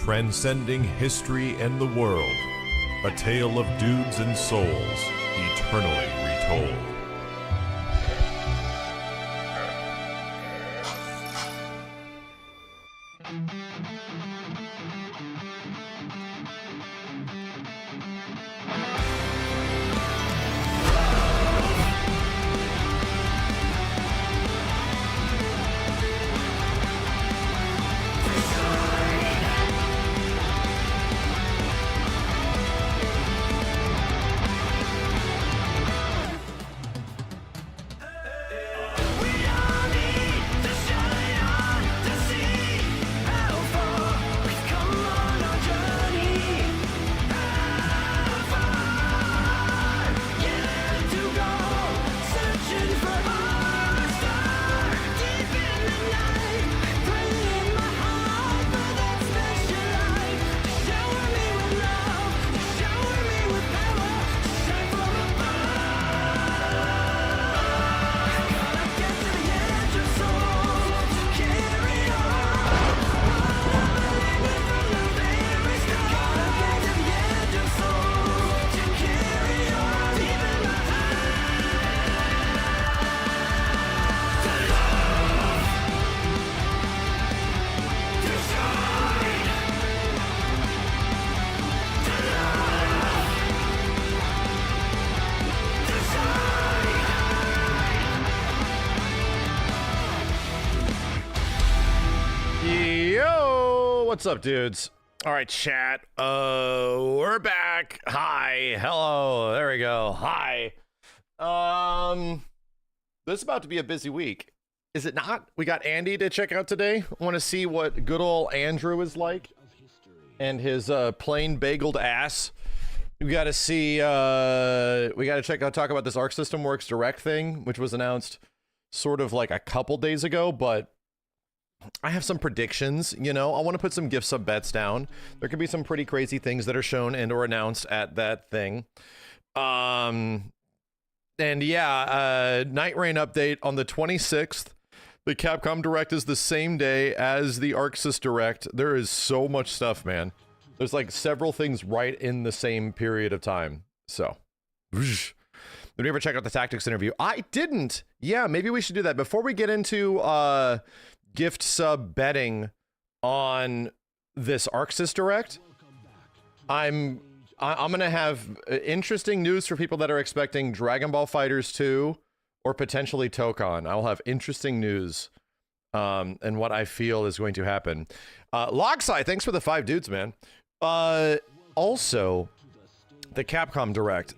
transcending history and the world, a tale of dudes and souls, eternally retold. What's up, dudes? All right, chat. We're back. Hi. Hello. There we go. Hi. This is about to be a busy week. Is it not? We got Andy to check out today. I want to see what good old Andrew is like and his plain bageled ass. We got to see, we got to talk about this Arc System Works Direct thing, which was announced sort of like a couple days ago, but I have some predictions, you know. I want to put some gift sub bets down. There could be some pretty crazy things that are shown and or announced at that thing. And yeah, Night Rain update on the 26th. The Capcom Direct is the same day as the ARCSYS Direct. There is so much stuff, man. There's like several things right in the same period of time. So, whoosh. Did you ever check out the Tactics interview? I didn't. Yeah, maybe we should do that. Before we get into gift sub betting on this ARCSYS Direct, I'm gonna have interesting news for people that are expecting Dragon Ball FighterZ 2 or potentially Tokon. I'll have interesting news and what I feel is going to happen. Logsai, thanks for the 5 dudes, man. Also, the Capcom Direct.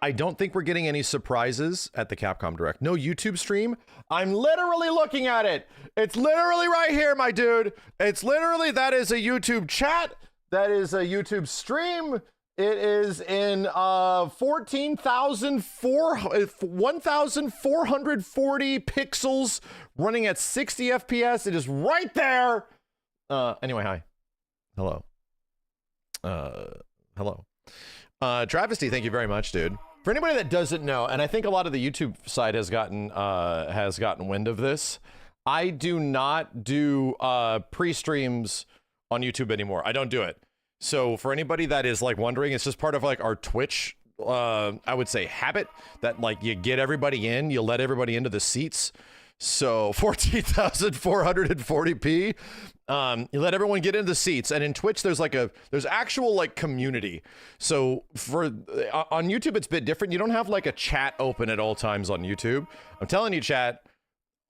I don't think we're getting any surprises at the Capcom Direct. No YouTube stream. I'm literally looking at it. It's literally right here, my dude. It's literally, that is a YouTube chat. That is a YouTube stream. It is in 1,440 pixels running at 60 FPS. It is right there. Anyway, hi. Hello. Hello. Travesty, thank you very much, dude. For anybody that doesn't know, and I think a lot of the YouTube side has gotten wind of this, I do not do pre-streams on YouTube anymore. I don't do it. So for anybody that is like wondering, it's just part of like our Twitch, I would say, habit that like you get everybody in, you let everybody into the seats. So 14,440p. You let everyone get into the seats, and in Twitch there's actual like community. So for on YouTube it's a bit different. You don't have like a chat open at all times on YouTube. I'm telling you, chat,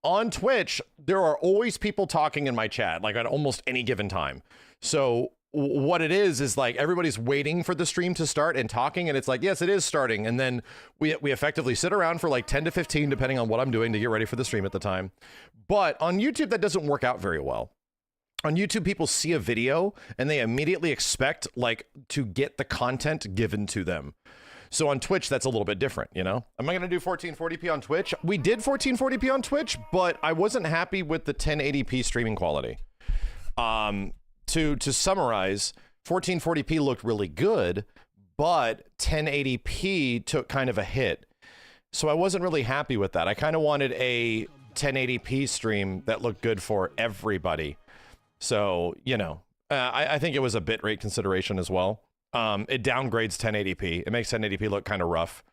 on Twitch there are always people talking in my chat, like at almost any given time. So what it is like everybody's waiting for the stream to start and talking, and it's like, yes, it is starting, and then we effectively sit around for like 10 to 15 depending on what I'm doing to get ready for the stream at the time. But on YouTube that doesn't work out very well. On YouTube, people see a video and they immediately expect like to get the content given to them. So on Twitch, that's a little bit different, you know? Am I gonna do 1440p on Twitch? We did 1440p on Twitch, but I wasn't happy with the 1080p streaming quality. To summarize, 1440p looked really good, but 1080p took kind of a hit. So I wasn't really happy with that. I kind of wanted a 1080p stream that looked good for everybody. So, you know, I think it was a bitrate consideration as well. It downgrades 1080p. It makes 1080p look kind of rough.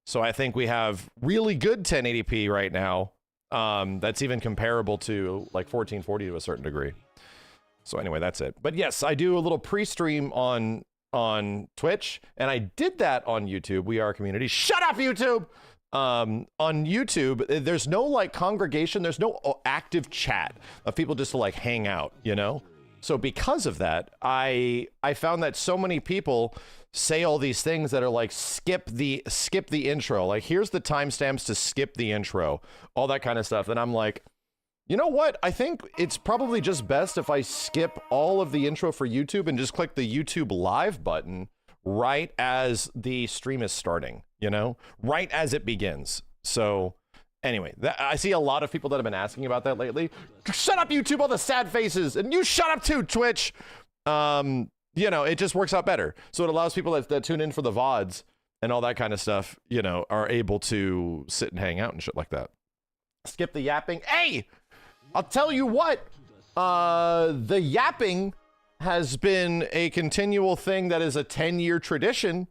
So I think we have really good 1080p right now. That's even comparable to like 1440 to a certain degree. So anyway, that's it. But yes, I do a little pre-stream on Twitch, and I did that on YouTube. We are a community. Shut up, YouTube! On YouTube, there's no like congregation. There's no active chat of people just to like hang out, you know? So because of that, I found that so many people say all these things that are like skip the intro. Like, here's the timestamps to skip the intro, all that kind of stuff. And I'm like, you know what? I think it's probably just best if I skip all of the intro for YouTube and just click the YouTube live button right as the stream is starting, you know, right as it begins. So anyway, I see a lot of people that have been asking about that lately. Shut up, YouTube, all the sad faces, and you shut up too, Twitch. You know, it just works out better. So it allows people that tune in for the VODs and all that kind of stuff, you know, are able to sit and hang out and shit like that. Skip the yapping. Hey, I'll tell you what, the yapping has been a continual thing that is a 10-year tradition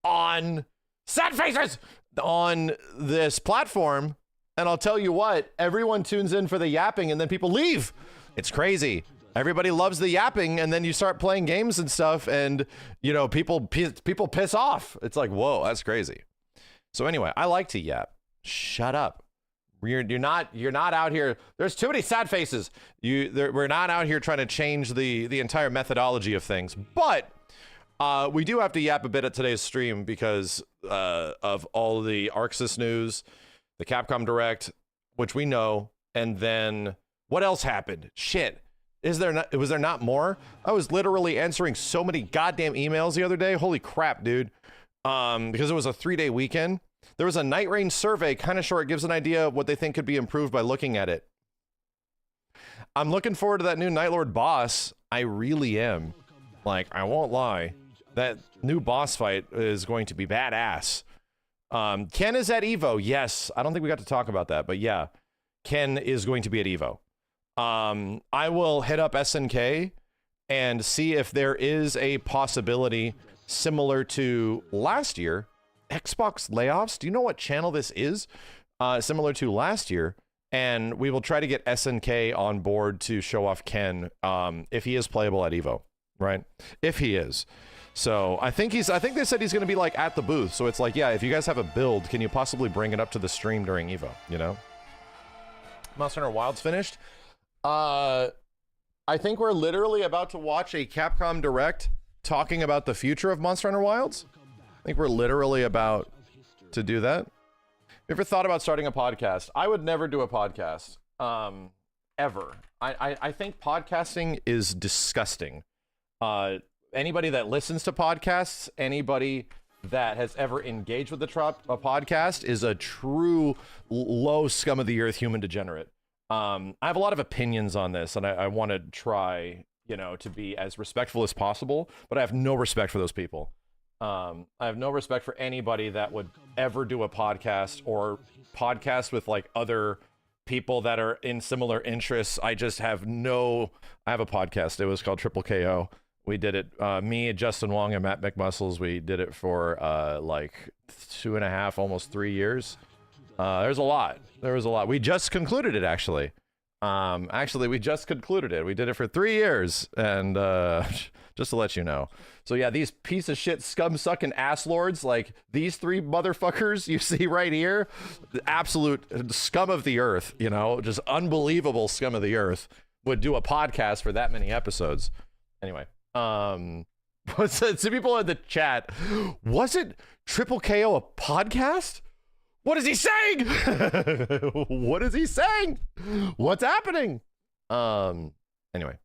on sad faces on this platform. And I'll tell you what, everyone tunes in for the yapping and then people leave. It's crazy. Everybody loves the yapping, and then you start playing games and stuff, and you know, people piss off. It's like, whoa, that's crazy. So anyway, I like to yap. Shut up. You're not out here. There's too many sad faces. We're not out here trying to change the entire methodology of things, but we do have to yap a bit at today's stream because of all the ARCSYS news, the Capcom Direct, which we know, and then what else happened? Shit. Was there not more? I was literally answering so many goddamn emails the other day. Holy crap, dude. Because it was a 3-day weekend. There was a night range survey, kind of short. It gives an idea of what they think could be improved by looking at it. I'm looking forward to that new Night Lord boss. I really am. Like, I won't lie. That new boss fight is going to be badass. Ken is at Evo. Yes. I don't think we got to talk about that, but yeah. Ken is going to be at Evo. I will hit up SNK and see if there is a possibility similar to last year. Xbox layoffs. Do you know what channel this is? Similar to last year. And we will try to get SNK on board to show off Ken, if he is playable at Evo, right? If he is. So I think they said he's going to be like at the booth. So it's like, yeah, if you guys have a build, can you possibly bring it up to the stream during Evo, you know? Monster Hunter Wilds finished. I think we're literally about to watch a Capcom Direct talking about the future of Monster Hunter Wilds. I think we're literally about to do that. You ever thought about starting a podcast? I would never do a podcast, ever. I think podcasting is disgusting. Anybody that listens to podcasts, anybody that has ever engaged with a podcast is a true low scum of the earth human degenerate. I have a lot of opinions on this, and I want to try, you know, to be as respectful as possible, but I have no respect for those people. I have no respect for anybody that would ever do a podcast or podcast with like other people that are in similar interests. I have a podcast. It was called Triple KO. We did it, me, Justin Wong, and Matt McMuscles. We did it for like 2.5, almost 3 years. There was a lot. We just concluded it, actually. We just concluded it. We did it for 3 years, and just to let you know. So yeah, these piece of shit scum-sucking ass lords, like these three motherfuckers you see right here, the absolute scum of the earth, you know, just unbelievable scum of the earth, would do a podcast for that many episodes. Anyway, what's that? Some people in the chat, wasn't Triple KO a podcast? What is he saying? What is he saying? What's happening? Anyway.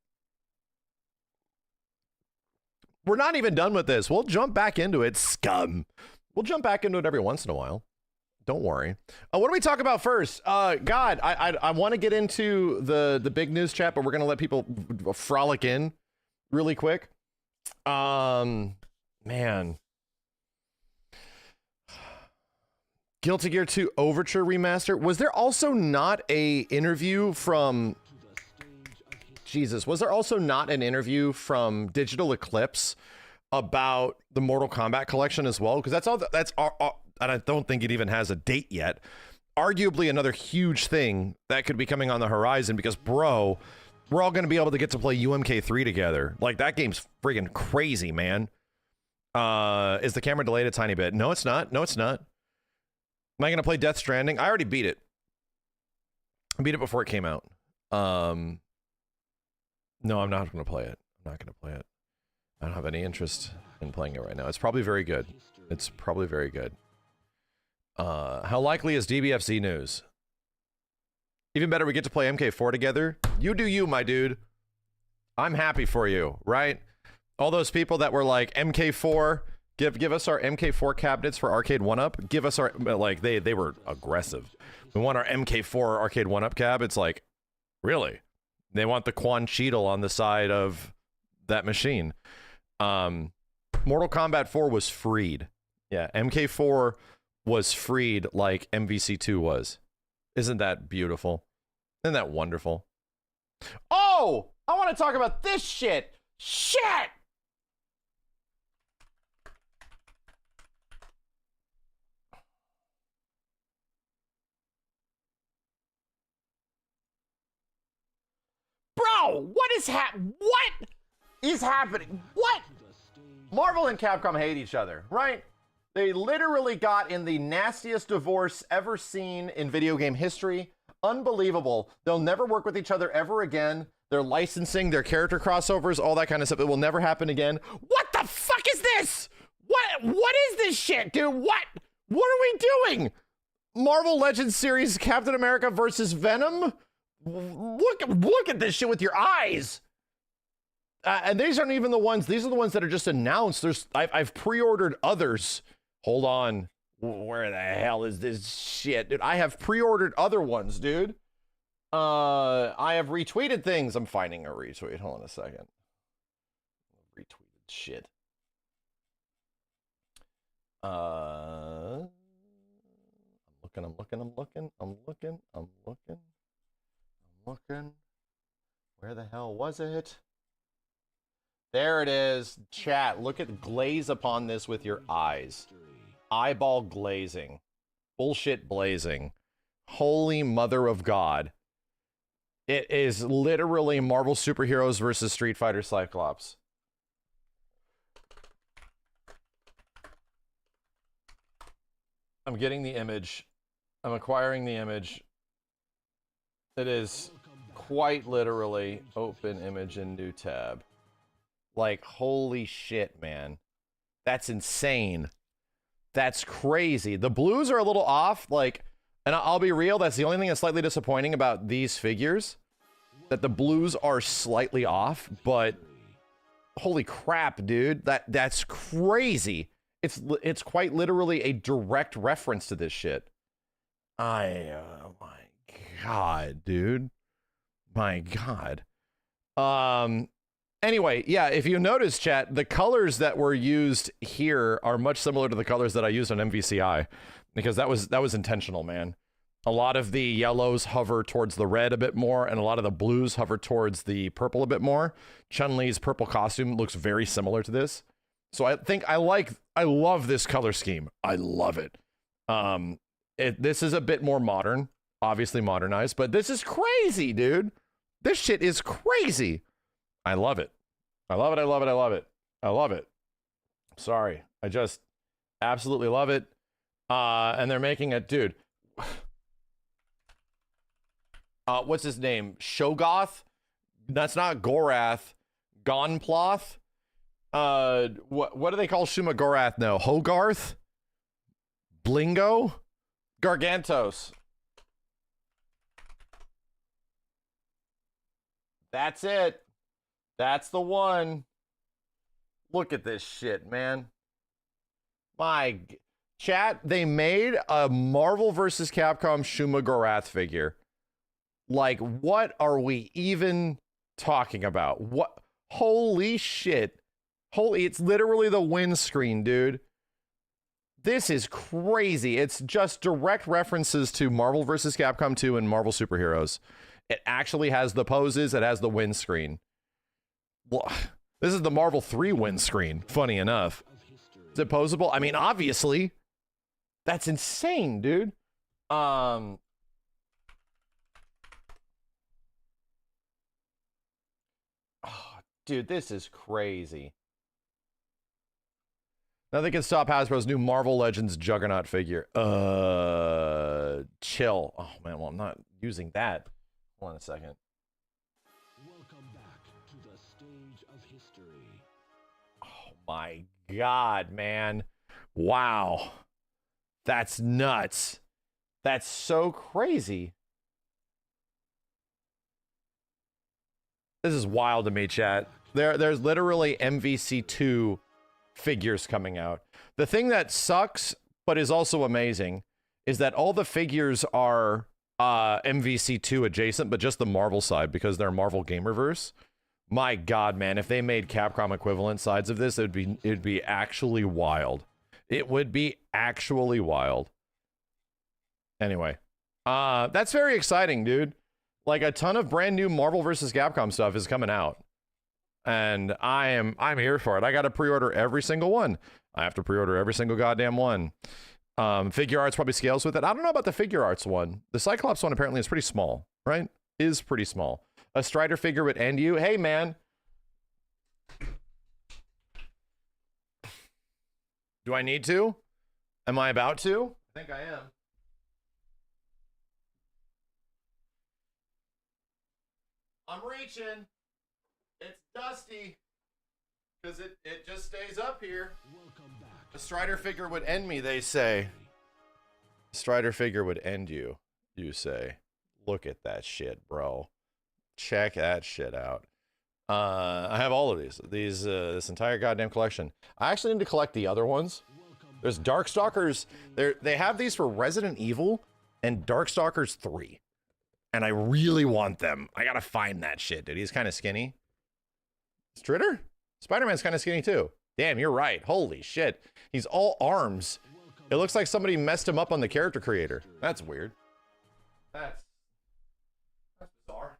We're not even done with this. We'll jump back into it, scum. We'll jump back into it every once in a while. Don't worry. What do we talk about first? God, I want to get into the big news chat, but we're going to let people frolic in really quick. Man. Guilty Gear 2 Overture Remaster. Was there also not a interview from Jesus, was there also not an interview from Digital Eclipse about the Mortal Kombat collection as well? Because that's all, and I don't think it even has a date yet. Arguably another huge thing that could be coming on the horizon, because bro, we're all going to be able to get to play UMK3 together. Like, that game's friggin' crazy, man. Is the camera delayed a tiny bit? No, it's not. No, it's not. Am I going to play Death Stranding? I already beat it. I beat it before it came out. No, I'm not going to play it. I'm not going to play it. I don't have any interest in playing it right now. It's probably very good. It's probably very good. How likely is DBFZ news? Even better, we get to play MK4 together. You do you, my dude. I'm happy for you, right? All those people that were like, MK4, give us our MK4 cabinets for Arcade 1-Up. Give us our, like, they were aggressive. We want our MK4 Arcade 1-Up cab. It's like, really? They want the Quan Cheadle on the side of that machine. Mortal Kombat 4 was freed. Yeah, MK4 was freed like MVC2 was. Isn't that beautiful? Isn't that wonderful? Oh! I want to talk about this shit! Shit! Bro! What is happening? What? Marvel and Capcom hate each other, right? They literally got in the nastiest divorce ever seen in video game history. Unbelievable. They'll never work with each other ever again. Their licensing, their character crossovers, all that kind of stuff, it will never happen again. What the fuck is this? What is this shit, dude? What are we doing? Marvel Legends series Captain America versus Venom? Look at this shit with your eyes. And these aren't even the ones. These are the ones that are just announced. I've pre-ordered others. Hold on. Where the hell is this shit, dude? I have pre-ordered other ones, dude. I have retweeted things. I'm finding a retweet. Hold on a second. Retweeted shit. I'm looking. Where the hell was it? There it is. Chat, look at glaze upon this with your eyes. Eyeball glazing. Bullshit blazing. Holy mother of God. It is literally Marvel Superheroes versus Street Fighter Cyclops. I'm getting the image. I'm acquiring the image. It is quite literally open image in new tab. Like, holy shit, man. That's insane. That's crazy. The blues are a little off, like, and I'll be real, that's the only thing that's slightly disappointing about these figures, that the blues are slightly off, but holy crap, dude. That's crazy. It's quite literally a direct reference to this shit. Oh my God, dude. My God. Anyway, yeah, if you notice, chat, the colors that were used here are much similar to the colors that I used on MVCI, because that was intentional, man. A lot of the yellows hover towards the red a bit more, and a lot of the blues hover towards the purple a bit more. Chun-Li's purple costume looks very similar to this. So I love this color scheme. I love it. This is a bit more modern, obviously modernized, but this is crazy, dude. This shit is crazy. I love it. I love it. I love it. I love it. I love it. Sorry. I just absolutely love it. And they're making it, dude. What's his name? Shogoth? That's not Gorath. Gonploth? What do they call Shuma Gorath now? Hogarth? Blingo? Gargantos. That's it. That's the one. Look at this shit, man. Chat, they made a Marvel vs. Capcom Shuma Gorath figure. Like, what are we even talking about? What? Holy shit. It's literally the windscreen, dude. This is crazy. It's just direct references to Marvel vs. Capcom 2 and Marvel Superheroes. It actually has the poses. It has the windscreen. Well, this is the Marvel 3 windscreen, funny enough. Is it posable? I mean, obviously. That's insane, dude. Oh, dude, this is crazy. Nothing can stop Hasbro's new Marvel Legends Juggernaut figure. Chill. Oh, man, well, I'm not using that. Hold on a second. Welcome back to the stage of history. Oh, my God, man. Wow. That's nuts. That's so crazy. This is wild to me, chat. There's literally MVC2 figures coming out. The thing that sucks, but is also amazing, is that all the figures are MVC2 adjacent, but just the Marvel side because they're Marvel Gamerverse. My God, man, if they made Capcom equivalent sides of this, it'd be actually wild. It would be actually wild. Anyway, that's very exciting, dude. Like a ton of brand new Marvel vs. Capcom stuff is coming out. And I'm here for it. I got to pre-order every single one. I have to pre-order every single goddamn one. Figure arts probably scales with it. I don't know about the figure arts one. The Cyclops one apparently is pretty small, right? Is pretty small. A Strider figure would end you. Hey, man. Do I need to? Am I about to? I think I am. I'm reaching. It's dusty. Because it just stays up here. Welcome back. A Strider figure would end me, they say. A Strider figure would end you, you say. Look at that shit, bro. Check that shit out. I have all of these. This entire goddamn collection. I actually need to collect the other ones. There's Darkstalkers. They have these for Resident Evil and Darkstalkers 3. And I really want them. I gotta find that shit, dude. He's kind of skinny. Strider? Spider-Man's kind of skinny too. Damn, you're right. Holy shit. He's all arms. It looks like somebody messed him up on the character creator. That's weird. That's bizarre.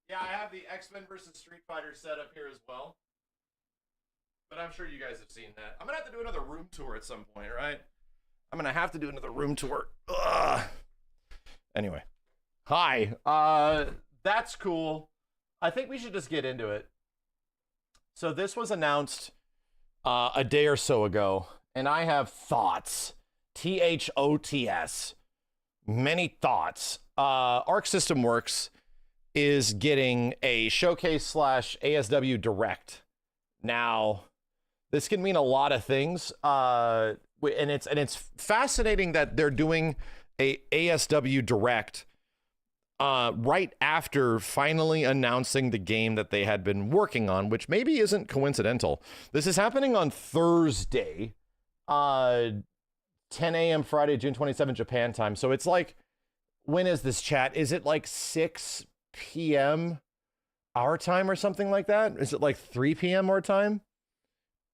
Yeah, I have the X-Men versus Street Fighter set up here as well. But I'm sure you guys have seen that. I'm gonna have to do another room tour at some point, right? I'm gonna have to do another room tour. Ugh. Anyway. Hi. That's cool. I think we should just get into it. So this was announced a day or so ago, and I have thoughts. THOTS. Many thoughts. Arc System Works is getting a showcase / ASW Direct. Now, this can mean a lot of things. And it's fascinating that they're doing a ASW Direct right after finally announcing the game that they had been working on, which maybe isn't coincidental. This is happening on Thursday, 10 a.m. Friday, June 27, Japan time. So it's like, when is this, chat? Is it like 6 p.m. our time or something like that? Is it like 3 p.m. our time?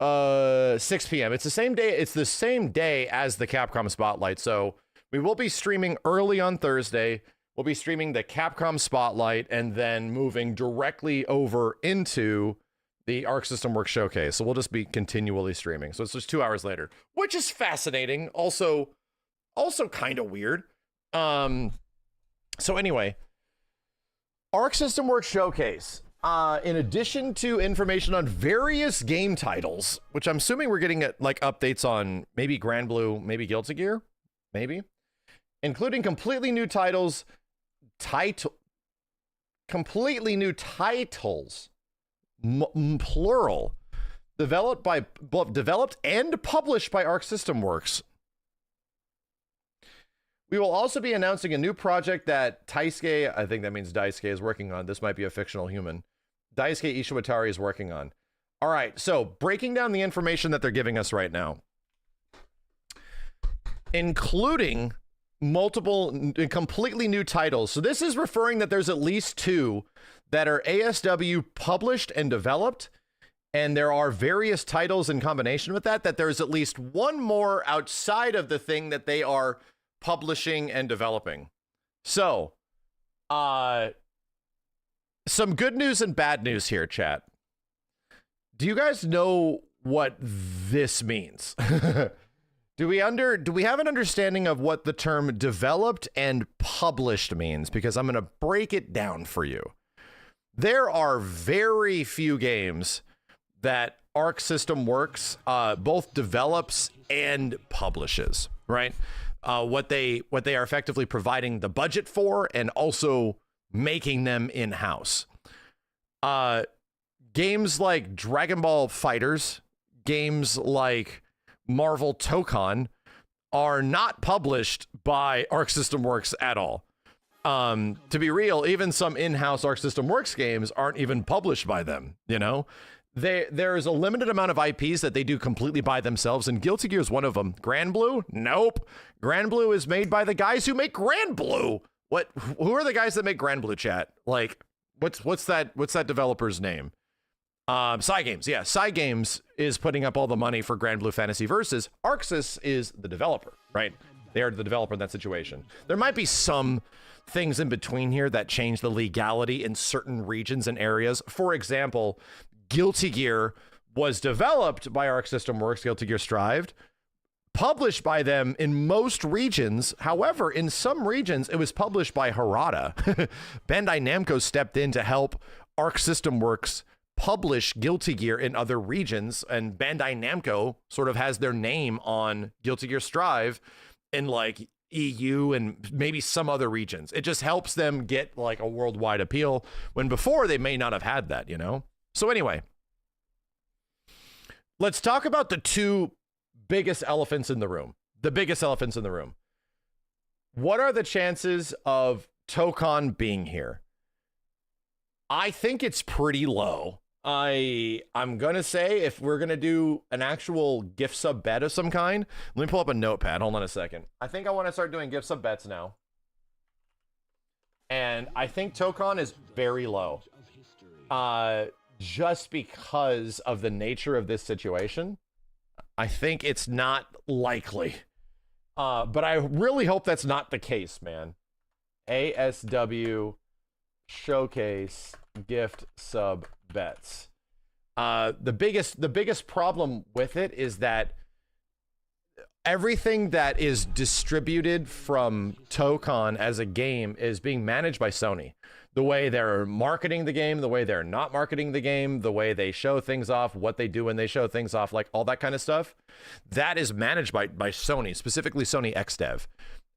6 p.m. It's the same day. It's the same day as the Capcom Spotlight. So we will be streaming early on Thursday. We'll be streaming the Capcom Spotlight and then moving directly over into the Arc System Works Showcase. So we'll just be continually streaming. So it's just 2 hours later, which is fascinating. Also kind of weird. So anyway, Arc System Works Showcase. In addition to information on various game titles, which I'm assuming we're getting like updates on maybe Grand Blue, maybe Guilty Gear, maybe, including completely new titles, completely new titles, plural, developed and published by Arc System Works. We will also be announcing a new project that Taisuke, I think that means Daisuke, is working on. This might be a fictional human. Daisuke Ishiwatari is working on. All right, so breaking down the information that they're giving us right now, including multiple completely new titles. So this is referring that there's at least 2 that are ASW published and developed, and there are various titles in combination with that there's at least 1 more outside of the thing that they are publishing and developing. So, some good news and bad news here, chat. Do you guys know what this means? Do we have an understanding of what the term developed and published means? Because I'm going to break it down for you. There are very few games that Arc System Works both develops and publishes, right? What they are effectively providing the budget for and also making them in-house. Games like Dragon Ball FighterZ, games like Marvel Tokon are not published by Arc System Works at all. To be real, even some in-house Arc System Works games aren't even published by them, you know? There's a limited amount of IPs that they do completely by themselves, and Guilty Gear is one of them. Grand Blue? Nope. Grand Blue is made by the guys who make Grand Blue. Who are the guys that make Grand Blue, chat? Like, what's that developer's name? Cygames. Yeah, Cygames is putting up all the money for Grand Blue Fantasy Versus. ARCSYS is the developer, right? They are the developer in that situation. There might be some things in between here that change the legality in certain regions and areas. For example, Guilty Gear was developed by Arc System Works, Guilty Gear Strive, published by them in most regions. However, in some regions, it was published by Harada. Bandai Namco stepped in to help Arc System Works publish Guilty Gear in other regions, and Bandai Namco sort of has their name on Guilty Gear Strive in like EU and maybe some other regions. It just helps them get like a worldwide appeal when before they may not have had that, you know? So anyway, let's talk about the two biggest elephants in the room. The biggest elephants in the room. What are the chances of Tokon being here? I think it's pretty low. I'm gonna say if we're gonna do an actual gift sub bet of some kind, let me pull up a notepad. Hold on a second. I think I want to start doing gift sub bets now. And I think Tokon is very low. Just because of the nature of this situation. I think it's not likely. But I really hope that's not the case, man. ASW Showcase gift sub bets. The biggest problem with it is that everything that is distributed from Tokon as a game is being managed by Sony. The way they're marketing the game, the way they're not marketing the game, the way they show things off, what they do when they show things off, like all that kind of stuff, that is managed by Sony, specifically Sony XDev.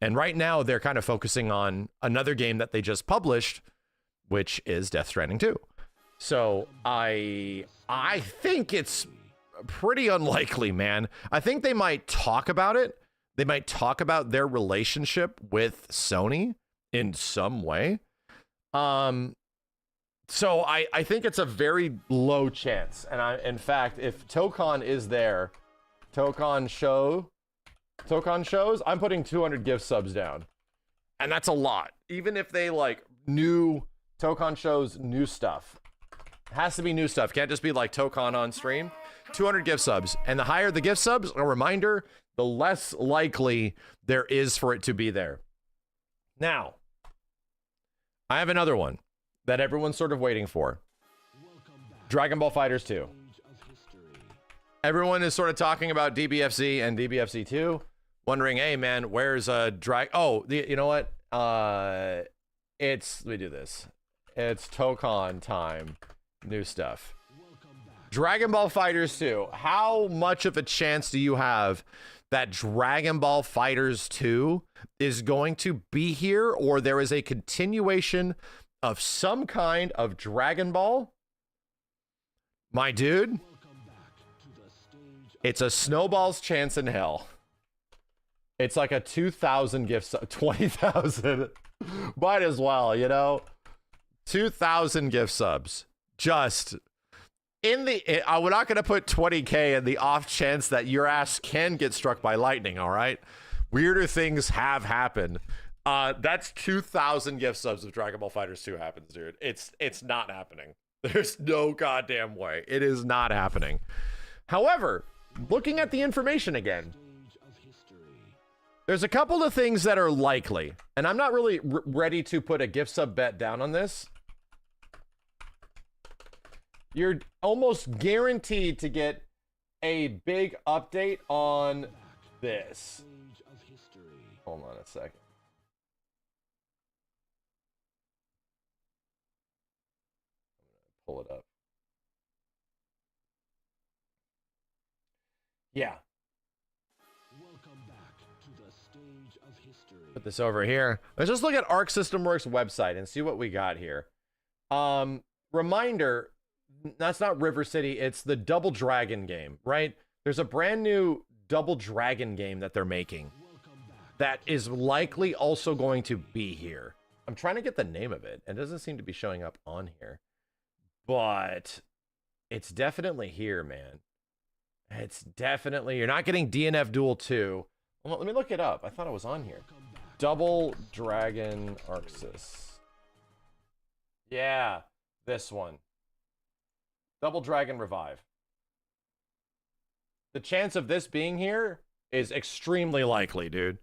And right now they're kind of focusing on another game that they just published, which is Death Stranding 2. So I think it's pretty unlikely, man. I think they might talk about it. They might talk about their relationship with Sony in some way. So I think it's a very low chance. And in fact, if Tokon is there, Tokon shows, I'm putting 200 gift subs down. And that's a lot. Even if they like Tokon shows new stuff. It has to be new stuff. Can't just be like Tokon on stream. 200 gift subs. And the higher the gift subs, a reminder, the less likely there is for it to be there. Now, I have another one that everyone's sort of waiting for. Dragon Ball FighterZ 2. Everyone is sort of talking about DBFZ and DBFZ 2, wondering, hey man, where's you know what? Let me do this. It's Tokon time. New stuff. Dragon Ball FighterZ 2. How much of a chance do you have that Dragon Ball FighterZ 2 is going to be here, or there is a continuation of some kind of Dragon Ball? My dude, it's a snowball's chance in hell. It's like a 2,000 gift sub, 20,000. Might as well, you know? 2,000 gift subs. Just we're not going to put 20K in the off chance that your ass can get struck by lightning, all right? Weirder things have happened. That's 2,000 gift subs if Dragon Ball FighterZ 2 happens, dude. It's not happening. There's no goddamn way. It is not happening. However, looking at the information again, There's a couple of things that are likely, and I'm not really ready to put a gift sub bet down on this. You're almost guaranteed to get a big update on this. Hold on a second. I'm gonna pull it up. Yeah. Welcome back to the stage of history. Put this over here. Let's just look at Arc System Works website and see what we got here. Reminder, that's not River City, it's the Double Dragon game, right? There's a brand new Double Dragon game that they're making that is likely also going to be here. I'm trying to get the name of it, and it doesn't seem to be showing up on here. But it's definitely here, man. It's definitely, you're not getting DNF Duel 2. Well, let me look it up. I thought it was on here. Double Dragon ARCSYS. Yeah, this one. Double Dragon Revive. The chance of this being here is extremely likely, dude.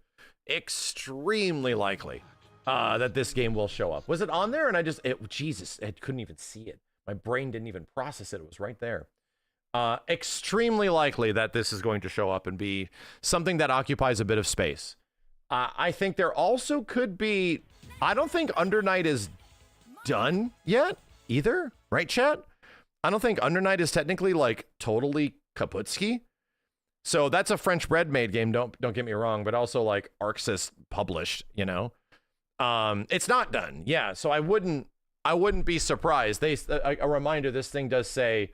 Extremely likely that this game will show up. Was it on there? And Jesus, I couldn't even see it. My brain didn't even process it. It was right there. Extremely likely that this is going to show up and be something that occupies a bit of space. I think there also could be, I don't think Under Night is done yet either, right, chat? I don't think Under Night is technically like totally kaputski. So that's a French bread made game, don't get me wrong, but also like ARCSYS published, you know. It's not done. Yeah, so I wouldn't be surprised. A reminder, this thing does say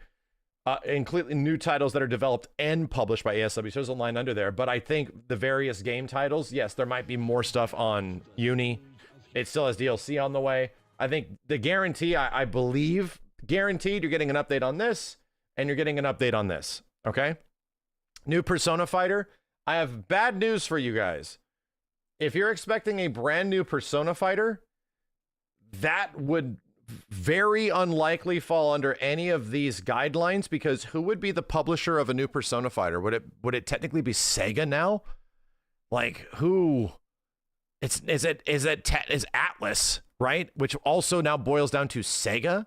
include new titles that are developed and published by ASW. So there's a line under there, but I think the various game titles, yes, there might be more stuff on Uni. It still has DLC on the way. I think the guarantee, I believe, guaranteed you're getting an update on this, and you're getting an update on this, okay? New Persona Fighter. I have bad news for you guys. If you're expecting a brand new Persona Fighter, that would very unlikely fall under any of these guidelines, because who would be the publisher of a new Persona Fighter? Would it technically be Sega now? Like who? Is ARCSYS, right? Which also now boils down to Sega.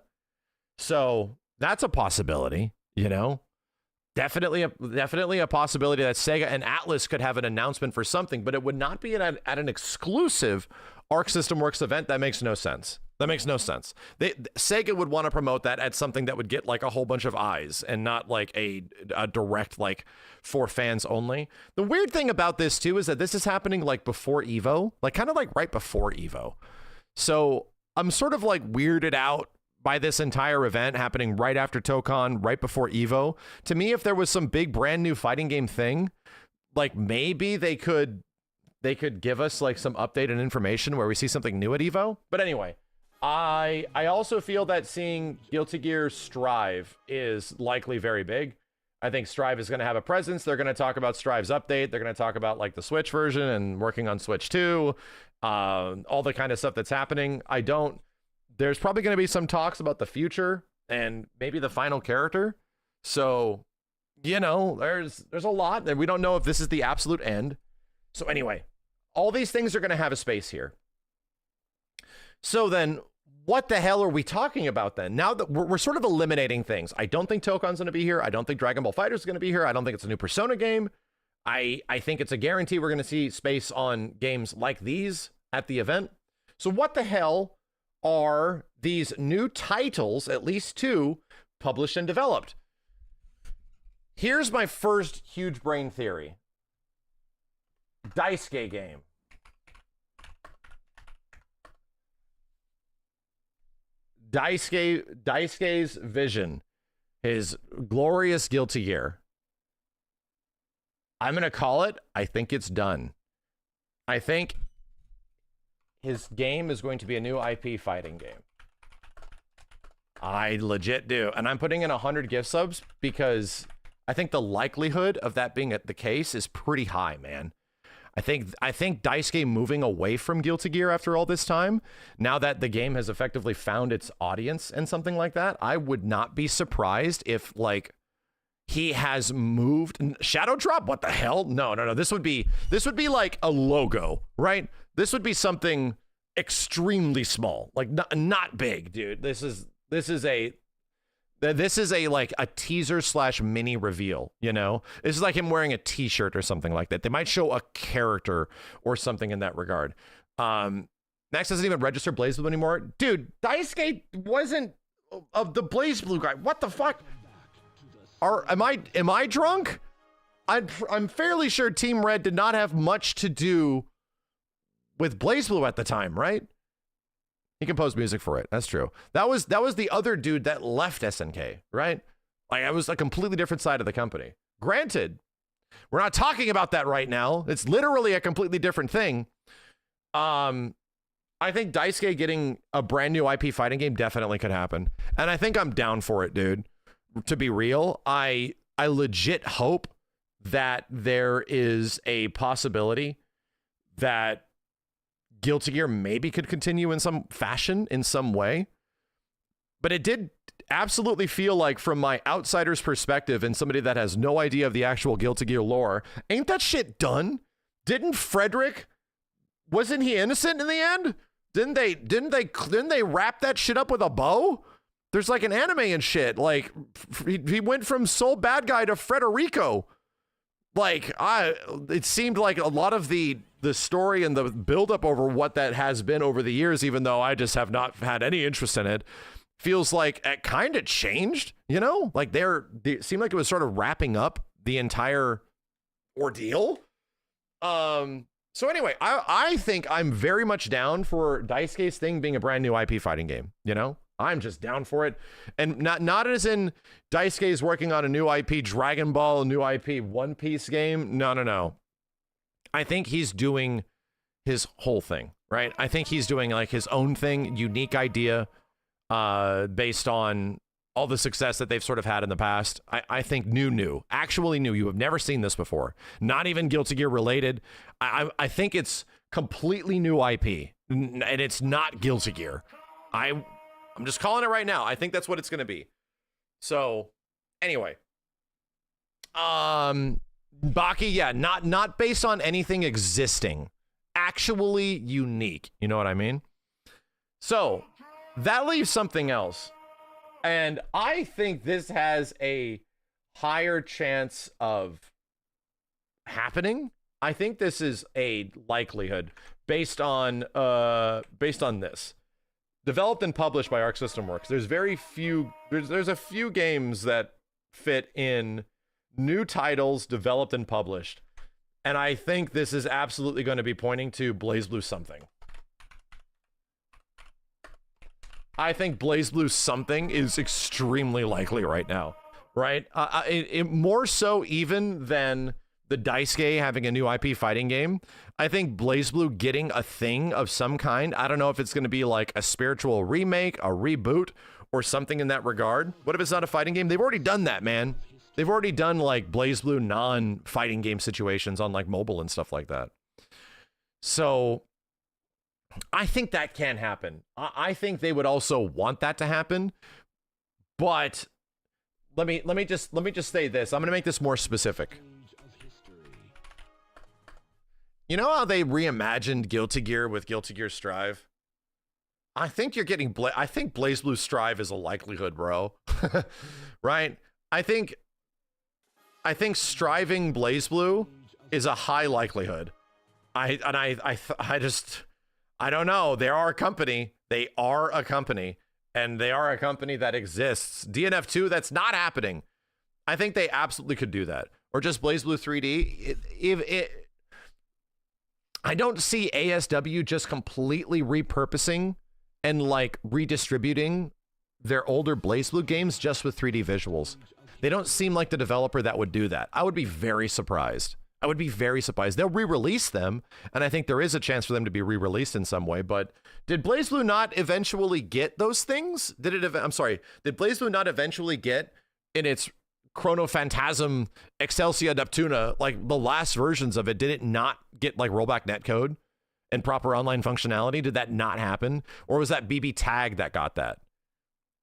So that's a possibility, you know. Definitely a possibility that Sega and ARCSYS could have an announcement for something, but it would not be at an exclusive Arc System Works event. That makes no sense. That makes no sense. Sega would want to promote that at something that would get like a whole bunch of eyes and not like a direct like for fans only. The weird thing about this too is that this is happening like before EVO, like kind of like right before EVO. So I'm sort of like weirded out by this entire event happening right after ToeCon, right before EVO. To me, if there was some big brand new fighting game thing, like maybe they could give us like some updated information where we see something new at EVO. But anyway, I also feel that seeing Guilty Gear Strive is likely very big. I think Strive is going to have a presence. They're going to talk about Strive's update. They're going to talk about like the Switch version and working on Switch 2, all the kind of stuff that's happening. There's probably going to be some talks about the future and maybe the final character. So, you know, there's a lot, and we don't know if this is the absolute end. So anyway, all these things are going to have a space here. So then, what the hell are we talking about then? Now that we're sort of eliminating things. I don't think ToeCon's going to be here. I don't think Dragon Ball FighterZ is going to be here. I don't think it's a new Persona game. I think it's a guarantee we're going to see space on games like these at the event. So what the hell are these new titles, at least 2, published and developed? Here's my first huge brain theory. Daisuke game. Daisuke's vision, his glorious Guilty Gear. I'm going to call it, I think it's done. I think his game is going to be a new IP fighting game. I legit do. And I'm putting in 100 gift subs because I think the likelihood of that being the case is pretty high, man. I think Daisuke moving away from Guilty Gear after all this time, now that the game has effectively found its audience and something like that, I would not be surprised if like he has moved. Shadow drop? What the hell? No. This would be like a logo, right? This would be something extremely small, like not big, dude. This is a like a teaser / mini reveal, you know? This is like him wearing a t-shirt or something like that. They might show a character or something in that regard. Max doesn't even register BlazBlue anymore. Dude, Daisuke wasn't of the BlazBlue guy. What the fuck? Am I drunk? I'm fairly sure Team Red did not have much to do with BlazBlue at the time, right? He composed music for it. That's true. That was the other dude that left SNK, right? Like, I was a completely different side of the company. Granted, we're not talking about that right now. It's literally a completely different thing. I think Daisuke getting a brand new IP fighting game definitely could happen. And I think I'm down for it, dude. To be real, I legit hope that there is a possibility that Guilty Gear maybe could continue in some fashion, in some way. But it did absolutely feel like, from my outsider's perspective and somebody that has no idea of the actual Guilty Gear lore, ain't that shit done? Didn't Frederick, wasn't he innocent in the end? Didn't they wrap that shit up with a bow? There's like an anime and shit. Like, he went from sole bad guy to Frederico. Like, it seemed like a lot of the story and the buildup over what that has been over the years, even though I just have not had any interest in it, feels like it kind of changed, you know? Like, they seemed like it was sort of wrapping up the entire ordeal. So anyway, I think I'm very much down for Daisuke's thing being a brand new IP fighting game, you know? I'm just down for it. And not as in Daisuke is working on a new IP Dragon Ball, a new IP One Piece game. No. I think he's doing his whole thing, right? I think he's doing like his own thing, unique idea, based on all the success that they've sort of had in the past. I think actually new. You have never seen this before. Not even Guilty Gear related. I think it's completely new IP, and it's not Guilty Gear. I'm just calling it right now. I think that's what it's going to be. So, anyway. Baki, yeah, not based on anything existing. Actually unique. You know what I mean? So, that leaves something else. And I think this has a higher chance of happening. I think this is a likelihood based on this. Developed and published by Arc System Works. There's a few games that fit in new titles developed and published. And I think this is absolutely going to be pointing to BlazBlue something. I think BlazBlue something is extremely likely right now, right? It more so even than the Daisuke having a new IP fighting game. I think BlazBlue getting a thing of some kind. I don't know if it's going to be like a spiritual remake, a reboot, or something in that regard. What if it's not a fighting game? They've already done that, man. They've already done like BlazBlue non-fighting game situations on like mobile and stuff like that. So I think that can happen. I think they would also want that to happen. But let me just say this. I'm going to make this more specific. You know how they reimagined Guilty Gear with Guilty Gear Strive? I think you're getting I think BlazBlue Strive is a likelihood, bro. Right? I think striving BlazBlue is a high likelihood. I don't know. They are a company. They are a company. And they are a company that exists. DNF2, that's not happening. I think they absolutely could do that. Or just BlazBlue 3D. I don't see ASW just completely repurposing and like redistributing their older BlazBlue games just with 3D visuals. They don't seem like the developer that would do that. I would be very surprised. They'll re-release them, and I think there is a chance for them to be re-released in some way, but did BlazBlue not eventually get those things? Did BlazBlue not eventually get in its Chrono Phantasm Excelsia Neptuna, like the last versions of it, did it not get like rollback netcode and proper online functionality? Did that not happen? Or was that BB Tag that got that?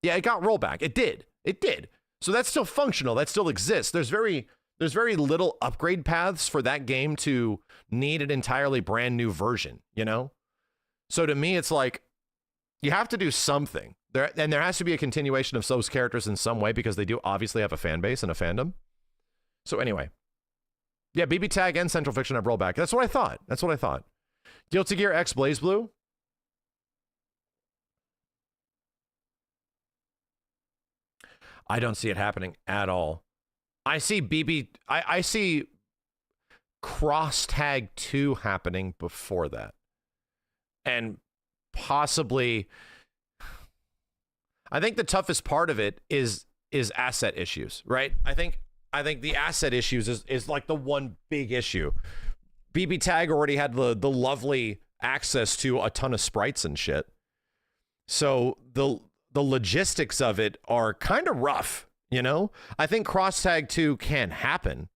Yeah, it got rollback. It did. So that's still functional. That still exists. There's very little upgrade paths for that game to need an entirely brand new version, you know? So to me, it's like, you have to do something. There has to be a continuation of those characters in some way because they do obviously have a fan base and a fandom. So anyway. Yeah, BB Tag and Central Fiction have rollback. That's what I thought. Guilty Gear X BlazBlue. I don't see it happening at all. I see Cross Tag 2 happening before that. And possibly, I think the toughest part of it is asset issues, right? I think the asset issues is like the one big issue. BB Tag already had the lovely access to a ton of sprites and shit. So the logistics of it are kind of rough, you know? I think Cross Tag 2 can happen,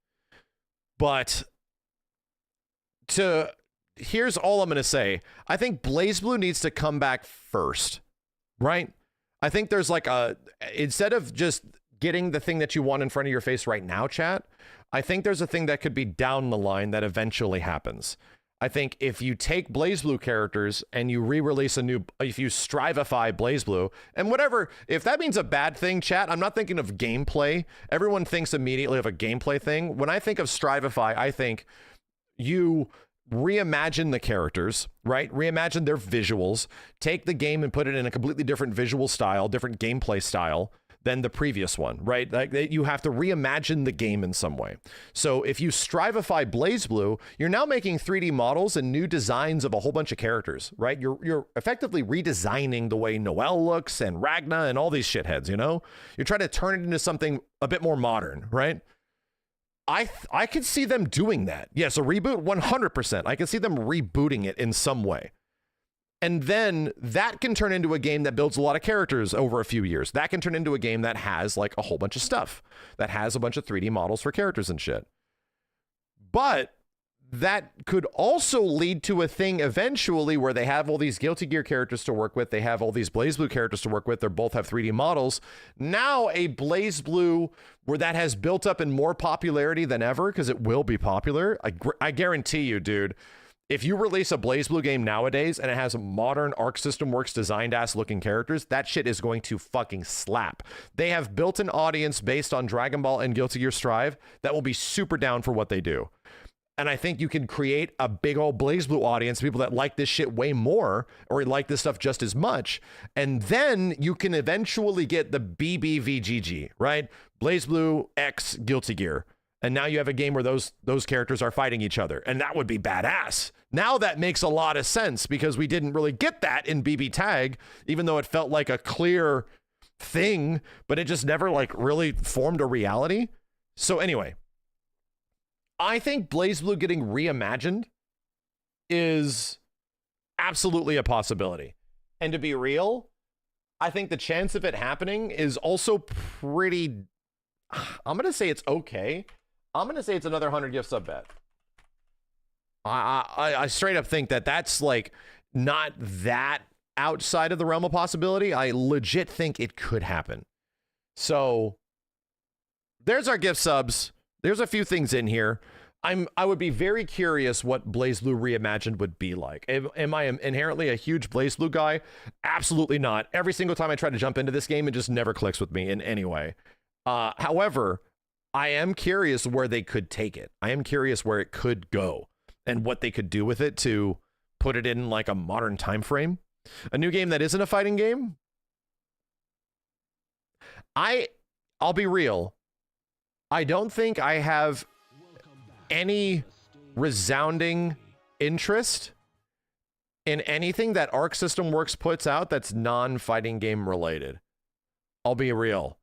but here's all I'm going to say. I think BlazBlue needs to come back first, right? I think there's like instead of just getting the thing that you want in front of your face right now, chat, I think there's a thing that could be down the line that eventually happens. I think if you take BlazBlue characters and you re-release if you Strivify BlazBlue, and whatever, if that means a bad thing, chat, I'm not thinking of gameplay. Everyone thinks immediately of a gameplay thing. When I think of Strivify, I think you reimagine the characters, right? Reimagine their visuals, take the game and put it in a completely different visual style, different gameplay style than the previous one, right? Like you have to reimagine the game in some way. So if you Strivify BlazBlue, you're now making 3D models and new designs of a whole bunch of characters, right? You're effectively redesigning the way Noelle looks and Ragna and all these shitheads, you know? You're trying to turn it into something a bit more modern, right? I could see them doing that. Yes, a reboot, 100%. I can see them rebooting it in some way. And then that can turn into a game that builds a lot of characters over a few years. That can turn into a game that has like a whole bunch of stuff, that has a bunch of 3D models for characters and shit. But that could also lead to a thing eventually where they have all these Guilty Gear characters to work with. They have all these BlazBlue characters to work with. They both have 3D models. Now a BlazBlue where that has built up in more popularity than ever, because it will be popular. I guarantee you, dude. If you release a BlazBlue game nowadays and it has modern Arc System Works designed ass looking characters, that shit is going to fucking slap. They have built an audience based on Dragon Ball and Guilty Gear Strive that will be super down for what they do. And I think you can create a big old BlazBlue audience, people that like this shit way more or like this stuff just as much. And then you can eventually get the BBVGG, right? BlazBlue X Guilty Gear. And now you have a game where those characters are fighting each other. And that would be badass. Now that makes a lot of sense because we didn't really get that in BB Tag, even though it felt like a clear thing, but it just never like really formed a reality. So anyway, I think BlazBlue getting reimagined is absolutely a possibility. And to be real, I think the chance of it happening is also pretty, I'm going to say it's okay. I'm going to say it's another 100 gift sub bet. I straight up think that that's like not that outside of the realm of possibility. I legit think it could happen. So there's our gift subs. There's a few things in here. I would be very curious what BlazBlue Reimagined would be like. Am I inherently a huge BlazBlue guy? Absolutely not. Every single time I try to jump into this game, it just never clicks with me in any way. However, I am curious where they could take it. I am curious where it could go and what they could do with it to put it in like a modern time frame. A new game that isn't a fighting game. I'll be real. I don't think I have any resounding interest in anything that Arc System Works puts out that's non-fighting game related. I'll be real.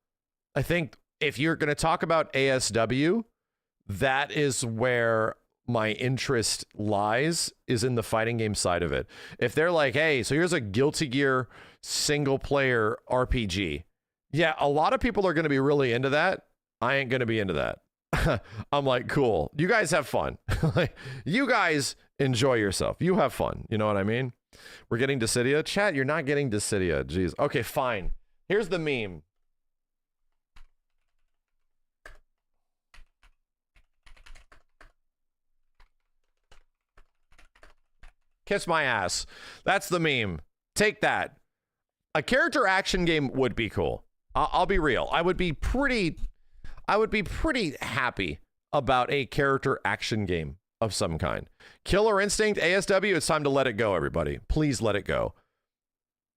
I think if you're going to talk about ASW, that is where my interest lies, is in the fighting game side of it. If they're like, hey, so here's a Guilty Gear single player RPG. Yeah, a lot of people are going to be really into that. I ain't going to be into that. I'm like, cool. You guys have fun. Like, you guys enjoy yourself. You have fun. You know what I mean? We're getting Dissidia. Chat, you're not getting Dissidia. Jeez. Okay, fine. Here's the meme. Kiss my ass. That's the meme. Take that. A character action game would be cool. I'll be real. I would be pretty happy about a character action game of some kind. Killer Instinct, ASW, it's time to let it go, everybody. Please let it go.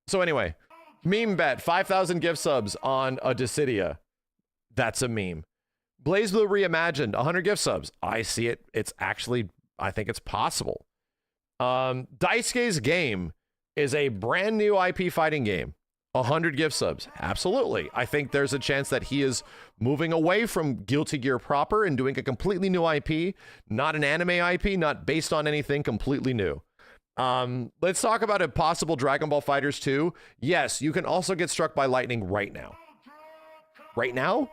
So anyway, meme bet, 5,000 gift subs on a Dissidia. That's a meme. BlazBlue Reimagined, 100 gift subs. I see it. It's actually, I think it's possible. Daisuke's Game is a brand new IP fighting game. 100 gift subs. Absolutely. I think there's a chance that he is moving away from Guilty Gear proper and doing a completely new IP, not an anime IP, not based on anything, completely new. Let's talk about a possible Dragon Ball FighterZ 2. Yes, you can also get struck by lightning right now. Right now?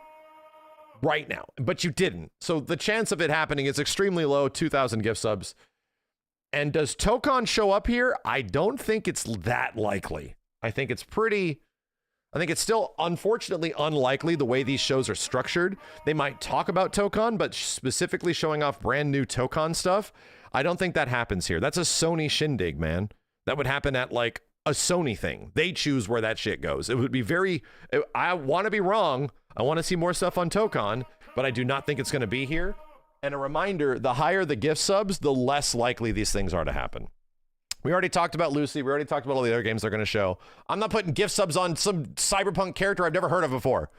Right now. But you didn't. So the chance of it happening is extremely low, 2,000 gift subs. And does Tokon show up here? I don't think it's that likely. I think it's still unfortunately unlikely the way these shows are structured. They might talk about Tokon, but specifically showing off brand new Tokon stuff, I don't think that happens here. That's a Sony shindig, man. That would happen at like a Sony thing. They choose where that shit goes. It would be I want to be wrong. I want to see more stuff on Tokon, but I do not think it's going to be here. And a reminder, the higher the gift subs, the less likely these things are to happen. We already talked about Lucy. We already talked about all the other games they're going to show. I'm not putting gift subs on some cyberpunk character I've never heard of before.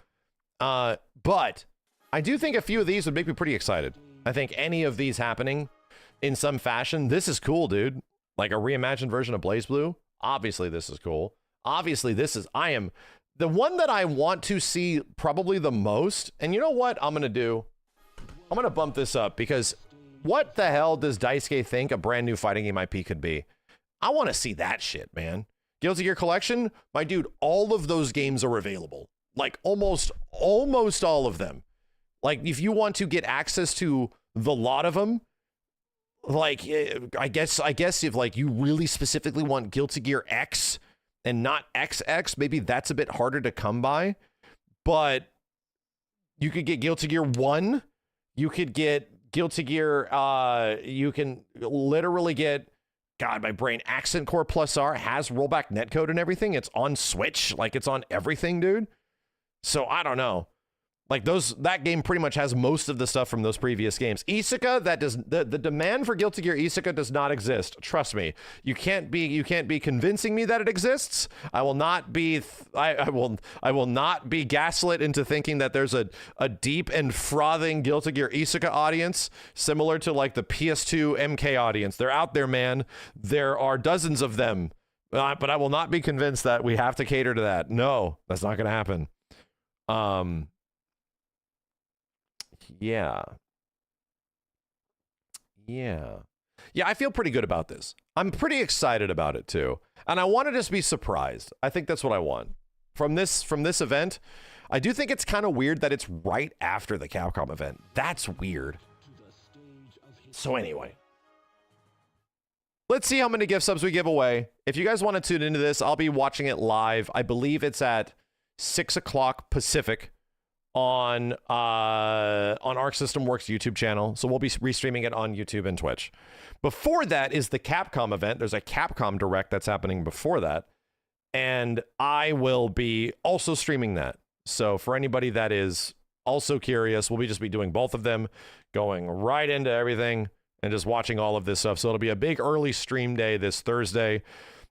But I do think a few of these would make me pretty excited. I think any of these happening in some fashion, this is cool, dude. Like a reimagined version of BlazBlue. Obviously, this is cool. Obviously, the one that I want to see probably the most. And you know what I'm going to do? I'm going to bump this up because what the hell does Daisuke think a brand new fighting game IP could be? I want to see that shit, man. Guilty Gear Collection, my dude, all of those games are available. Like almost all of them. Like if you want to get access to the lot of them, like I guess if like you really specifically want Guilty Gear X and not XX, maybe that's a bit harder to come by. But you could get Guilty Gear 1, you could get Guilty Gear, you can literally get, God, my brain, Accent Core Plus R has rollback netcode and everything. It's on Switch, like it's on everything, dude. So I don't know. Like that game pretty much has most of the stuff from those previous games. Isuka, the demand for Guilty Gear Isuka does not exist. Trust me. You can't be convincing me that it exists. I will not be gaslit into thinking that there's a deep and frothing Guilty Gear Isuka audience similar to like the PS2 MK audience. They're out there, man. There are dozens of them. But I will not be convinced that we have to cater to that. No, that's not going to happen. Yeah, I feel pretty good about this. I'm pretty excited about it too. And I want to just be surprised. I think that's what I want from this event. I do think it's kind of weird that it's right after the Capcom event. That's weird. So anyway, let's see how many gift subs we give away. If you guys want to tune into this, I'll be watching it live. I believe it's at 6 o'clock Pacific on Arc System Works YouTube channel. So we'll be restreaming it on YouTube and Twitch. Before that is the Capcom event. There's a Capcom Direct that's happening before that. And I will be also streaming that. So for anybody that is also curious, we'll just be doing both of them, going right into everything and just watching all of this stuff. So it'll be a big early stream day this Thursday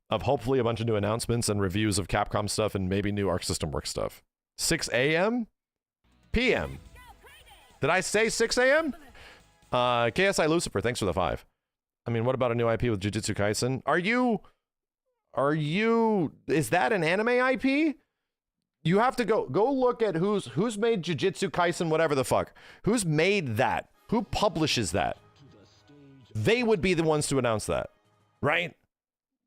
of hopefully a bunch of new announcements and reviews of Capcom stuff and maybe new Arc System Works stuff. 6 a.m. PM. Did I say 6 a.m.? KSI Lucifer, thanks for the 5. I mean, what about a new IP with Jujutsu Kaisen? Is that an anime IP? You have to go look at who's made Jujutsu Kaisen, whatever the fuck. Who's made that? Who publishes that? They would be the ones to announce that, right?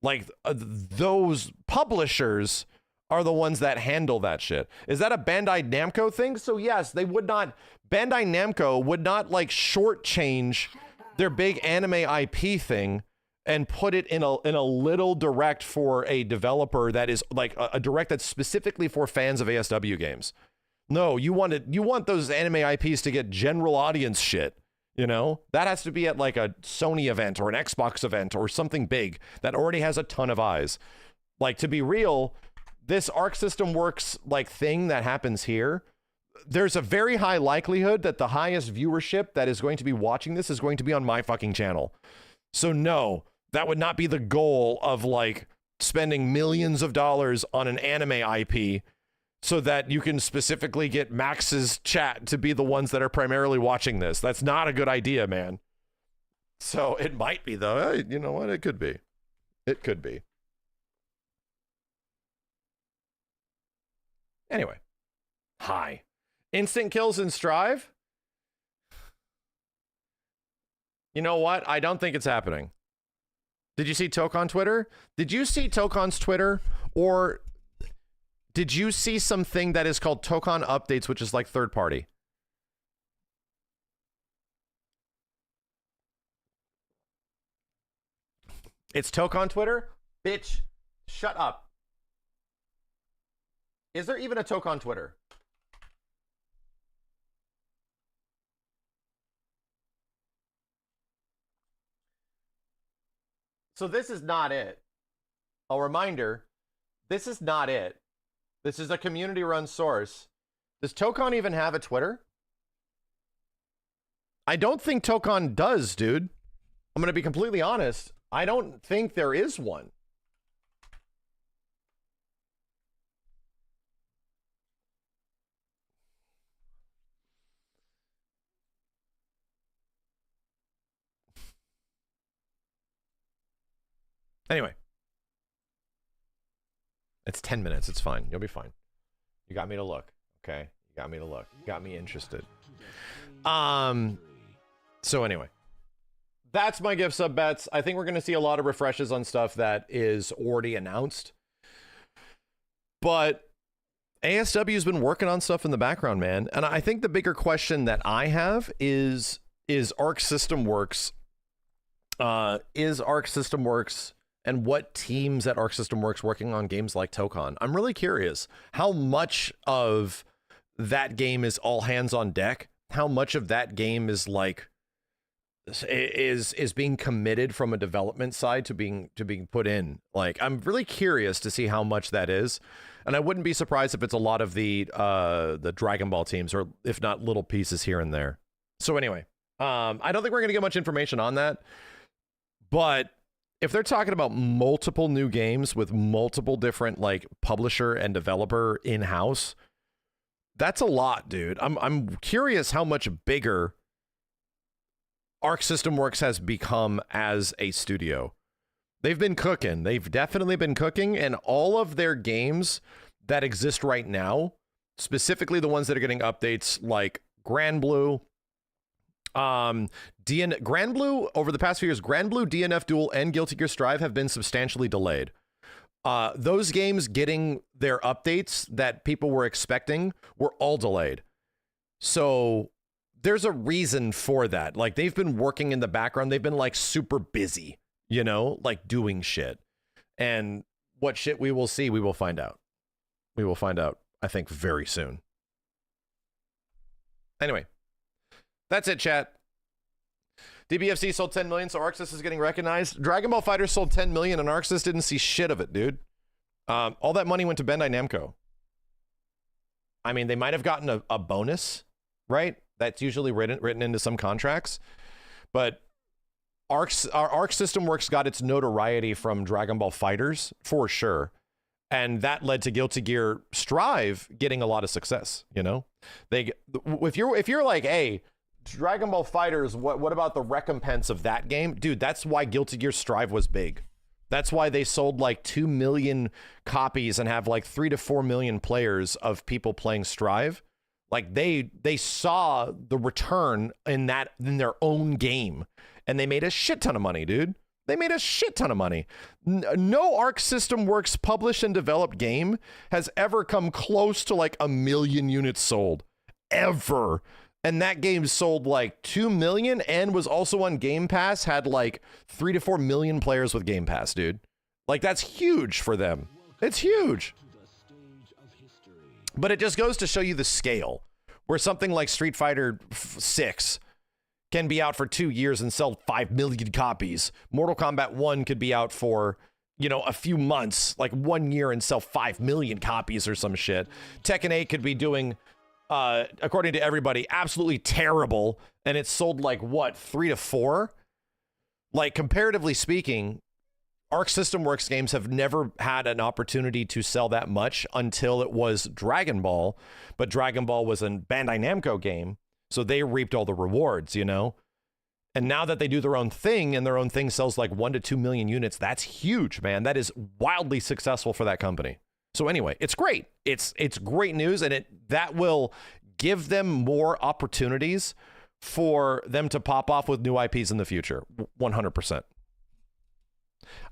Like those publishers are the ones that handle that shit. Is that a Bandai Namco thing? So yes, Bandai Namco would not like shortchange their big anime IP thing and put it in a little direct for a developer that is like a direct that's specifically for fans of ASW games. No, you want those anime IPs to get general audience shit. You know, that has to be at like a Sony event or an Xbox event or something big that already has a ton of eyes. Like, to be real, this Arc System Works like thing that happens here, there's a very high likelihood that the highest viewership that is going to be watching this is going to be on my fucking channel. So no, that would not be the goal of like spending millions of dollars on an anime IP so that you can specifically get Max's chat to be the ones that are primarily watching this. That's not a good idea, man. So it might be, though. You know what? It could be. It could be. Anyway. Hi. Instant kills in Strive? You know what? I don't think it's happening. Did you see Toke on Twitter? Did you see Tokon's Twitter? Or did you see something that is called Tokon Updates, which is like third party? It's Toke on Twitter? Bitch, shut up. Is there even a Toke on Twitter? So this is not it. A reminder, this is not it. This is a community-run source. Does Tokon even have a Twitter? I don't think Tokon does, dude. I'm going to be completely honest. I don't think there is one. Anyway. It's 10 minutes. It's fine. You'll be fine. You got me to look. Okay? You got me to look. You got me interested. So anyway. That's my gift sub bets. I think we're going to see a lot of refreshes on stuff that is already announced. But ASW has been working on stuff in the background, man. And I think the bigger question that I have is Arc System Works, and what teams at Arc System Works working on games like Tokon? I'm really curious how much of that game is all hands on deck. How much of that game is like is being committed from a development side to being put in. Like, I'm really curious to see how much that is, and I wouldn't be surprised if it's a lot of the Dragon Ball teams, or if not little pieces here and there. So anyway, I don't think we're gonna get much information on that, but if they're talking about multiple new games with multiple different like publisher and developer in-house, that's a lot, dude. I'm curious how much bigger Arc System Works has become as a studio. They've been cooking. They've definitely been cooking, and all of their games that exist right now, specifically the ones that are getting updates like Grand Blue, Grand Blue, over the past few years, Grand Blue, DNF Duel, and Guilty Gear Strive have been substantially delayed. Those games getting their updates that people were expecting were all delayed. So there's a reason for that. Like, they've been working in the background. They've been like super busy, you know, like doing shit. And what shit we will see, we will find out. We will find out, I think, very soon. Anyway. That's it, chat. DBFC sold 10 million, so ARCSYS is getting recognized. Dragon Ball FighterZ sold 10 million, and ARCSYS didn't see shit of it, dude. All that money went to Bandai Namco. I mean, they might have gotten a bonus, right? That's usually written into some contracts. But Arc System Works got its notoriety from Dragon Ball FighterZ, for sure. And that led to Guilty Gear Strive getting a lot of success, you know? If you're like, hey, Dragon Ball FighterZ, what about the recompense of that game? Dude, that's why Guilty Gear Strive was big. That's why they sold like 2 million copies and have like 3 to 4 million players of people playing Strive. Like, they saw the return in their own game, and they made a shit ton of money, dude. They made a shit ton of money. No Arc System Works published and developed game has ever come close to like 1 million units sold. Ever. And that game sold like 2 million and was also on Game Pass, had like 3 to 4 million players with Game Pass, dude. Like, that's huge for them. It's huge. But it just goes to show you the scale, where something like Street Fighter 6 can be out for 2 years and sell 5 million copies. Mortal Kombat 1 could be out for, you know, a few months, like 1 year, and sell 5 million copies or some shit. Tekken 8 could be doing, according to everybody, absolutely terrible, and it's sold like, what, 3 to 4? Like, comparatively speaking, Arc System Works games have never had an opportunity to sell that much until it was Dragon Ball, but Dragon Ball was a Bandai Namco game, so they reaped all the rewards, you know? And now that they do their own thing, and their own thing sells like 1 to 2 million units, that's huge, man. That is wildly successful for that company. So anyway, it's great. It's great news, and that will give them more opportunities for them to pop off with new IPs in the future, 100%.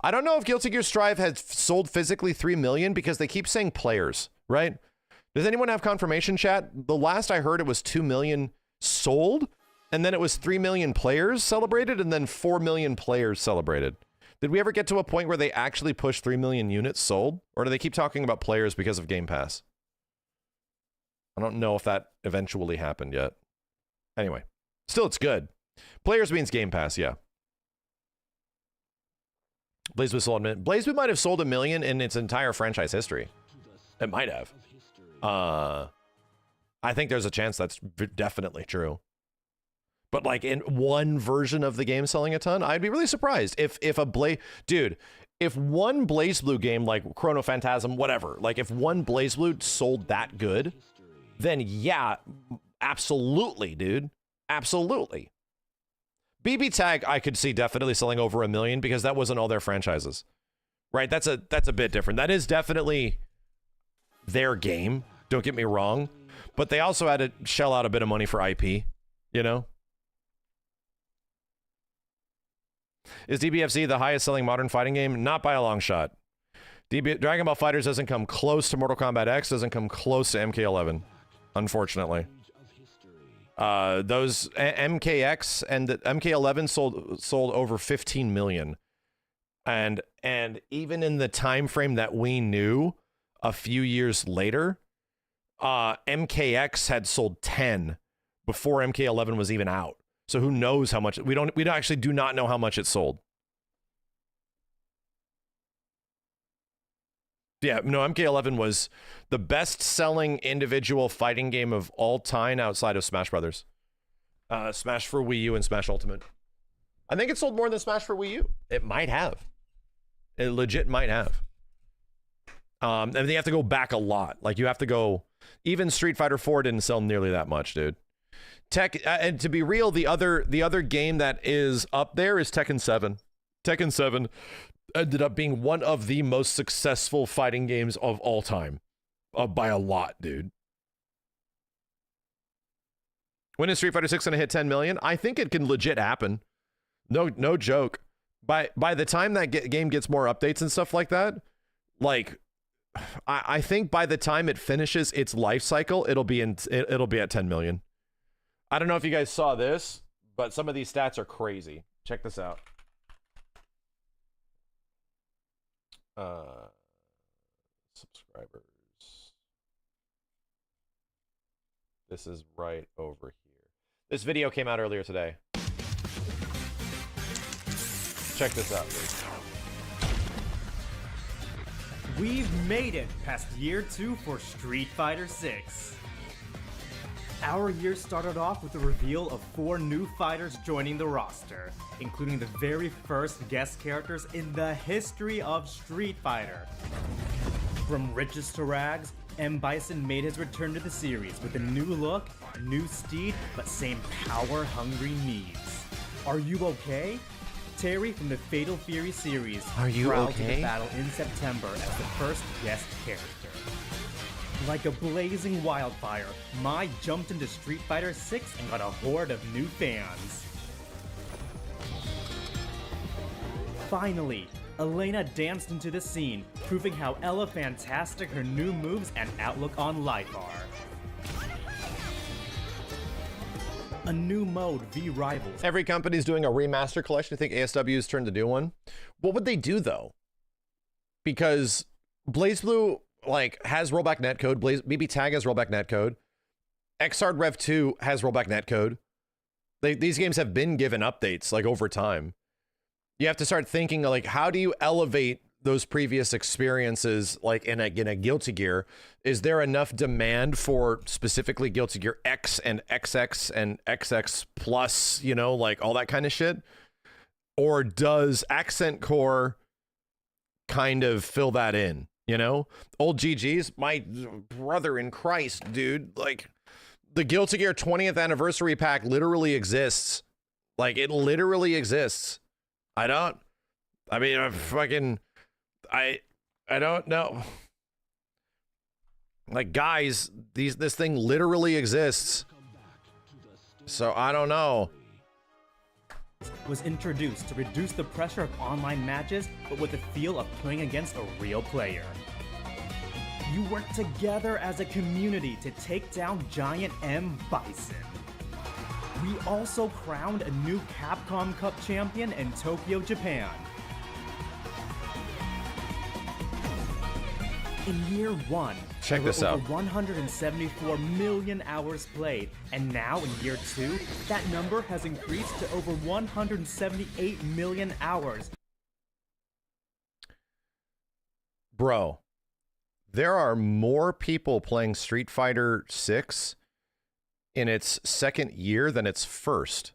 I don't know if Guilty Gear Strive has sold physically 3 million because they keep saying players, right? Does anyone have confirmation, chat? The last I heard, it was 2 million sold, and then it was 3 million players celebrated, and then 4 million players celebrated. Did we ever get to a point where they actually pushed 3 million units sold? Or do they keep talking about players because of Game Pass? I don't know if that eventually happened yet. Anyway, still, it's good. Players means Game Pass, yeah. BlazBlue sold a million. BlazBlue might have sold 1 million in its entire franchise history. It might have. I think there's a chance that's definitely true. But like in one version of the game selling a ton, I'd be really surprised if if one BlazBlue game like Chrono Phantasm, whatever, like if one BlazBlue sold that good, then yeah, absolutely, dude. Absolutely. BB Tag, I could see definitely selling over 1 million because that wasn't all their franchises. Right? That's a bit different. That is definitely their game. Don't get me wrong. But they also had to shell out a bit of money for IP, you know? Is DBFZ the highest selling modern fighting game? Not by a long shot. Dragon Ball FighterZ doesn't come close to Mortal Kombat X, doesn't come close to MK11, unfortunately. Those MKX and the MK11 sold over 15 million. And even in the time frame that we knew a few years later, MKX had sold 10 before MK11 was even out. So who knows how much? We actually do not know how much it sold. Yeah, no, MK11 was the best-selling individual fighting game of all time outside of Smash Brothers. Smash for Wii U and Smash Ultimate. I think it sold more than Smash for Wii U. It might have. It legit might have. And you have to go back a lot. Like, you have to go... Even Street Fighter 4 didn't sell nearly that much, dude. And to be real, the other game that is up there is Tekken 7. Tekken 7 ended up being one of the most successful fighting games of all time. By a lot, dude. When is Street Fighter 6 going to hit 10 million? I think it can legit happen. No joke. By the time that game gets more updates and stuff like that, like, I think by the time it finishes its life cycle, it'll be at 10 million. I don't know if you guys saw this, but some of these stats are crazy. Check this out. Subscribers. This is right over here. This video came out earlier today. Check this out, please. We've made it past year 2 for Street Fighter 6. Our year started off with the reveal of 4 new fighters joining the roster, including the very first guest characters in the history of Street Fighter. From riches to rags, M. Bison made his return to the series with a new look, new steed, but same power-hungry needs. Are you okay? Terry from the Fatal Fury series prowled to the battle in September as the first guest character. Like a blazing wildfire, Mai jumped into Street Fighter 6 and got a horde of new fans. Finally, Elena danced into the scene, proving how Ella-fantastic her new moves and outlook on life are. A new mode, V-Rivals. Every company's doing a remaster collection. I think ASW's turn to do one. What would they do, though? Because BlazBlue, like, has rollback netcode. BB Tag has rollback netcode. Xrd Rev 2 has rollback netcode. These games have been given updates like over time. You have to start thinking like, how do you elevate those previous experiences like in a Guilty Gear? Is there enough demand for specifically Guilty Gear X and XX and XX plus, you know, like all that kind of shit? Or does Accent Core kind of fill that in, you know? Old GG's, my brother in Christ, dude, like the Guilty Gear 20th anniversary pack literally exists. Like it literally exists. I don't know. Like guys, this thing literally exists. So I don't know. Was introduced to reduce the pressure of online matches, but with the feel of playing against a real player. You work together as a community to take down Giant M Bison. We also crowned a new Capcom Cup champion in Tokyo, Japan. In year one, check this over out. 174 million hours played, and now in year two, that number has increased to over 178 million hours. Bro, there are more people playing Street Fighter 6 in its second year than its first.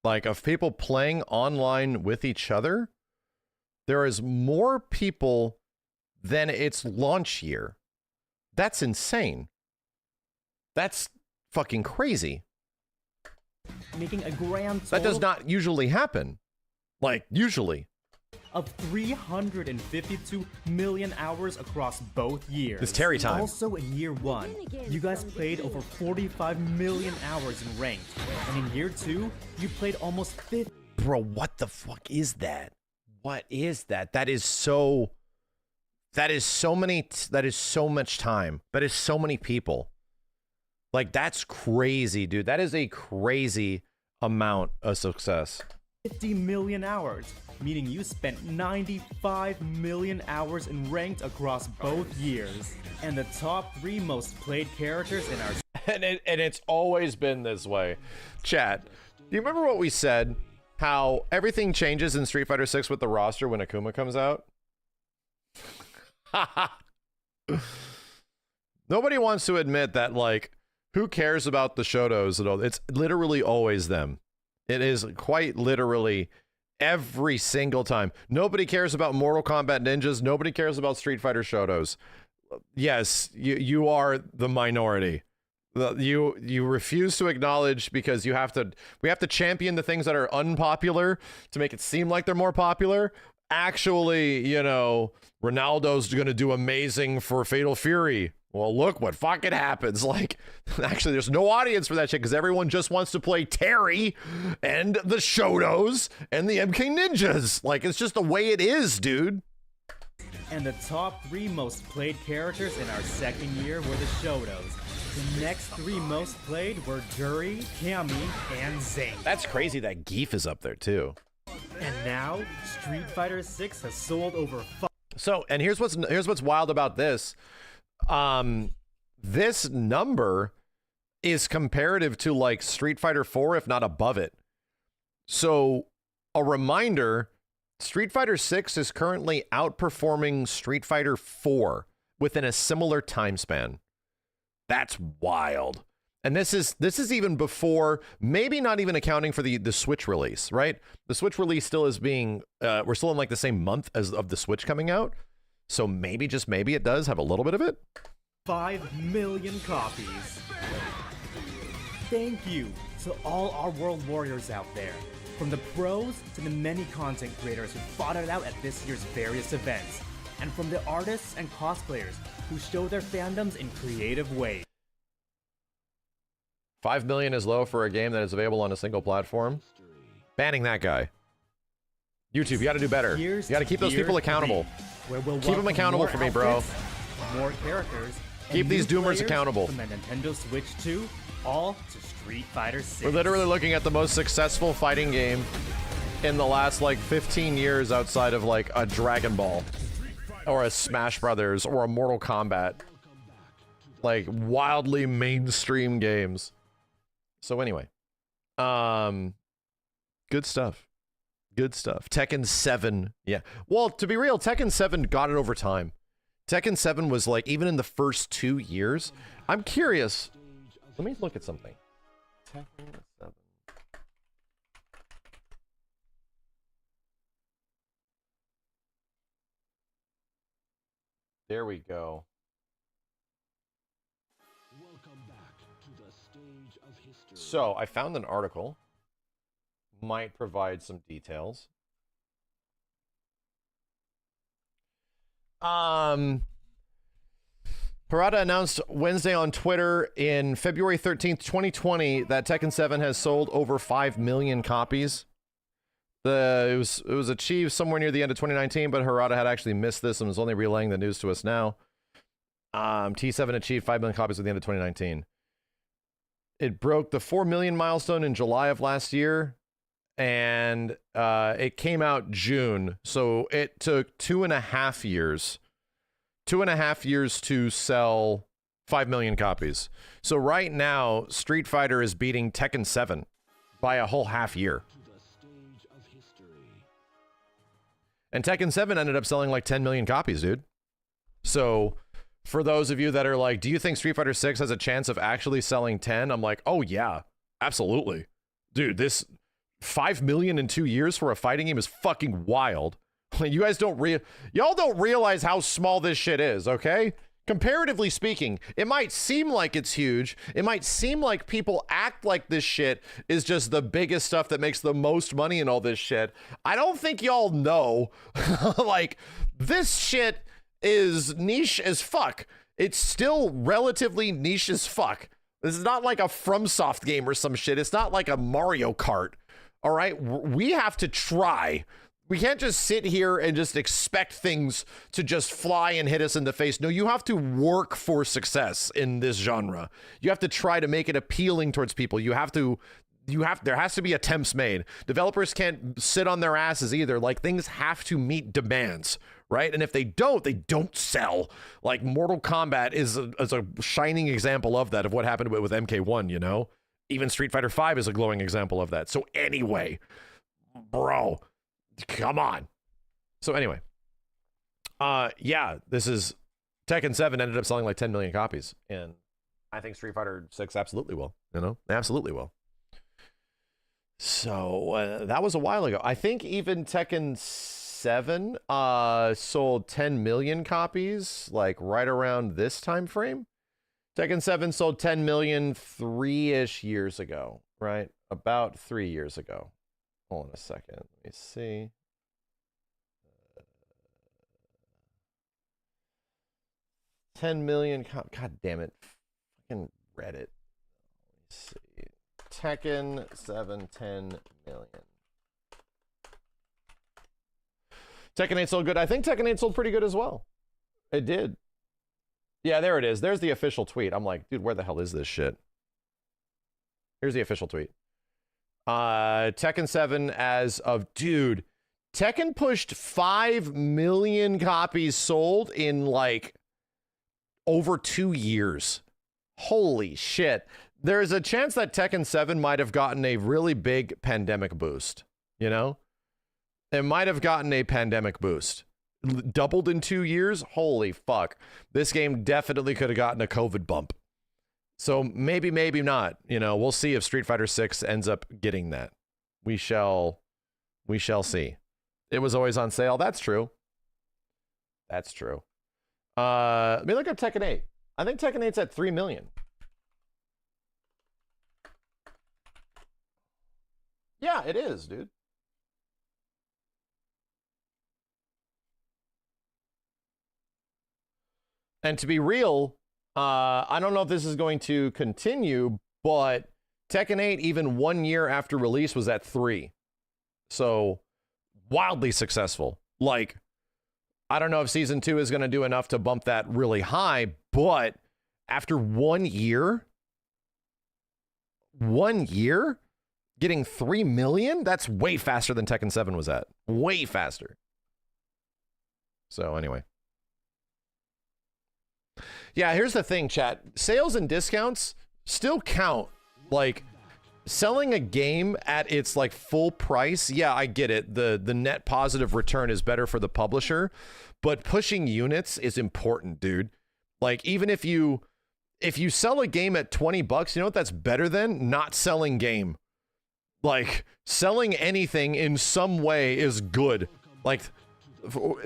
Like, of people playing online with each other, there is more people than its launch year. That's insane. That's fucking crazy. Making a grand total That does not usually happen. Like, usually. of 352 million hours across both years. It's Terry time. Also in year one, you guys played over 45 million hours in ranked. And in year two, you played almost 50. Bro, what the fuck is that? What is that? That is so much time. That is so many people. Like, that's crazy, dude. That is a crazy amount of success. 50 million hours, meaning you spent 95 million hours in ranked across both years. And the top 3 most played characters in our... And it's always been this way. Chat, do you remember what we said? How everything changes in Street Fighter 6 with the roster when Akuma comes out? Nobody wants to admit that, like, who cares about the Shotos at all? It's literally always them. It is quite literally every single time. Nobody cares about Mortal Kombat Ninjas. Nobody cares about Street Fighter Shotos. Yes, you are the minority. You refuse to acknowledge because we have to champion the things that are unpopular to make it seem like they're more popular. Actually, you know, Ronaldo's gonna do amazing for Fatal Fury. Well, look what fucking happens. Like, actually, there's no audience for that shit because everyone just wants to play Terry and the Shotos and the MK Ninjas. Like, it's just the way it is, dude. And the top 3 most played characters in our second year were the Shotos. The next 3 most played were Juri, Cammy, and Zane. That's crazy that Geef is up there, too. And now, Street Fighter 6 has sold over... So, and here's what's wild about this. This number is comparative to, like, Street Fighter 4, if not above it. So, a reminder, Street Fighter 6 is currently outperforming Street Fighter 4 within a similar time span. That's wild. And this is even before, maybe not even accounting for the Switch release, right? The Switch release still is being, we're still in like the same month as of the Switch coming out. So maybe, just maybe, it does have a little bit of it. 5 million copies. Thank you to all our World Warriors out there. From the pros to the many content creators who fought it out at this year's various events. And from the artists and cosplayers who show their fandoms in creative ways. 5 million is low for a game that is available on a single platform. Banning that guy. YouTube, you gotta do better. You gotta keep those people accountable. We'll keep them accountable for me, bro. More characters. Keep these doomers accountable. From the Nintendo Switch 2, all to Street Fighter 6. We're literally looking at the most successful fighting game in the last, like, 15 years outside of, like, a Dragon Ball. Or a Smash Brothers, or a Mortal Kombat. Like, wildly mainstream games. So anyway, good stuff. Good stuff. Tekken 7. Yeah. Well, to be real, Tekken 7 got it over time. Tekken 7 was like, even in the first 2 years. I'm curious. Let me look at something. Tekken 7. There we go. Welcome back to the stage of history. So I found an article. Might provide some details. Harada announced Wednesday on Twitter in February 13th, 2020 that Tekken 7 has sold over 5 million copies. It was achieved somewhere near the end of 2019, but Harada had actually missed this and was only relaying the news to us now. T7 achieved 5 million copies at the end of 2019. It broke the 4 million milestone in July of last year, and it came out June, so it took 2.5 years. 2.5 years to sell 5 million copies. So right now, Street Fighter is beating Tekken 7 by a whole half year. And Tekken 7 ended up selling like 10 million copies, dude. So for those of you that are like, do you think Street Fighter 6 has a chance of actually selling 10? I'm like, oh yeah, absolutely. Dude, this 5 million in 2 years for a fighting game is fucking wild. You guys y'all don't realize how small this shit is, okay? Comparatively speaking, it might seem like it's huge. It might seem like people act like this shit is just the biggest stuff that makes the most money and all this shit. I don't think y'all know. Like, this shit is niche as fuck. It's still relatively niche as fuck. This is not like a FromSoft game or some shit. It's not like a Mario Kart. All right? We have to try. We can't just sit here and just expect things to just fly and hit us in the face. No, you have to work for success in this genre. You have to try to make it appealing towards people. There has to be attempts made. Developers can't sit on their asses either. Like, things have to meet demands, right? And if they don't sell. Like, Mortal Kombat is a shining example of that, of what happened with MK1, you know? Even Street Fighter 5 is a glowing example of that. So anyway, bro, come on. So anyway, yeah, this is Tekken 7 ended up selling like 10 million copies, and I think Street Fighter 6 absolutely will. You know, absolutely will. So that was a while ago. I think even Tekken 7 sold 10 million copies, like right around this time frame. Tekken 7 sold 10 million 3-ish years ago, right? About 3 years ago. Hold on a second. Let me see. 10 million. God damn it. Fucking Reddit. Let me see. Tekken 7, 10 million. Tekken 8 sold good. I think Tekken 8 sold pretty good as well. It did. Yeah, there it is. There's the official tweet. I'm like, dude, where the hell is this shit? Here's the official tweet. Tekken 7 as of, dude, Tekken pushed 5 million copies sold in like over 2 years. Holy shit. There's a chance that Tekken 7 might have gotten a really big pandemic boost, you know? It might have gotten a pandemic boost. Doubled in 2 years? Holy fuck. This game definitely could have gotten a COVID bump. So maybe not. You know, we'll see if Street Fighter 6 ends up getting that. We shall see. It was always on sale. That's true. That's true. Let me look up Tekken 8. I think Tekken 8's at 3 million. Yeah, it is, dude. And to be real, I don't know if this is going to continue, but Tekken 8, even 1 year after release, was at 3. So, wildly successful. Like, I don't know if Season 2 is going to do enough to bump that really high, but after 1 year, getting 3 million? That's way faster than Tekken 7 was at. Way faster. So, anyway. Yeah, here's the thing, chat. Sales and discounts still count. Like, selling a game at its like full price, yeah, I get it. The net positive return is better for the publisher, but pushing units is important, dude. Like, even if you sell a game at $20, you know what that's better than? Not selling game. Like, selling anything in some way is good. Like,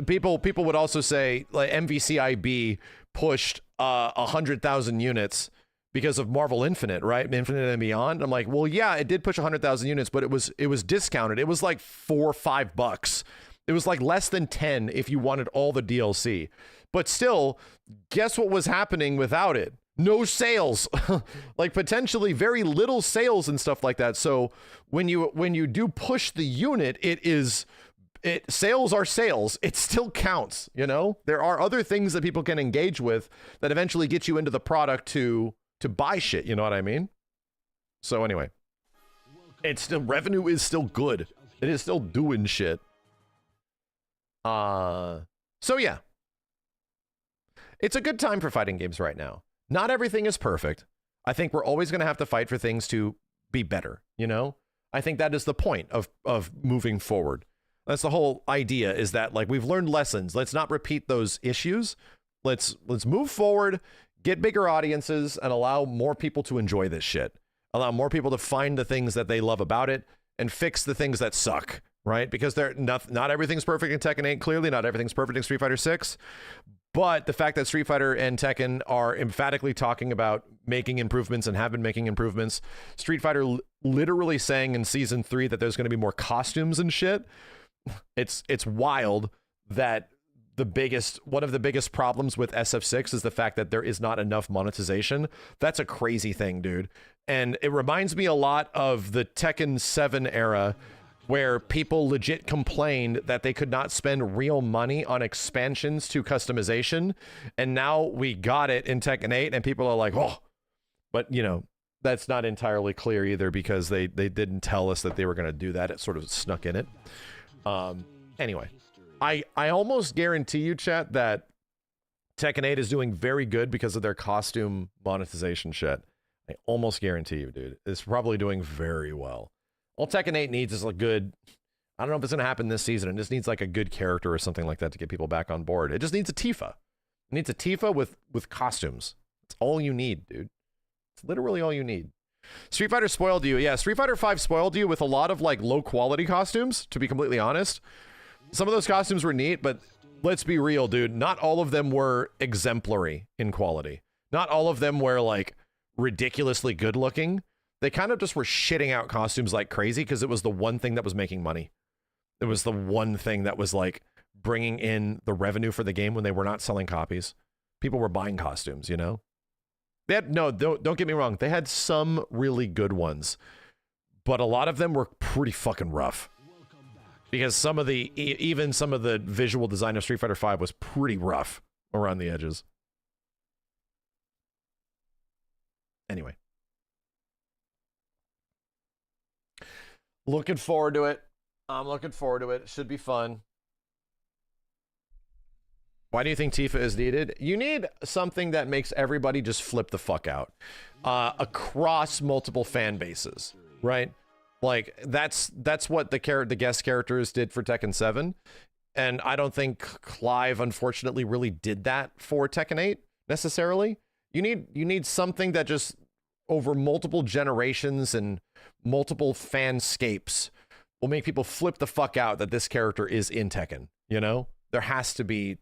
people would also say, like, MVCIB pushed 100,000 units because of Marvel Infinite, right? Infinite and Beyond. I'm like, well, yeah, it did push 100,000 units, but it was discounted. It was like $4 or $5. It was like less than 10 if you wanted all the DLC. But still, guess what was happening without it? No sales. Like, potentially very little sales and stuff like that. So when you do push the unit, sales are sales. It still counts, you know? There are other things that people can engage with that eventually get you into the product to buy shit, you know what I mean? So anyway, revenue is still good. It is still doing shit. So yeah. It's a good time for fighting games right now. Not everything is perfect. I think we're always going to have to fight for things to be better, you know? I think that is the point of moving forward. That's the whole idea, is that, like, we've learned lessons. Let's not repeat those issues. Let's move forward, get bigger audiences, and allow more people to enjoy this shit. Allow more people to find the things that they love about it and fix the things that suck, right? Because not everything's perfect in Tekken 8. Clearly, not everything's perfect in Street Fighter 6. But the fact that Street Fighter and Tekken are emphatically talking about making improvements and have been making improvements, Street Fighter literally saying in Season 3 that there's going to be more costumes and shit, it's wild that one of the biggest problems with SF6 is the fact that there is not enough monetization. That's a crazy thing, dude. And it reminds me a lot of the Tekken 7 era, where people legit complained that they could not spend real money on expansions to customization. And now we got it in Tekken 8, and people are like, oh, but, you know, that's not entirely clear either, because they didn't tell us that they were going to do that. It sort of snuck in it. Anyway, I almost guarantee you, chat, that Tekken 8 is doing very good because of their costume monetization shit. I almost guarantee you, dude. It's probably doing very well. All Tekken 8 needs is a good, I don't know if it's going to happen this season. It just needs like a good character or something like that to get people back on board. It just needs a Tifa. It needs a Tifa with costumes. It's all you need, dude. It's literally all you need. Street Fighter spoiled you. Yeah, Street Fighter 5 spoiled you with a lot of like low quality costumes, to be completely honest. Some of those costumes were neat, but let's be real, dude. Not all of them were exemplary in quality. Not all of them were like ridiculously good looking. They kind of just were shitting out costumes like crazy because it was the one thing that was making money. It was the one thing that was like bringing in the revenue for the game when they were not selling copies. People were buying costumes, you know? They had, no, don't get me wrong. They had some really good ones, but a lot of them were pretty fucking rough. Because even some of the visual design of Street Fighter 5 was pretty rough around the edges. Anyway. Looking forward to it. I'm looking forward to it. It should be fun. Why do you think Tifa is needed? You need something that makes everybody just flip the fuck out. Across multiple fan bases, right? Like, that's what the guest characters did for Tekken 7. And I don't think Clive, unfortunately, really did that for Tekken 8, necessarily. You need something that just, over multiple generations and multiple fanscapes, will make people flip the fuck out that this character is in Tekken, you know? There has to be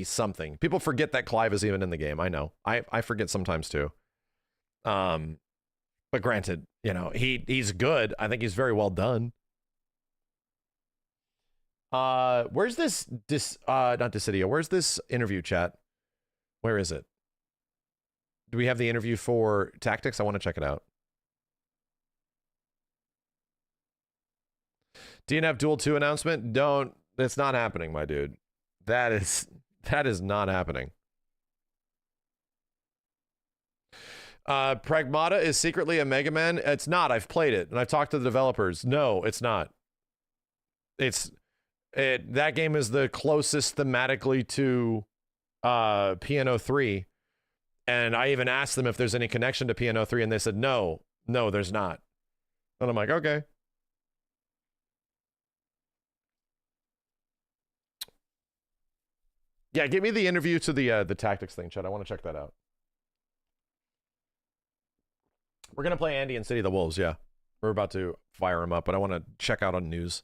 something. People forget that Clive is even in the game. I know. I forget sometimes too. But granted, you know, he's good. I think he's very well done. Where's this not Dissidia, where's this interview, chat? Where is it? Do we have the interview for Tactics? I want to check it out. DNF Duel 2 announcement? Don't. It's not happening, my dude. That is not happening. Pragmata is secretly a Mega Man. It's not. I've played it and I've talked to the developers. No, it's not. That game is the closest thematically to Piano 3. And I even asked them if there's any connection to Piano 3, and they said no. No, there's not. And I'm like, okay. Yeah, give me the interview to the tactics thing, Chad. I want to check that out. We're gonna play Andy in City of the Wolves. Yeah, we're about to fire him up, but I want to check out on news.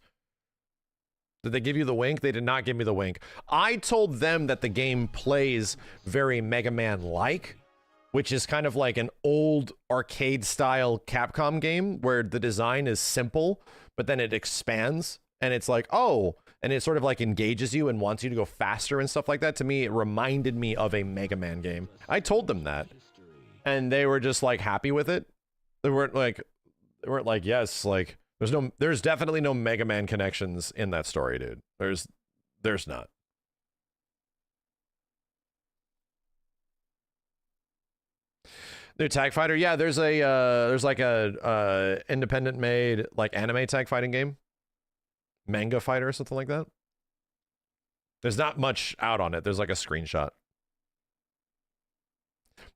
Did they give you the wink? They did not give me the wink. I told them that the game plays very Mega Man-like, which is kind of like an old arcade-style Capcom game where the design is simple, but then it expands, and it's like, oh, and it sort of like engages you and wants you to go faster and stuff like that. To me, it reminded me of a Mega Man game. I told them that, and they were just like happy with it. They weren't like, yes, like there's definitely no Mega Man connections in that story, dude. There's not. New tag fighter, yeah. There's like a independent made like anime tag fighting game, Manga Fighter or something like that. There's not much out on it. There's like a screenshot.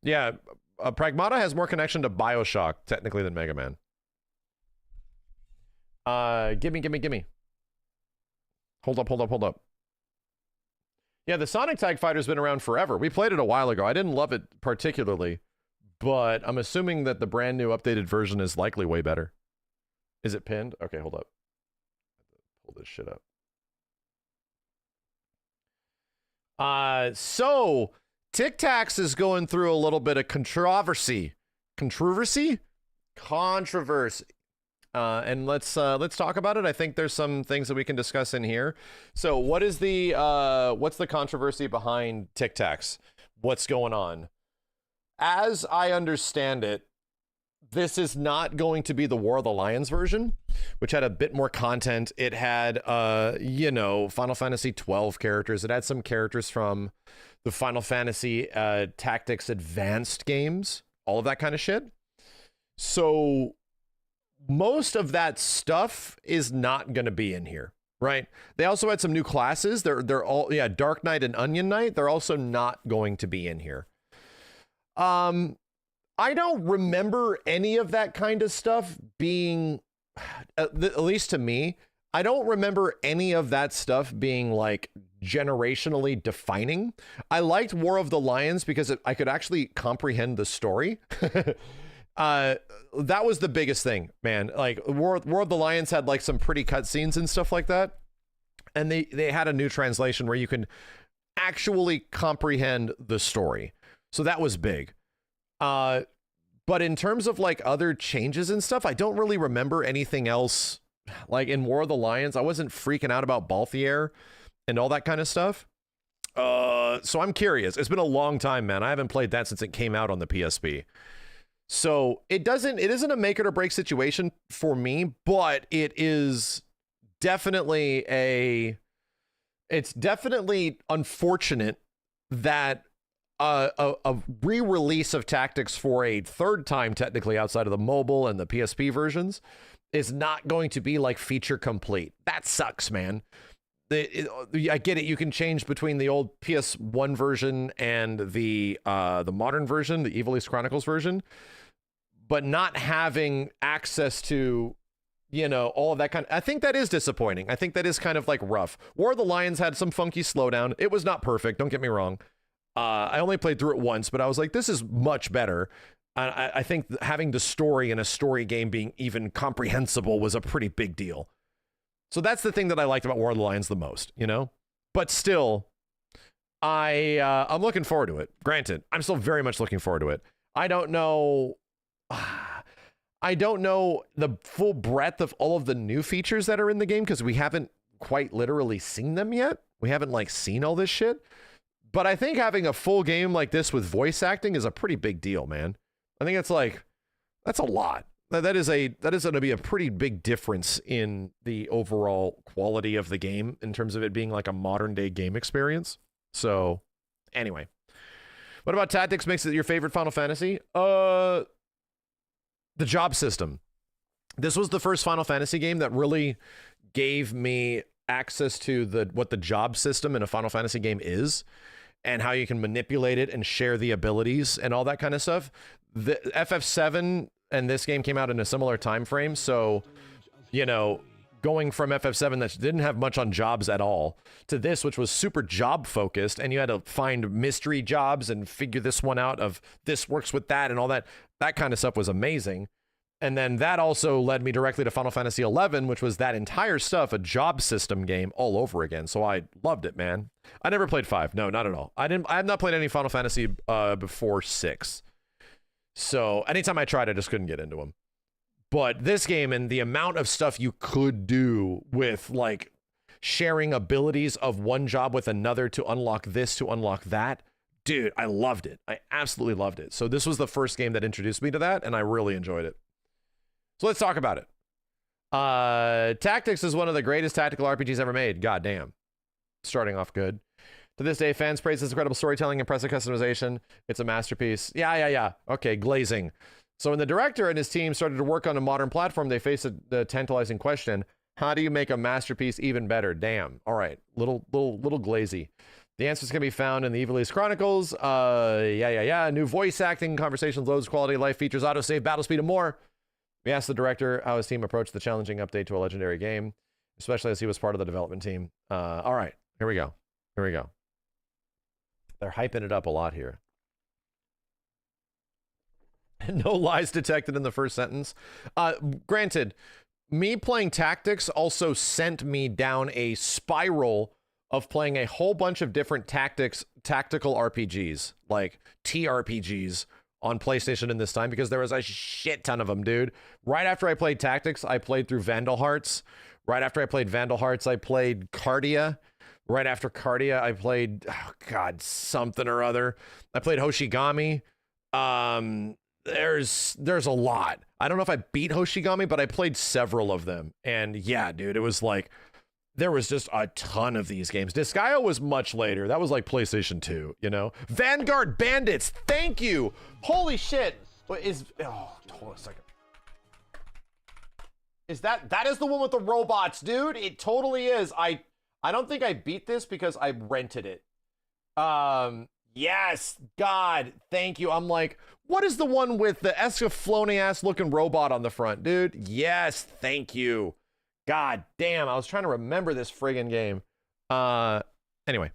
Yeah, Pragmata has more connection to BioShock technically than Mega Man. Gimme. Hold up. Yeah, the Sonic Tag Fighter's been around forever. We played it a while ago. I didn't love it particularly, but I'm assuming that the brand new updated version is likely way better. Is it pinned? Okay, hold up. Pull this shit up. So Tic Tacs is going through a little bit of controversy. And let's talk about it. I think there's some things that we can discuss in here. So what's the controversy behind Tic Tacs? What's going on? As I understand it, this is not going to be the War of the Lions version, which had a bit more content. It had Final Fantasy 12 characters. It had some characters from the Final Fantasy Tactics Advanced games, all of that kind of shit. So most of that stuff is not going to be in here, right? They also had some new classes. They're all, yeah, Dark Knight and Onion Knight. They're also not going to be in here. I don't remember any of that kind of stuff being, at least to me, I don't remember any of that stuff being like generationally defining. I liked War of the Lions because I could actually comprehend the story. That was the biggest thing, man. Like War of the Lions had like some pretty cutscenes and stuff like that. And they had a new translation where you can actually comprehend the story. So that was big. But in terms of like other changes and stuff, I don't really remember anything else. Like in War of the Lions, I wasn't freaking out about Balthier and all that kind of stuff. So I'm curious. It's been a long time, man. I haven't played that since it came out on the PSP. So it isn't a make it or break situation for me, but it is definitely it's definitely unfortunate that a re-release of Tactics for a third time, technically outside of the mobile and the PSP versions, is not going to be like feature complete. That sucks, man. I get it. You can change between the old PS1 version and the modern version, the Evil East Chronicles version, but not having access to, all of that kind of, I think that is disappointing. I think that is kind of like rough. War of the Lions had some funky slowdown. It was not perfect. Don't get me wrong. I only played through it once, but I was like, this is much better. I think having the story in a story game being even comprehensible was a pretty big deal. So that's the thing that I liked about War of the Lions the most, But still, I'm looking forward to it. Granted, I'm still very much looking forward to it. I don't know the full breadth of all of the new features that are in the game because we haven't quite literally seen them yet. We haven't seen all this shit. But I think having a full game like this with voice acting is a pretty big deal, man. I think that's a lot. That is going to be a pretty big difference in the overall quality of the game in terms of it being like a modern day game experience. So anyway, what about Tactics makes it your favorite Final Fantasy? The job system. This was the first Final Fantasy game that really gave me access to what the job system in a Final Fantasy game is and how you can manipulate it and share the abilities and all that kind of stuff. The FF7 and this game came out in a similar time frame. So, you know, going from FF7 that didn't have much on jobs at all to this, which was super job focused, and you had to find mystery jobs and figure this one out of this works with that and all that kind of stuff was amazing. And then that also led me directly to Final Fantasy XI, which was that entire stuff, a job system game all over again. So I loved it, man. I never played 5. No, not at all. I have not played any Final Fantasy before 6. So anytime I tried, I just couldn't get into them. But this game and the amount of stuff you could do with like sharing abilities of one job with another to unlock this, to unlock that, dude, I loved it. I absolutely loved it. So this was the first game that introduced me to that, and I really enjoyed it. So let's talk about it. Tactics is one of the greatest tactical RPGs ever made. God damn. Starting off good. To this day, fans praise its incredible storytelling, impressive customization. It's a masterpiece. Yeah. Okay, glazing. So when the director and his team started to work on a modern platform, they faced the tantalizing question: how do you make a masterpiece even better? Damn. All right, little glazy. The answers can be found in the Evilise Chronicles. New voice acting, conversations, loads, quality of life features, autosave, battle speed, and more. We asked the director how his team approached the challenging update to a legendary game, especially as he was part of the development team. All right, here we go. They're hyping it up a lot here. No lies detected in the first sentence. Granted, me playing Tactics also sent me down a spiral of playing a whole bunch of different tactical RPGs, like TRPGs, on PlayStation in this time, because there was a shit ton of them, dude. Right after I played Tactics, I played through Vandal Hearts. Right after I played Vandal Hearts, I played Cardia. Right after Cardia, I played, something or other. I played Hoshigami. There's a lot. I don't know if I beat Hoshigami, but I played several of them. And yeah, dude, it was like, there was just a ton of these games. Disgaea was much later. That was like PlayStation 2, you know? Vanguard Bandits, thank you! Holy shit! Hold on a second. Is that is the one with the robots, dude? It totally is. I don't think I beat this because I rented it. Yes, God, thank you. I'm like, what is the one with the Escaflowne-ass looking robot on the front, dude? Yes, thank you. God damn, I was trying to remember this friggin' game. Anyway,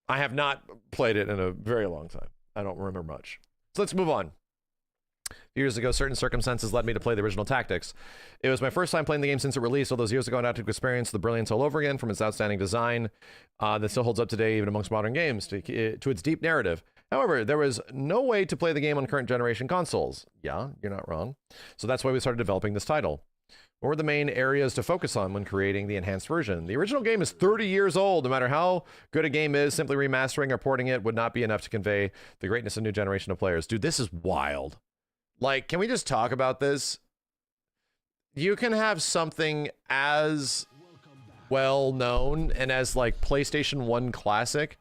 I have not played it in a very long time. I don't remember much. So let's move on. Years ago, certain circumstances led me to play the original Tactics. It was my first time playing the game since it released. All those years ago, I got to experience the brilliance all over again, from its outstanding design that still holds up today, even amongst modern games, to its deep narrative. However, there was no way to play the game on current generation consoles. Yeah, you're not wrong. So that's why we started developing this title. What were the main areas to focus on when creating the enhanced version? The original game is 30 years old. No matter how good a game is, simply remastering or porting it would not be enough to convey the greatness of a new generation of players. Dude, this is wild. Like, can we just talk about this? You can have something as well known and as like PlayStation 1 classic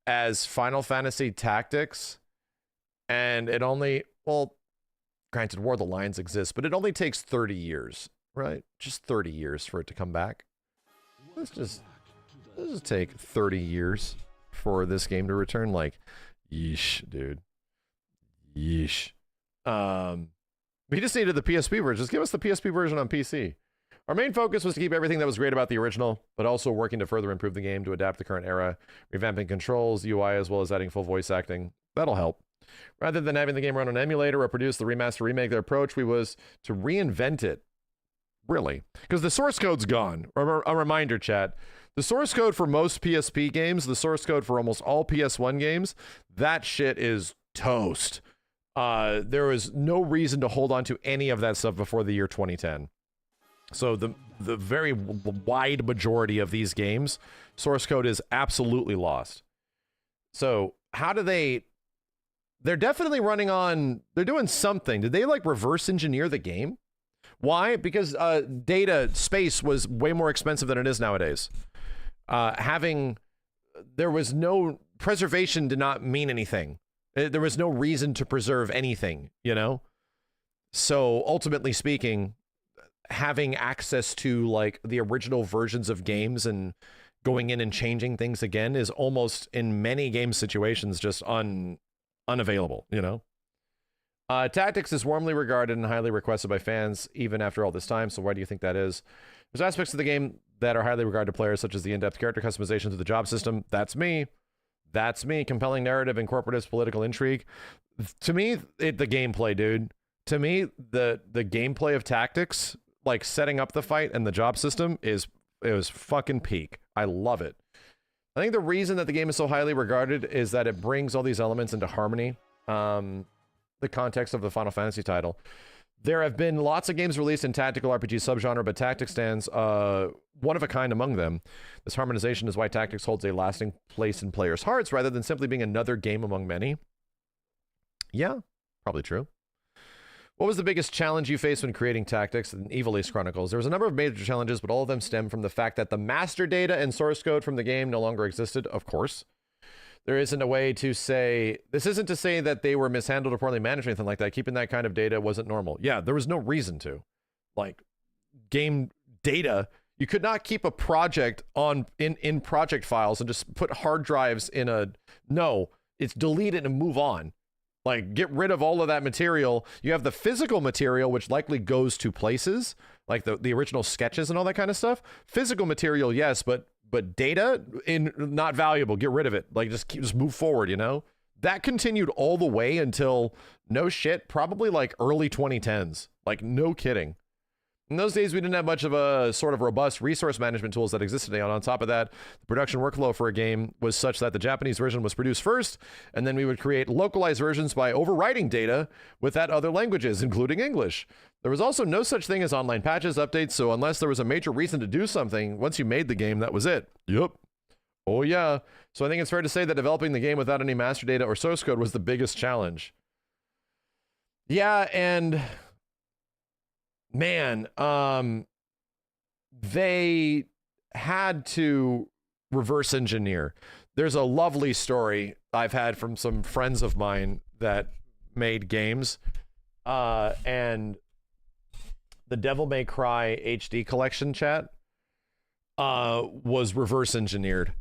as Final Fantasy Tactics, and it only, well, granted, War of the Lions exists, but it only takes 30 years, right? Just 30 years for it to come back. Let's just take 30 years for this game to return. Like, yeesh, dude. Yeesh. We just needed the PSP version. Just give us the PSP version on PC. Our main focus was to keep everything that was great about the original, but also working to further improve the game to adapt to the current era, revamping controls, UI, as well as adding full voice acting. That'll help. Rather than having the game run on an emulator or produce the remaster remake, their approach was to reinvent it. Really. Because the source code's gone. A reminder, chat. The source code for most PSP games, the source code for almost all PS1 games, that shit is toast. There was no reason to hold on to any of that stuff before the year 2010. So the very wide majority of these games, source code is absolutely lost. So how do they're definitely running on, they're doing something. Did they like reverse engineer the game? Why? Because data space was way more expensive than it is nowadays. There was no, preservation did not mean anything. There was no reason to preserve anything, you know? So ultimately speaking, having access to like the original versions of games and going in and changing things again is almost in many game situations just unavailable, you know? Tactics is warmly regarded and highly requested by fans even after all this time, so why do you think that is? There's aspects of the game that are highly regarded to players, such as the in-depth character customization to the job system. That's me. That's me. Compelling narrative and corporatist political intrigue. To me, the gameplay, dude. To me, the gameplay of Tactics, like setting up the fight and the job system, it was fucking peak. I love it. I think the reason that the game is so highly regarded is that it brings all these elements into harmony. The context of the Final Fantasy title. There have been lots of games released in tactical RPG subgenre, but Tactics stands one of a kind among them. This harmonization is why Tactics holds a lasting place in players' hearts rather than simply being another game among many. Yeah, probably true. What was the biggest challenge you faced when creating Tactics and Evil East Chronicles? There was a number of major challenges, but all of them stem from the fact that the master data and source code from the game no longer existed, of course. There isn't a way to say, this isn't to say that they were mishandled or poorly managed or anything like that. Keeping that kind of data wasn't normal. Yeah, there was no reason to. Like, game data, you could not keep a project in project files and just put hard drives in a, no, it's delete it and move on. Like, get rid of all of that material. You have the physical material, which likely goes to places, like the original sketches and all that kind of stuff. Physical material, yes, but data not valuable. Get rid of it. Like, just move forward, you know? That continued all the way until, no shit, probably like early 2010s. Like, no kidding. In those days, we didn't have much of a sort of robust resource management tools that existed today. On top of that, the production workflow for a game was such that the Japanese version was produced first, and then we would create localized versions by overwriting data with that other languages, including English. There was also no such thing as online patches, updates, so unless there was a major reason to do something, once you made the game, that was it. Yup. Oh yeah. So I think it's fair to say that developing the game without any master data or source code was the biggest challenge. Yeah, and man, they had to reverse engineer. There's a lovely story I've had from some friends of mine that made games, and the Devil May Cry HD collection chat was reverse engineered.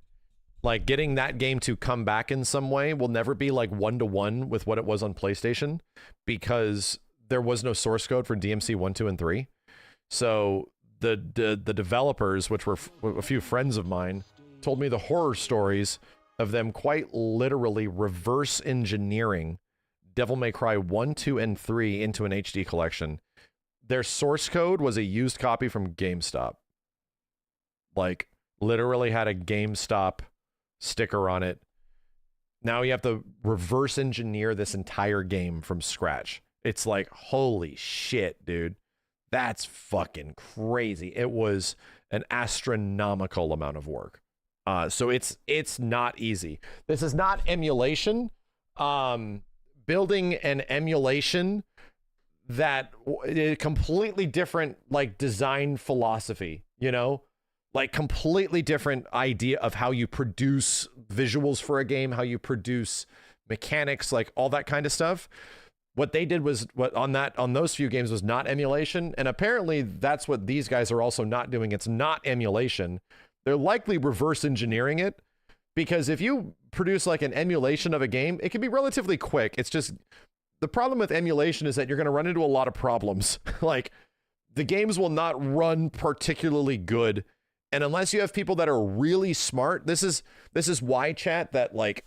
Like, getting that game to come back in some way will never be like one-to-one with what it was on PlayStation, because there was no source code for DMC 1, 2, and 3. So the developers, which were a few friends of mine, told me the horror stories of them quite literally reverse engineering Devil May Cry 1, 2, and 3 into an HD collection. Their source code was a used copy from GameStop. Like, literally had a GameStop sticker on it. Now you have to reverse engineer this entire game from scratch. It's like, holy shit, dude. That's fucking crazy. It was an astronomical amount of work. So it's not easy. This is not emulation. Building an emulation that completely different, like, design philosophy, you know? Like, completely different idea of how you produce visuals for a game, how you produce mechanics, like all that kind of stuff. What they did was, on those few games, was not emulation, and apparently that's what these guys are also not doing. It's not emulation. They're likely reverse engineering it, because if you produce like an emulation of a game, it can be relatively quick. It's just, the problem with emulation is that you're going to run into a lot of problems. Like, the games will not run particularly good, and unless you have people that are really smart, this is why, chat, that like,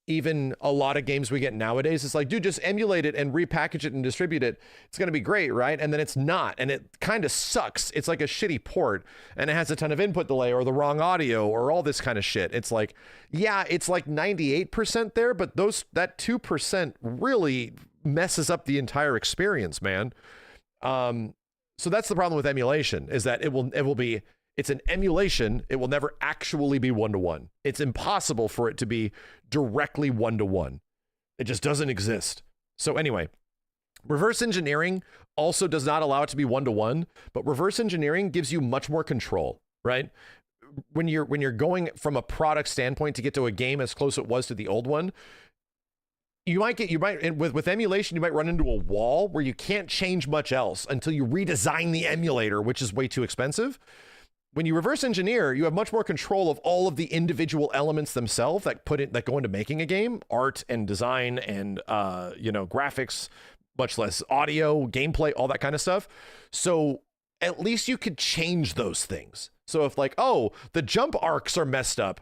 even a lot of games we get nowadays, it's like, dude, just emulate it and repackage it and distribute it. It's going to be great, right? And then it's not, and it kind of sucks. It's like a shitty port, and it has a ton of input delay or the wrong audio or all this kind of shit. It's like, yeah, it's like 98% there, but that 2% really messes up the entire experience, man. So that's the problem with emulation, is that it's an emulation. It will never actually be one-to-one. It's impossible for it to be directly one-to-one. It just doesn't exist. So anyway, reverse engineering also does not allow it to be one-to-one, but reverse engineering gives you much more control, right? When you're going from a product standpoint to get to a game as close as it was to the old one, with emulation, you might run into a wall where you can't change much else until you redesign the emulator, which is way too expensive. When you reverse engineer, you have much more control of all of the individual elements themselves that go into making a game, art and design and graphics, much less audio, gameplay, all that kind of stuff. So at least you could change those things. So if like, oh, the jump arcs are messed up,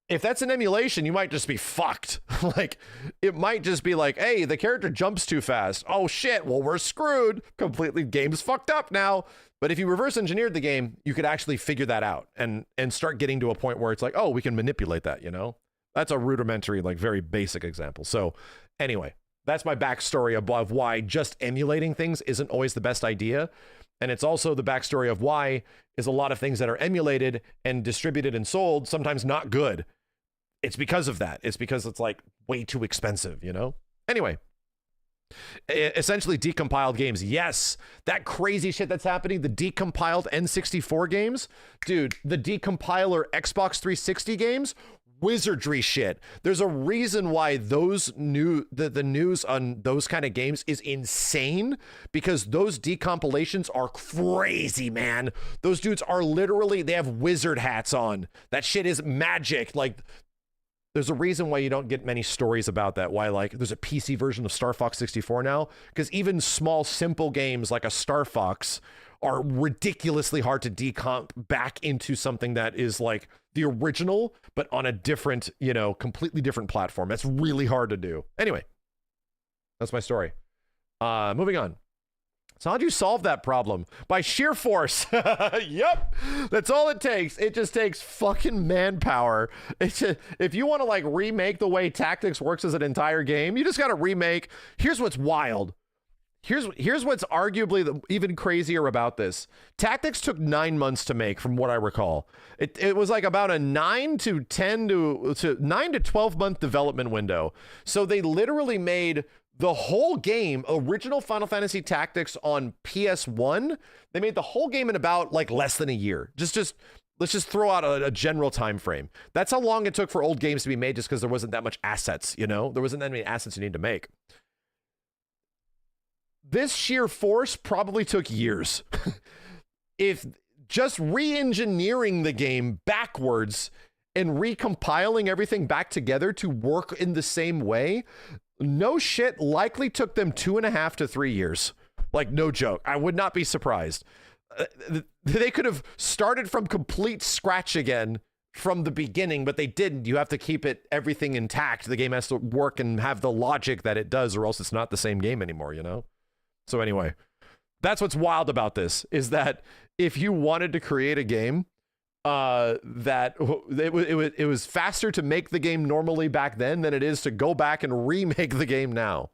if that's an emulation, you might just be fucked. Like, it might just be like, hey, the character jumps too fast. Oh shit, well, we're screwed. Completely, game's fucked up now. But if you reverse engineered the game, you could actually figure that out and start getting to a point where it's like, oh, we can manipulate that, you know? That's a rudimentary, like very basic example. So anyway, that's my backstory of why just emulating things isn't always the best idea. And it's also the backstory of why is a lot of things that are emulated and distributed and sold sometimes not good. It's because of that. It's because it's like way too expensive, you know? Anyway, essentially decompiled games. Yes, that crazy shit that's happening, the decompiled N64 games. Dude, the decompiler Xbox 360 games, wizardry shit. There's a reason why those the news on those kind of games is insane, because those decompilations are crazy, man. Those dudes are literally, they have wizard hats on. That shit is magic. Like, there's a reason why you don't get many stories about that. Why, like, there's a PC version of Star Fox 64 now, because even small, simple games like a Star Fox are ridiculously hard to decomp back into something that is like the original, but on a different, you know, completely different platform. That's really hard to do. Anyway, that's my story. Moving on. So how'd you solve that problem? By sheer force. Yep. That's all it takes. It just takes fucking manpower. It's just, if you want to like remake the way tactics works as an entire game, you just got to remake. Here's what's wild. Here's what's arguably even crazier about this. Tactics took 9 months to make, from what I recall. It was like about a 9 to 12 month development window. So they literally made the whole game, original Final Fantasy Tactics on PS1, they made the whole game in about like less than a year. Let's just throw out a general time frame. That's how long it took for old games to be made, just because there wasn't that much assets, you know? There wasn't that many assets you need to make. This sheer force probably took years. If just re-engineering the game backwards and recompiling everything back together to work in the same way, no shit, likely took them 2.5 to 3 years. Like, no joke. I would not be surprised. They could have started from complete scratch again from the beginning, but they didn't. You have to keep everything intact. The game has to work and have the logic that it does, or else it's not the same game anymore, you know? So anyway, that's what's wild about this, is that if you wanted to create a game, that it was faster to make the game normally back then than it is to go back and remake the game now.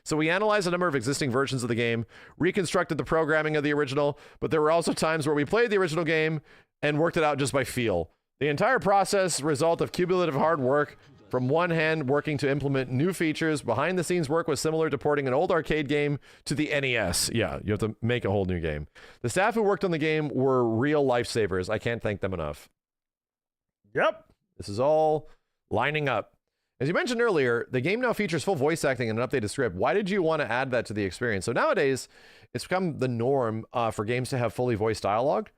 So we analyzed a number of existing versions of the game, reconstructed the programming of the original, but there were also times where we played the original game and worked it out just by feel. The entire process, result of cumulative hard work, from one hand working to implement new features. Behind the scenes work was similar to porting an old arcade game to the NES. Yeah, you have to make a whole new game. The staff who worked on the game were real lifesavers. I can't thank them enough. Yep, this is all lining up. As you mentioned earlier, the game now features full voice acting and an updated script. Why did you want to add that to the experience? So nowadays, it's become the norm for games to have fully voiced dialogue.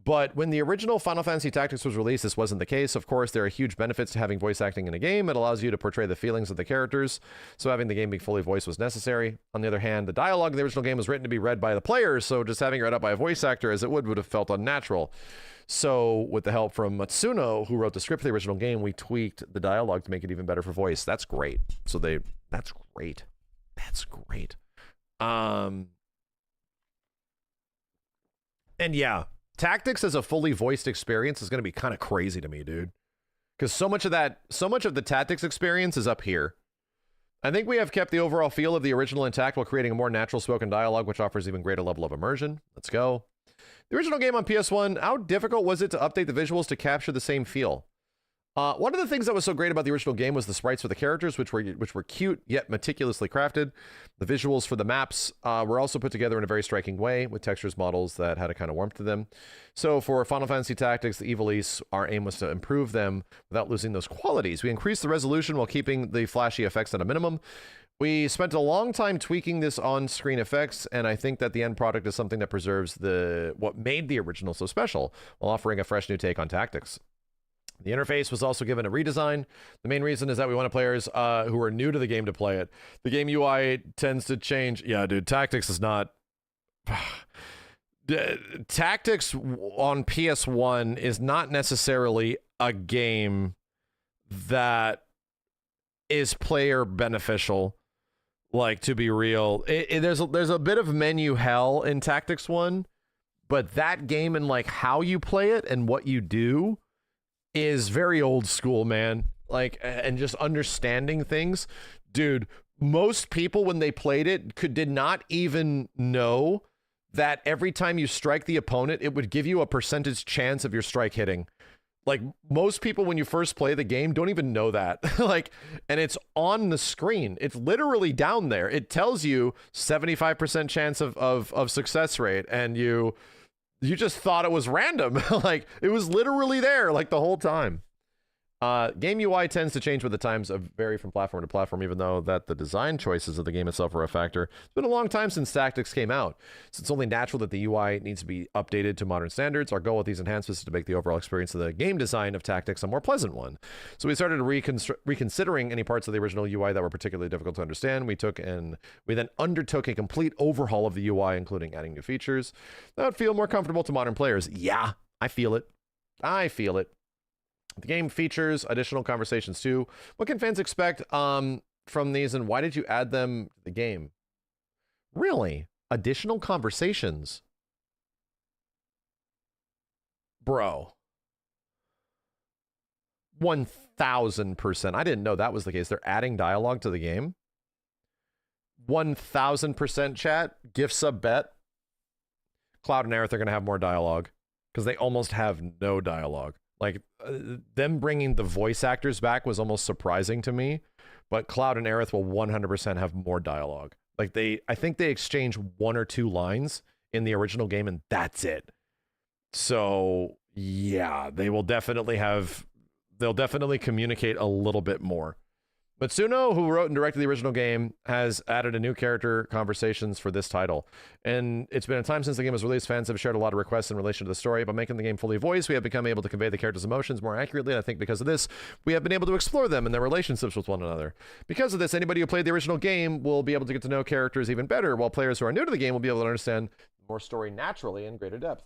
But when the original Final Fantasy Tactics was released, this wasn't the case. Of course, there are huge benefits to having voice acting in a game. It allows you to portray the feelings of the characters, so having the game be fully voiced was necessary. On the other hand, the dialogue in the original game was written to be read by the players, so just having it read out by a voice actor as it would have felt unnatural. So with the help from Matsuno, who wrote the script for the original game, we tweaked the dialogue to make it even better for voice. That's great. So that's great. That's great. And yeah, Tactics as a fully voiced experience is going to be kind of crazy to me, dude. Because so much of the Tactics experience is up here. I think we have kept the overall feel of the original intact while creating a more natural spoken dialogue, which offers even greater level of immersion. Let's go. The original game on PS1, how difficult was it to update the visuals to capture the same feel? One of the things that was so great about the original game was the sprites for the characters, which were cute yet meticulously crafted. The visuals for the maps were also put together in a very striking way, with textures models that had a kind of warmth to them. So for Final Fantasy Tactics, the Evil East, our aim was to improve them without losing those qualities. We increased the resolution while keeping the flashy effects at a minimum. We spent a long time tweaking this on-screen effects, and I think that the end product is something that preserves what made the original so special, while offering a fresh new take on Tactics. The interface was also given a redesign. The main reason is that we wanted players who are new to the game to play it. The game UI tends to change. Yeah, dude, Tactics is not... Tactics on PS1 is not necessarily a game that is player beneficial. Like, to be real, there's a bit of menu hell in Tactics 1, but that game and like how you play it and what you do is very old school, man. Like, and just understanding things, dude. Most people when they played it did not even know that every time you strike the opponent, it would give you a percentage chance of your strike hitting. Like, most people when you first play the game don't even know that. Like, and it's on the screen. It's literally down there. It tells you 75% chance of success rate, and you just thought it was random. Like, it was literally there like the whole time. Game UI tends to change with the times of vary from platform to platform, even though that the design choices of the game itself are a factor. It's been a long time since Tactics came out, so it's only natural that the UI needs to be updated to modern standards. Our goal with these enhancements is to make the overall experience of the game design of Tactics a more pleasant one. So we started reconsidering any parts of the original UI that were particularly difficult to understand. We then undertook a complete overhaul of the UI, including adding new features that would feel more comfortable to modern players. Yeah, I feel it. The game features additional conversations too. What can fans expect from these, and why did you add them to the game? Really? Additional conversations? Bro. 1000%. I didn't know that was the case. They're adding dialogue to the game. 1000% chat. Gift sub bet. Cloud and Aerith are going to have more dialogue because they almost have no dialogue. Like, them bringing the voice actors back was almost surprising to me, but Cloud and Aerith will 100% have more dialogue. Like, I think they exchange 1 or 2 lines in the original game, and that's it. So, yeah, they'll definitely communicate a little bit more. Matsuno, who wrote and directed the original game, has added a new character conversations for this title. And it's been a time since the game was released. Fans have shared a lot of requests in relation to the story. By making the game fully voiced, we have become able to convey the characters' emotions more accurately. And I think because of this, we have been able to explore them and their relationships with one another. Because of this, anybody who played the original game will be able to get to know characters even better, while players who are new to the game will be able to understand more story naturally in greater depth.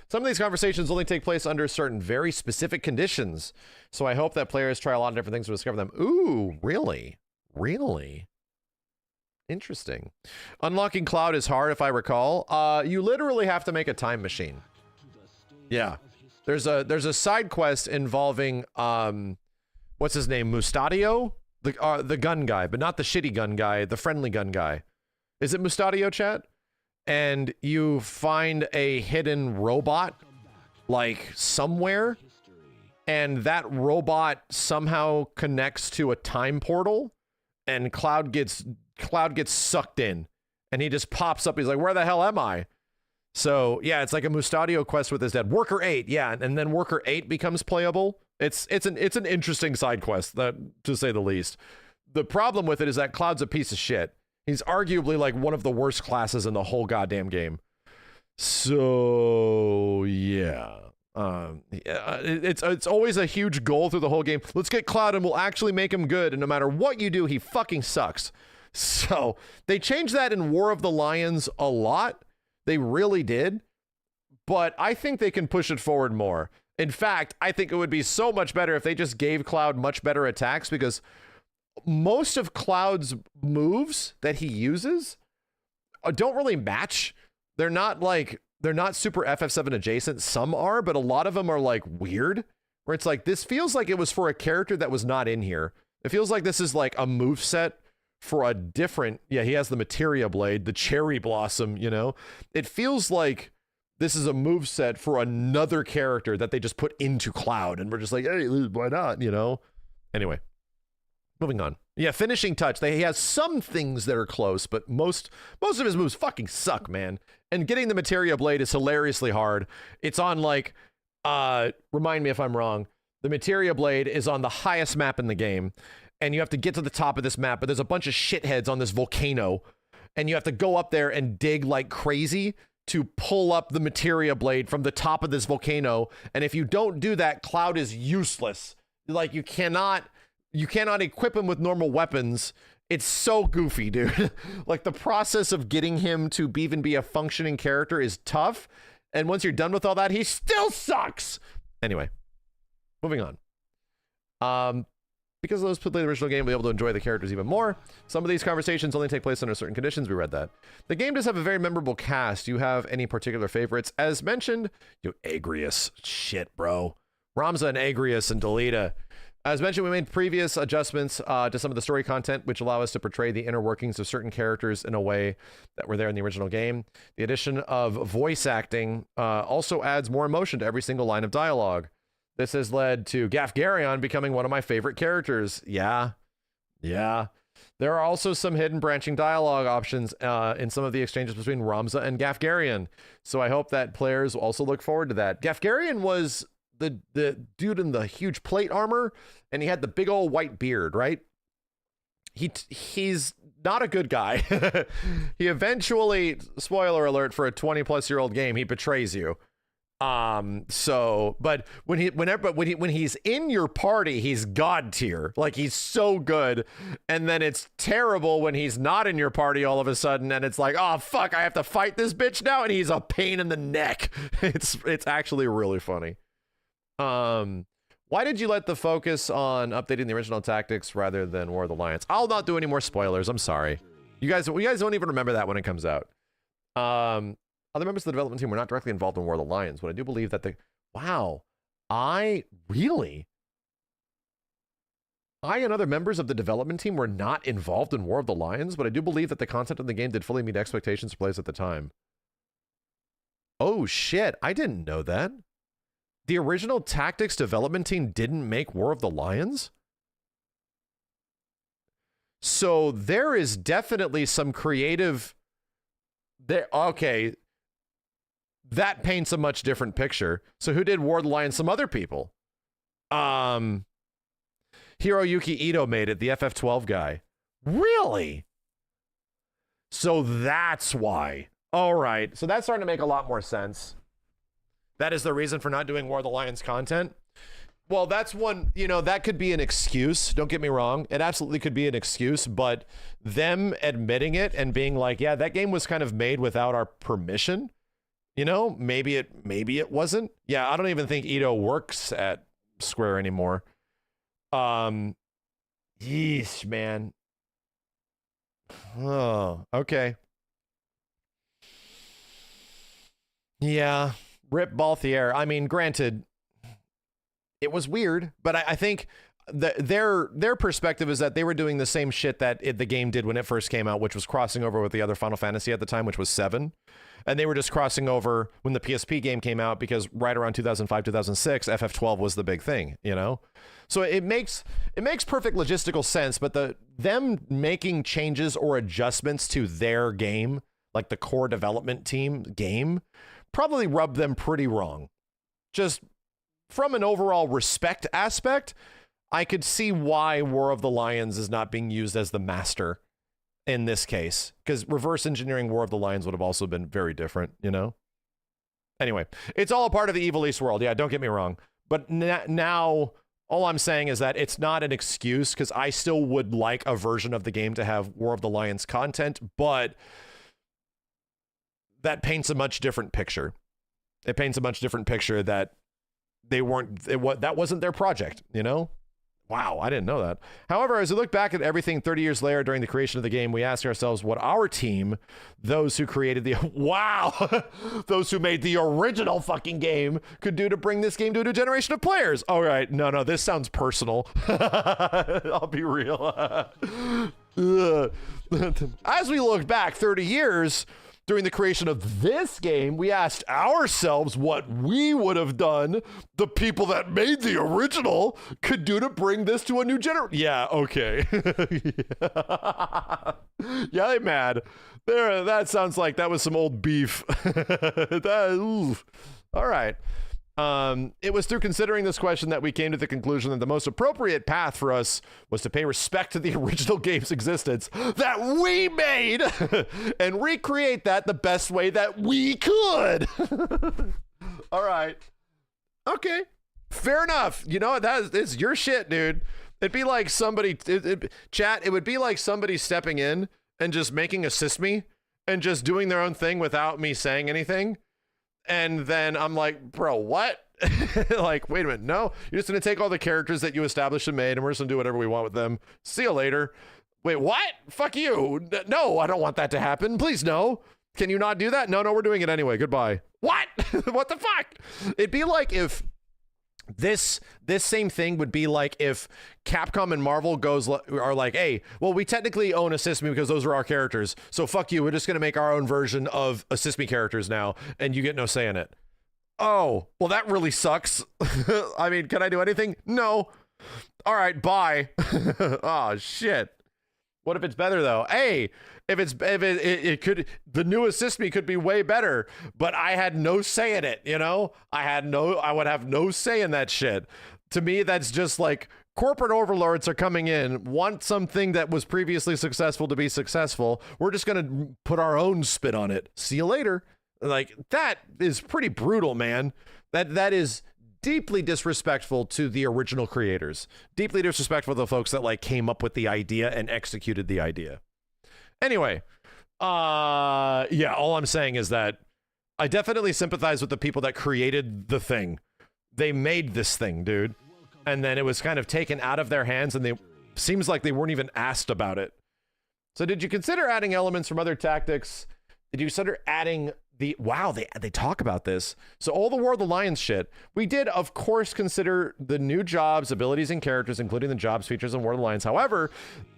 Some of these conversations only take place under certain very specific conditions, so I hope that players try a lot of different things to discover them. Ooh, really? Really? Interesting. Unlocking Cloud is hard, if I recall. You literally have to make a time machine. Yeah. There's a side quest involving, what's his name? Mustadio? The gun guy, but not the shitty gun guy, the friendly gun guy. Is it Mustadio, chat? And you find a hidden robot, like, somewhere, and that robot somehow connects to a time portal, and Cloud gets sucked in, and he just pops up. He's like, where the hell am I? So, yeah, it's like a Mustadio quest with his dad. Worker 8, yeah, and then Worker 8 becomes playable. It's an interesting side quest, that, to say the least. The problem with it is that Cloud's a piece of shit. He's arguably like one of the worst classes in the whole goddamn game. So yeah, it's always a huge goal through the whole game. Let's get Cloud and we'll actually make him good. And no matter what you do, he fucking sucks. So they changed that in War of the Lions a lot. They really did. But I think they can push it forward more. In fact, I think it would be so much better if they just gave Cloud much better attacks, because most of Cloud's moves that he uses don't really match. They're not super FF7 adjacent. Some are, but a lot of them are like weird, where it's like, this feels like it was for a character that was not in here. It feels like this is like a move set for a different, yeah, he has the Materia Blade, the Cherry Blossom, you know? It feels like this is a move set for another character that they just put into Cloud, and we're just like, hey, why not, you know? Anyway. Moving on. Yeah, finishing touch. He has some things that are close, but most of his moves fucking suck, man. And getting the Materia Blade is hilariously hard. It's on like, remind me if I'm wrong, the Materia Blade is on the highest map in the game, and you have to get to the top of this map, but there's a bunch of shitheads on this volcano, and you have to go up there and dig like crazy to pull up the materia blade from the top of this volcano, and if you don't do that, Cloud is useless. Like, you cannot equip him with normal weapons. It's so goofy, dude. Like, the process of getting him to even be a functioning character is tough, and once you're done with all that, he still sucks. Anyway, moving on. Because those who play the original game will be able to enjoy the characters even more. Some of these conversations only take place under certain conditions. We read that. The game does have a very memorable cast. Do you have any particular favorites? As mentioned, ARCSYS. Shit, bro. Ramza and ARCSYS and Delita. As mentioned, we made previous adjustments to some of the story content, which allow us to portray the inner workings of certain characters in a way that were there in the original game. The addition of voice acting also adds more emotion to every single line of dialogue. This has led to Gafgarion becoming one of my favorite characters. Yeah. There are also some hidden branching dialogue options in some of the exchanges between Ramza and Gafgarion. So I hope that players will also look forward to that. Gafgarion was the dude in the huge plate armor, and he had the big old white beard, right? He's not a good guy. He eventually, spoiler alert for a 20-plus-year-old game, he betrays you. But when he's in your party, he's god tier. Like, he's so good. And then it's terrible when he's not in your party all of a sudden, and it's like, oh fuck, I have to fight this bitch now, and he's a pain in the neck. It's actually really funny. Why did you let the focus on updating the original tactics rather than War of the Lions? I'll not do any more spoilers. I'm sorry. You guys don't even remember that when it comes out. Other members of the development team were not directly involved in War of the Lions, but I do believe that I and other members of the development team were not involved in War of the Lions, but I do believe that the content of the game did fully meet expectations for players at the time. Oh shit, I didn't know that. The original tactics development team didn't make War of the Lions? So there is definitely some creative... Okay. That paints a much different picture. So who did War of the Lions? Some other people. Hiroyuki Ito made it, the FF12 guy. Really? So that's why. All right. So that's starting to make a lot more sense. That is the reason for not doing War of the Lions content. Well, that's one, that could be an excuse. Don't get me wrong. It absolutely could be an excuse, but them admitting it and being like, yeah, that game was kind of made without our permission. Maybe it wasn't. Yeah, I don't even think Ito works at Square anymore. Yeesh, man. Oh, okay. Yeah, Rip Balthier. I mean, granted, it was weird, but I think their perspective is that they were doing the same shit that the game did when it first came out, which was crossing over with the other Final Fantasy at the time, which was 7. And they were just crossing over when the PSP game came out, because right around 2005, 2006, FF12 was the big thing, So it makes perfect logistical sense, but them making changes or adjustments to their game, like the core development team game, probably rubbed them pretty wrong. Just from an overall respect aspect, I could see why War of the Lions is not being used as the master in this case, because reverse engineering War of the Lions would have also been very different, Anyway, it's all a part of the Evil East world. Yeah, don't get me wrong. But now, all I'm saying is that it's not an excuse, because I still would like a version of the game to have War of the Lions content, but that paints a much different picture. It paints a much different picture that that wasn't their project, Wow, I didn't know that. However, as we look back at everything 30 years later during the creation of the game, we ask ourselves what our team, those who created those who made the original fucking game, could do to bring this game to a new generation of players. All right, no, this sounds personal. I'll be real. As we look back 30 years, during the creation of this game, we asked ourselves what we would have done, the people that made the original, could do to bring this to a new generation. Yeah, okay. Yeah, they mad. That sounds like that was some old beef. All right. It was through considering this question that we came to the conclusion that the most appropriate path for us was to pay respect to the original game's existence that we made and recreate that the best way that we could. All right. Okay. Fair enough. You know, it's your shit, dude. It'd be like somebody, chat, it would be like somebody stepping in and just making assist me and just doing their own thing without me saying anything. And then I'm like, bro, what? Like, wait a minute. No, you're just going to take all the characters that you established and made, and we're just going to do whatever we want with them. See you later. Wait, what? Fuck you. No, I don't want that to happen. Please, no. Can you not do that? No, we're doing it anyway. Goodbye. What? What the fuck? It'd be like if this same thing would be like if Capcom and Marvel are like, hey, well, we technically own Assist Me because those are our characters. So fuck you. We're just going to make our own version of Assist Me characters now, and you get no say in it. Oh, well, that really sucks. I mean, can I do anything? No. All right, bye. Oh, shit. What if it's better though? Hey, it could, the new Assist Me could be way better, but I had no say in it, you know? I would have no say in that shit. To me, that's just like corporate overlords are coming in, want something that was previously successful to be successful. We're just going to put our own spin on it. See you later. Like, that is pretty brutal, man. That is deeply disrespectful to the original creators, deeply disrespectful to the folks that like came up with the idea and executed the idea. Anyway, yeah, all I'm saying is that I definitely sympathize with the people that created the thing. They made this thing, dude, and then it was kind of taken out of their hands, and they seems like they weren't even asked about it. So did you consider adding elements from other tactics? Did you consider adding wow, they talk about this. So all the War of the Lions shit, we did, of course, consider the new jobs, abilities, and characters, including the jobs features in War of the Lions. However,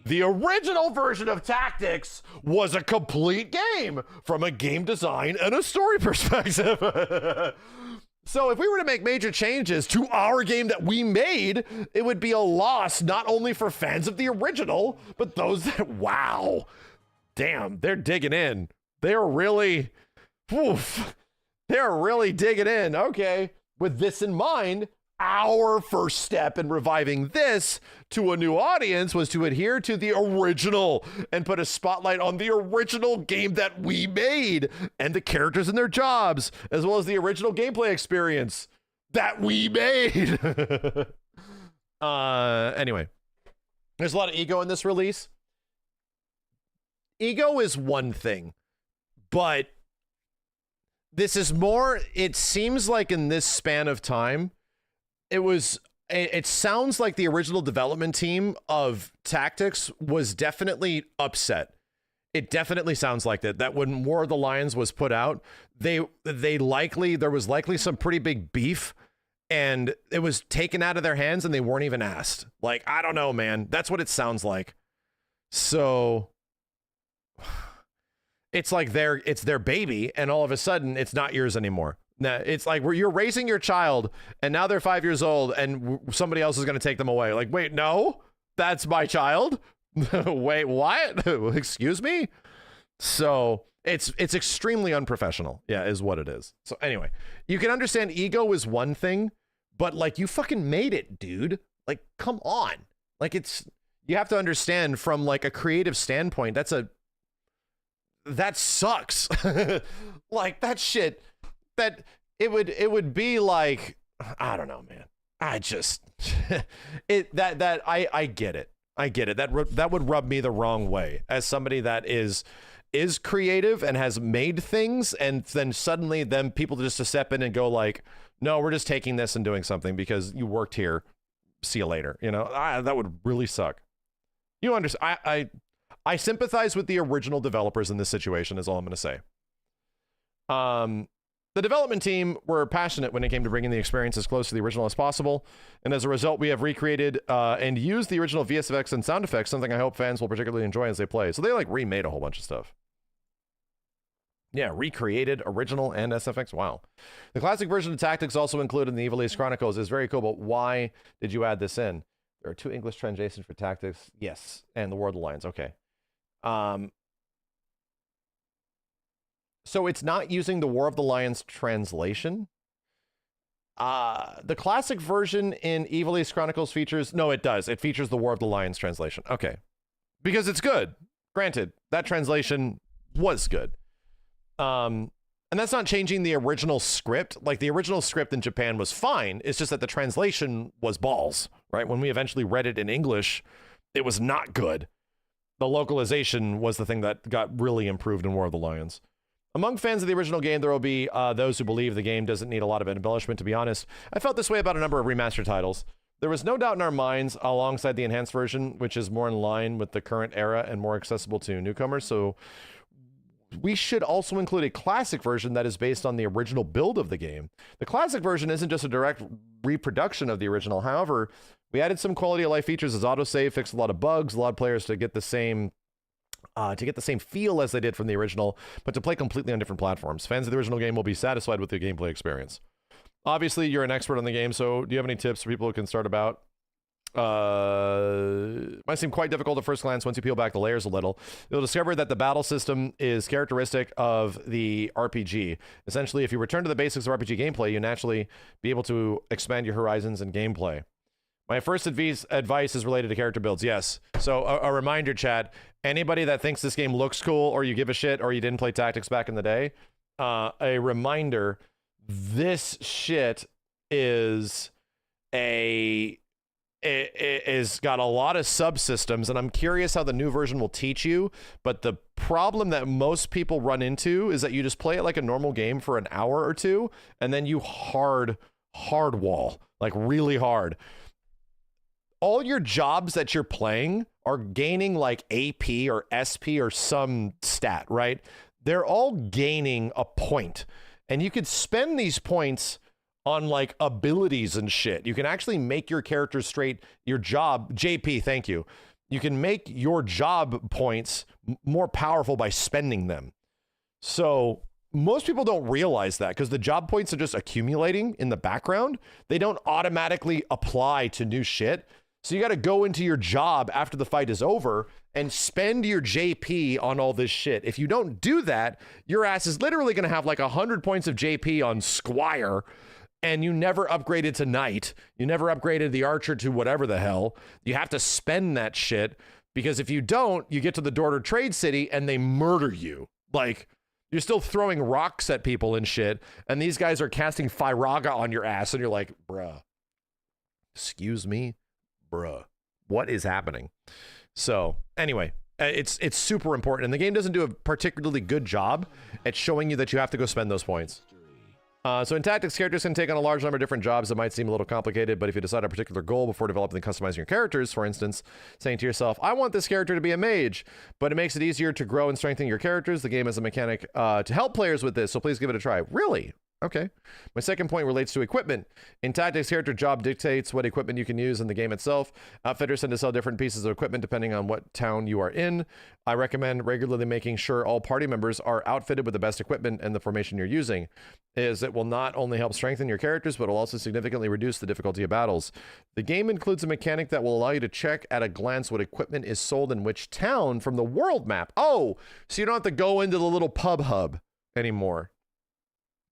the original version of Tactics was a complete game from a game design and a story perspective. So if we were to make major changes to our game that we made, it would be a loss not only for fans of the original, but those that, wow, damn, they're digging in. They're really... Oof, they're really digging in. Okay. With this in mind, our first step in reviving this to a new audience was to adhere to the original and put a spotlight on the original game that we made and the characters and their jobs, as well as the original gameplay experience that we made. Anyway, there's a lot of ego in this release. Ego is one thing, but this is more, it seems like in this span of time, it sounds like the original development team of Tactics was definitely upset. It definitely sounds like that when War of the Lions was put out, there was likely some pretty big beef, and it was taken out of their hands and they weren't even asked. Like, I don't know, man. That's what it sounds like. So it's like it's their baby, and all of a sudden it's not yours anymore. Now it's like you're raising your child, and now they're 5 years old, and somebody else is going to take them away. Like, wait, no, that's my child. Wait, what? Excuse me? So it's extremely unprofessional. Yeah, is what it is. So anyway, you can understand ego is one thing, but like, you fucking made it, dude. Like, come on. Like, you have to understand from like a creative standpoint, that sucks. Like, that shit, that it would be like, I don't know, man. I just I get it. I get it. That would rub me the wrong way as somebody that is creative and has made things, and then suddenly people just to step in and go like, no, we're just taking this and doing something because you worked here. See you later. You know, that would really suck. You understand? I sympathize with the original developers in this situation, is all I'm going to say. The development team were passionate when it came to bringing the experience as close to the original as possible, and as a result, we have recreated and used the original VFX and sound effects, something I hope fans will particularly enjoy as they play. So they like remade a whole bunch of stuff. Yeah, recreated original and SFX. Wow. The classic version of Tactics also included in the Evil Ace Chronicles is very cool, but why did you add this in? There are 2 English translations for Tactics. Yes, and the War of the Lions. Okay. So it's not using the War of the Lions translation. The classic version in Evil East Chronicles features, no, it does. It features the War of the Lions translation. Okay. Because it's good. Granted, that translation was good. And that's not changing the original script. Like, the original script in Japan was fine. It's just that the translation was balls, right? When we eventually read it in English, it was not good. The localization was the thing that got really improved in War of the Lions. Among fans of the original game, there will be those who believe the game doesn't need a lot of embellishment, to be honest. I felt this way about a number of remastered titles. There was no doubt in our minds, alongside the enhanced version, which is more in line with the current era and more accessible to newcomers, so we should also include a classic version that is based on the original build of the game. The classic version isn't just a direct reproduction of the original. However, we added some quality of life features as autosave, fixed a lot of bugs, allowed players to get the same feel as they did from the original, but to play completely on different platforms. Fans of the original game will be satisfied with the gameplay experience. Obviously, you're an expert on the game, so do you have any tips for people who can start about? Might seem quite difficult at first glance. Once you peel back the layers a little, you'll discover that the battle system is characteristic of the RPG. Essentially, if you return to the basics of RPG gameplay, you naturally be able to expand your horizons and gameplay. My first advice is related to character builds. Yes. So a reminder, chat. Anybody that thinks this game looks cool, or you give a shit, or you didn't play Tactics back in the day, a reminder, this shit is is got a lot of subsystems, and I'm curious how the new version will teach you, but the problem that most people run into is that you just play it like a normal game for an hour or two, and then you hard wall, like really hard. All your jobs that you're playing are gaining like AP or SP or some stat, right? They're all gaining a point, and you could spend these points on like abilities and shit. You can actually make your character straight, your job, JP, thank you. You can make your job points more powerful by spending them. So most people don't realize that because the job points are just accumulating in the background. They don't automatically apply to new shit. So you got to go into your job after the fight is over and spend your JP on all this shit. If you don't do that, your ass is literally going to have like 100 points of JP on Squire, and you never upgraded to Knight. You never upgraded the Archer to whatever the hell. You have to spend that shit, because if you don't, you get to the door to Trade City and they murder you. Like, you're still throwing rocks at people and shit, and these guys are casting Firaga on your ass, and you're like, bruh, excuse me? Bruh, what is happening? So anyway, it's super important, and the game doesn't do a particularly good job at showing you that you have to go spend those points. So in Tactics, characters can take on a large number of different jobs that might seem a little complicated, but if you decide a particular goal before developing and customizing your characters, for instance, saying to yourself, I want this character to be a mage, but it makes it easier to grow and strengthen your characters. The game has a mechanic to help players with this, so please give it a try. Really? Okay. My second point relates to equipment. In Tactics, character job dictates what equipment you can use in the game itself. Outfitters tend to sell different pieces of equipment depending on what town you are in. I recommend regularly making sure all party members are outfitted with the best equipment and the formation you're using, as it will not only help strengthen your characters, but will also significantly reduce the difficulty of battles. The game includes a mechanic that will allow you to check at a glance what equipment is sold in which town from the world map. Oh, so you don't have to go into the little pub hub anymore.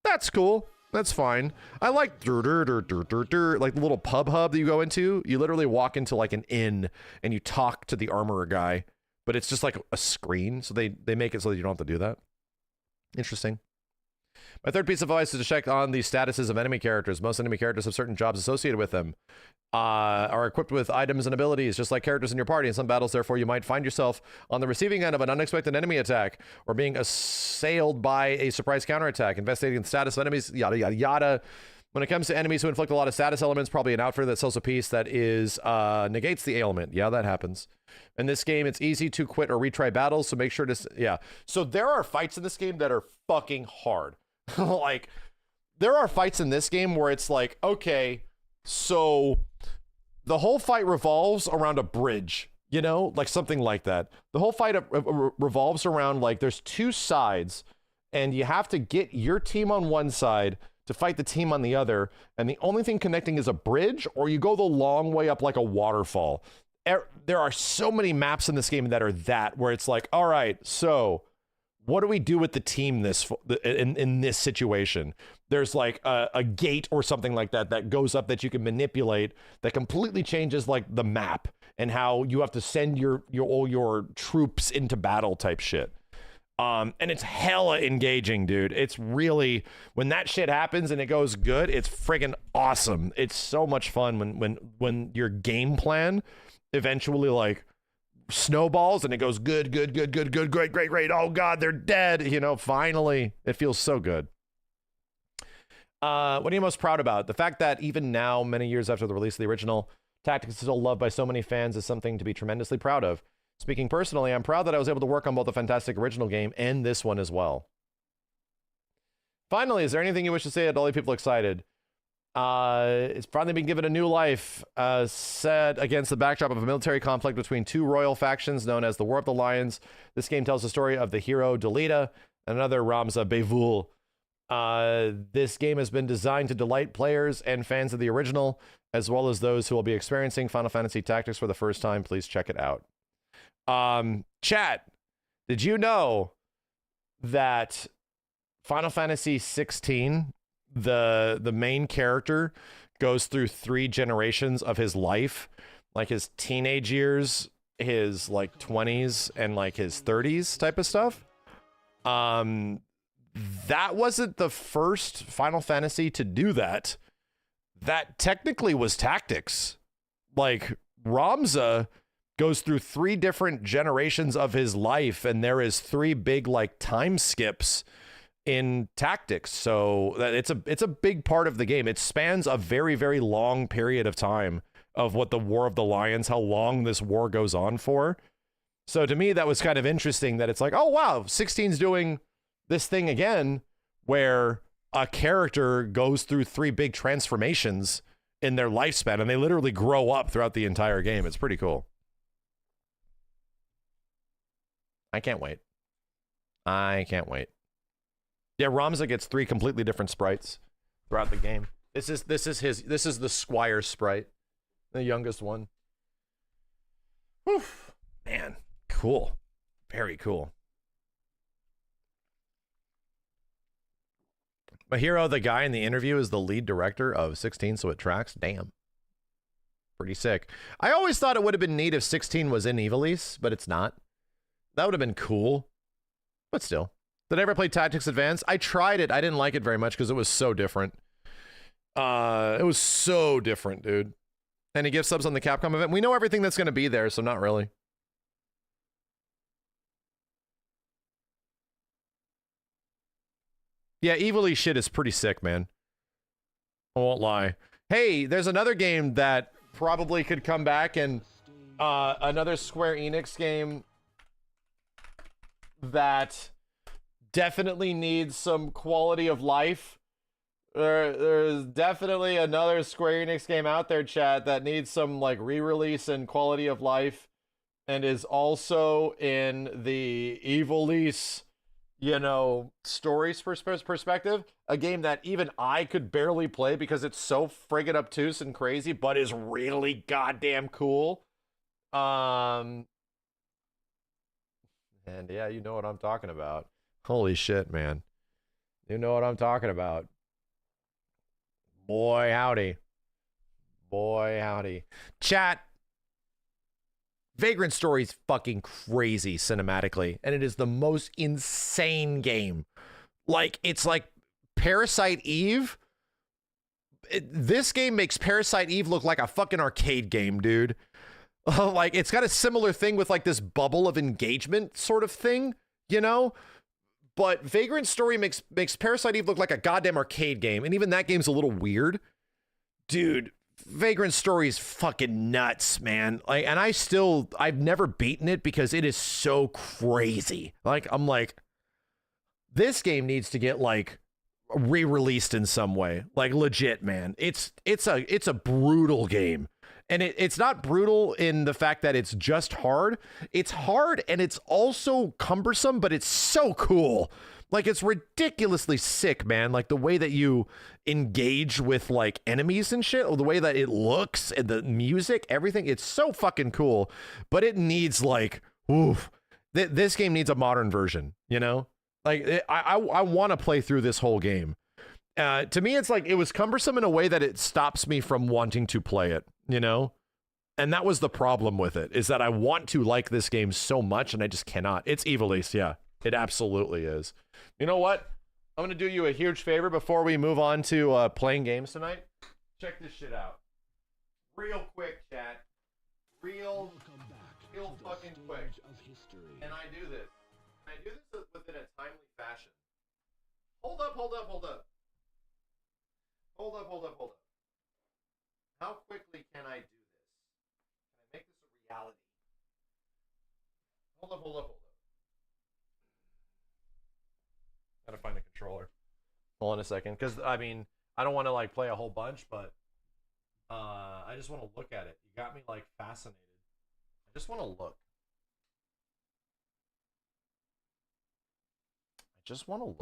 That's cool. That's fine. I like like the little pub hub that you go into. You literally walk into like an inn and you talk to the armorer guy, but it's just like a screen. So they make it so that you don't have to do that. Interesting. My third piece of advice is to check on the statuses of enemy characters. Most enemy characters have certain jobs associated with them, are equipped with items and abilities, just like characters in your party. In some battles, therefore, you might find yourself on the receiving end of an unexpected enemy attack, or being assailed by a surprise counterattack. Investigating the status of enemies, yada, yada, yada. When it comes to enemies who inflict a lot of status elements, probably an outfitter that sells a piece that is negates the ailment. Yeah, that happens. In this game, it's easy to quit or retry battles, so make sure to... Yeah. So there are fights in this game that are fucking hard. Like, there are fights in this game where it's like, okay, so the whole fight revolves around a bridge, you know, like something like that. The whole fight revolves around, like, there's two sides, and you have to get your team on one side to fight the team on the other, and the only thing connecting is a bridge, or you go the long way up like a waterfall. There are so many maps in this game that are that, where it's like, all right, so what do we do with the team in this situation? There's like a gate or something like that goes up that you can manipulate that completely changes like the map and how you have to send all your troops into battle type shit. And it's hella engaging, dude. It's really, when that shit happens and it goes good, it's friggin' awesome. It's so much fun when your game plan eventually like snowballs and it goes good, great. Oh God, they're dead. You know, finally, it feels so good. What are you most proud about? The fact that even now, many years after the release of the original, Tactics is still loved by so many fans is something to be tremendously proud of. Speaking personally, I'm proud that I was able to work on both the fantastic original game and this one as well. Finally, is there anything you wish to say to all you people excited? It's finally been given a new life, set against the backdrop of a military conflict between two royal factions known as the War of the Lions. This game tells the story of the hero Delita and another Ramza Bevul. This game has been designed to delight players and fans of the original, as well as those who will be experiencing Final Fantasy Tactics for the first time. Please check it out. Chat, did you know that Final Fantasy 16, the main character goes through 3 generations of his life, like his teenage years, his like 20s, and like his 30s type of stuff? That wasn't the first Final Fantasy to do that. That technically was Tactics. Like, Ramza goes through 3 different generations of his life, and there is 3 big like time skips in Tactics. So that it's a big part of the game. It spans a very, very long period of time of what the War of the Lions, how long this war goes on for. So to me, that was kind of interesting that it's like, oh wow, 16's doing this thing again where a character goes through 3 big transformations in their lifespan, and they literally grow up throughout the entire game. It's pretty cool. I can't wait. Yeah, Ramza gets 3 completely different sprites throughout the game. This is the Squire sprite, the youngest one. Whew. Man, cool. Very cool. Mahiro, the guy in the interview, is the lead director of 16, so it tracks. Damn. Pretty sick. I always thought it would have been neat if 16 was in Ivalice, but it's not. That would have been cool. But still. Did I ever play Tactics Advance? I tried it. I didn't like it very much because it was so different. It was so different, dude. Any gift subs on the Capcom event? We know everything that's going to be there, so not really. Yeah, Ivalice shit is pretty sick, man. I won't lie. Hey, there's another game that probably could come back, and another Square Enix game that definitely needs some quality of life. There's definitely another Square Enix game out there, chat, that needs some like re-release and quality of life, and is also in the Ivalice, you know, stories perspective. A game that even I could barely play because it's so friggin' obtuse and crazy, but is really goddamn cool. And yeah, you know what I'm talking about. Holy shit, man. You know what I'm talking about. Boy, howdy. Boy, howdy. Chat. Vagrant Story is fucking crazy cinematically, and it is the most insane game. Like, it's like Parasite Eve. This game makes Parasite Eve look like a fucking arcade game, dude. Like, it's got a similar thing with like this bubble of engagement sort of thing, you know? But Vagrant Story makes Parasite Eve look like a goddamn arcade game, and even that game's a little weird. Dude, Vagrant Story is fucking nuts, man. Like, and I've never beaten it because it is so crazy. Like, I'm like, this game needs to get like re-released in some way. Like, legit, man. It's a brutal game. And it's not brutal in the fact that it's just hard. It's hard and it's also cumbersome, but it's so cool. Like, it's ridiculously sick, man. Like, the way that you engage with, like, enemies and shit, or the way that it looks and the music, everything, it's so fucking cool. But it needs, like, oof. This game needs a modern version, you know? Like, I want to play through this whole game. To me, it's like it was cumbersome in a way that it stops me from wanting to play it, you know? And that was the problem with it, is that I want to like this game so much and I just cannot. It's Evilise, yeah. It absolutely is. You know what? I'm going to do you a huge favor before we move on to playing games tonight. Check this shit out. Real quick, chat. Real fucking quick. And I do this. And I do this within a timely fashion. Hold up. How quickly can I do this? Can I make this a reality? Hold up. Gotta find a controller. Hold on a second, because I mean, I don't want to like play a whole bunch, but I just want to look at it. You got me like fascinated. I just want to look. No signal.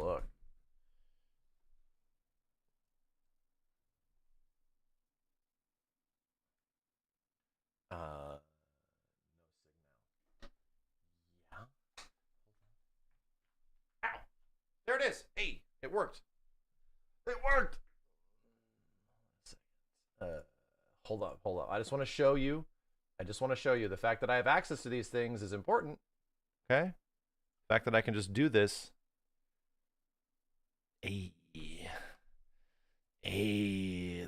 Yeah. Ow! There it is. Hey, it worked. It worked. Hold up. I just want to show you. The fact that I have access to these things is important. Okay? The fact that I can just do this. Hey,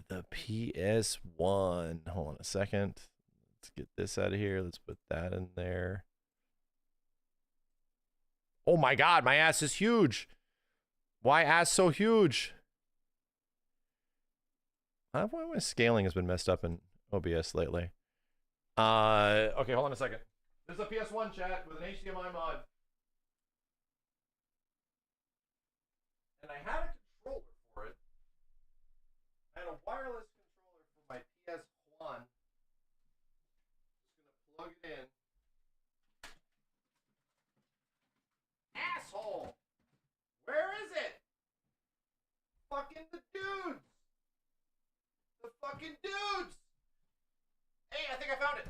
the PS1. Hold on a second. Let's get this out of here. Let's put that in there. Oh my God, my ass is huge. Why ass so huge? Why my scaling has been messed up in OBS lately. Okay, hold on a second. This is a PS1 chat with an HDMI mod. And I had a controller for it. I had a wireless controller for my PS1. Just gonna plug it in. Asshole! Where is it? Fucking the dudes! The fucking dudes! Hey, I think I found it.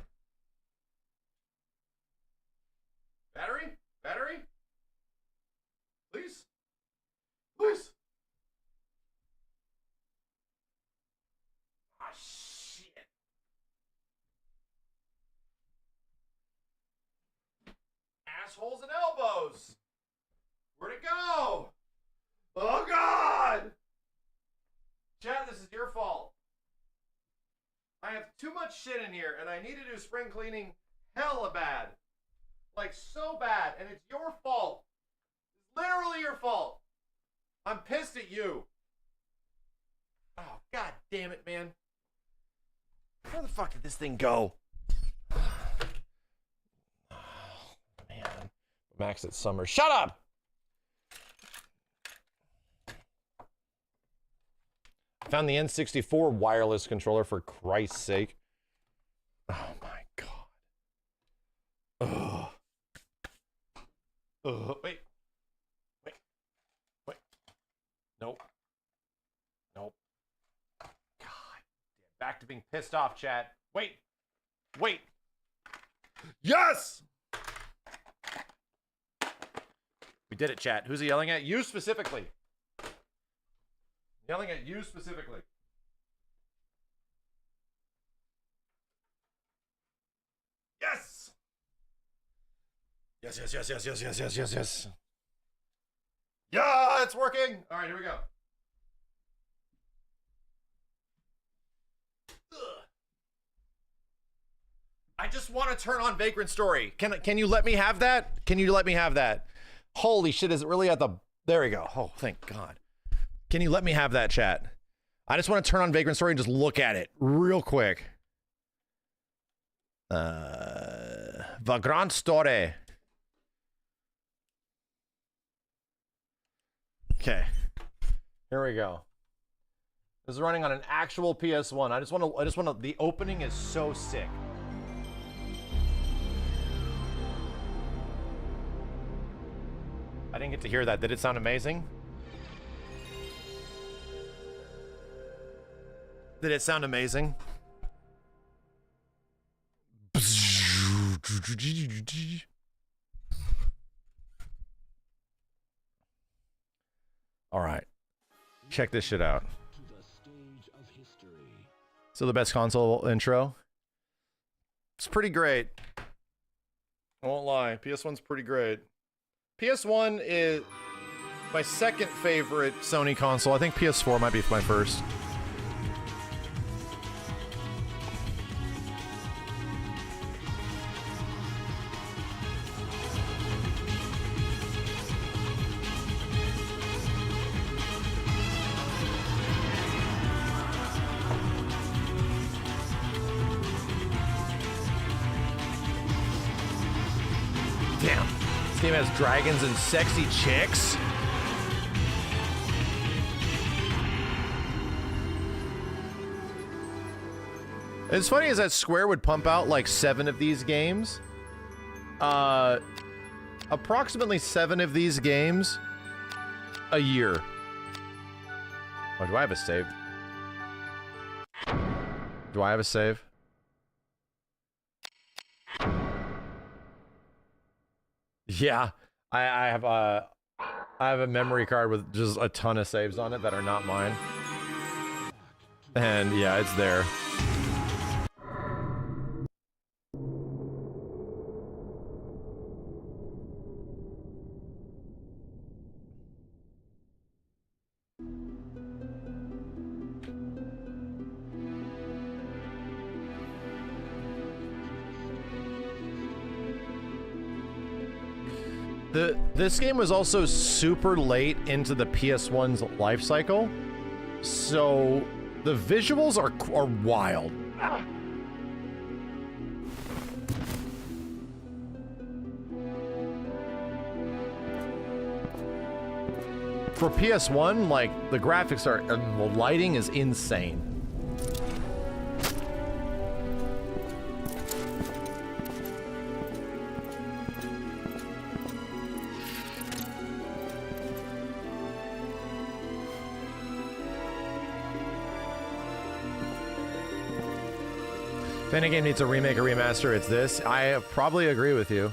Battery? Please? Ah, shit. Assholes and elbows. Where'd it go? Oh, God! Chad, this is your fault. I have too much shit in here, and I need to do spring cleaning hella bad. Like, so bad, and it's your fault. It's literally your fault. I'm pissed at you. Oh, God damn it, man. Where the fuck did this thing go? Oh, man. Max at summer. Shut up! I found the N64 wireless controller, for Christ's sake. Oh my God. Ugh. Wait. Nope. God. Back to being pissed off, chat. Wait. Yes! We did it, chat. Who's he yelling at? You specifically. Yelling at you specifically. Yes! Yes. Yeah, it's working. All right, here we go. Ugh. I just want to turn on Vagrant Story. Can you let me have that? Holy shit, is it really at the... There we go. Oh, thank God. Can you let me have that, chat? I just want to turn on Vagrant Story and just look at it real quick. Vagrant Story. Okay. Here we go. This is running on an actual PS1. I just want to, the opening is so sick. I didn't get to hear that. Did it sound amazing? Did it sound amazing? check this shit out. To the stage of history. So the best console intro. It's pretty great. I won't lie. PS1's pretty great. PS1 is my second favorite Sony console. I think PS4 might be my first. Damn. This game has dragons and sexy chicks. It's funny is that Square would pump out like 7 of these games. Approximately 7 of these games a year. Oh, do I have a save? Do I have a save? Yeah, I have a memory card with just a ton of saves on it that are not mine. And yeah, it's there. This game was also super late into the PS1's life cycle, so the visuals are wild. For PS1, like, the graphics are, and the lighting is insane. If any game needs a remake or remaster, it's this. I probably agree with you.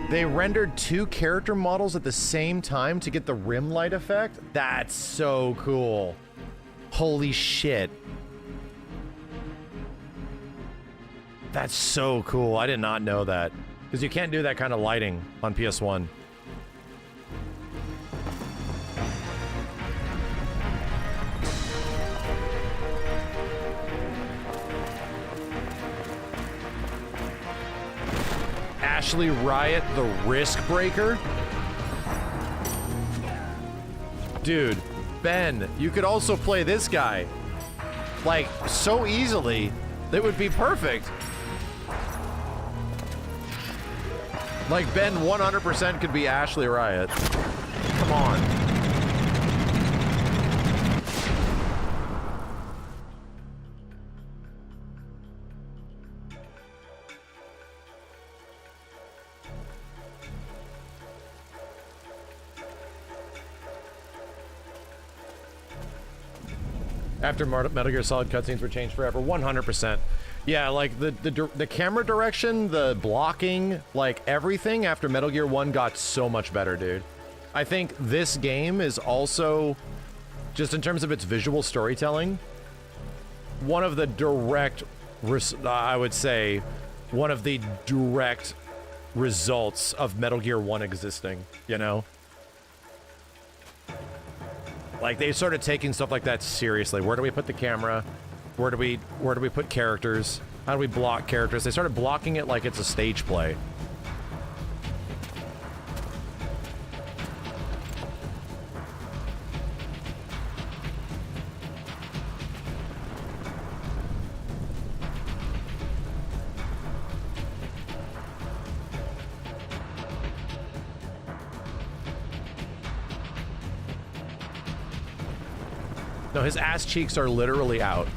They rendered 2 character models at the same time to get the rim light effect? That's so cool. Holy shit. That's so cool. I did not know that. Because you can't do that kind of lighting on PS1. Ashley Riot, the Risk Breaker? Dude, Ben, you could also play this guy. Like, so easily. That would be perfect. Like, Ben 100% could be Ashley Riot. Come on. After Metal Gear Solid cutscenes were changed forever, 100%. Yeah, like the camera direction, the blocking, like everything after Metal Gear 1 got so much better, dude. I think this game is also, just in terms of its visual storytelling, one of the direct, I would say, one of the direct results of Metal Gear 1 existing, you know? Like, they started taking stuff like that seriously. Where do we put the camera? Where do we put characters? How do we block characters? They started blocking it like it's a stage play. No, his ass cheeks are literally out.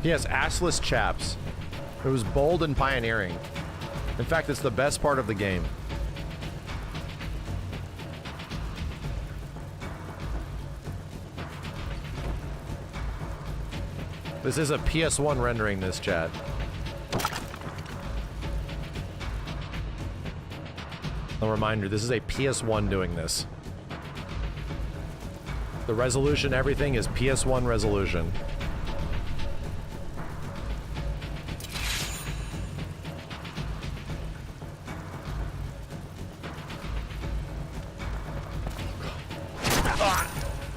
He has assless chaps. It was bold and pioneering. In fact, it's the best part of the game. This is a PS1 rendering this, chat. A reminder, this is a PS1 doing this. The resolution, everything is PS1 resolution.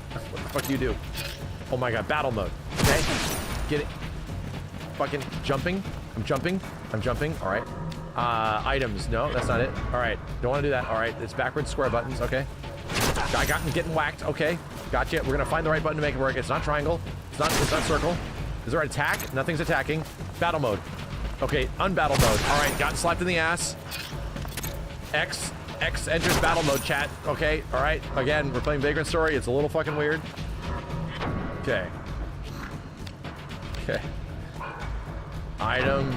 What the fuck do you do? Oh my god, battle mode. Okay. Get it. Fucking jumping. I'm jumping. I'm jumping. Alright. Items. No, that's not it. Alright. Don't want to do that. Alright. It's backwards square buttons. Okay. I got him getting whacked. Okay. Gotcha. We're gonna find the right button to make it work. It's not triangle. It's not circle. Is there an attack? Nothing's attacking. Battle mode. Okay. Unbattle mode. Alright. Got slapped in the ass. X enters battle mode, chat. Okay. Alright. Again, we're playing Vagrant Story. It's a little fucking weird. Okay. Okay. Item.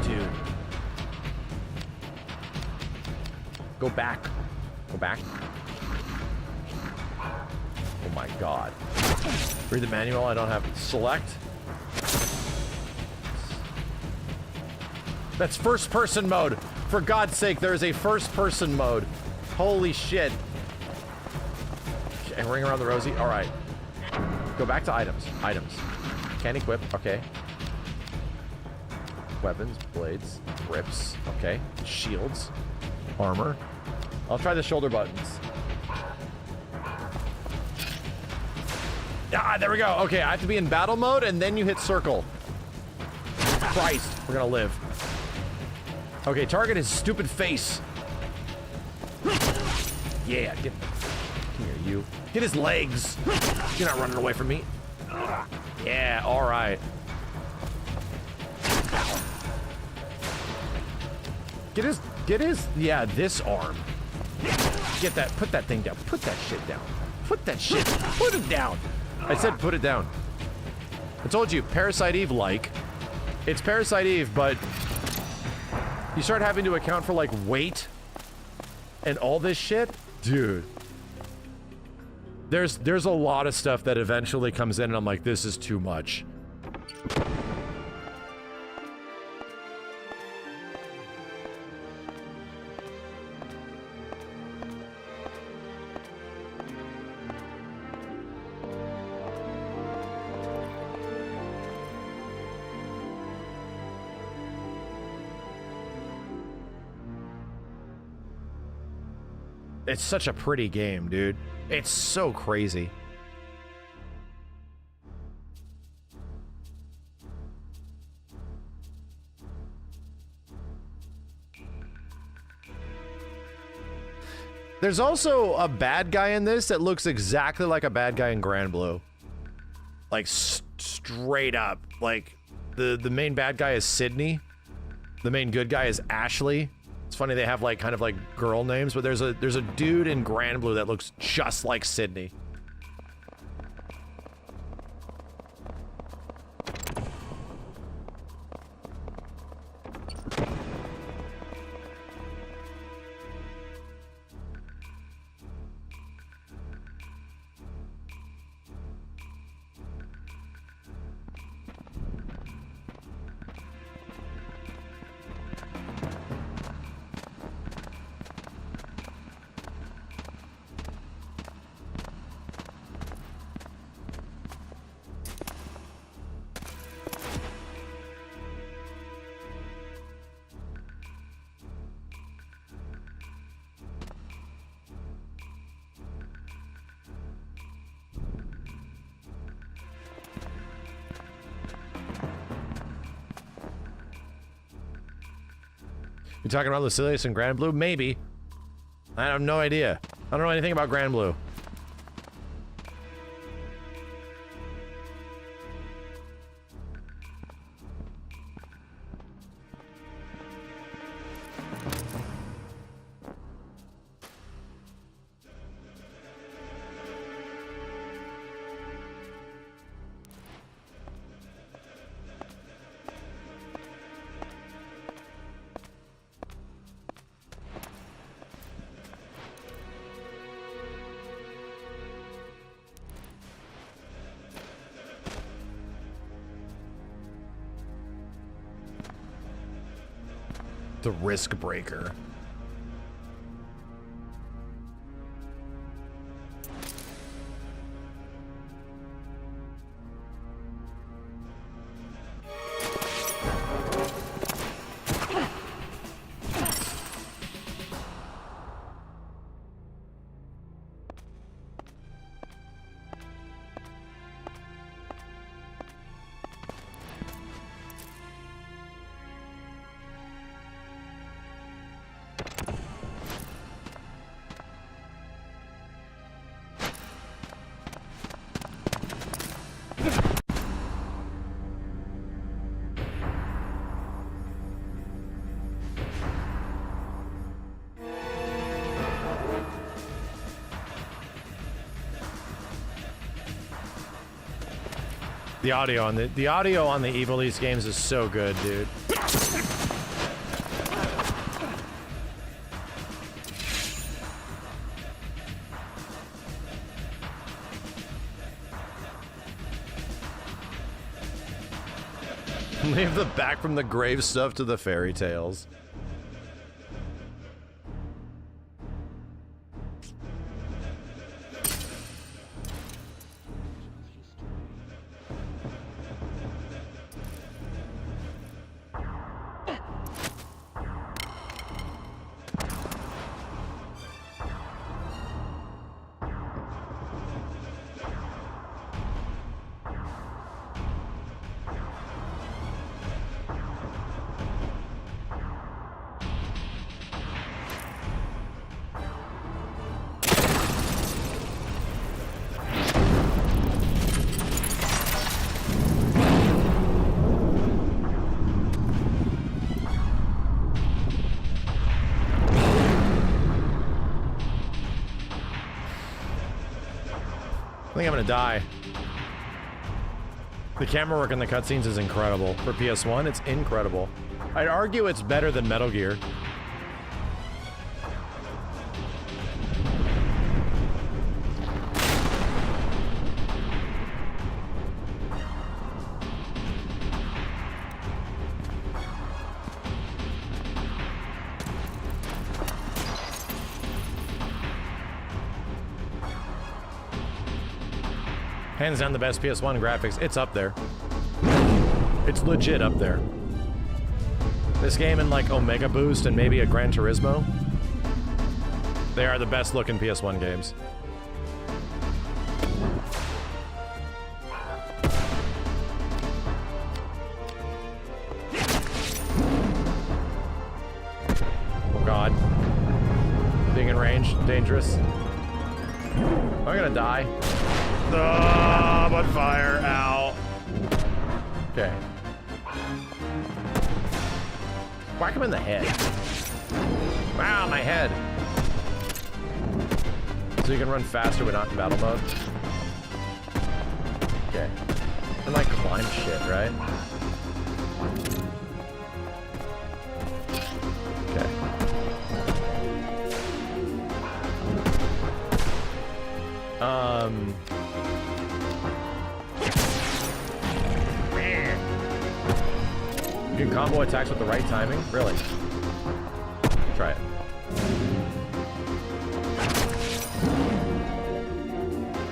Dude. Go back. Go back. Oh my god. Read the manual. I don't have it. Select. That's first person mode. For God's sake, there is a first person mode. Holy shit. Okay, ring around the rosy. All right. Go back to items. Items. Can't equip. Okay. Weapons, blades, grips. Okay. Shields. Armor. I'll try the shoulder buttons. Ah, there we go. Okay, I have to be in battle mode, and then you hit circle. Christ, we're gonna live. Okay, target his stupid face. Yeah, get... Come here, you. Get his legs. You're not running away from me. Yeah, alright. Get his, yeah, this arm. Get that, put that thing down. Put that shit down. Put that shit, put it down. I said put it down. I told you, Parasite Eve like. It's Parasite Eve, but you start having to account for like weight and all this shit. Dude. There's a lot of stuff that eventually comes in and I'm like, this is too much. It's such a pretty game, dude. It's so crazy. There's also a bad guy in this that looks exactly like a bad guy in Grand Blue. Like, straight up. Like, the main bad guy is Sydney. The main good guy is Ashley. It's funny they have like kind of like girl names, but there's a dude in Grand Blue that looks just like Sydney. You talking about Lucilius and Grand Blue? Maybe. I have no idea. I don't know anything about Grand Blue. The Risk Breaker. The audio on the Evil East games is so good, dude. Leave the back from the grave stuff to the fairy tales. I think I'm gonna die. The camera work in the cutscenes is incredible. For PS1, it's incredible. I'd argue it's better than Metal Gear. Hands down the best PS1 graphics. It's up there. It's legit up there. This game and like Omega Boost and maybe a Gran Turismo, they are the best looking PS1 games. Oh god. Being in range, dangerous. Am I gonna die? I'm on fire. Ow. Okay. Whack him in the head. Wow, my head. So you can run faster when not in battle mode. Okay. And like climb shit, right? Okay. You can combo attacks with the right timing? Really? Try it.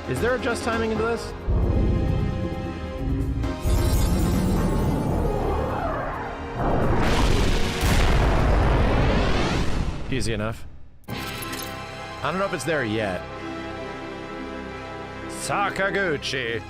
Is there a just timing into this? Easy enough. I don't know if it's there yet. Sakaguchi.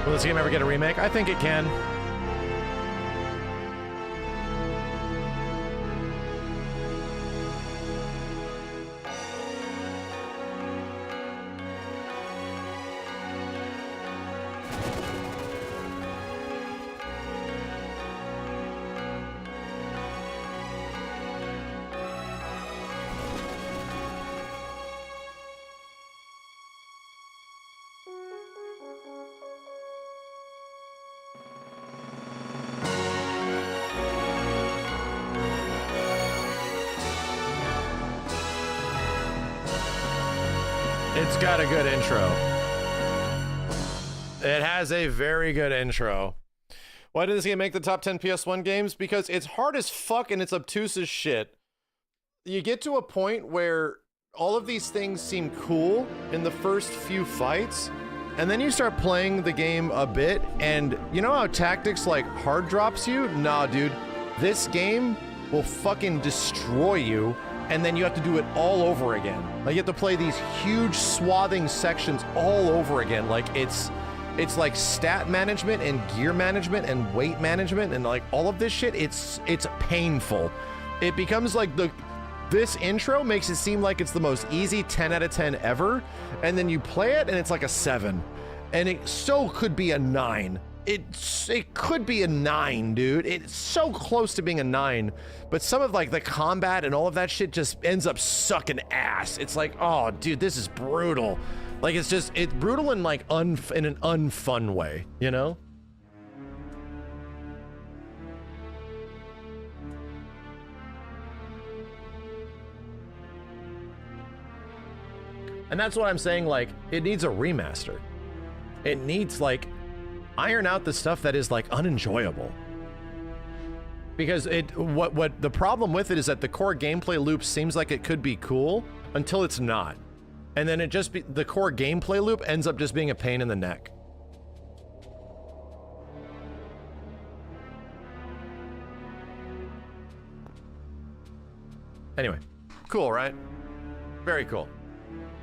Will this game ever get a remake? I think it can. It's got a good intro. It has a very good intro. Why did this game make the top 10 PS1 games? Because it's hard as fuck and it's obtuse as shit. You get to a point where all of these things seem cool in the first few fights, and then you start playing the game a bit, and you know how tactics like hard drops you? Nah, dude. This game will fucking destroy you, and then you have to do it all over again. Like, you have to play these huge swathing sections all over again. Like, it's like stat management and gear management and weight management and like all of this shit. It's painful. It becomes like this intro makes it seem like it's the most easy 10 out of 10 ever, and then you play it and it's like a 7, and it so could be a 9. It could be a 9, dude. It's so close to being a 9, but some of like the combat and all of that shit just ends up sucking ass. It's like, oh dude, this is brutal. Like, it's brutal in like in an unfun way, you know? And that's what I'm saying, like, it needs a remaster. It needs, like, iron out the stuff that is, like, unenjoyable. Because what the problem with it is that the core gameplay loop seems like it could be cool until it's not. And then the core gameplay loop ends up just being a pain in the neck. Anyway, cool, right? Very cool.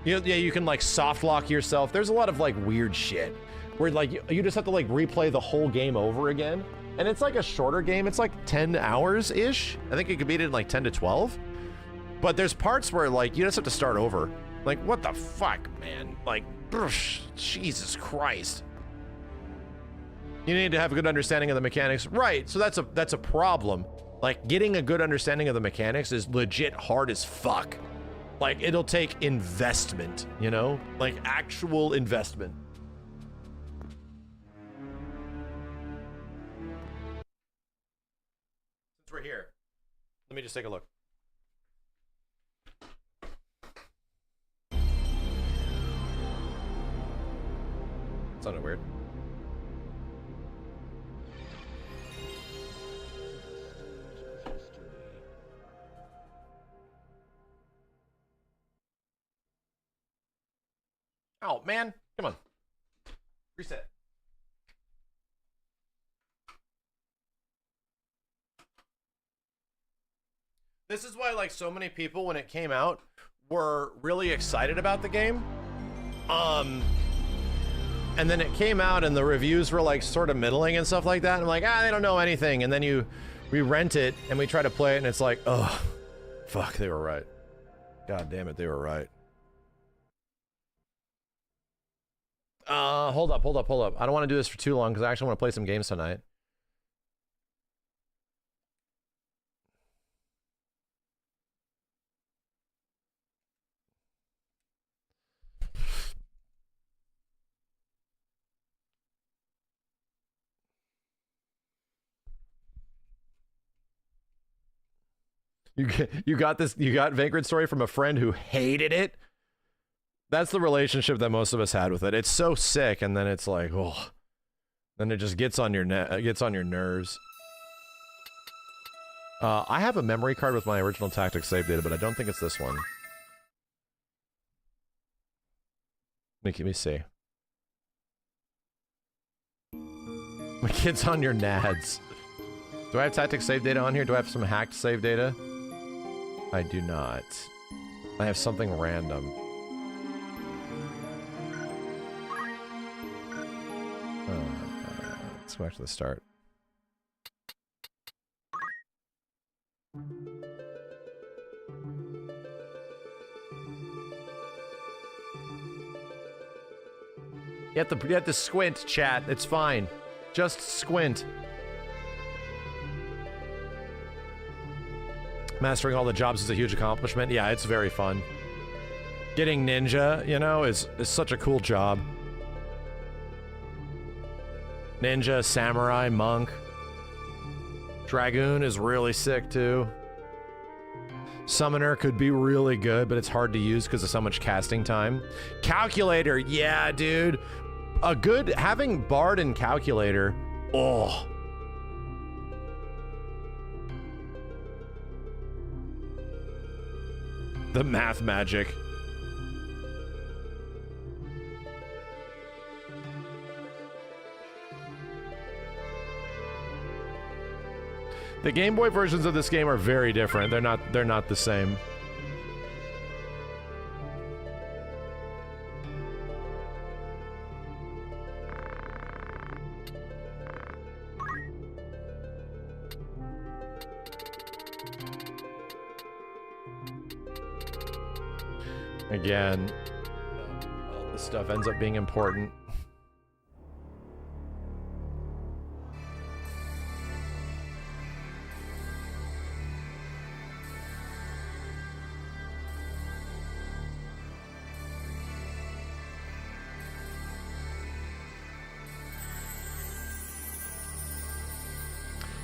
Yeah, you can like soft lock yourself. There's a lot of like weird shit where like you just have to like replay the whole game over again. And it's like a shorter game. It's like 10 hours-ish. I think you could beat it in like 10 to 12. But there's parts where like you just have to start over. Like, what the fuck, man? Like, Jesus Christ. You need to have a good understanding of the mechanics. Right, so that's a problem. Like, getting a good understanding of the mechanics is legit hard as fuck. Like, it'll take investment, you know? Like, actual investment. Since we're here, let me just take a look. Sounded weird. Oh, man. Come on. Reset. This is why, like, so many people, when it came out, were really excited about the game. And then it came out and the reviews were, like, sort of middling and stuff like that. And I'm like, they don't know anything. And then we rent it and we try to play it and it's like, oh, fuck, they were right. God damn it, they were right. Hold up. I don't want to do this for too long because I actually want to play some games tonight. You got Vagrant Story from a friend who hated it? That's the relationship that most of us had with it. It's so sick, and then it's like, oh, then it just gets on your nerves. I have a memory card with my original Tactics save data, but I don't think it's this one. Let me see. My kid's on your nads. Do I have Tactics save data on here? Do I have some hacked save data? I do not. I have something random. Let's go back to the start. You have to squint, chat. It's fine. Just squint. Mastering all the jobs is a huge accomplishment. Yeah, it's very fun. Getting ninja, you know, is such a cool job. Ninja, samurai, monk. Dragoon is really sick too. Summoner could be really good, but it's hard to use because of so much casting time. Calculator, yeah, dude. Having Bard and Calculator, oh. The math magic. The Game Boy versions of this game are very different. They're not the same. Again, all this stuff ends up being important.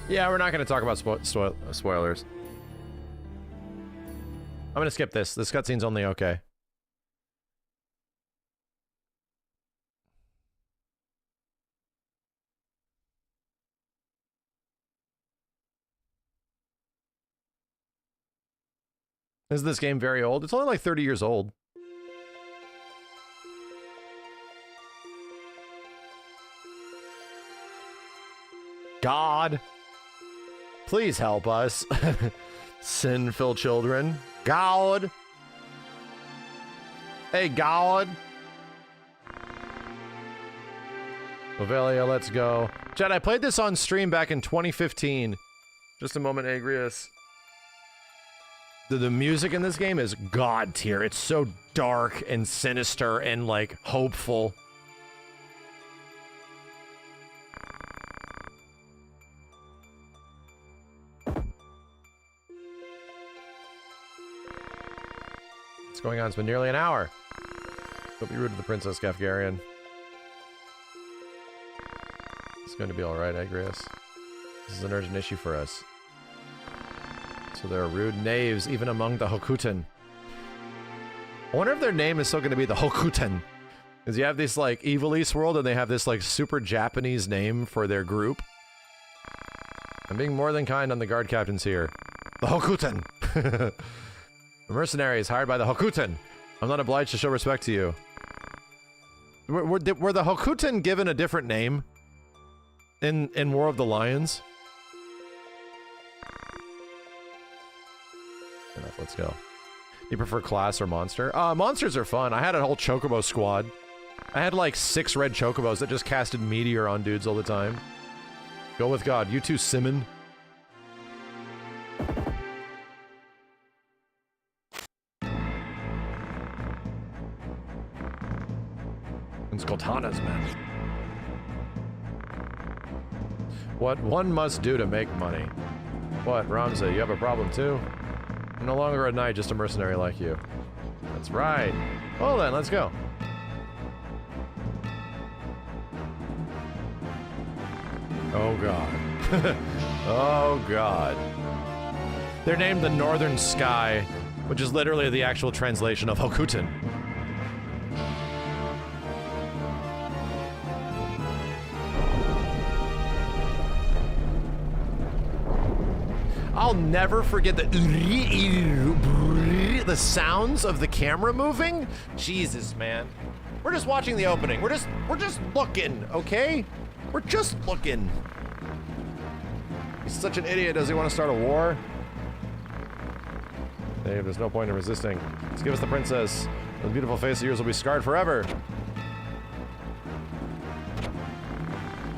Yeah, we're not going to talk about spoilers. I'm going to skip this. This cutscene's only okay. Is this game very old? It's only like 30 years old. God, please help us. Sinful children. God. Hey, God. Lovelia, let's go. Chad, I played this on stream back in 2015. Just a moment, Agrius. The music in this game is god tier. It's so dark and sinister and, like, hopeful. What's going on? It's been nearly an hour. Don't be rude to the Princess, Gafgarian. It's going to be alright, Agrius. This is an urgent issue for us. So there are rude knaves even among the Hokuten. I wonder if their name is still going to be the Hokuten. Because you have this, like, Evil East world and they have this, like, super Japanese name for their group. I'm being more than kind on the guard captains here. The Hokuten! The mercenaries hired by the Hokuten. I'm not obliged to show respect to you. Were the Hokuten given a different name in War of the Lions? Enough, let's go. You prefer class or monster? Monsters are fun. I had a whole chocobo squad. I had like 6 red chocobos that just casted meteor on dudes all the time. Go with God. You too, Simon. It's Cortana's men. What one must do to make money. What, Ramza, you have a problem too? I'm no longer a knight, just a mercenary like you. That's right. Well then, let's go. Oh god. Oh god. They're named the Northern Sky, which is literally the actual translation of Hokuten. I'll never forget the sounds of the camera moving. Jesus, man. We're just watching the opening. We're just looking, okay? We're just looking. He's such an idiot. Does he want to start a war? Dave, there's no point in resisting. Just give us the princess. The beautiful face of yours will be scarred forever.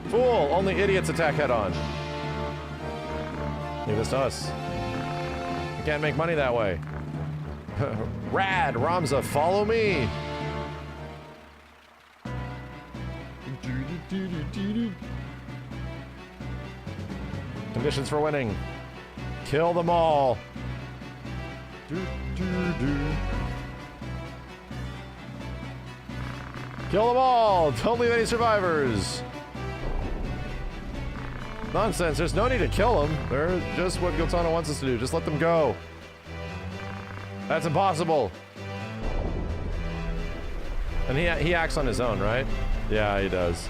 Fool! Only idiots attack head on. Leave this to us. You can't make money that way. Rad, Ramza, follow me. Conditions for winning. Kill them all. Kill them all. Don't leave any survivors. Nonsense, there's no need to kill them. They're just what Giltana wants us to do. Just let them go. That's impossible. And he acts on his own, right? Yeah, he does.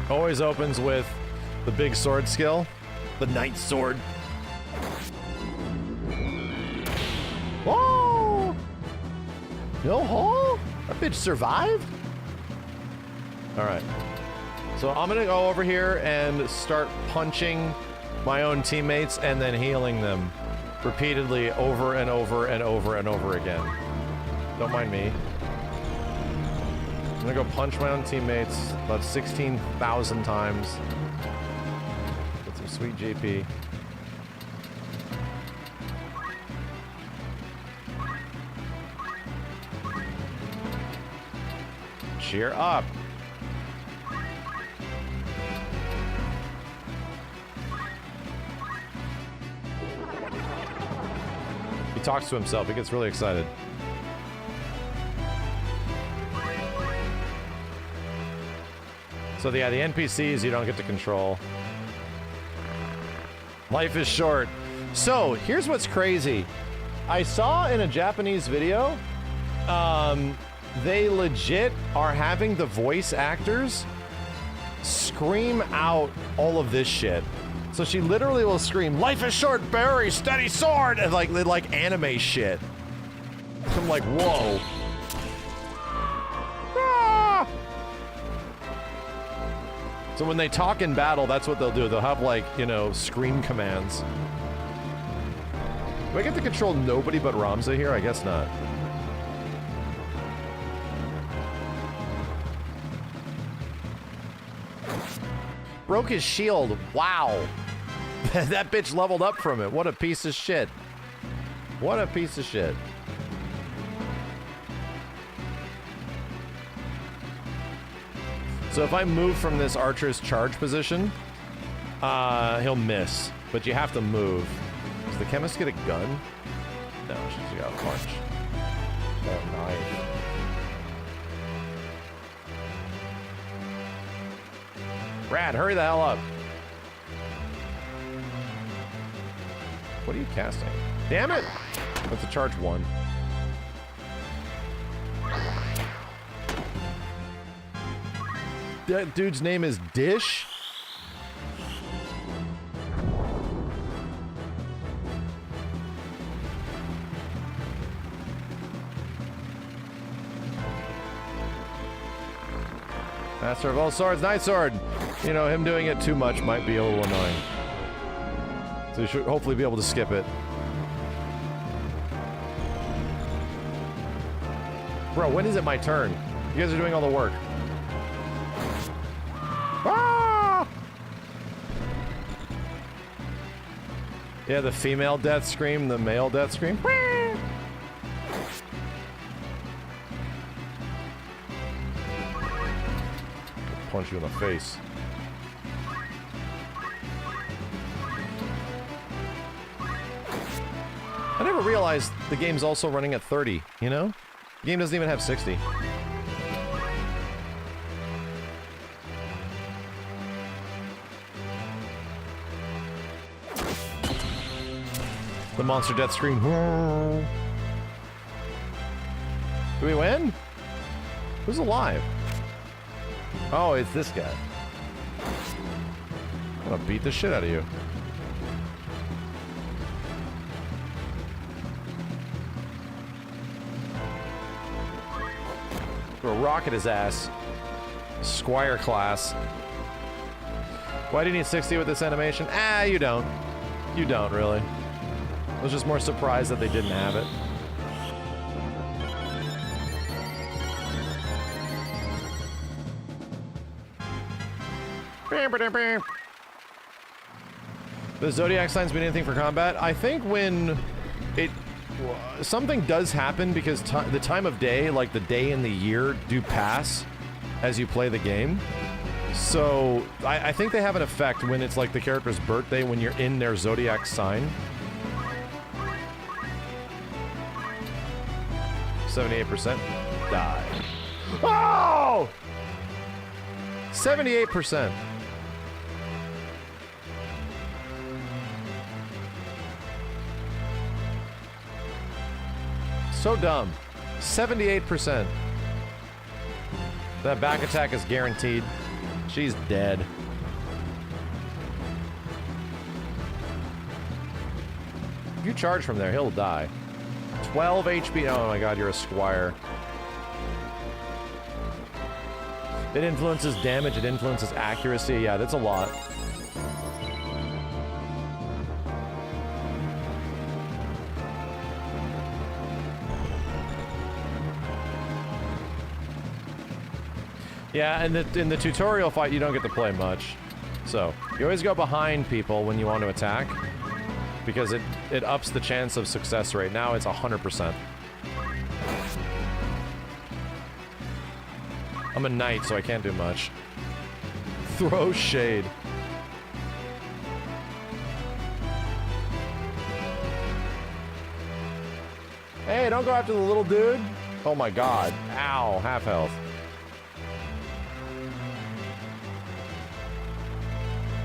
Always opens with the big sword skill. The Knight Sword. Whoa! No hole? That bitch survived? Alright. So I'm gonna go over here and start punching my own teammates and then healing them repeatedly over and over and over and over again. Don't mind me. I'm gonna go punch my own teammates about 16,000 times. Get some sweet GP. Cheer up. He talks to himself. He gets really excited. So yeah, the NPCs you don't get to control. Life is short. So here's what's crazy. I saw in a Japanese video, they legit are having the voice actors scream out all of this shit. So she literally will scream, "Life is short, Barry, steady sword!" and like anime shit. I'm like, whoa. Ah! So when they talk in battle, that's what they'll do. They'll have like, you know, scream commands. Do I get to control nobody but Ramza here? I guess not. Broke his shield. Wow. That bitch leveled up from it. What a piece of shit. What a piece of shit. So if I move from this archer's charge position, he'll miss. But you have to move. Does the chemist get a gun? No, she's got a punch. Oh, nice. Brad, hurry the hell up. What are you casting? Damn it! That's a charge 1. That dude's name is Dish? Master of all swords, Night Sword. You know, him doing it too much might be a little annoying. So you should hopefully be able to skip it. Bro, when is it my turn? You guys are doing all the work. Ah! Yeah, the female death scream, the male death scream. Punch you in the face. I never realized the game's also running at 30, you know? The game doesn't even have 60. The monster death scream. Do we win? Who's alive? Oh, it's this guy. I'm gonna beat the shit out of you. Throw a rock at his ass. Squire class. Why do you need 60 with this animation? Ah, you don't. You don't, really. I was just more surprised that they didn't have it. The zodiac signs mean anything for combat? I think when something does happen because the time of day, like the day and the year, do pass as you play the game. So I think they have an effect when it's like the character's birthday when you're in their zodiac sign. 78% die. Oh! 78%. So dumb. 78%. That back attack is guaranteed. She's dead. If you charge from there, he'll die. 12 HP. Oh my god, you're a squire. It influences damage, it influences accuracy. Yeah, that's a lot. Yeah, and in the tutorial fight, you don't get to play much. So, you always go behind people when you want to attack, because it ups the chance of success rate. Now it's 100%. I'm a knight, so I can't do much. Throw shade. Hey, don't go after the little dude. Oh my god. Ow, half health.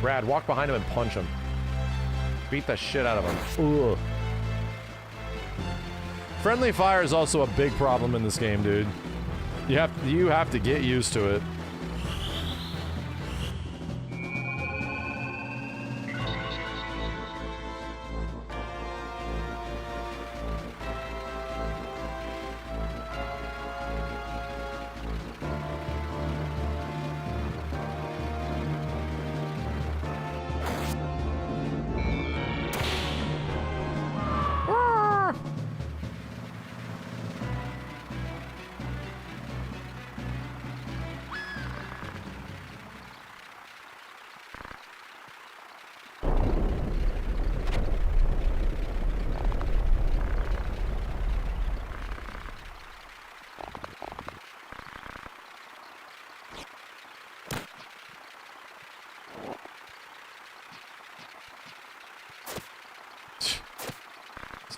Brad, walk behind him and punch him. Beat the shit out of him. Ugh. Friendly fire is also a big problem in this game, dude. You have to get used to it.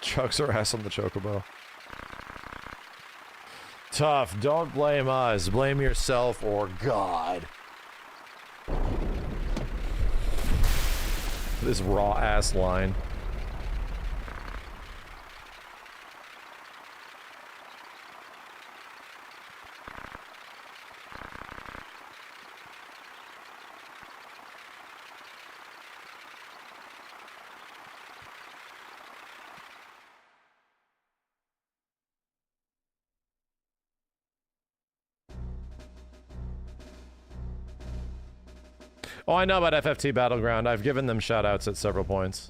Chucks her ass on the chocobo. Tough. Don't blame us. Blame yourself or God. This raw ass line. Oh, I know about FFT Battleground. I've given them shoutouts at several points.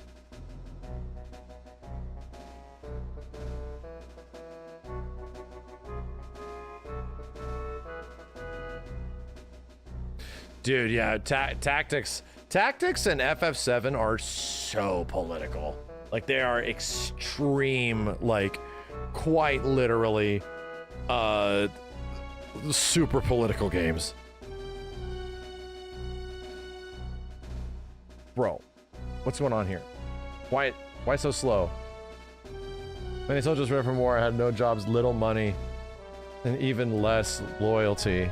Dude, yeah, tactics and FF7 are so political. Like, they are extreme, like, quite literally, super political games. Bro, what's going on here? Why so slow? Many soldiers ran from war, had no jobs, little money, and even less loyalty.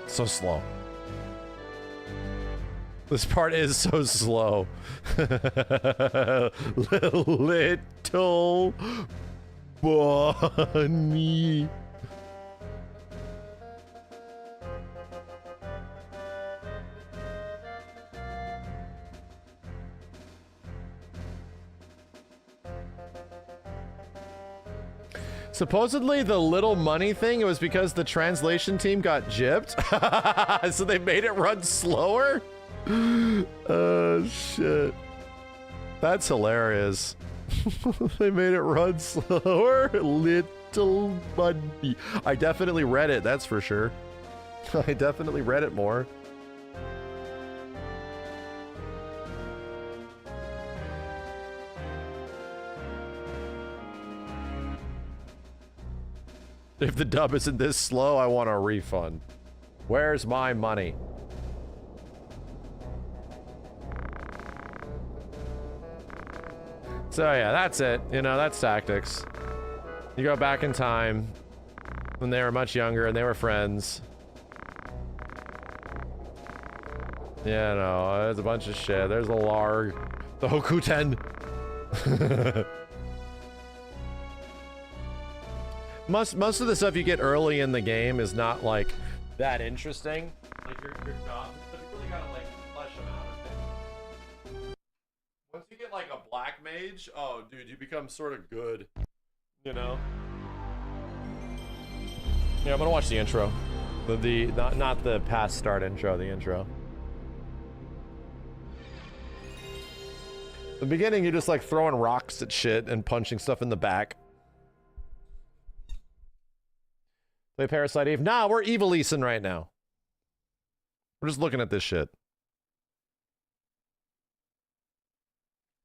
So slow. This part is so slow. Little bunny. Supposedly the little money thing, it was because the translation team got gypped. So they made it run slower? Oh, shit. That's hilarious. They made it run slower? Little money. I definitely read it, that's for sure. I definitely read it more. If the dub isn't this slow, I want a refund. Where's my money? So yeah, that's it. You know, that's tactics. You go back in time when they were much younger and they were friends. Yeah, no, there's a bunch of shit. There's a Larg. The Hokuten. Most of the stuff you get early in the game is not like that interesting. Like your jobs, but you really gotta like flesh them out a bit. Once you get like a black mage, oh dude, you become sort of good. You know? Yeah, I'm gonna watch the intro. Not the past start intro, the intro. The beginning, you're just like throwing rocks at shit and punching stuff in the back. Play Parasite Eve? Nah, we're Evil Eason right now. We're just looking at this shit.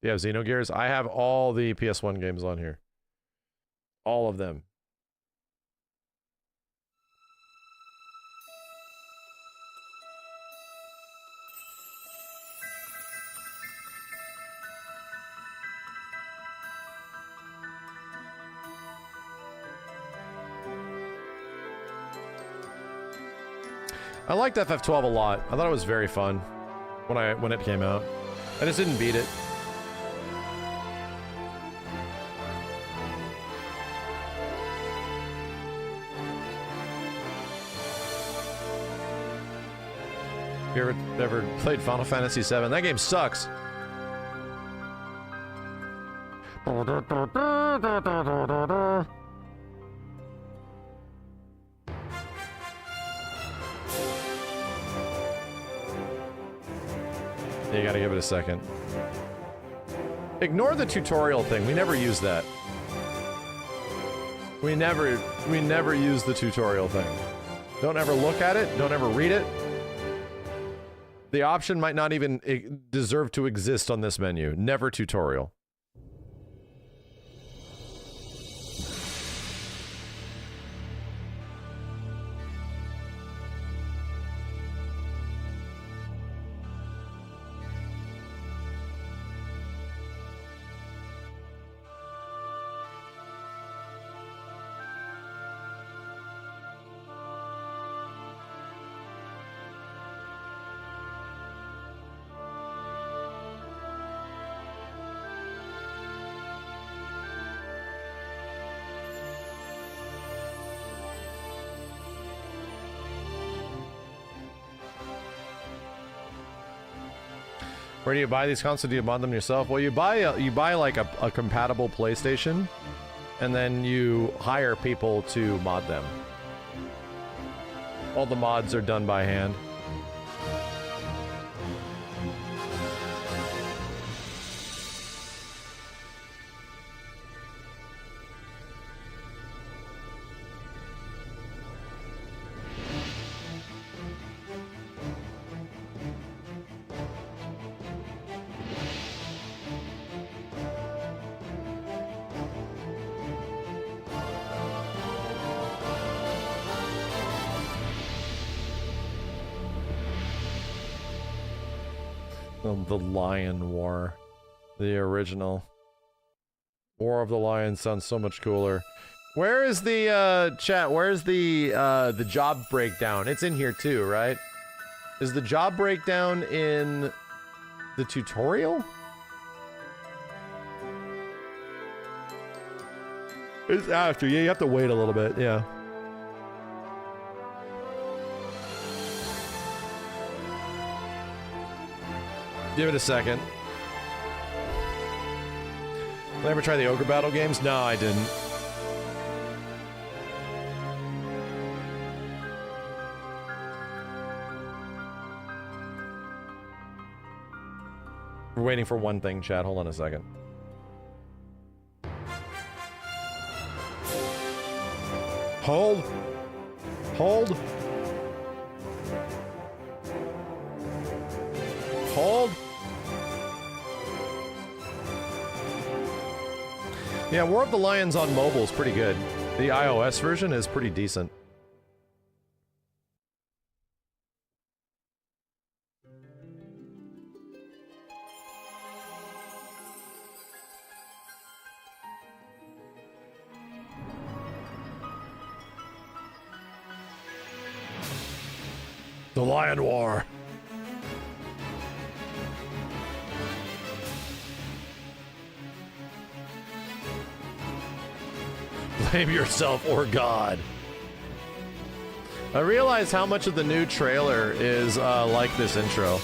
Do you have Xenogears? I have all the PS1 games on here. All of them. I liked FF12 a lot. I thought it was very fun when it came out. I just didn't beat it. You ever played Final Fantasy VII? That game sucks. You gotta give it a second. Ignore the tutorial thing. We never use that. We never use the tutorial thing. Don't ever look at it. Don't ever read it. The option might not even deserve to exist on this menu. Never tutorial. Where do you buy these consoles? Do you mod them yourself? Well, you buy like a compatible PlayStation, and then you hire people to mod them. All the mods are done by hand. The Lion War. The original. War of the Lions sounds so much cooler. Where is the, chat, where's the job breakdown? It's in here too, right? Is the job breakdown in the tutorial? It's after, yeah, you have to wait a little bit, yeah. Give it a second. Did I ever try the Ogre Battle games? No, I didn't. We're waiting for one thing, chat. Hold on a second. Hold. Hold. Hold. Yeah, War of the Lions on mobile is pretty good. The iOS version is pretty decent. The Lion War. Blame yourself or God. I realize how much of the new trailer is like this intro.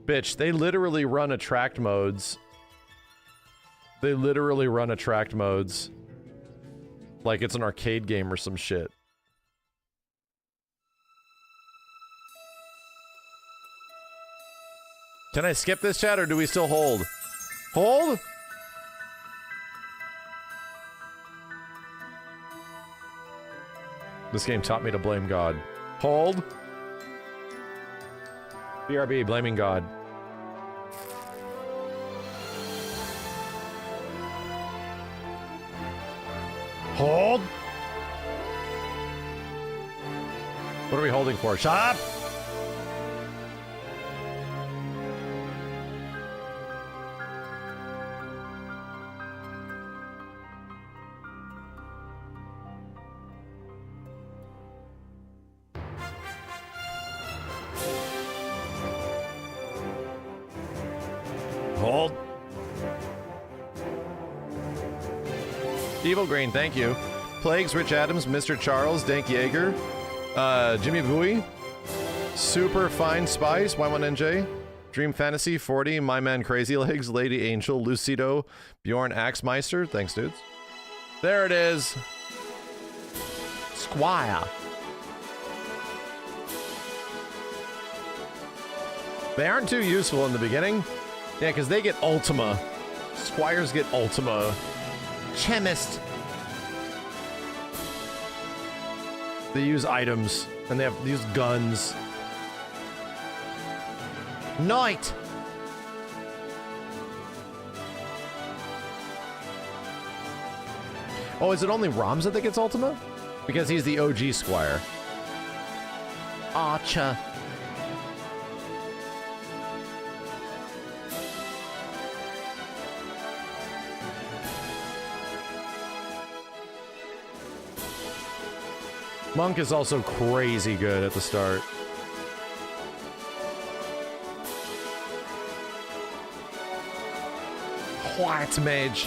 Bitch, they literally run attract modes. They literally run attract modes. Like it's an arcade game or some shit. Can I skip this chat or do we still hold? Hold? This game taught me to blame God. Hold. BRB, blaming God. Hold. What are we holding for? Shut up! Hold. Evil Green, thank you. Plagues, Rich Adams, Mr. Charles, Dank Yeager, Jimmy Bowie, Super Fine Spice, Y1NJ, Dream Fantasy 40, My Man Crazy Legs, Lady Angel, Lucido, Bjorn Axmeister, thanks dudes. There it is. Squire. They aren't too useful in the beginning. Yeah, because they get Ultima. Squires get Ultima. Chemist. They use items, and they use guns. Knight. Oh, is it only Ramza that gets Ultima? Because he's the OG Squire. Archer. Monk is also crazy good at the start. White Mage.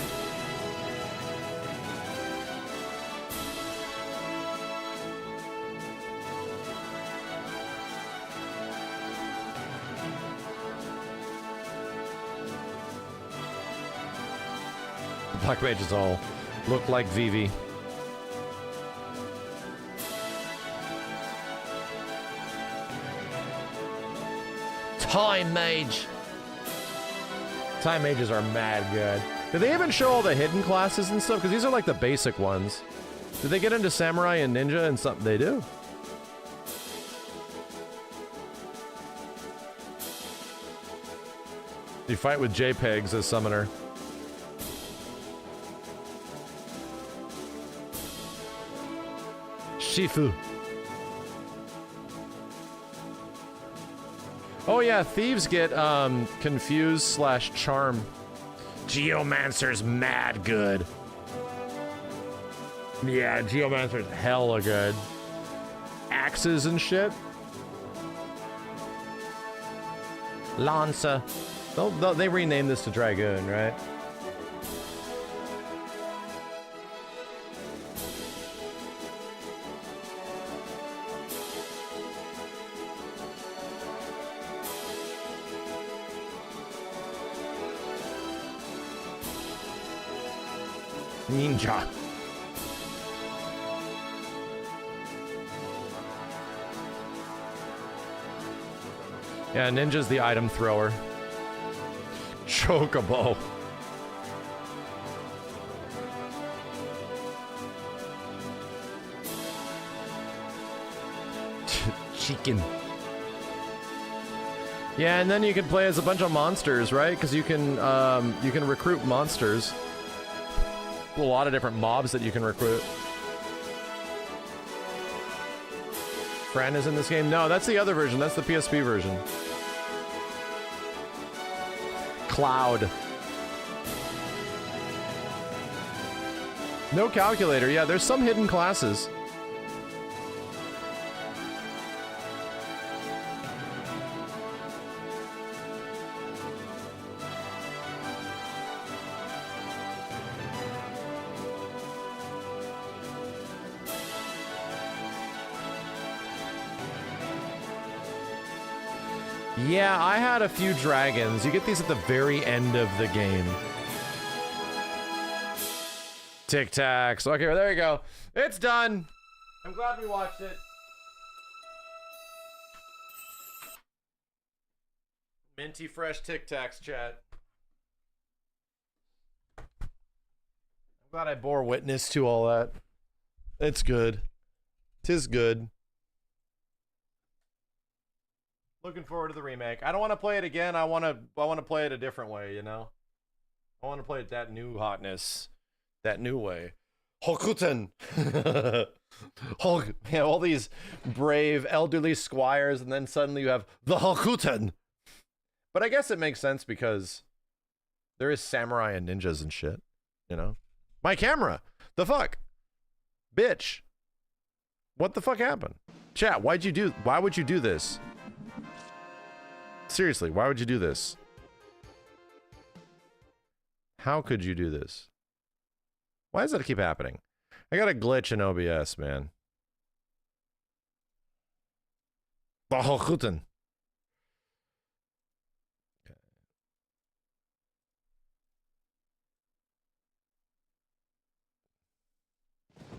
Black Mages all look like Vivi. Time Mage. Time Mages are mad good. Did they even show all the hidden classes and stuff? Because these are like the basic ones. Did they get into Samurai and Ninja and something? They do. You fight with JPEGs as summoner. Shifu. Oh yeah, thieves get confused / charm. Geomancer's mad good. Yeah, Geomancer's hella good. Axes and shit. Lanza. They renamed this to Dragoon, right? Ninja. Yeah, Ninja's the item thrower. Chocobo. Chicken. Yeah, and then you can play as a bunch of monsters, right? Because you can recruit monsters. A lot of different mobs that you can recruit. Fran is in this game? No, that's the other version. That's the PSP version. Cloud. No calculator. Yeah, there's some hidden classes. Yeah, I had a few dragons. You get these at the very end of the game. Tic Tacs. Okay, well, there you go. It's done. I'm glad we watched it. Minty fresh Tic Tacs, chat. I'm glad I bore witness to all that. It's good. 'Tis good. Looking forward to the remake. I don't want to play it again. I want to play it a different way, you know? I want to play it that new hotness. That new way. Hokuten. Yeah, all these brave elderly squires, and then suddenly you have the Hokuten. But I guess it makes sense because there is samurai and ninjas and shit, you know? My camera. The fuck? Bitch. What the fuck happened? Chat, why would you do this? Seriously, why would you do this? How could you do this? Why does that keep happening? I got a glitch in OBS, man. Bahokuten.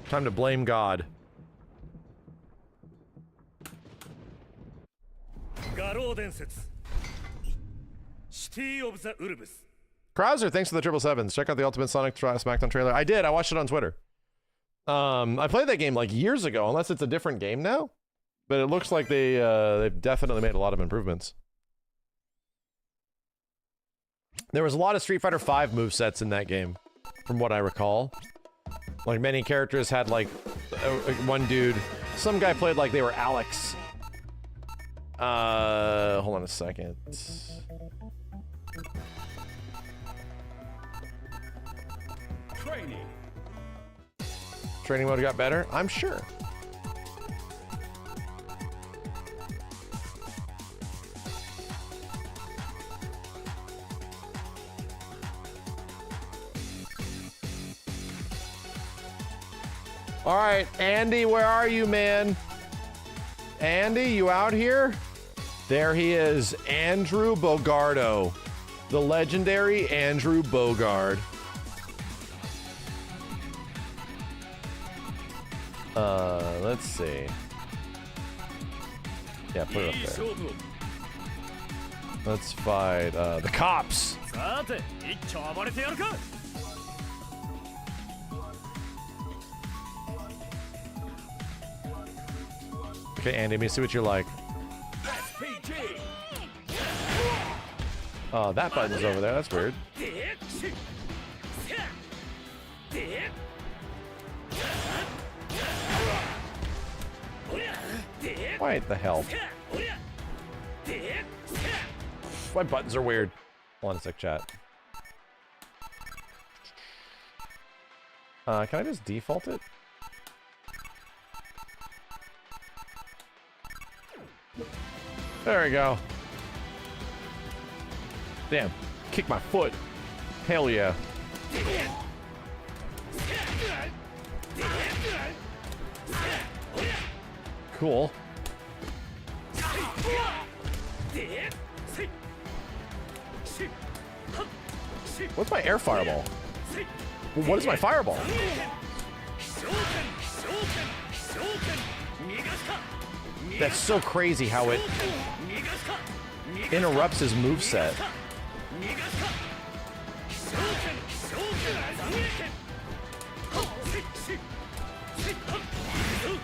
Time to blame God. Krauser, thanks for the 777s. Check out the Ultimate Sonic Smackdown trailer. I did. I watched it on Twitter. I played that game like years ago, unless it's a different game now. But it looks like they've definitely made a lot of improvements. There was a lot of Street Fighter V movesets in that game, from what I recall. Like, many characters had, like, one dude... Some guy played like they were Alex. Hold on a second. Training mode got better? I'm sure. All right, Andy, where are you, man? Andy, you out here? There he is, Andrew Bogardo, the legendary Andrew Bogard. Let's see. Yeah, put it up there. Let's fight the cops. Okay, Andy, let me see what you like. Oh, that button's over there. That's weird. What the hell? My buttons are weird. Hold on a sec, chat. Can I just default it? There we go. Damn. Kick my foot. Hell yeah. Cool. What's my air fireball? What is my fireball? That's so crazy how it interrupts his moveset.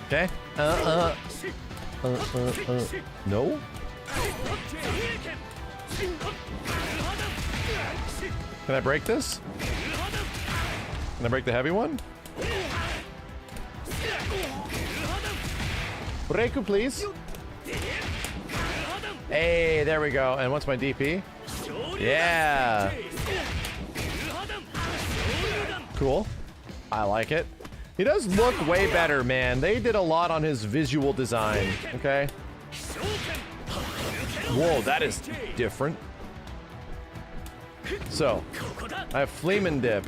Okay. No? Can I break this? Can I break the heavy one? Break, please. Hey, there we go. And what's my DP? Yeah. Cool. I like it. He does look way better, man. They did a lot on his visual design, okay? Whoa, that is different. So, I have Fleeman Dip.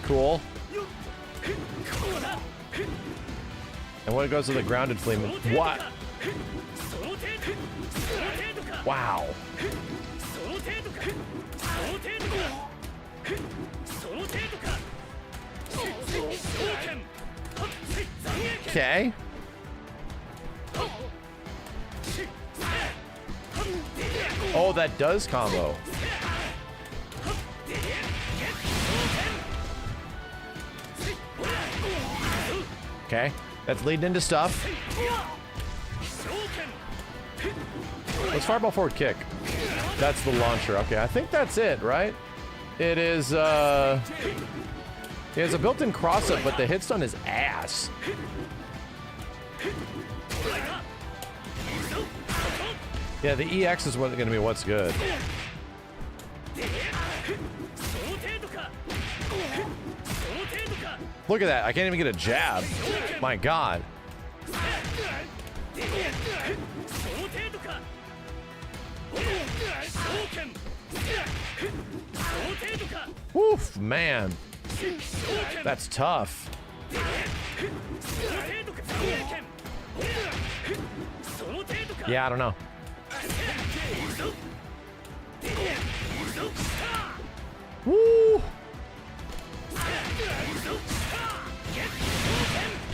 Cool. And when it goes to the grounded flame, what? Wow. Okay. Oh, that does combo. Okay, that's leading into stuff. Let's fireball forward kick. That's the launcher. Okay, I think that's it, right? It is, it has a built-in cross-up, but the hit stun is ass. Yeah, the EX is going to be what's good. Look at that. I can't even get a jab. My God. Woof, man. That's tough. Yeah, I don't know. Woo!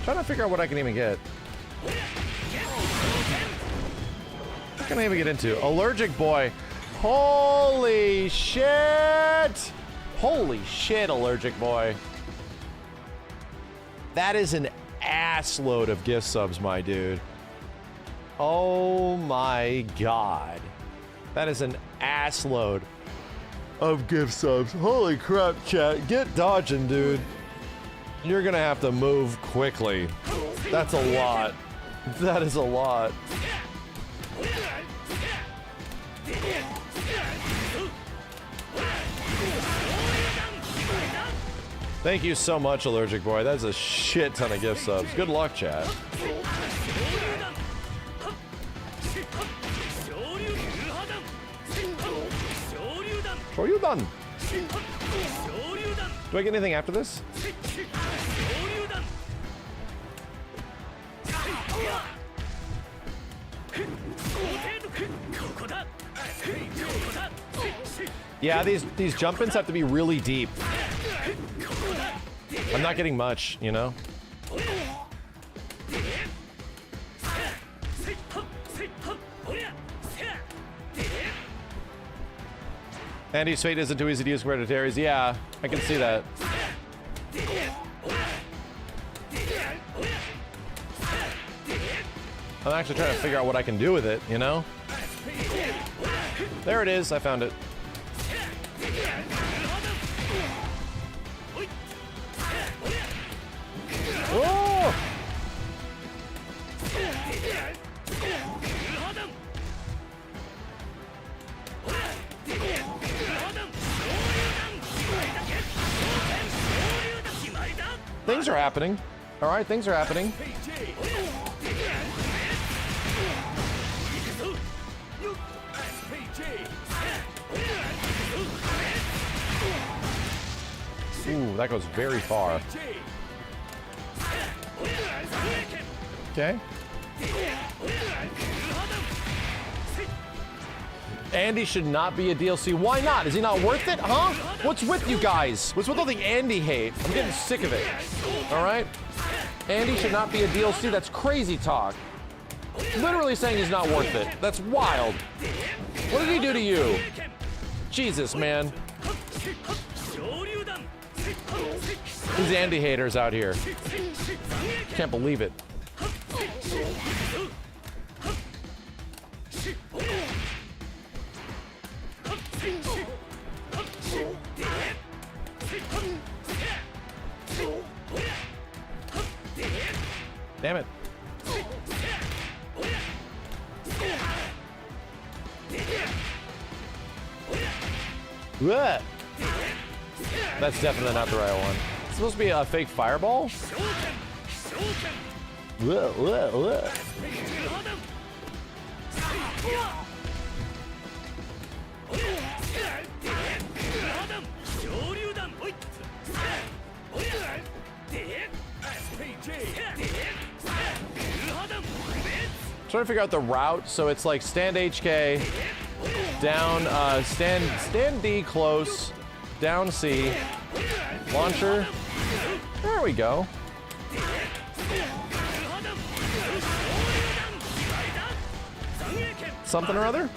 Trying to figure out what I can even get. What can I even get into? Allergic boy. Holy shit! Holy shit, allergic boy. That is an ass load of gift subs, my dude. Oh my God. That is an ass load of gift subs. Holy crap, chat. Get dodging, dude. You're gonna have to move quickly. That's a lot. That is a lot. Thank you so much, allergic boy. That's a shit ton of gift subs. Good luck, chat. Are you done? Do I get anything after this? Yeah, these jump-ins have to be really deep. I'm not getting much, you know? Andy's fate isn't too easy to use compared to Terry's. Yeah, I can see that. I'm actually trying to figure out what I can do with it, you know? There it is, I found it. Oh! Things are happening. All right, things are happening. Ooh, that goes very far. Okay. Andy should not be a DLC. Why not? Is he not worth it? Huh? What's with you guys? What's with all the Andy hate? I'm getting sick of it. All right? Andy should not be a DLC. That's crazy talk. Literally saying he's not worth it. That's wild. What did he do to you? Jesus, man. These Andy haters out here. Can't believe it. Damn it. What? That's definitely not the right one. It's supposed to be a fake fireball? Trying to figure out the route. So it's like stand HK, down, stand D close, down C, launcher. There we go. Something or other?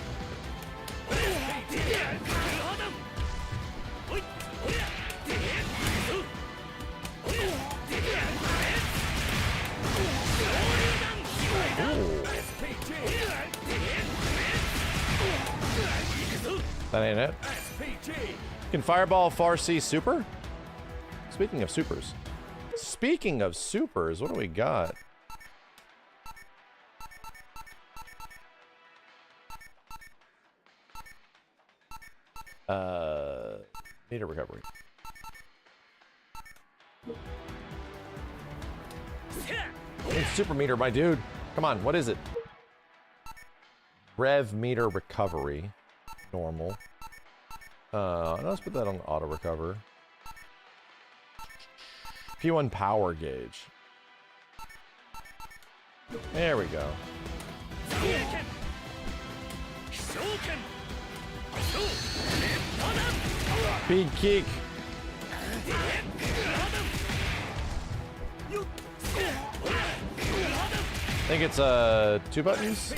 That ain't it. Can Fireball far C super? Speaking of supers. Speaking of supers, what do we got? Meter recovery. It's super meter, my dude. Come on, what is it? Rev meter recovery. Normal. Let's put that on auto recover. P1 power gauge. There we go. Big kick. I think it's 2 buttons.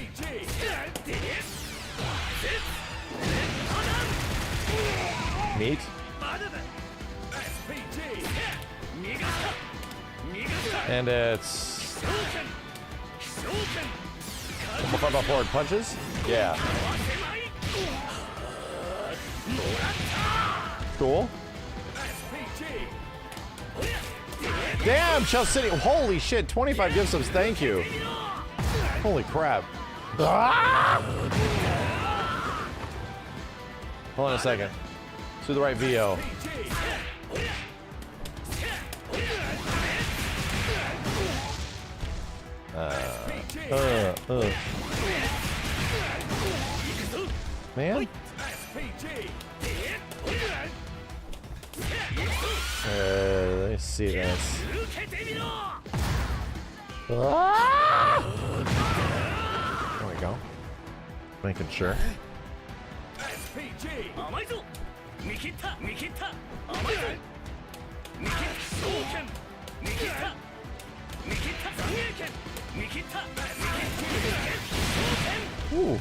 Neat. And it's forward punches. Yeah. Cool. Damn, Chelsea City. Holy shit, 25 gift subs. Thank you. Holy crap. Ah! Hold on a second. Let's do the right VO. Man? Let me see this. Ah! There we go. Making sure. Ooh.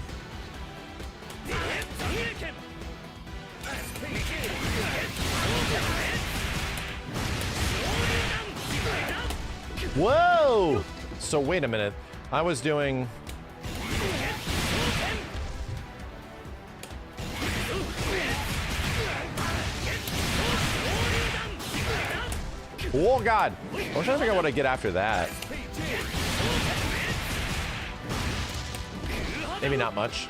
Whoa! So wait a minute. I was doing... Oh god! I was trying to figure out what I get after that. Maybe not much.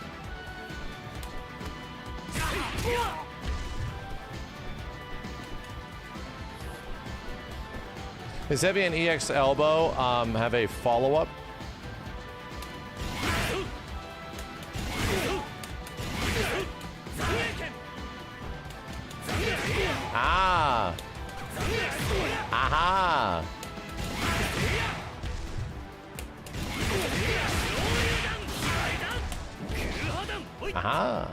Does Heavy and EX Elbow have a follow-up? Ah! Aha! Aha!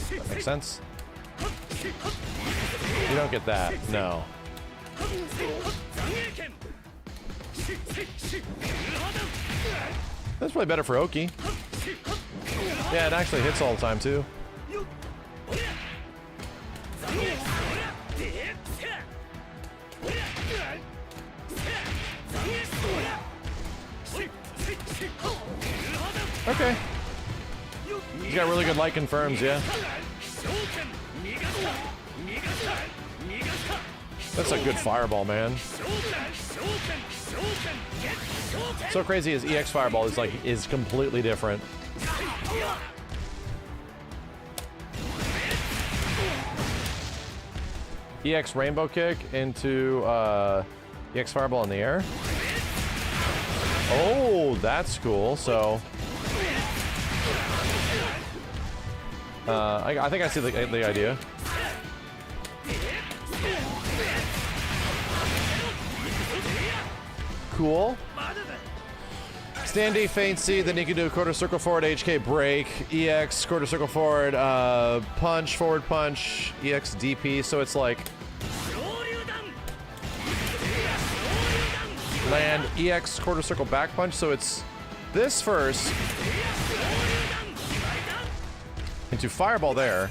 That makes sense. You don't get that, no. That's probably better for Oki. Yeah, it actually hits all the time too. Okay. He's got really good light confirms, yeah. That's a good fireball, man. So crazy as EX fireball is completely different. EX rainbow kick into EX fireball in the air. Oh, that's cool. So I think I see the idea. Cool. Stand D, feint C, then you can do a quarter circle forward, HK break, EX, quarter circle forward, punch, forward punch, EX DP, so it's like land, EX, quarter circle back punch, so it's this first into fireball there.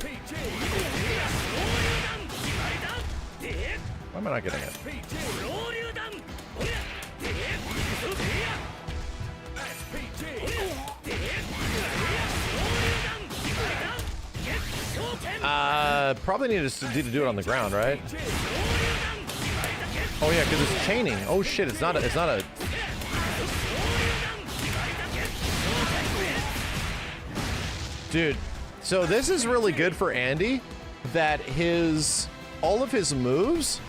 Why am I not getting it? Probably need to do it on the ground, right? Oh yeah, because it's chaining. Oh shit, it's not a. Dude, so this is really good for Andy, that all of his moves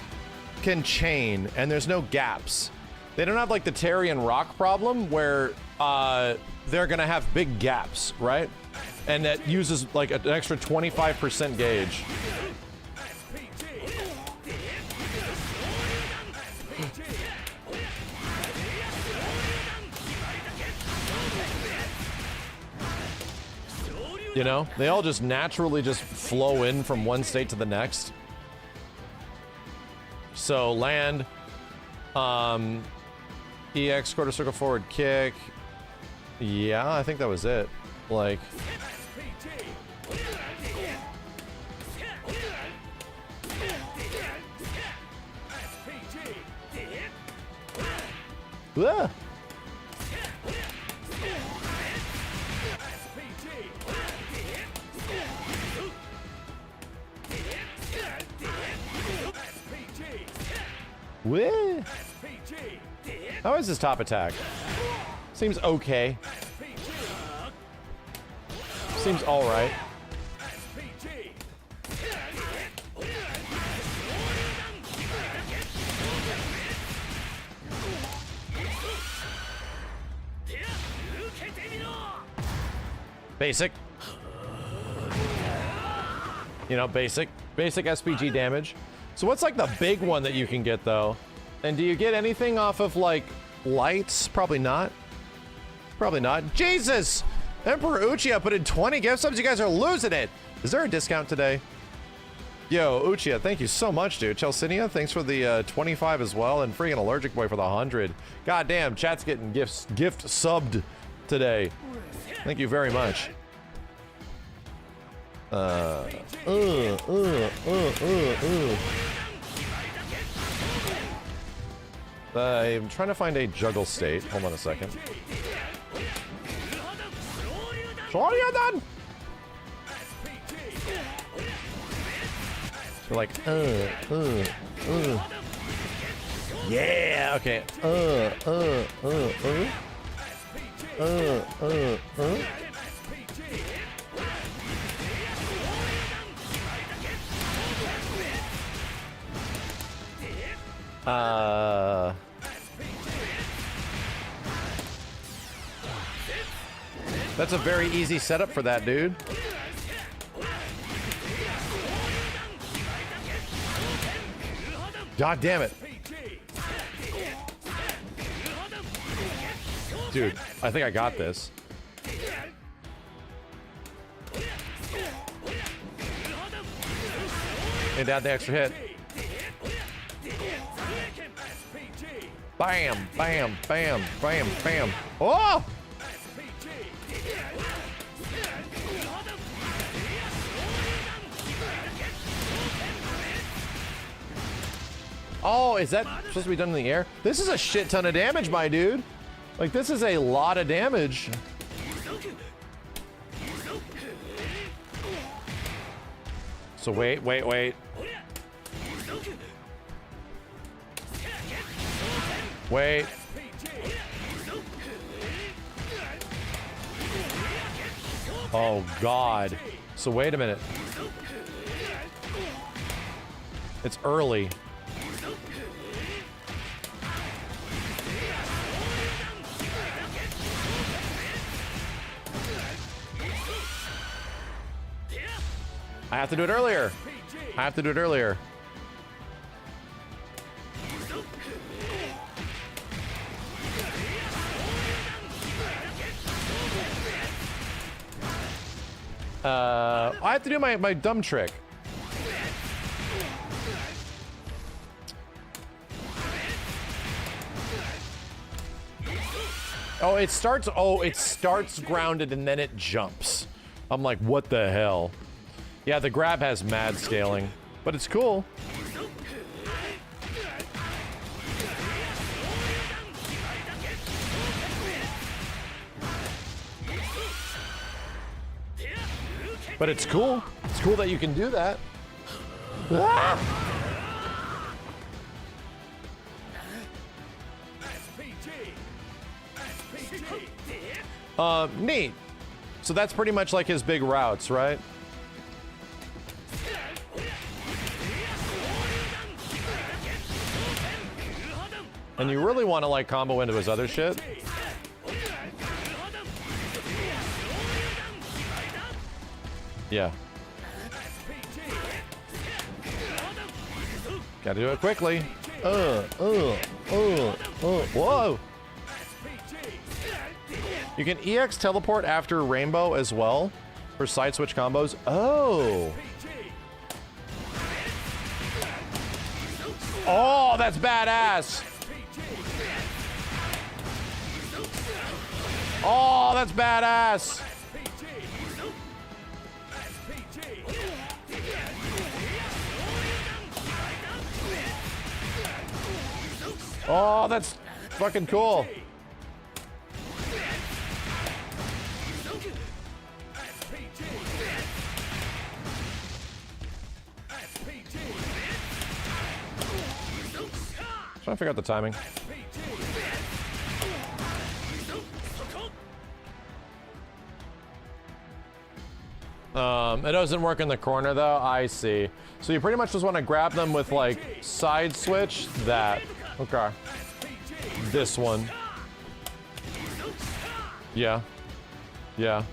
can chain and there's no gaps. They don't have like the Terry and Rock problem where they're gonna have big gaps, right? And that uses like an extra 25% gauge. You know, they all just naturally just flow in from one state to the next. So land, EX, quarter circle forward kick. Yeah, I think that was it. Like, ah. Wah. How is his top attack? Seems okay. Seems alright. Basic. You know, basic SPG damage. So what's like the big one that you can get though? And do you get anything off of like lights? Probably not. Probably not. Jesus! Emperor Uchiha put in 20 gift subs. You guys are losing it. Is there a discount today? Yo, Uchiha, thank you so much, dude. Chelsinia, thanks for the 25 as well. And freaking Allergic Boy for the 100. God damn, chat's getting gift subbed today. Thank you very much. I'm trying to find a juggle state. Hold on a second. Shoryudan! We're like, yeah, okay. That's a very easy setup for that, dude. God damn it. Dude, I think I got this. And add the extra hit. Bam, bam, bam, bam, bam. Oh! Oh, is that supposed to be done in the air? This is a shit ton of damage, my dude. Like, this is a lot of damage. So wait. Wait. Oh, God. So wait a minute. It's early. I have to do it earlier. I have to do my dumb trick. Oh, it starts grounded and then it jumps. I'm like, what the hell? Yeah, the grab has mad scaling, but it's cool. But it's cool. It's cool that you can do that. Ah! Neat. So that's pretty much like his big routes, right? And you really want to like combo into his other shit. Yeah. Gotta do it quickly. Whoa! You can EX teleport after Rainbow as well for side switch combos. Oh! Oh, that's badass! Oh, that's badass! Oh, that's fucking cool. Trying to figure out the timing. It doesn't work in the corner though. I see. So you pretty much just want to grab them with like side switch that. Okay. This one. Yeah. Yeah.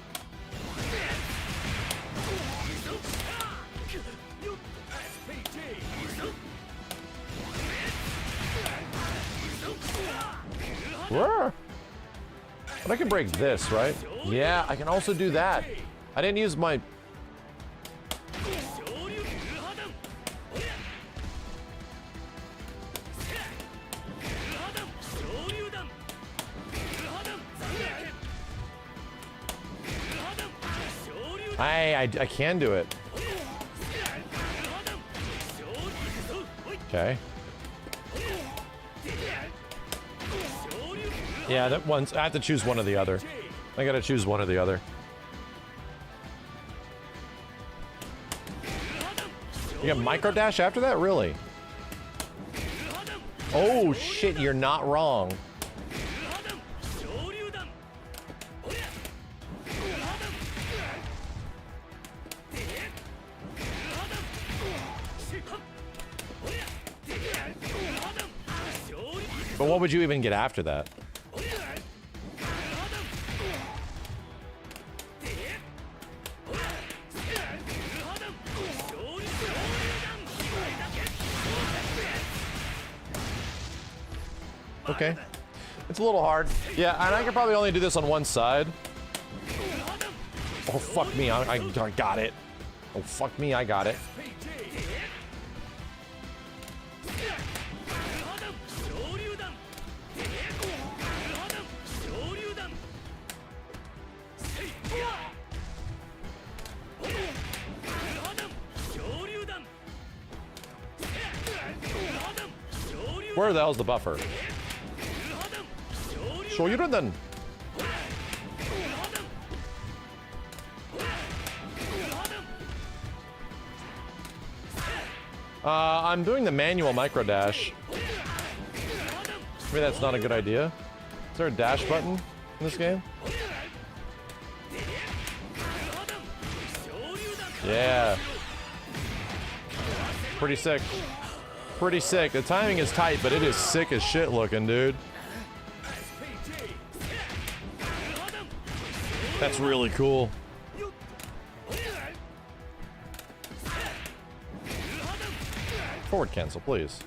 Where? But I can break this, right? Yeah, I can also do that. I didn't use my... I can do it. Okay. Yeah, that one's... I have to choose one or the other. I gotta choose one or the other. You got micro dash after that? Really? Oh shit, you're not wrong. But what would you even get after that? Okay. It's a little hard. Yeah, and I could probably only do this on one side. Oh, fuck me. I got it. Oh, fuck me. I got it. Where the hell's the buffer? Show you then. I'm doing the manual micro dash. Maybe that's not a good idea. Is there a dash button in this game? Yeah. Pretty sick. Pretty sick. The timing is tight, but it is sick as shit looking, dude. That's really cool. Forward cancel, please.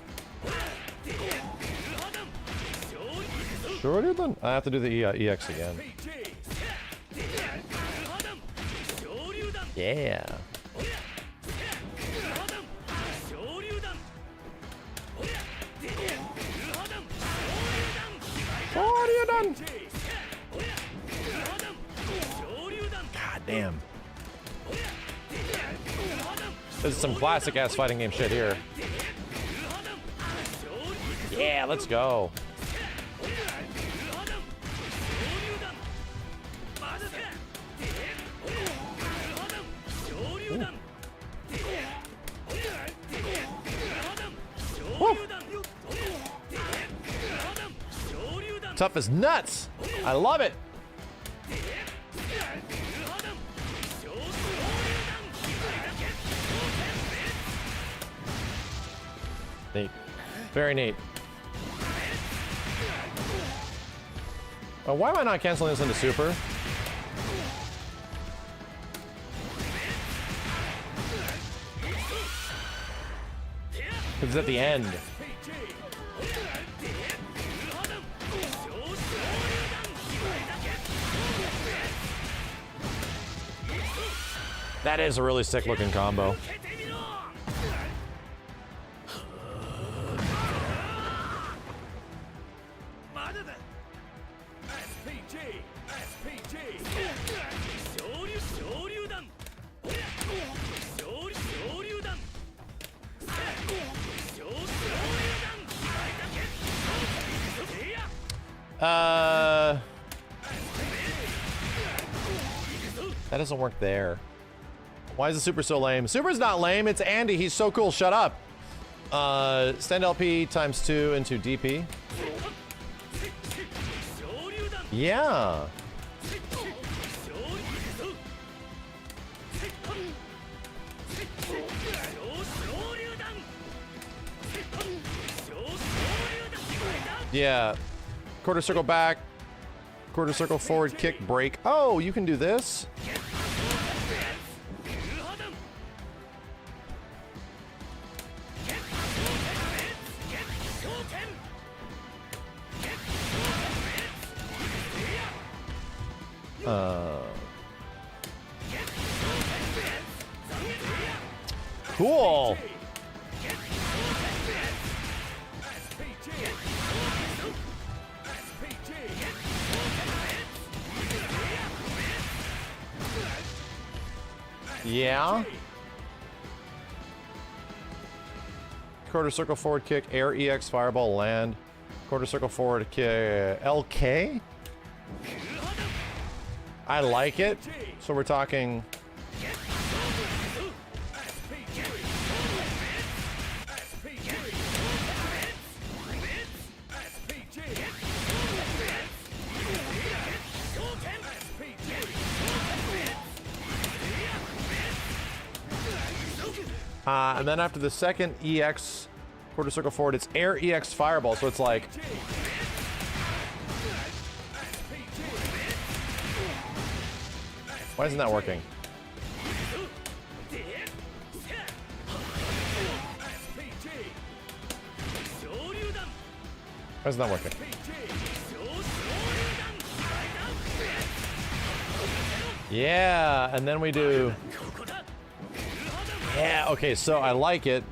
Sure, dude, then. I have to do the EX again. Yeah. What are you done? God damn. This is some classic ass fighting game shit here. Yeah, let's go. Woo. Tough as nuts. I love it. Neat. Very neat. Why am I not canceling this into Super? Because it's at the end. That is a really sick looking combo. That doesn't work there. Why is the super so lame? Super's not lame, it's Andy. He's so cool. Shut up. Stand LP times 2 into DP. Yeah. Yeah. Quarter circle back. Quarter circle forward kick break. Oh, you can do this. Cool. Yeah. Quarter circle forward kick, air EX fireball land. Quarter circle forward kick, LK. I like it. So we're talking. And then after the second EX quarter circle forward, it's air EX fireball. So it's like. Why isn't that working? Why isn't that working? Yeah, and then we do. Yeah, okay, so I like it.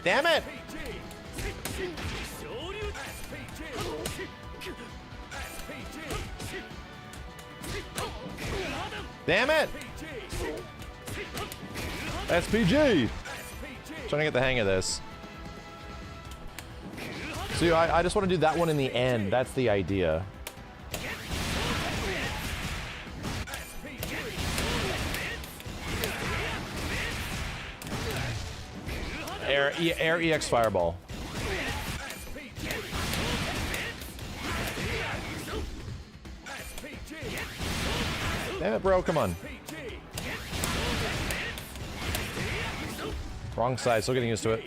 Damn it! Damn it! SPG! Trying to get the hang of this. So I just want to do that one in the end. That's the idea. Air EX fireball. Damn it, bro, come on. Wrong side, still getting used to it.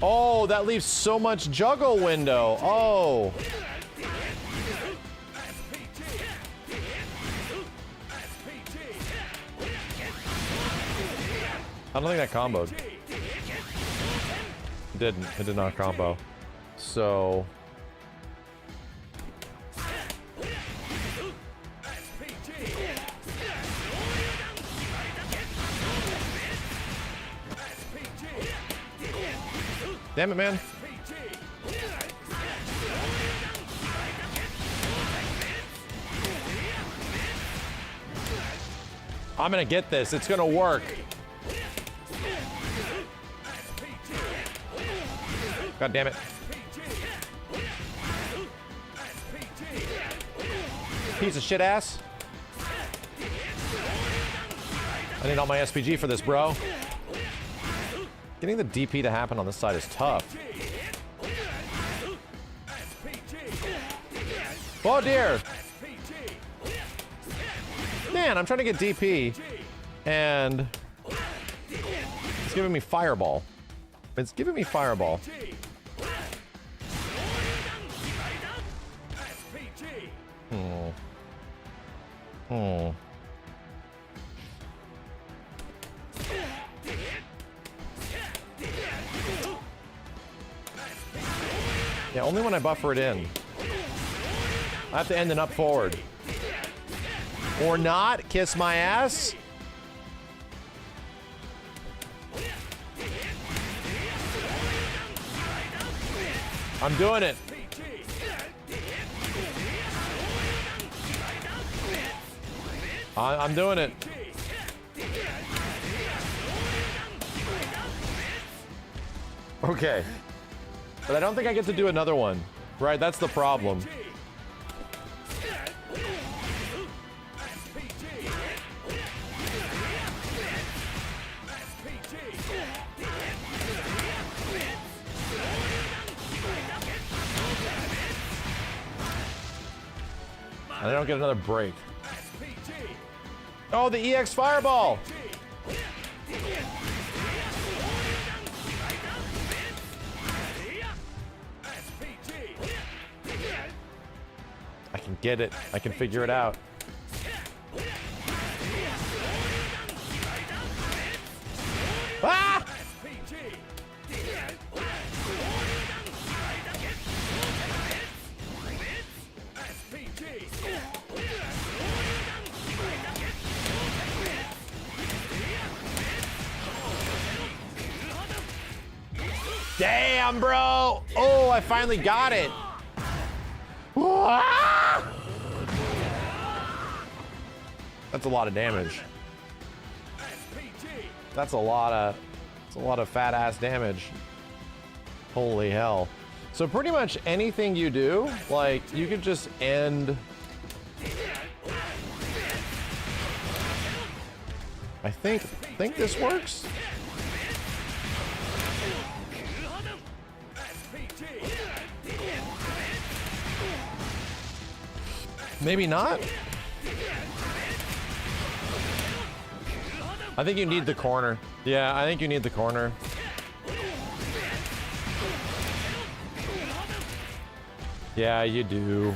Oh, that leaves so much juggle window. Oh. I don't think that comboed. It didn't. It did not combo. So... Damn it, man. I'm gonna get this. It's gonna work. God damn it. Piece of shit ass. I need all my SPG for this, bro. Getting the DP to happen on this side is tough. Oh dear! Man, I'm trying to get DP, and it's giving me Fireball. It's giving me Fireball. Yeah, only when I buffer it in. I have to end an up forward. Or not. Kiss my ass. I'm doing it. I'm doing it. Okay. But I don't think I get to do another one. Right, that's the problem. I don't get another break. Oh, the EX Fireball! I can get it. I can figure it out. Ah! Damn, bro! Oh, I finally got it. Ah! That's a lot of damage. That's a lot of fat ass damage. Holy hell. So pretty much anything you do, like, you could just end. I think this works. Maybe not. I think you need the corner. Yeah, I think you need the corner. Yeah, you do.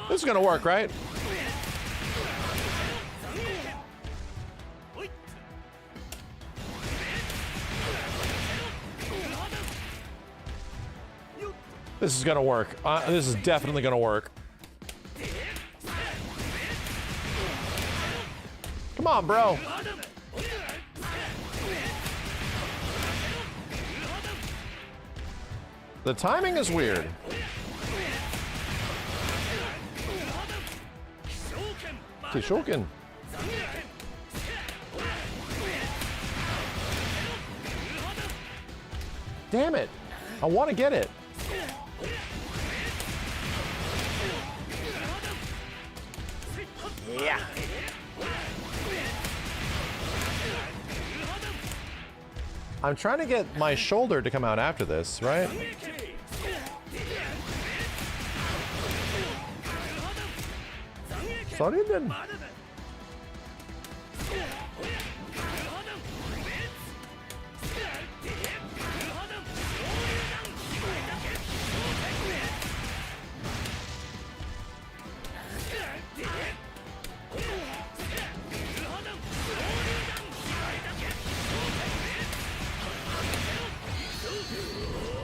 This is gonna work, right? This is gonna work. This is definitely gonna work. Come on, bro. The timing is weird. Shoken. Damn it. I want to get it. Yeah. I'm trying to get my shoulder to come out after this, right? Sorry then.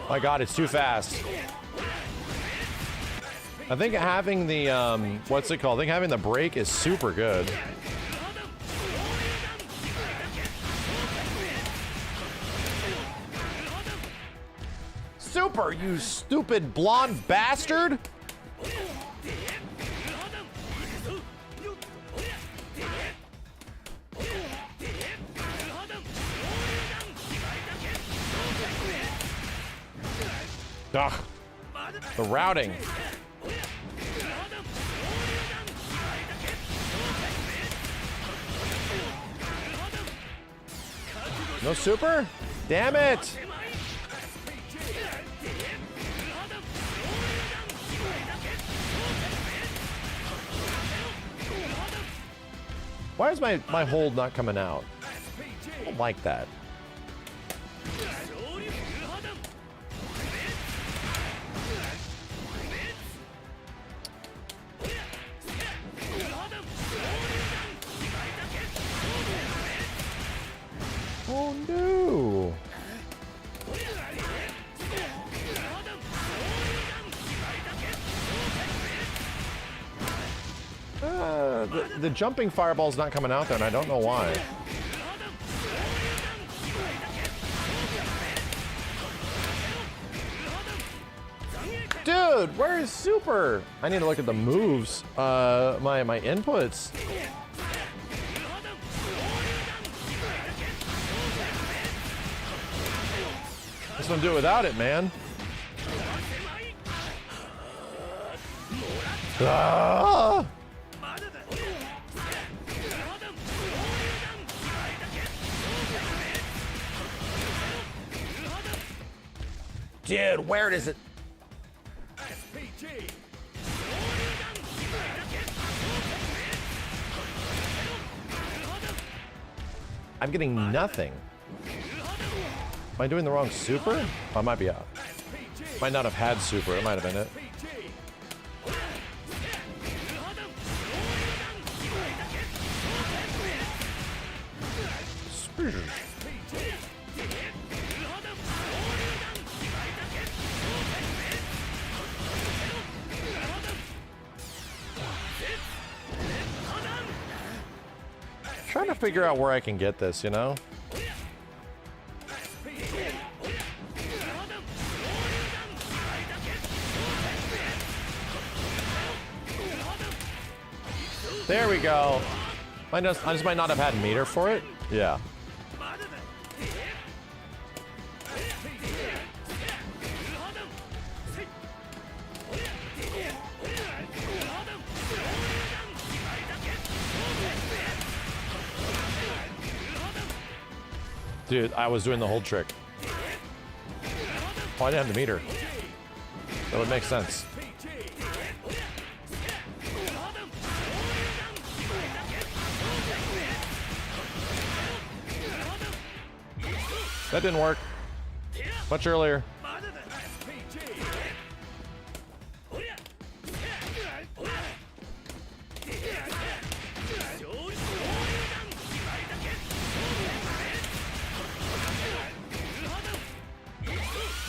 My god, it's too fast. I think having the, what's it called? I think having the brake is super good. Super, you stupid blonde bastard! Ugh. The routing. No super? Damn it! Why is my hold not coming out? I don't like that. Oh no! The jumping fireball's not coming out there, and I don't know why. Dude, where is super? I need to look at the moves. My inputs. Just don't do it without it, man. Ah! Dude, where does it? I'm getting nothing. Am I doing the wrong super? Oh, I might be out. Might not have had super. It might have been it. Trying to figure out where I can get this, you know? There we go. I just might not have had meter for it. Yeah. Dude, I was doing the whole trick. Oh, I didn't have the meter. That would make sense. That didn't work. Much earlier.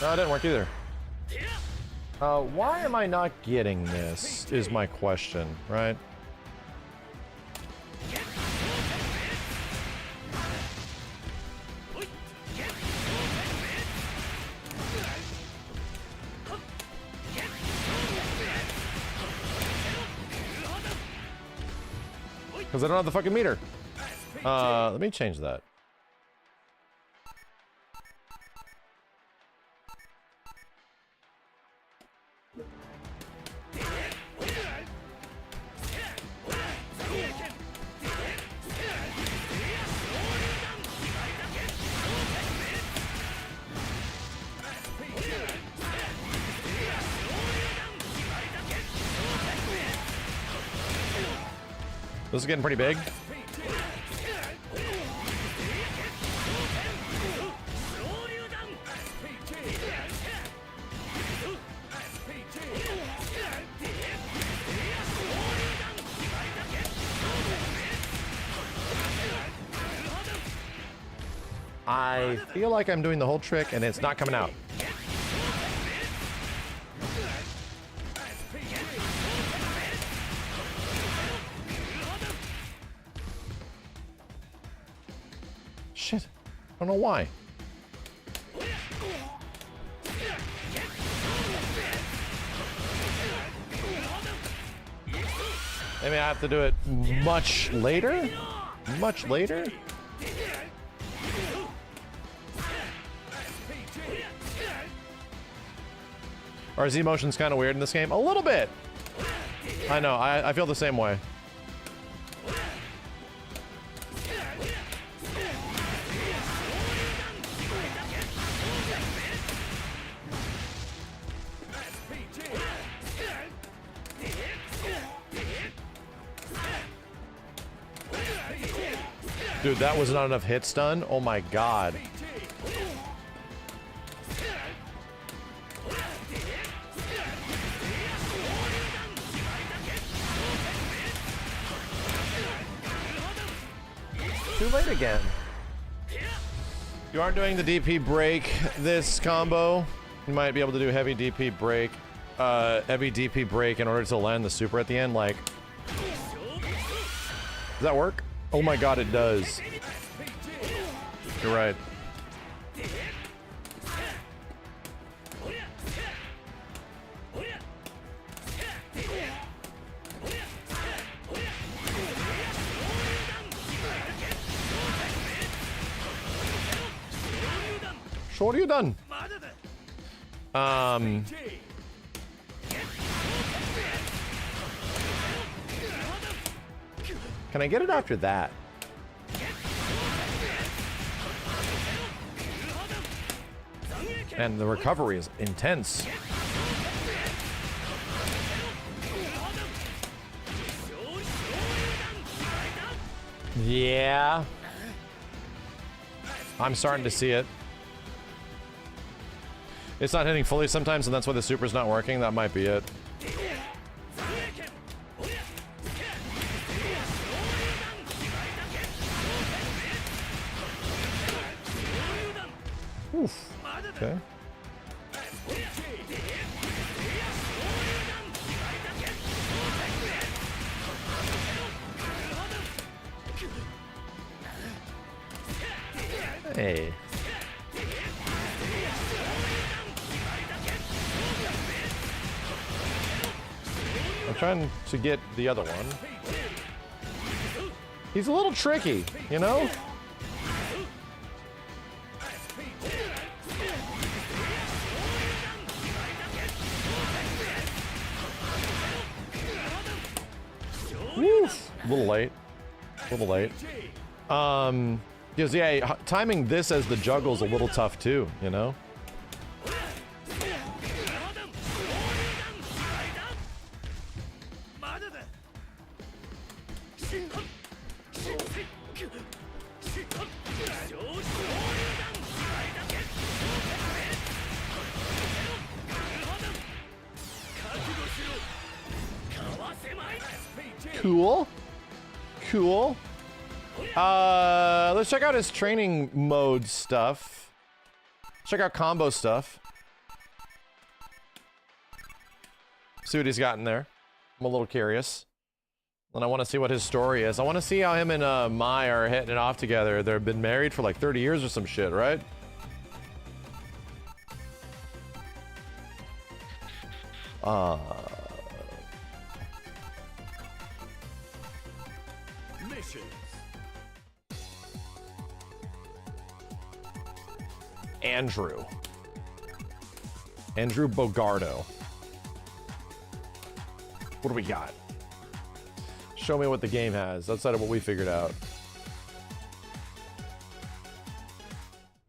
No, it didn't work either. Why am I not getting this is my question, right? Because I don't have the fucking meter. Let me change that. This is getting pretty big. I feel like I'm doing the whole trick and it's not coming out. Shit. I don't know why. Maybe I have to do it much later? Much later? Are Z motions kind of weird in this game? A little bit. I know. I feel the same way. Dude, that was not enough hits done. Oh my god. Too late again. You aren't doing the DP break this combo. You might be able to do heavy DP break. Heavy DP break in order to land the super at the end. Like, does that work? Oh my god, it does. You're right. So what are you done? Can I get it after that? And the recovery is intense. Yeah. I'm starting to see it. It's not hitting fully sometimes, and that's why the super's not working. That might be it. Oof. Okay. Hey. I'm trying to get the other one. He's a little tricky, you know? Woof. A little late. A little late. Because yeah, timing this as the juggle's a little tough too, you know? Cool. Cool. Let's check out his training mode stuff. Check out combo stuff. See what he's got in there. I'm a little curious. And I want to see what his story is. I want to see how him and Mai are hitting it off together. They've been married for like 30 years or some shit, right? Missions. Andrew Bogardo. What do we got? Show me what the game has outside of what we figured out.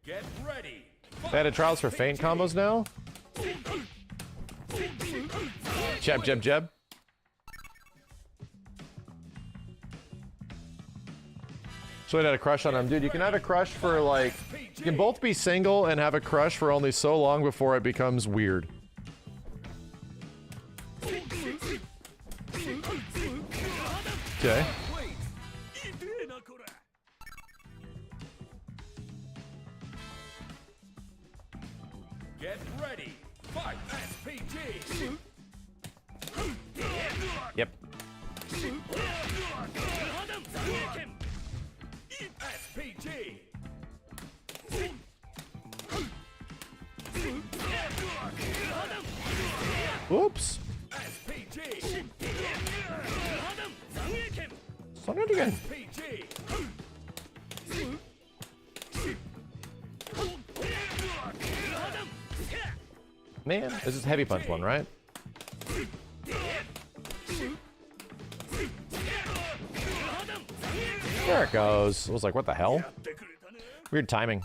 Get ready. They added trials for feint combos now? Jab, jab, jab. Showed had a crush on him. Dude, you can have a crush for like... You can both be single and have a crush for only so long before it becomes weird. Okay. Get ready. Fight SPG. Yep. SPG. Oops. SPG. Son it again. SPG. Man, this is heavy punch one, right? There it goes. I was like, what the hell? Weird timing.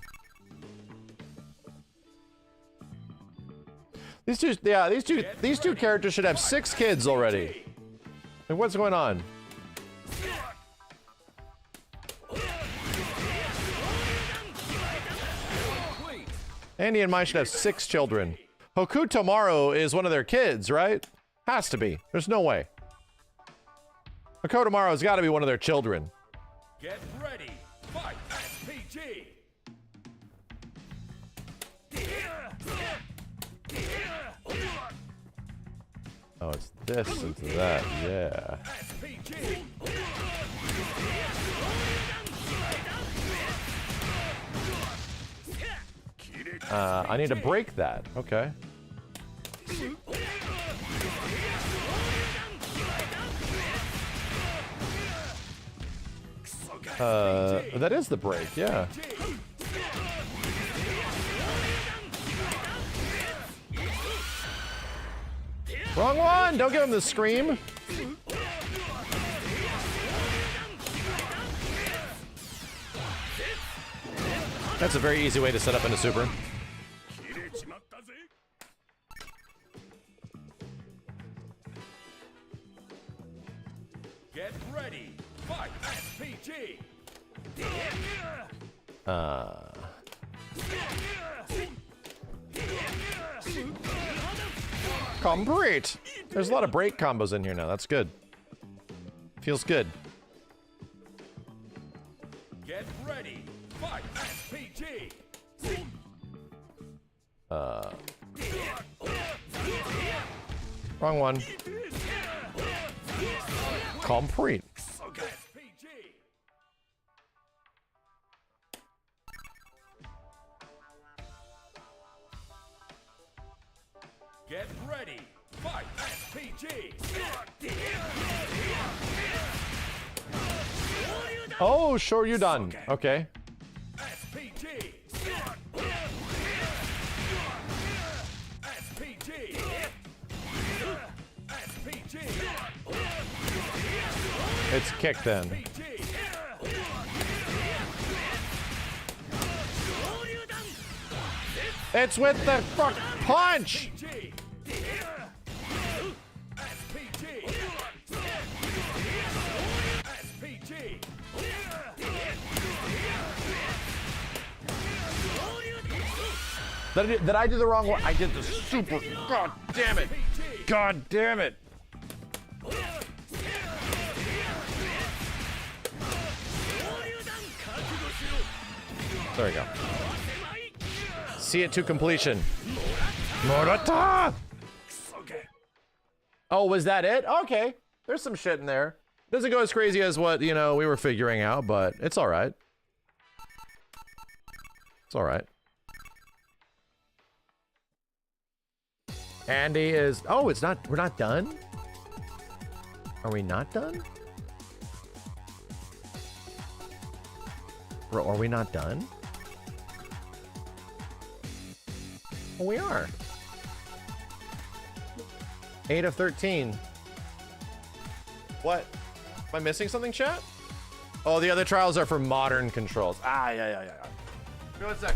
These two, yeah, these two characters should have 6 kids already. Like, what's going on? Andy and Mai should have 6 children. Hoku Tomaro is one of their kids, right? Has to be. There's no way. Hoku Tomaro's got to be one of their children. Get ready. Fight SPG. Oh, it's this into that. Yeah. SPG. I need to break that. Okay. That is the break, yeah. Wrong one! Don't give him the scream. That's a very easy way to set up into super. Get ready. Fight SPG. Complete! There's a lot of break combos in here now. That's good. Feels good. Get ready. Fight SPG. Wrong one. Complete. SPG. Get ready. Fight SPG. Oh, sure, you done. Okay. SPG. SPG. SPG. It's kick then. It's with the fuck punch! SPG. SPG. Did I do the wrong one? I did the super. God damn it. God damn it. There we go. See it to completion. Morata! Oh, was that it? Okay. There's some shit in there. Doesn't go as crazy as what, you know, we were figuring out, but it's alright. It's alright. Andy is... Oh, it's not... We're not done? Are we not done? Bro, are we not done? Well, we are. 8 of 13. What? Am I missing something, chat? Oh, the other trials are for modern controls. Ah, yeah. Give me 1 sec.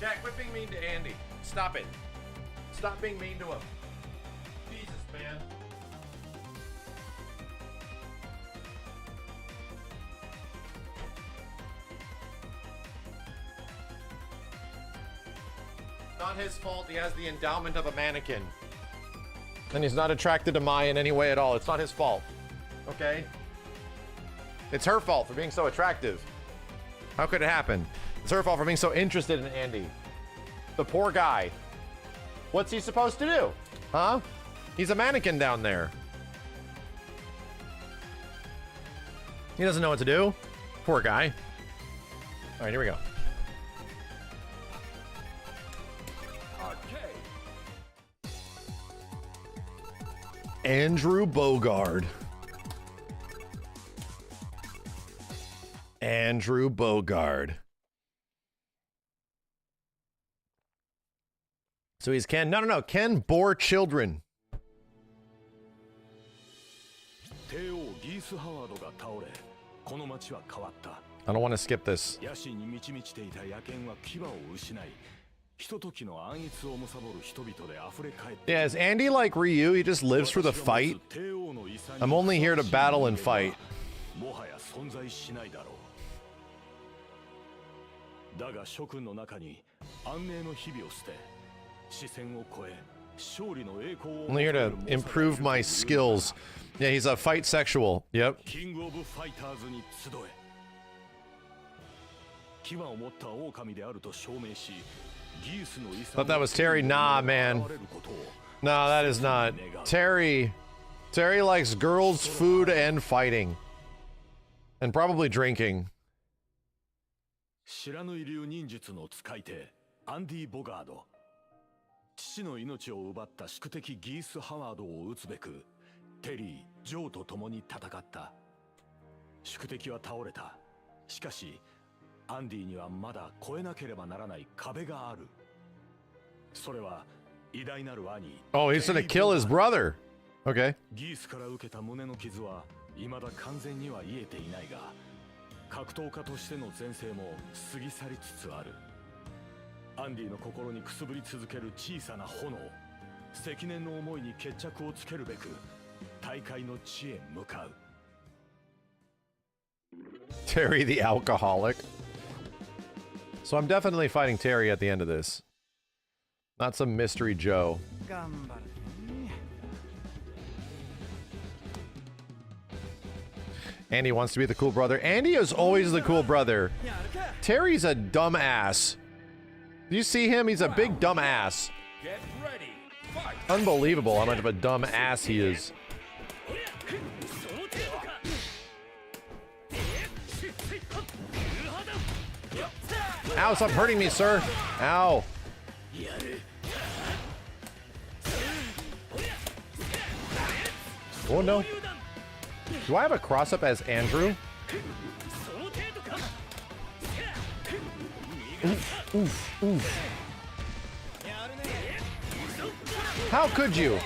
Jack, quit being mean to Andy. Stop it. Stop being mean to him. Jesus, man. Not his fault he has the endowment of a mannequin. And he's not attracted to Mai in any way at all. It's not his fault. Okay? It's her fault for being so attractive. How could it happen? It's her fault for being so interested in Andy. The poor guy. What's he supposed to do? Huh? He's a mannequin down there. He doesn't know what to do. Poor guy. All right, here we go. Andrew Bogard. Andrew Bogard. So he's Ken. No. Ken bore children. I don't want to skip this. Yeah, is Andy like Ryu? He just lives for the fight? I'm only here to battle and fight. Only here to improve my skills. Yeah, he's a fight sexual. Yep. Thought that was Terry. Nah, man. No, that is not. Terry likes girls, food, and fighting. And probably drinking. 知らぬ流忍術の使い手アンディ・ボガード父の命を奪った宿敵ギース・ハワードを撃つべくテリー・ジョーと共に戦った宿敵は倒れたしかしアンディにはまだ越えなければならない壁があるそれは偉大なる兄 Oh, he's gonna kill his brother. Okay. ギースから受けた胸の傷は未だ完全には癒えていないが格闘家としての前世も過ぎ去りつつあるアンディの心にくすぶり続ける小さな炎積年の思いに決着をつけるべく大会の地へ向かう Terry the alcoholic. So I'm definitely fighting Terry at the end of this. Not some mystery Joe. Andy wants to be the cool brother. Andy is always the cool brother. Terry's a dumb ass. Do you see him? He's a big dumb ass. Unbelievable how much of a dumb ass he is. Ow, stop hurting me, sir. Ow. Oh, no. Do I have a cross-up as Andrew? Oof, oof, oof. How could you?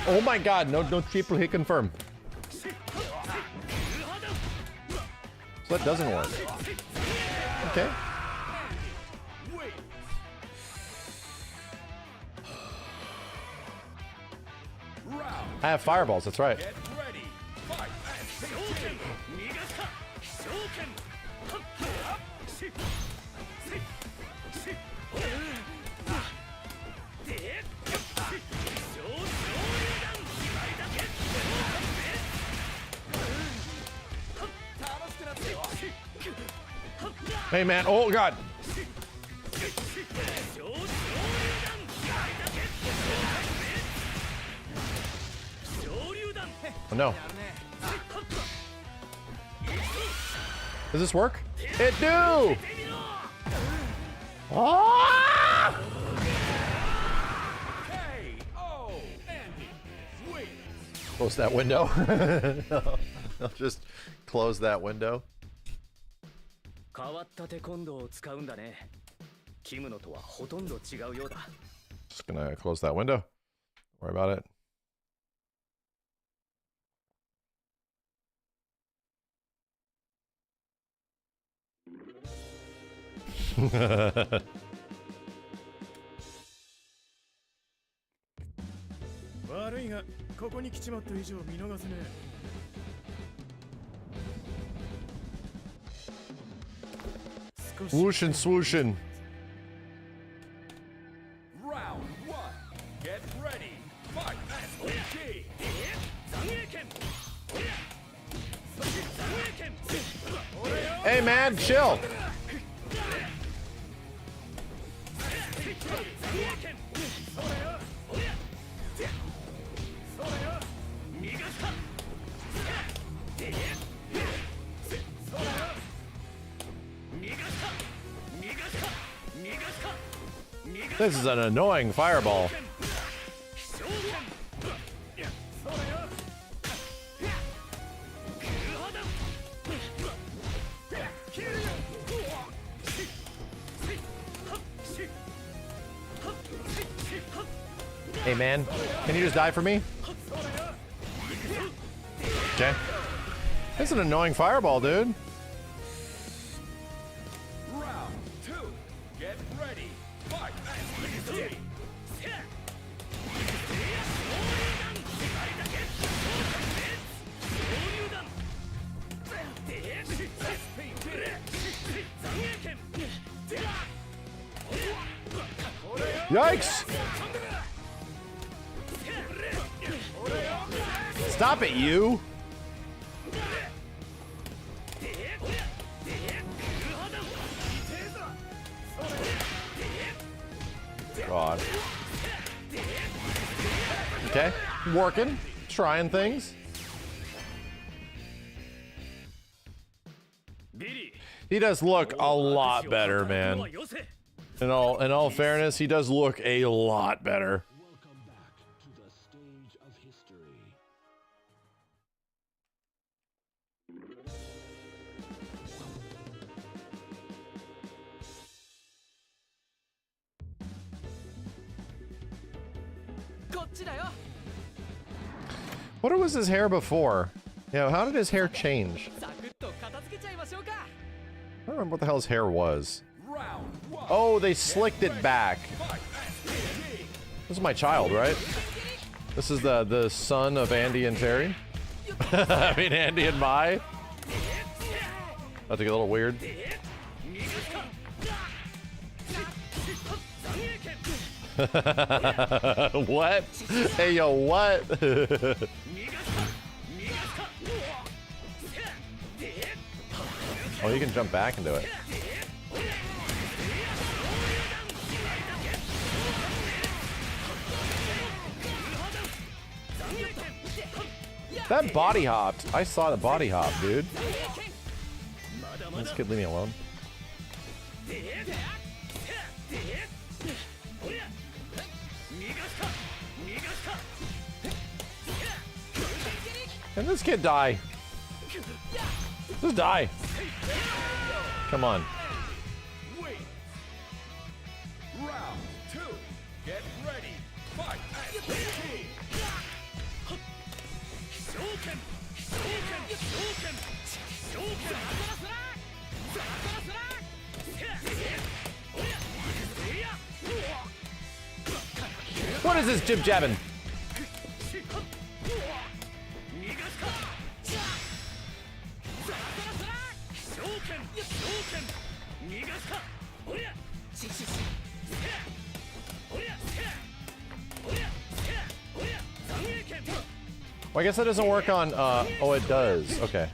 Oh my god, no triple hit confirm. So that doesn't work. Okay. I have fireballs, that's right. Hey man, oh god. Oh no. Does this work? It do! Ah! Close that window. I'll just close that window. Just gonna close that window. Don't worry about it. 悪いがここに来ちまった以上見逃せねえ。 Whooshin' swooshin'. Round 1. Get ready. Fight. Hey man, chill. This is an annoying fireball. Hey man, can you just die for me? Okay. That's an annoying fireball, dude. Round 2. Get ready. Fight. Yikes! Stop it, you! God. Okay, working, trying things. He does look a lot better, man. In all fairness, he does look a lot better. Welcome back to the stage of history. What was his hair before? Yeah, how did his hair change? I don't remember what the hell his hair was. Oh, they slicked it back. This is my child, right? This is the son of Andy and Terry. I mean, Andy and Mai. About to get a little weird. What? Hey, yo, what? Oh, you can jump back into it. That body hopped. I saw the body hop, dude. This kid, leave me alone. Can this kid die? Just die. Come on. Wait. Round 2. Get ready. Fight. What is this jib jabbing? Well, I guess that doesn't work on, oh, it does. Okay.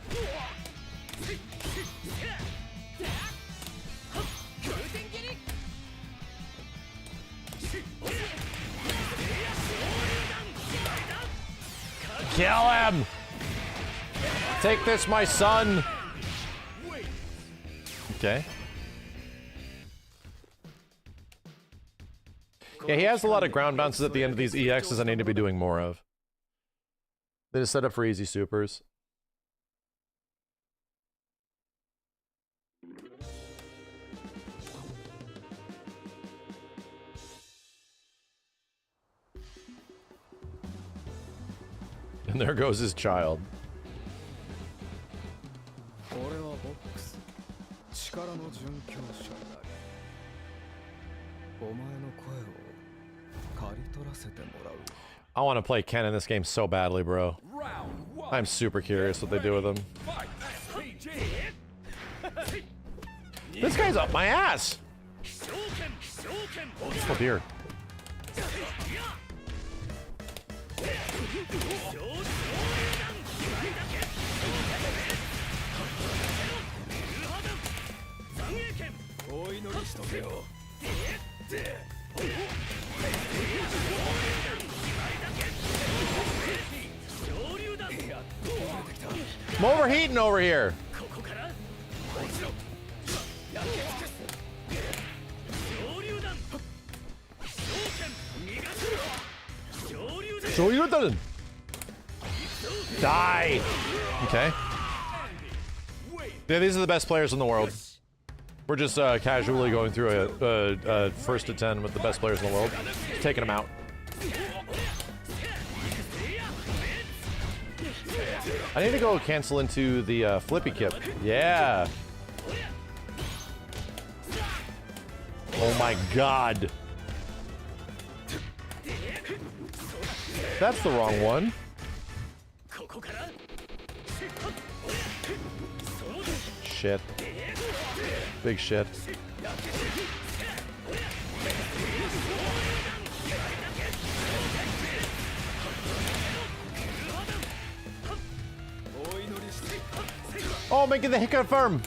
Kill him! Take this, my son! Okay. Yeah, he has a lot of ground bounces at the end of these EXs I need to be doing more of. They just set up for easy supers. And there goes his child. I want to play Ken in this game so badly, bro. I'm super curious what they do with him. This guy's up my ass. Oh dear. I'm overheating over here. Shoryudan. Die. Okay. Yeah, these are the best players in the world. We're just casually going through a first to 10 with the best players in the world, just taking them out. I need to go cancel into the flippy kip. Yeah. Oh my god. That's the wrong one. Shit. Big shit. Oh, making the hiccup firm.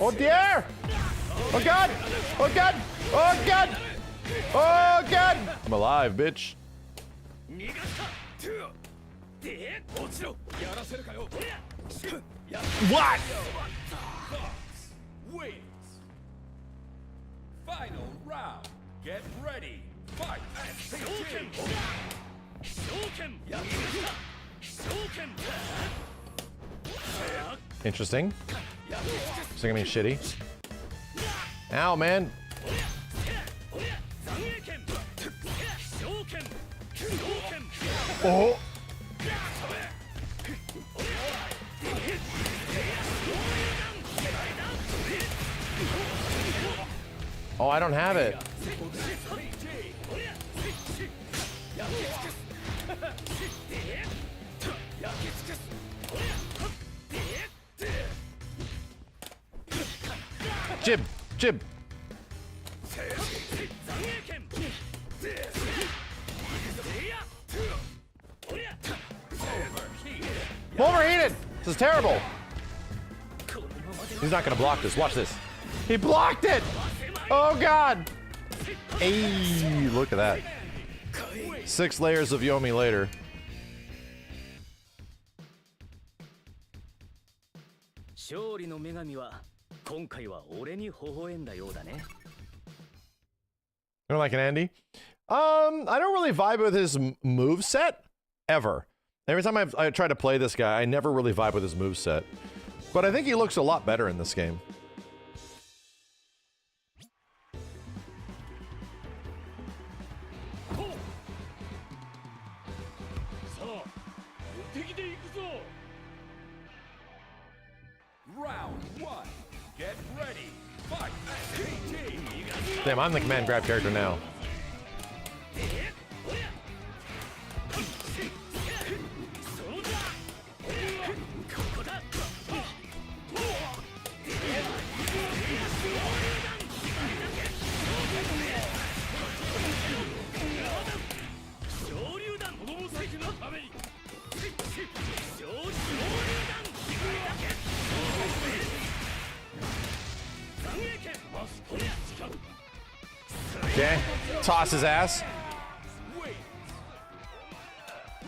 Oh dear! Oh god! Oh god! Oh god! Oh god! I'm alive, bitch. What? Wait. Final round. Get ready. Fight. Interesting. So I mean shitty. Ow, man. Oh. Oh, I don't have it. Jib, jib. I'm overheated. This is terrible. He's not gonna block this. Watch this. He blocked it. Oh god. Hey, look at that. 6 layers of Yomi later. You don't like an Andy? I don't really vibe with his move set ever. Every time I try to play this guy, I never really vibe with his move set. But I think he looks a lot better in this game. Round 1. Get ready. Fight. Damn, I'm the command grab character now. Okay, toss his ass. Wait.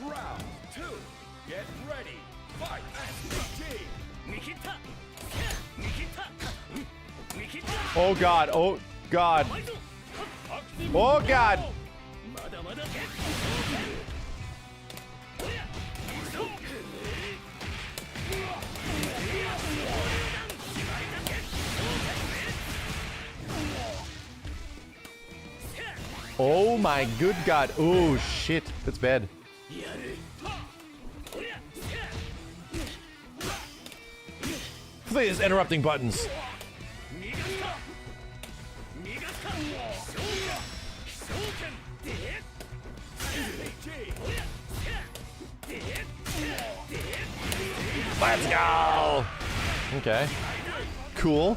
Round 2. Get ready. Fight. Oh god, oh god. Oh god. Oh my good god. Oh shit, that's bad. Please, interrupting buttons. Let's go! Okay. Cool.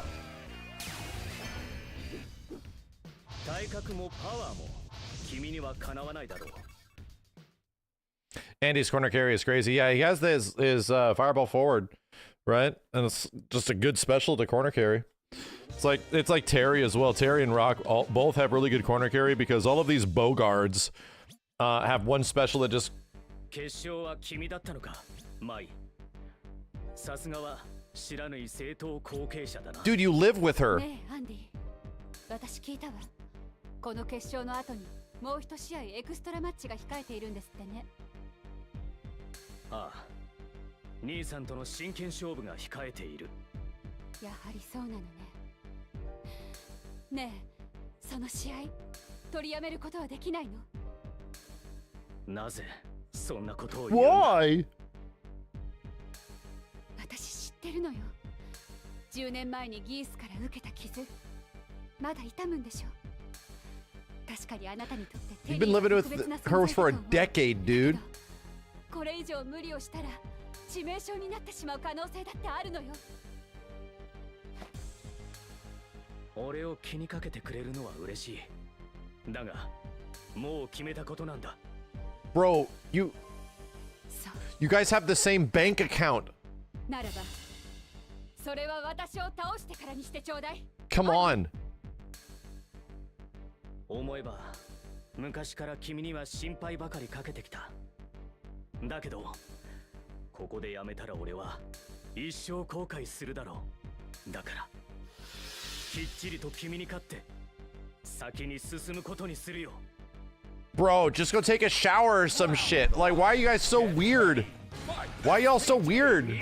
Andy's corner carry is crazy. Yeah, he has his fireball forward, right? And it's just a good special to corner carry. It's like Terry as well. Terry and Rock both have really good corner carry because all of these Bogards have one special that just. Dude, you live with her. 私聞いたわ。この決勝の後にもう一試合エクストラマッチが控えているんですってね。ああ、兄さんとの真剣勝負が控えている。やはりそうなのね。ねえ、その試合取りやめることはできないの？なぜそんなことを言う？ Why？ 私知ってるのよ。10年前にギースから受けた傷。まだ痛むんでしょ。確かにあなたにとってテリー You've been living with her for a decade, dude. これ以上無理をしたら致命傷になってしまう可能性だってあるのよ。俺を気にかけてくれるのは嬉しい。だが、もう決めたことなんだ。Bro, you guys have the same bank account. ならば、それは私を倒してからにしてちょうだい。Come on. 思えば昔から君には心配ばかりかけてきた。だけどここでやめたら俺は一生後悔するだろう。だからきっちりと君に勝って先に進むことにするよ。 Bro, just go take a shower or some shit. Like, why are you guys so weird? Why are y'all so weird?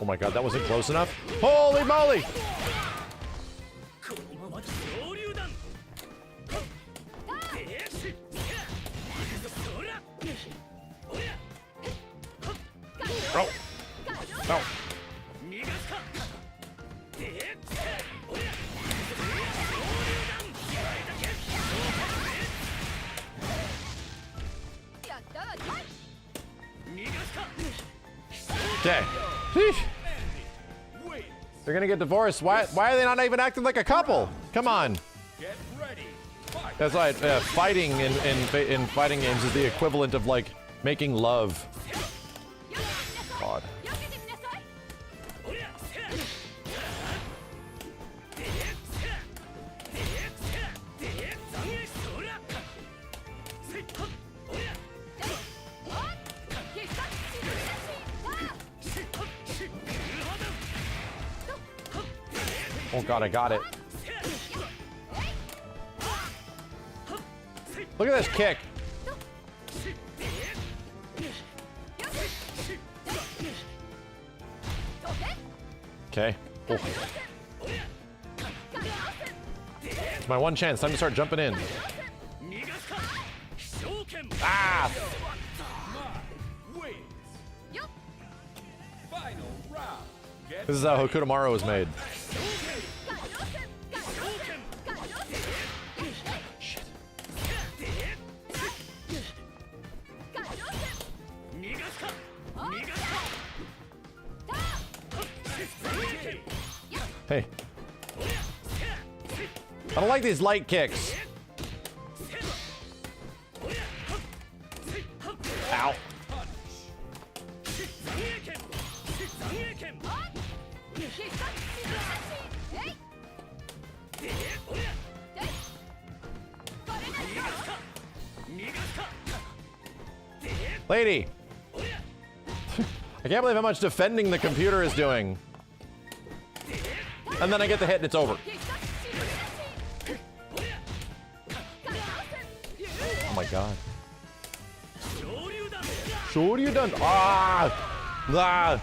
Oh my god, that wasn't close enough. Holy moly! Oh. No. Okay. Sheesh. They're gonna get divorced. Why are they not even acting like a couple? Come on. That's like fighting in fighting games is the equivalent of like making love. God. Oh god, I got it. Look at this kick. Okay. Oh. It's my one chance. Time to start jumping in. Ah! This is how Hokutomaru was made. Shit. Hey. I don't like these light kicks. Ow. Lady! I can't believe how much defending the computer is doing. And then I get the hit and it's over. Oh my god. Shoryudan! Ah! Ah!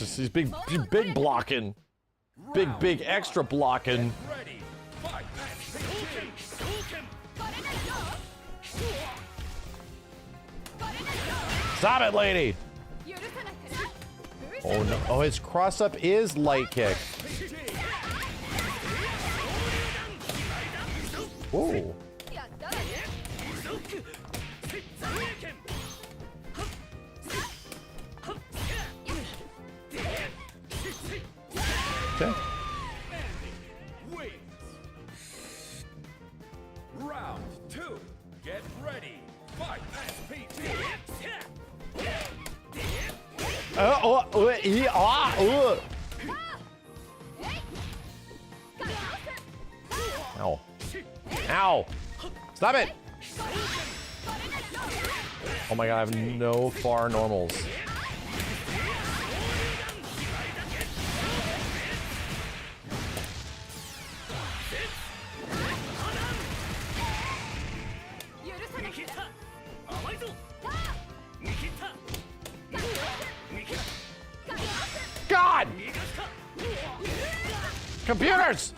He's big blocking. Big extra blocking. Ready, fight! Stop it, lady! Oh no! Oh, his cross up is light kick. Whoa! Okay. Round 2. Get ready. Fight. SPT. Ow. Ow. Stop it. Oh my god, I have no far normals. God! Computers!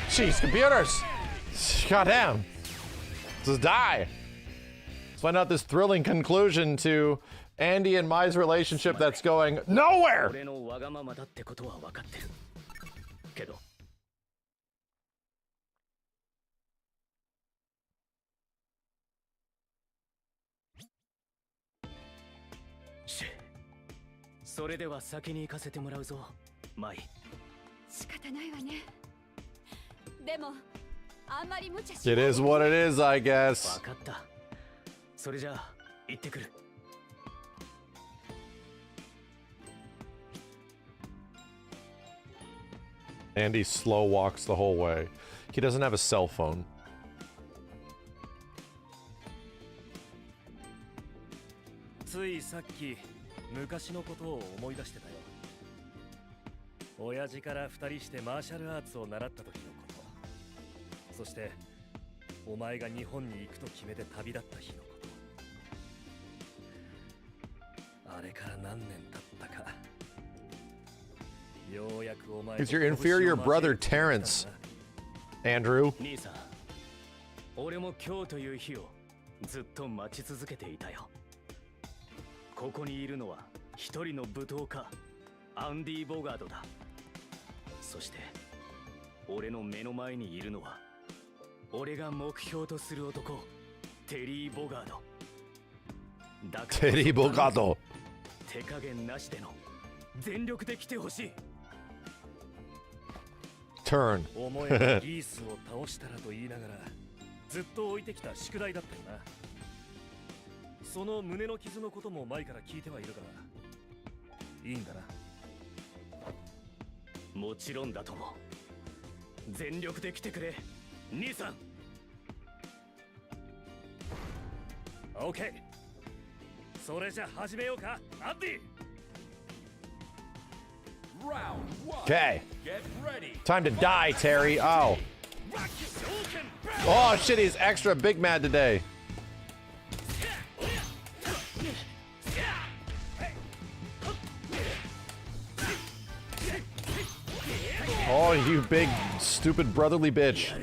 Jeez, computers! Goddamn. Just die. Let's find out this thrilling conclusion to Andy and Mai's relationship that's going nowhere! It is what it is, I guess. Andy slow walks the whole way. He doesn't have a cell phone. It's your inferior brother, Terrence. Andrew. 俺も今日という日をずっと待ち続けていたよ。ここにいるのは一人の武闘家、アンディ・ボガードだ。そして俺の目の前にいるのは俺が目標とする男、テリー・ボガード。テリー・ボガード。手加減なしでの全力で来てほしい。Turn. 思えばギースを倒したらと言いながらずっと置いてきた宿題だったよな。その胸の傷のことも前から聞いてはいるが、いいんだな。もちろんだとも。全力で来てくれ、兄さん。オッケー。それじゃ始めようか、アンディ。Okay. Time to die, Terry. Oh. Oh shit, he's extra big mad today. Oh, you big, stupid brotherly bitch.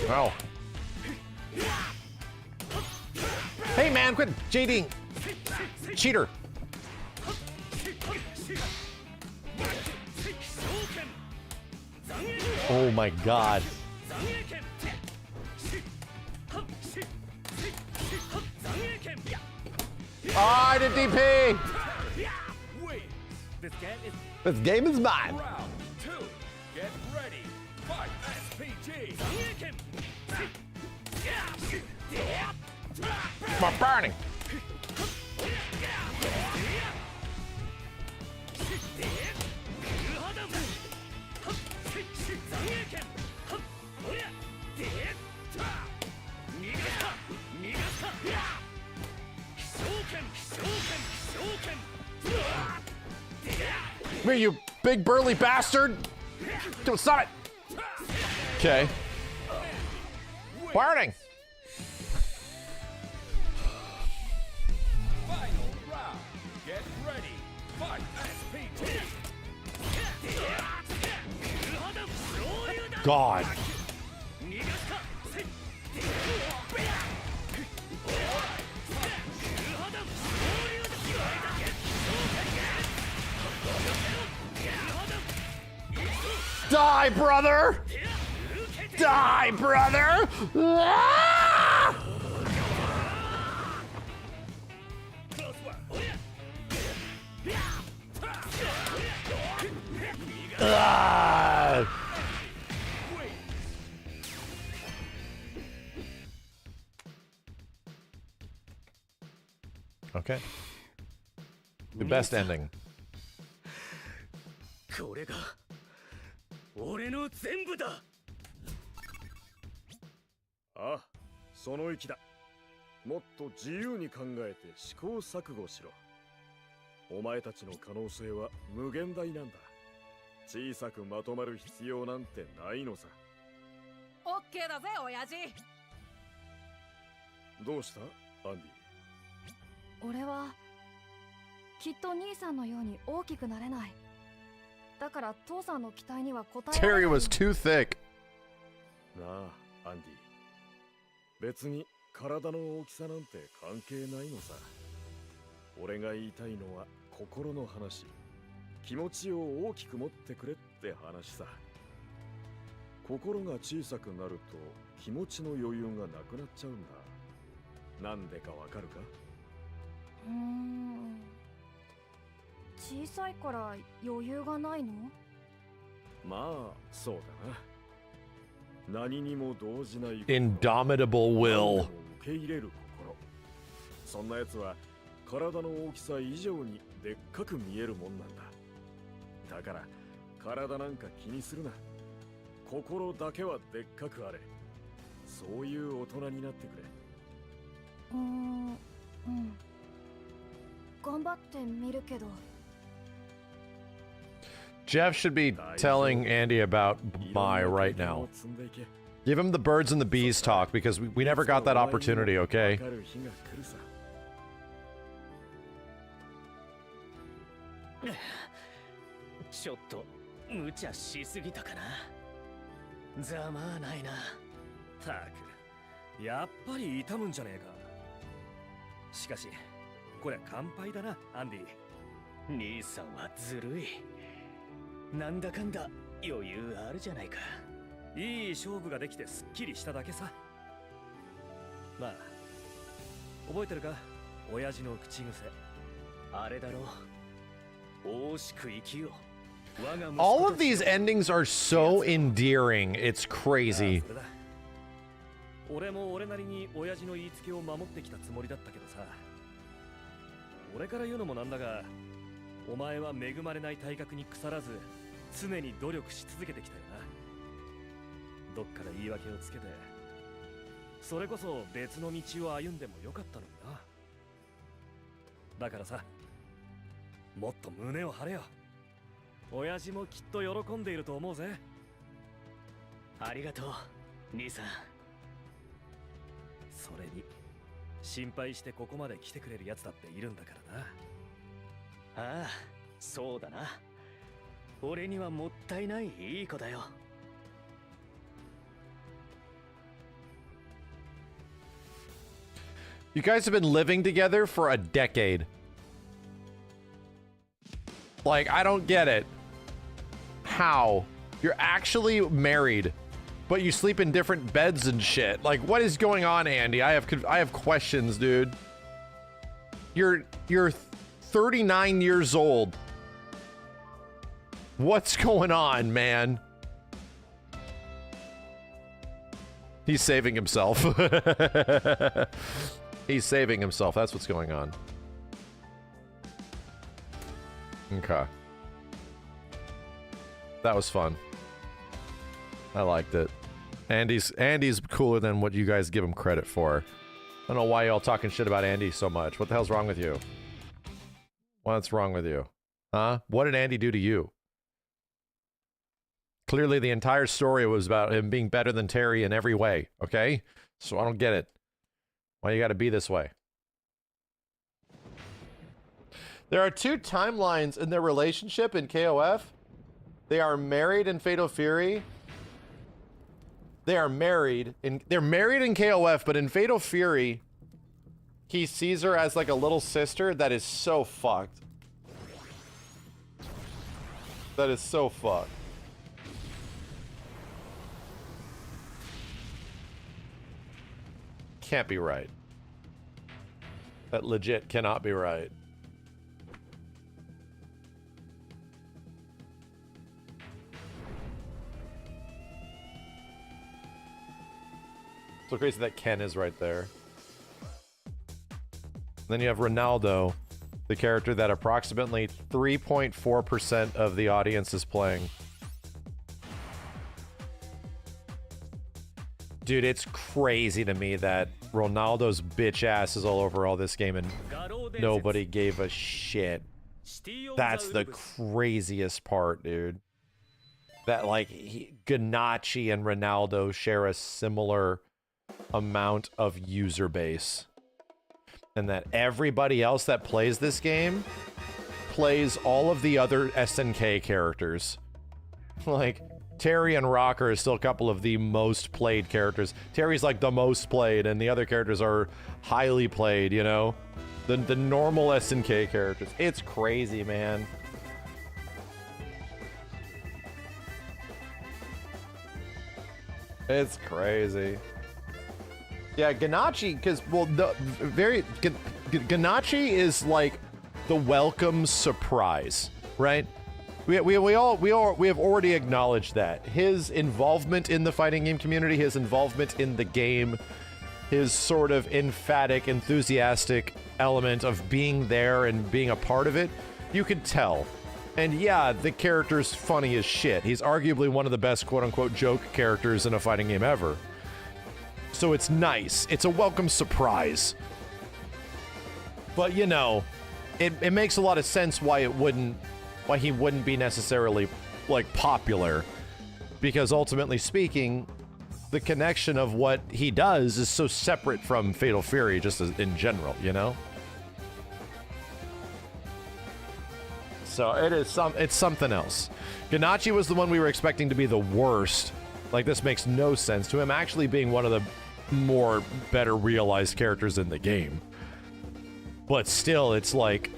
Wow. Hey man, quit cheating. Cheater. Oh my god. Oh, I did DP. This game is mine. Round 2. Get ready. Fight. SPT. My burning. Me, you big burly bastard! Don't stop it! Okay. Burning! Final round. Get ready. Fight. SPT. God. Die, brother! Die, brother! Ah! Ah! Okay. The best ending. これが俺の全部だ。ああ、その意気だ。もっと自由に考えて試行錯誤しろ。お前たちの可能性は無限大なんだ。小さくまとまる必要なんてないのさ。オッケーだぜ、親父。どうしたアンディ。俺はきっと兄さんのように大きくなれない。だから父さんの期待には応えられない。 Terry was too thick. なあ、アンディ。別に体の大きさなんて関係ないのさ。俺が言いたいのは心の話。気持ちを大きく持ってくれって話さ。心が小さくなると気持ちの余裕がなくなっちゃうんだ。なんでかわかるか？小さいから余裕がないの？まあ、そうだな。何にも動じない。Indomitable will. 受け入れる心。そんなやつは体の大きさ以上にでっかく見えるもんなんだ。だから体なんか気にするな。心だけはでっかくあれ。そういう大人になってくれ。頑張ってみるけど。Jeff should be telling Andy about Mai right now. Give him the birds and the bees talk because we never got that opportunity, okay? ちょっと無茶しすぎたかな。ざまあないな。たく、やっぱり痛むんじゃねえか。しかしこりゃ乾杯だな、アンディ。兄さんはずるい。なんだかんだ余裕あるじゃないか。いい勝負ができてすっきりしただけさ。まあ覚えてるか、親父の口癖。あれだろう。惜しく生きよう。 All of these endings are so endearing. It's crazy. 俺も俺なりに親父の言いつけを守ってきたつもりだったけどさ。俺から言うのもなんだが、お前は恵まれない体格に腐らず常に努力し続けてきたよな。どっかで言い訳をつけて、それこそ別の道を歩んでもよかったのにな。だからさ、もっと胸を張れよ。親父もきっと喜んでいると思うぜ。ありがとう、兄さん。それに心配してここまで来てくれるやつだっているんだからな。ああ、そうだな。俺にはもったいないいい子だよ。You guys have been living together for a decade. Like, I don't get it. How? You're actually married, but you sleep in different beds and shit. Like, what is going on, Andy? I have questions, dude. You're 39 years old. What's going on, man? He's saving himself. He's saving himself. That's what's going on. Okay. That was fun. I liked it. Andy's cooler than what you guys give him credit for. I don't know why y'all talking shit about Andy so much. What the hell's wrong with you? What's wrong with you? Huh? What did Andy do to you? Clearly, the entire story was about him being better than Terry in every way, okay? So I don't get it. Why you gotta be this way? There are two timelines in their relationship in KOF. They are married in Fatal Fury. They're married in KOF, but in Fatal Fury, he sees her as like a little sister. That is so fucked. That is so fucked. Can't be right. That legit cannot be right. So crazy that Ken is right there. Then you have Ronaldo, the character that approximately 3.4% of the audience is playing. Dude, it's crazy to me that Ronaldo's bitch ass is all over all this game and nobody gave a shit. That's the craziest part, dude. That, like, Ganache and Ronaldo share a similar amount of user base. And that everybody else that plays this game plays all of the other SNK characters. Like, Terry and Rocker are still a couple of the most played characters. Terry's like the most played, and the other characters are highly played, you know? The normal SNK characters. It's crazy, man. It's crazy. Yeah, Ganache, because, well, Ganache is like the welcome surprise, right? We have already acknowledged that. His involvement in the fighting game community, his involvement in the game, his sort of emphatic, enthusiastic element of being there and being a part of it, you could tell. And yeah, the character's funny as shit. He's arguably one of the best quote-unquote joke characters in a fighting game ever. So it's nice. It's a welcome surprise. But, you know, it makes a lot of sense why he wouldn't be necessarily, like, popular. Because ultimately speaking, the connection of what he does is so separate from Fatal Fury, just as, in general, you know? So it's something else. Ganache was the one we were expecting to be the worst. Like, this makes no sense to him actually being one of the more better realized characters in the game. But still, it's like,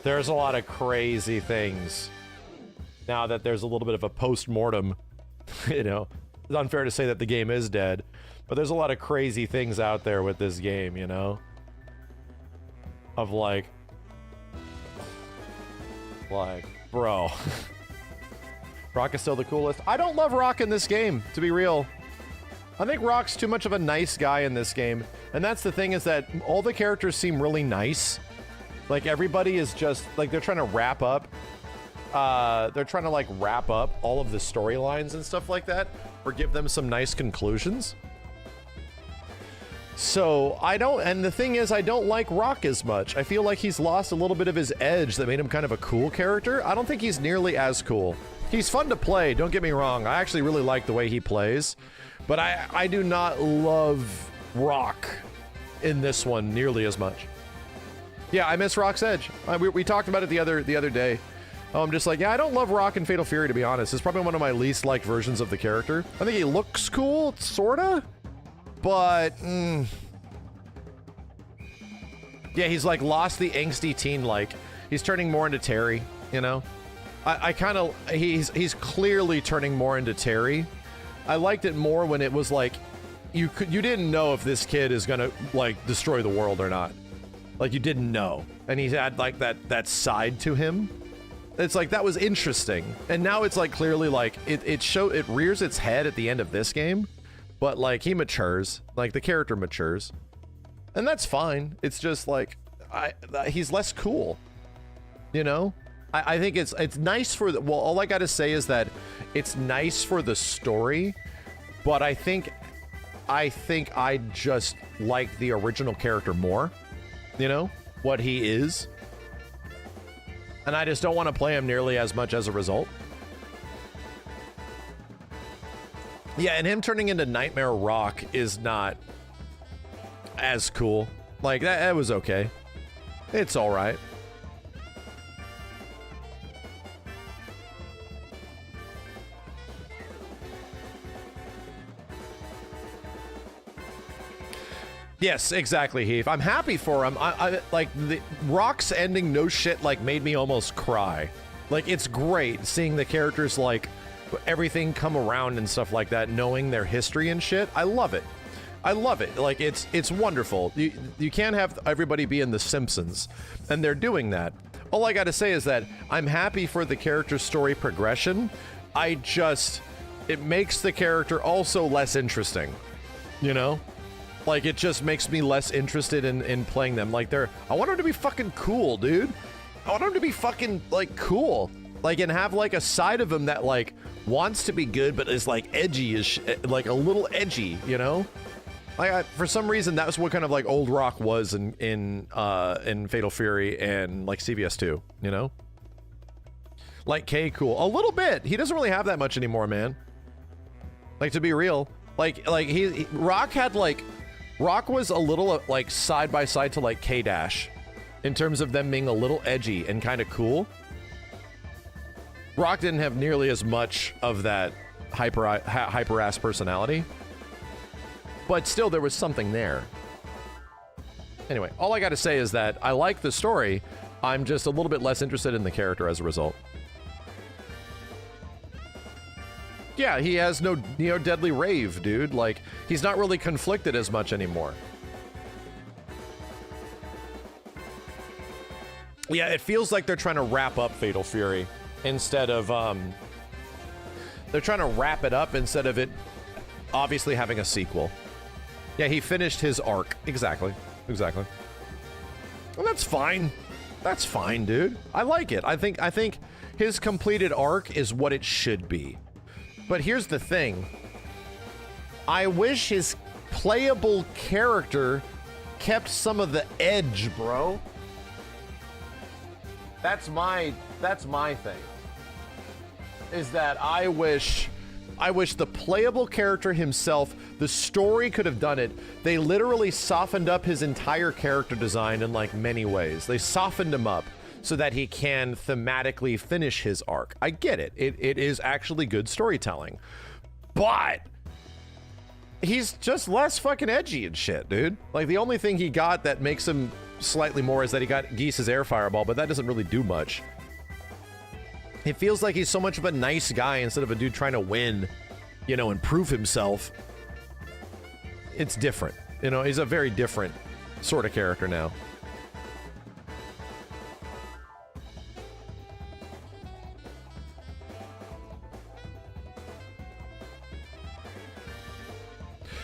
there's a lot of crazy things now that there's a little bit of a post-mortem. You know, it's unfair to say that the game is dead, but there's a lot of crazy things out there with this game, you know? Of like, bro. Rock is still the coolest. I don't love Rock in this game, to be real. I think Rock's too much of a nice guy in this game. And that's the thing, is that all the characters seem really nice. Like, everybody is just, like, they're trying to wrap up. They're trying to, like, wrap up all of the storylines and stuff like that, or give them some nice conclusions. So, and the thing is, I don't like Rock as much. I feel like he's lost a little bit of his edge that made him kind of a cool character. I don't think he's nearly as cool. He's fun to play, don't get me wrong. I actually really like the way he plays. But I do not love Rock in this one nearly as much. Yeah, I miss Rock's edge. We talked about it the other day. I'm just like, yeah, I don't love Rock in Fatal Fury, to be honest. It's probably one of my least liked versions of the character. I think he looks cool, sorta. But, yeah, he's like lost the angsty teen, like, he's turning more into Terry, you know? He's clearly turning more into Terry. I liked it more when it was like, you didn't know if this kid is gonna, like, destroy the world or not. Like, you didn't know. And he had, like, that side to him. It's like, that was interesting. And now it's like, clearly, like, it rears its head at the end of this game. But, like, he matures. Like, the character matures. And that's fine. It's just, like, he's less cool. You know? I think it's nice for the, well, all I gotta say is that it's nice for the story, but I think I just like the original character more, you know? what he is. And I just don't want to play him nearly as much as a result. Yeah, and him turning into Nightmare Rock is not as cool. Like, that was okay. It's all right. Yes, exactly, Heath. I'm happy for him. I like the Rock's ending. No shit, like made me almost cry. Like, it's great seeing the characters, like everything come around and stuff like that, knowing their history and shit. I love it. I love it. Like, it's wonderful. You can't have everybody be in The Simpsons, and they're doing that. All I gotta say is that I'm happy for the character story progression. It makes the character also less interesting, you know? Like, it just makes me less interested in playing them. Like, I want them to be fucking cool, dude. I want them to be fucking, like, cool. Like, and have, like, a side of him that, like, wants to be good, but is, like, edgy, like, a little edgy, you know? Like, for some reason, that was what kind of, like, old Rock was in Fatal Fury and, like, CVS 2, you know? Like, K cool. A little bit. He doesn't really have that much anymore, man. Like, to be real. Like Rock had, like... Rock was a little, like, side by side to, like, K-Dash in terms of them being a little edgy and kind of cool. Rock didn't have nearly as much of that hyper-ass personality, but still there was something there. Anyway, all I gotta say is that I like the story. I'm just a little bit less interested in the character as a result. Yeah, he has no deadly rave, dude. Like, he's not really conflicted as much anymore. Yeah, it feels like they're trying to wrap up Fatal Fury instead of, they're trying to wrap it up instead of it obviously having a sequel. Yeah, he finished his arc. Exactly. Well, that's fine. That's fine, dude. I like it. I think his completed arc is what it should be. But here's the thing. I wish his playable character kept some of the edge, bro. That's my thing. Is that I wish the playable character himself, the story could have done it. They literally softened up his entire character design in, like, many ways. They softened him up so that he can thematically finish his arc. I get it. It is actually good storytelling. But he's just less fucking edgy and shit, dude. Like, the only thing he got that makes him slightly more is that he got Geese's air fireball, but that doesn't really do much. It feels like he's so much of a nice guy instead of a dude trying to win, you know, and prove himself. It's different. You know, he's a very different sort of character now.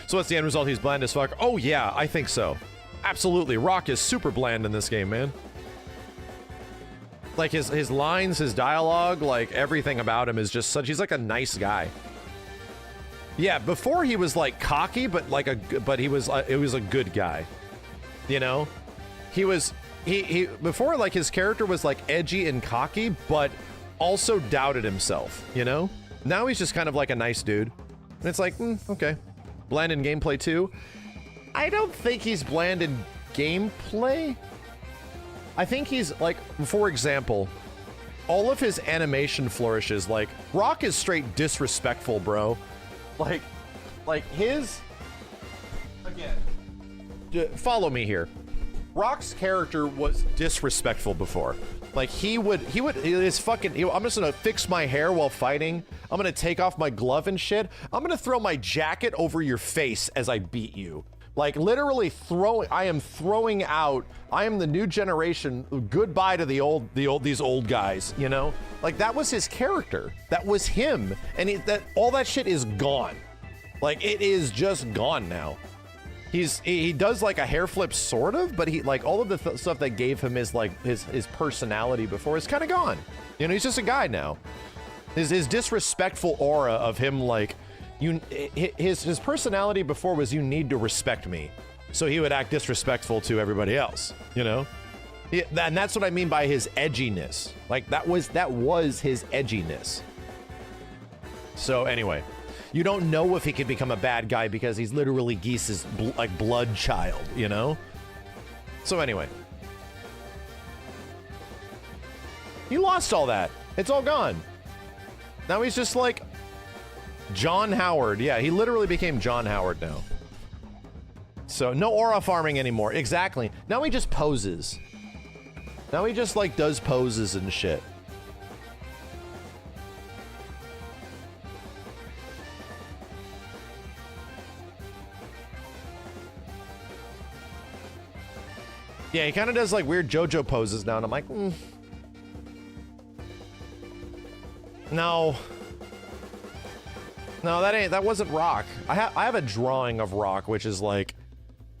So what's the end result? He's bland as fuck. Oh yeah, I think so. Absolutely. Rock is super bland in this game, man. Like, his lines, his dialogue, like, everything about him is just such... He's like a nice guy. Yeah, before he was, like, cocky, but like it was a good guy. You know? He before, like, his character was, like, edgy and cocky, but also doubted himself, you know? Now he's just kind of like a nice dude. And it's like, okay. Bland in gameplay too. I don't think he's bland in gameplay. I think he's, like, for example, all of his animation flourishes, like, Rock is straight disrespectful, bro. Like his, again, follow me here. Rock's character was disrespectful before. Like, his fucking, I'm just gonna fix my hair while fighting. I'm gonna take off my glove and shit. I'm gonna throw my jacket over your face as I beat you. Like, literally I am throwing out, I am the new generation, goodbye to these old guys, you know? Like, that was his character. That was him. And all that shit is gone. Like, it is just gone now. He does, like, a hair flip, sort of, but he, like, all of the stuff that gave him his personality before is kind of gone. You know, he's just a guy now. His disrespectful aura of him, like, his personality before was, you need to respect me. So he would act disrespectful to everybody else, you know? Yeah, and that's what I mean by his edginess. Like that was his edginess. So anyway, you don't know if he could become a bad guy because he's literally Geese's blood child, you know? So anyway. He lost all that. It's all gone. Now he's just like John Howard. Yeah, he literally became John Howard now. So no aura farming anymore. Exactly. Now he just poses. Now he just like does poses and shit. Yeah, he kind of does like weird JoJo poses now, and I'm like, no, that wasn't Rock. I have a drawing of Rock, which is like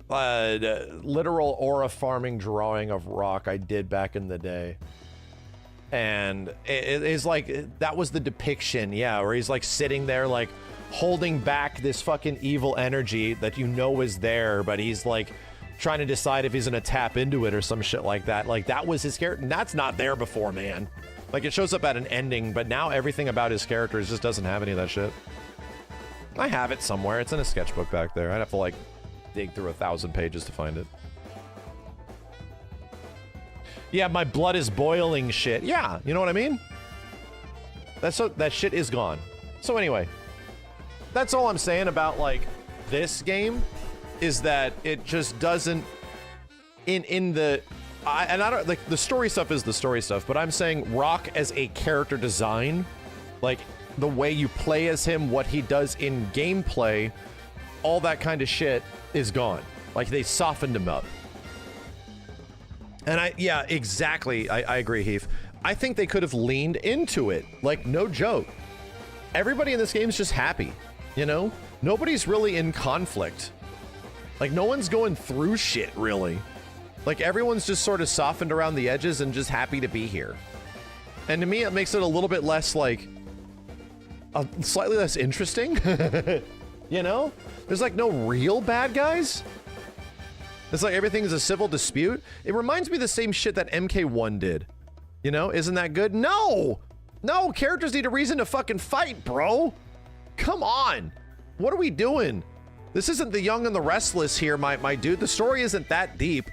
literal aura farming drawing of Rock I did back in the day, and it is like that was the depiction, yeah, where he's like sitting there like holding back this fucking evil energy that you know is there, but he's like trying to decide if he's gonna tap into it or some shit like that. Like that was his character, and that's not there before, man. Like it shows up at an ending, but now everything about his characters just doesn't have any of that shit. I have it somewhere. It's in a sketchbook back there. I'd have to like dig through 1,000 pages to find it. Yeah, my blood is boiling shit. Yeah, you know what I mean? That shit is gone. So anyway, that's all I'm saying about like this game is that it just doesn't I don't like the story stuff is the story stuff, but I'm saying Rock as a character design, like the way you play as him, what he does in gameplay, all that kind of shit is gone. Like they softened him up. And yeah, exactly. I agree, Heath. I think they could have leaned into it. Like, no joke. Everybody in this game is just happy, you know? Nobody's really in conflict. Like, no one's going through shit, really. Like, everyone's just sort of softened around the edges and just happy to be here. And to me, it makes it a little bit less, like, slightly less interesting. You know? There's, like, no real bad guys. It's like everything is a civil dispute. It reminds me of the same shit that MK1 did. You know? Isn't that good? No! No, characters need a reason to fucking fight, bro! Come on! What are we doing? This isn't The Young and the Restless here, my dude. The story isn't that deep.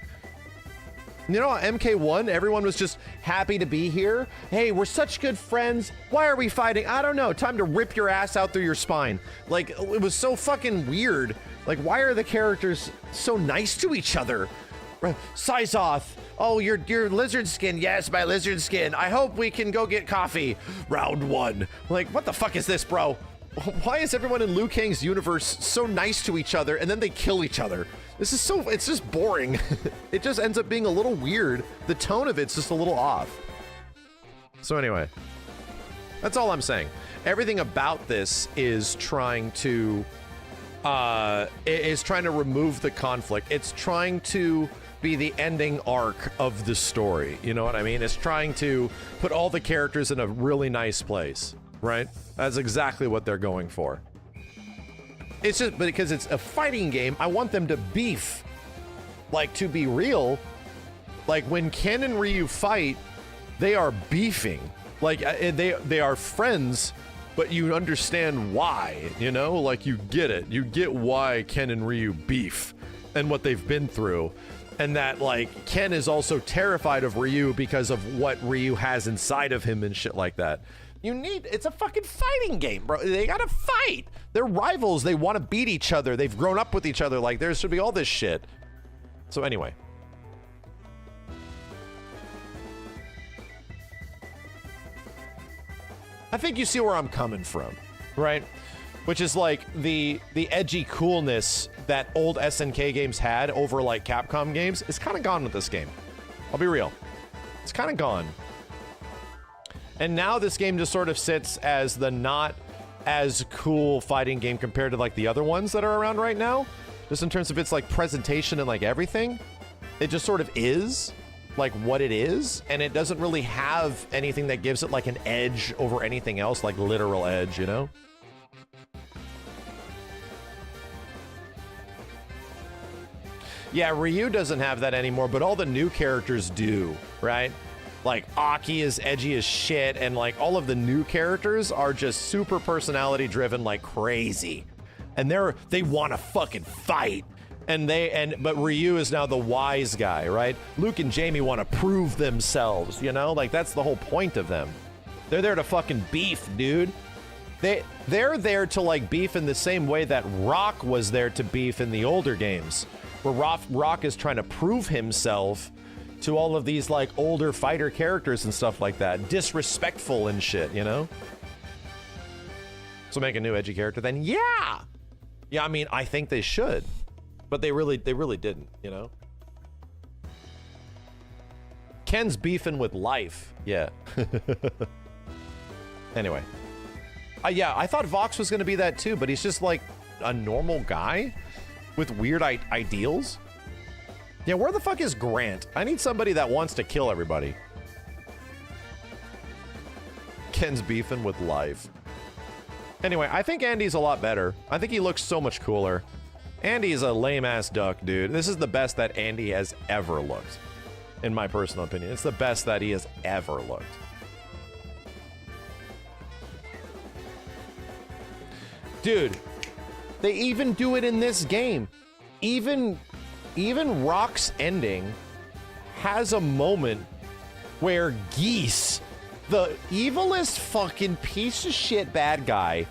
You know, MK1, everyone was just happy to be here. Hey, we're such good friends. Why are we fighting? I don't know. Time to rip your ass out through your spine. Like, it was so fucking weird. Like, why are the characters so nice to each other? Sizoth, oh, your lizard skin. Yes, my lizard skin. I hope we can go get coffee. Round one. Like, what the fuck is this, bro? Why is everyone in Liu Kang's universe so nice to each other and then they kill each other? This is so, it's just boring. It just ends up being a little weird. The tone of it's just a little off. So anyway, that's all I'm saying. Everything about this is trying to remove the conflict. It's trying to be the ending arc of the story. You know what I mean? It's trying to put all the characters in a really nice place, right? That's exactly what they're going for. It's just because it's a fighting game, I want them to beef. Like, to be real, like when Ken and Ryu fight, they are beefing. Like, they are friends, but you understand why, you know? Like, you get it. You get why Ken and Ryu beef and what they've been through. And that, like, Ken is also terrified of Ryu because of what Ryu has inside of him and shit like that. It's a fucking fighting game, bro. They gotta fight. They're rivals. They want to beat each other. They've grown up with each other. Like, there should be all this shit. So anyway. I think you see where I'm coming from, right? Which is like the edgy coolness that old SNK games had over like Capcom games is kind of gone with this game. I'll be real. It's kind of gone. And now this game just sort of sits as the not as cool fighting game compared to like the other ones that are around right now. Just in terms of its like presentation and like everything. It just sort of is like what it is. And it doesn't really have anything that gives it like an edge over anything else, like literal edge, you know? Yeah, Ryu doesn't have that anymore, but all the new characters do, right? Like, Aki is edgy as shit, and like all of the new characters are just super personality driven like crazy. And they want to fucking fight. But Ryu is now the wise guy, right? Luke and Jamie want to prove themselves, you know? Like, that's the whole point of them. They're there to fucking beef, dude. They're there to like beef in the same way that Rock was there to beef in the older games, where Rock is trying to prove himself to all of these like older fighter characters and stuff like that. Disrespectful and shit, you know? So make a new edgy character then? Yeah! Yeah, I mean, I think they should. But they really didn't, you know? Ken's beefing with life. Yeah. Anyway. Yeah, I thought Vox was gonna be that too, but he's just like a normal guy with weird ideals. Yeah, where the fuck is Grant? I need somebody that wants to kill everybody. Ken's beefing with life. Anyway, I think Andy's a lot better. I think he looks so much cooler. Andy's a lame-ass duck, dude. This is the best that Andy has ever looked, in my personal opinion. It's the best that he has ever looked. Dude, they even do it in this game. Even Rock's ending has a moment where Geese, the evilest fucking piece of shit bad guy,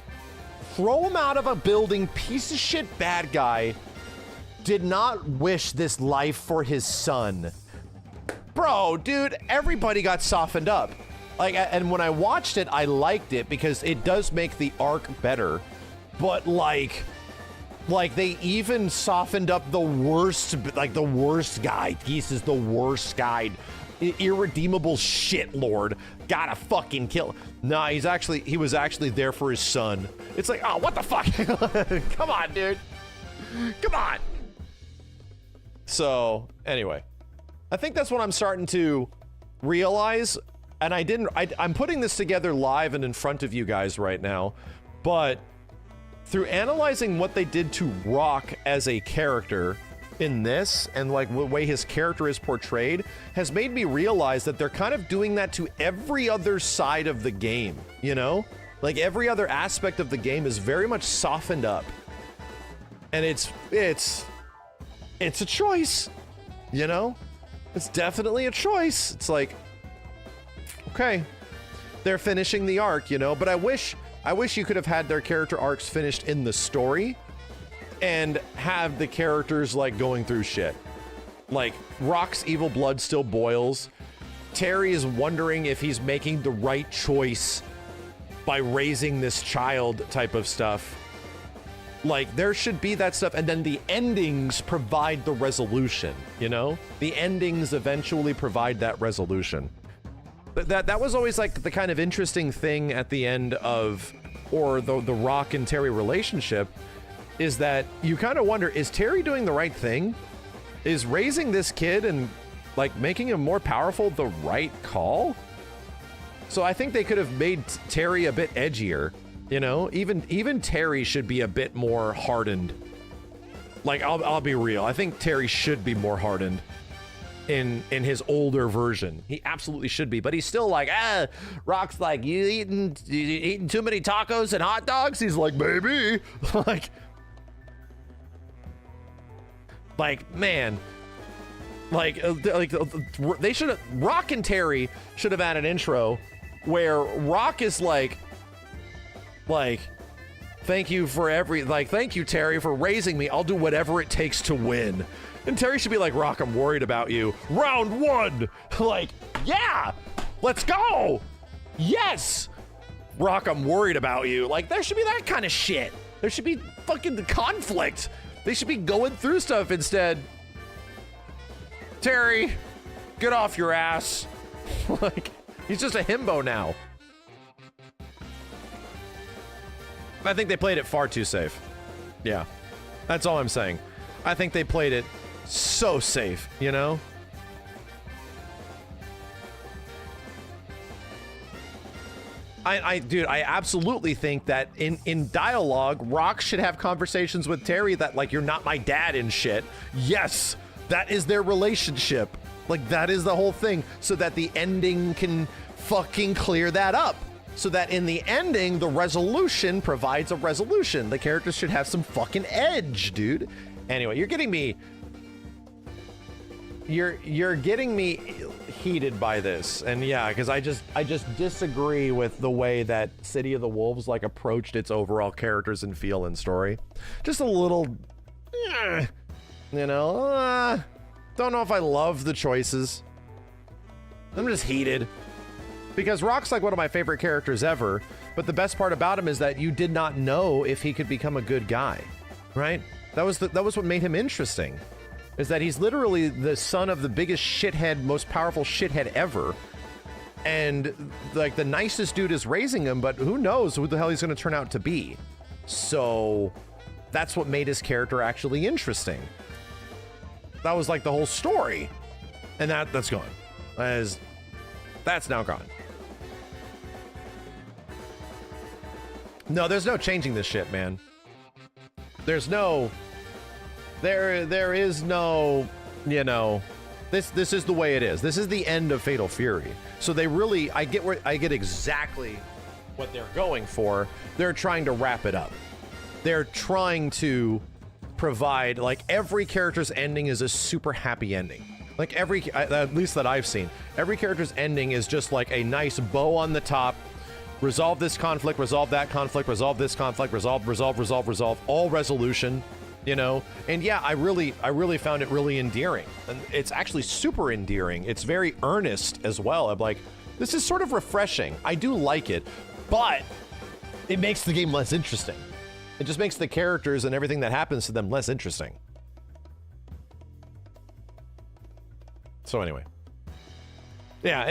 throw him out of a building, piece of shit bad guy, did not wish this life for his son. Bro, dude, everybody got softened up. Like, and when I watched it, I liked it because it does make the arc better. But like they even softened up the worst, like the worst guy. Geese is the worst guy. Irredeemable shit lord. Gotta fucking kill. Nah, he was actually there for his son. It's like, oh, what the fuck? Come on, dude. Come on. So, anyway. I think that's what I'm starting to realize. And I'm putting this together live and in front of you guys right now. But through analyzing what they did to Rock as a character in this, and like the way his character is portrayed, has made me realize that they're kind of doing that to every other side of the game, you know? Like every other aspect of the game is very much softened up. And it's a choice, you know? It's definitely a choice. It's like, okay, they're finishing the arc, you know? But I wish you could have had their character arcs finished in the story and have the characters like going through shit. Like Rock's evil blood still boils. Terry is wondering if he's making the right choice by raising this child type of stuff. Like there should be that stuff, and then the endings provide the resolution, you know? The endings eventually provide that resolution. But that was always like the kind of interesting thing at the end of, or the Rock and Terry relationship, is that you kind of wonder, is Terry doing the right thing? Is raising this kid and like making him more powerful the right call? So I think they could have made Terry a bit edgier, you know? Even Terry should be a bit more hardened. Like I'll be real. I think Terry should be more hardened in his older version. He absolutely should be, but he's still like, Rock's like, you eating too many tacos and hot dogs? He's like, maybe. like man, they should have, Rock and Terry should have had an intro where Rock is like thank you Terry for raising me. I'll do whatever it takes to win. And Terry should be like, Rock, I'm worried about you. Round one. Like, yeah, let's go. Yes. Rock, I'm worried about you. Like, there should be that kind of shit. There should be fucking conflict. They should be going through stuff instead. Terry, get off your ass. Like, he's just a himbo now. I think they played it far too safe. Yeah, that's all I'm saying. I think they played it so safe, you know? Dude, I absolutely think that in dialogue, Rock should have conversations with Terry that like, you're not my dad and shit. Yes, That is their relationship. Like, that is the whole thing, so that the ending can fucking clear that up. So that in the ending, the resolution provides a resolution. The characters should have some fucking edge, dude. Anyway, you're getting me heated by this. And yeah, because I just disagree with the way that City of the Wolves like approached its overall characters and feel and story. Just a little, you know, don't know if I love the choices. I'm just heated. Because Rock's like one of my favorite characters ever, but the best part about him is that you did not know if he could become a good guy, right? That was what made him interesting, is that he's literally the son of the biggest shithead, most powerful shithead ever, and like the nicest dude is raising him, but who knows who the hell he's going to turn out to be. So that's what made his character actually interesting. That was like the whole story, and that's gone. That's now gone. No, there's no changing this shit, man. There is no, you know, this is the way it is. This is the end of Fatal Fury. So they really, I get exactly what they're going for. They're trying to wrap it up. They're trying to provide, like, every character's ending is a super happy ending. Like at least that I've seen, every character's ending is just like a nice bow on the top. Resolve this conflict, resolve that conflict, resolve this conflict, resolve, all resolution, you know? And yeah, I really found it really endearing. And it's actually super endearing. It's very earnest as well. I'm like, this is sort of refreshing. I do like it, but it makes the game less interesting. It just makes the characters and everything that happens to them less interesting. So anyway. Yeah,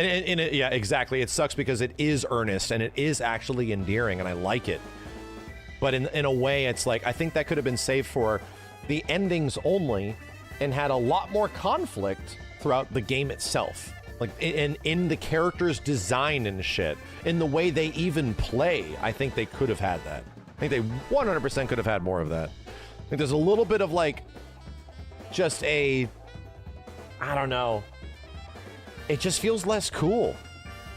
yeah, exactly. It sucks because it is earnest and it is actually endearing and I like it. But in a way, it's like, I think that could have been saved for the endings only and had a lot more conflict throughout the game itself. Like, in the characters' design and shit. In the way they even play, I think they could have had that. I think they 100% could have had more of that. I think there's a little bit of like, just I don't know. It just feels less cool.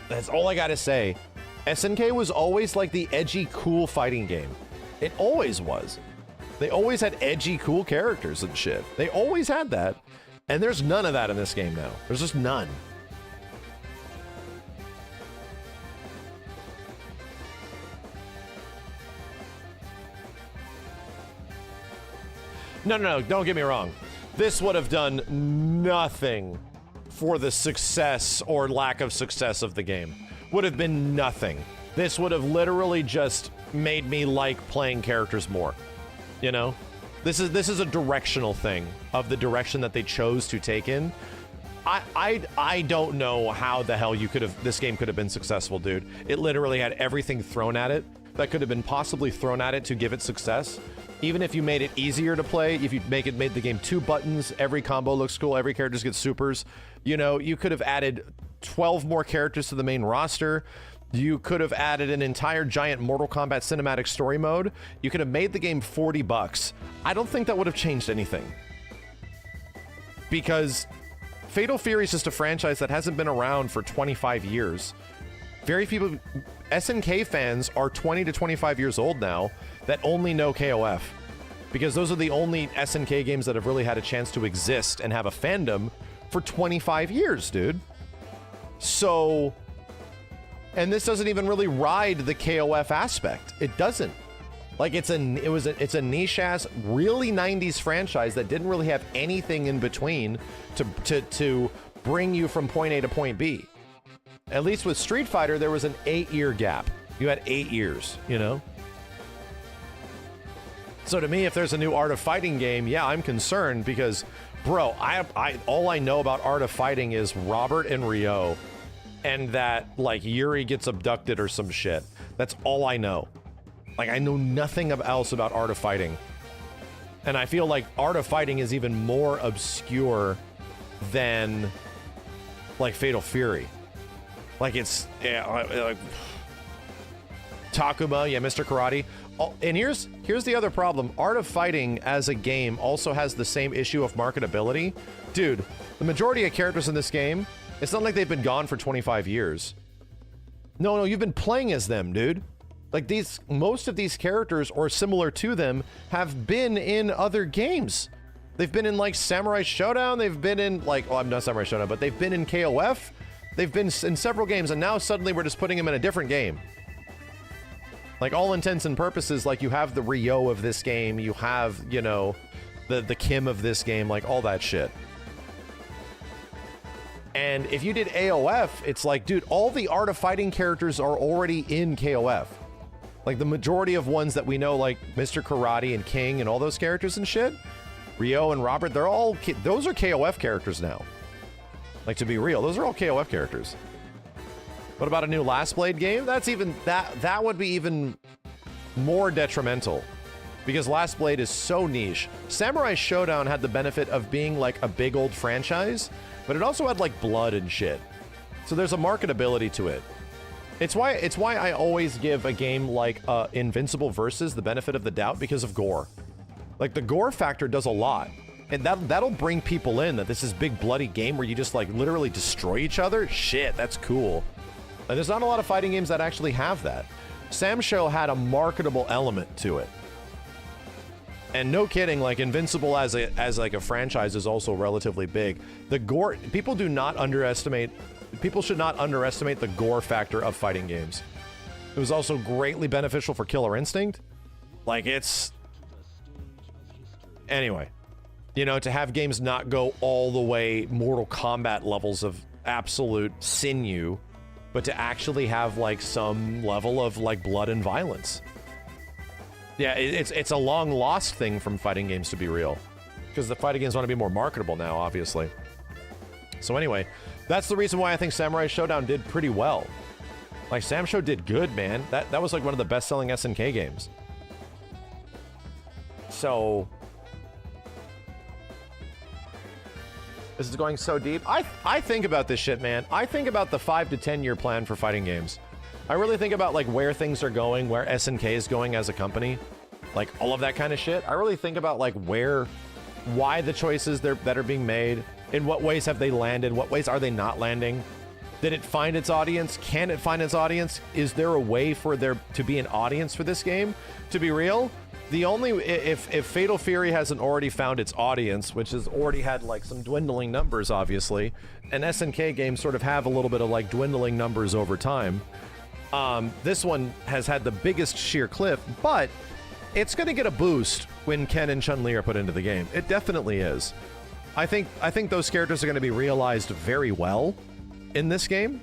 That's all I gotta say. SNK was always like the edgy, cool fighting game. It always was. They always had edgy, cool characters and shit. They always had that. And there's none of that in this game now. There's just none. No, don't get me wrong. This would have done nothing for the success or lack of success of the game. Would have been nothing. This would have literally just made me like playing characters more. You know? This is a directional thing of the direction that they chose to take in. I don't know how the hell this game could have been successful, dude. It literally had everything thrown at it that could have been possibly thrown at it to give it success. Even if you made it easier to play, if you made the game 2 buttons, every combo looks cool, every character gets supers, you know, you could have added 12 more characters to the main roster. You could have added an entire giant Mortal Kombat cinematic story mode. You could have made the game $40. I don't think that would have changed anything. Because Fatal Fury is just a franchise that hasn't been around for 25 years. Very few SNK fans are 20 to 25 years old now that only know KOF. Because those are the only SNK games that have really had a chance to exist and have a fandom for 25 years, dude. So, and this doesn't even really ride the KOF aspect. It doesn't. Like, it's a niche ass, really 90s franchise that didn't really have anything in between to bring you from point A to point B. At least with Street Fighter, there was an 8-year gap. You had 8 years, you know? So to me, if there's a new Art of Fighting game, yeah, I'm concerned because, bro, all I know about Art of Fighting is Robert and Ryo, and that, like, Yuri gets abducted or some shit. That's all I know. Like, I know nothing else about Art of Fighting. And I feel like Art of Fighting is even more obscure than, like, Fatal Fury. Like, it's, yeah, like, Takuma, yeah, Mr. Karate. And here's the other problem. Art of Fighting as a game also has the same issue of marketability. Dude, the majority of characters in this game, it's not like they've been gone for 25 years. No, you've been playing as them, dude. Like most of these characters or similar to them have been in other games. They've been in like Samurai Showdown. They've been in like, I'm not Samurai Showdown, but they've been in KOF. They've been in several games, and now suddenly we're just putting them in a different game. Like all intents and purposes, like you have the Ryo of this game, you have, you know, the Kim of this game, like all that shit. And if you did AOF, it's like, dude, all the Art of Fighting characters are already in KOF. Like the majority of ones that we know, like Mr. Karate and King and all those characters and shit, Ryo and Robert, those are KOF characters now. Like, to be real, those are all KOF characters. What about a new Last Blade game? That's even, that would be even more detrimental. Because Last Blade is so niche. Samurai Showdown had the benefit of being like a big old franchise, but it also had like blood and shit. So there's a marketability to it. It's why I always give a game like Invincible Versus the benefit of the doubt because of gore. Like the gore factor does a lot. And that'll bring people in, that this is big bloody game where you just like literally destroy each other. Shit, that's cool. And there's not a lot of fighting games that actually have that. Sam Show had a marketable element to it. And no kidding, like Invincible as like a franchise is also relatively big. The gore, people should not underestimate the gore factor of fighting games. It was also greatly beneficial for Killer Instinct. Like anyway, you know, to have games not go all the way Mortal Kombat levels of absolute sinew, but to actually have like some level of like blood and violence. Yeah, it's a long lost thing from fighting games, to be real, because the fighting games want to be more marketable now, obviously. So anyway, that's the reason why I think Samurai Showdown did pretty well. Like Sam Show did good, man. That was like one of the best-selling SNK games. So this is going so deep. I think about this shit, man. I think about the 5 to 10 year plan for fighting games. I really think about like where things are going, where SNK is going as a company, like all of that kind of shit. I really think about like why the choices that are being made, in what ways have they landed, what ways are they not landing? Did it find its audience? Can it find its audience? Is there a way for there to be an audience for this game? To be real, if Fatal Fury hasn't already found its audience, which has already had like some dwindling numbers, obviously, and SNK games sort of have a little bit of like dwindling numbers over time. This one has had the biggest sheer cliff, but it's going to get a boost when Ken and Chun-Li are put into the game. It definitely is. I think those characters are going to be realized very well in this game,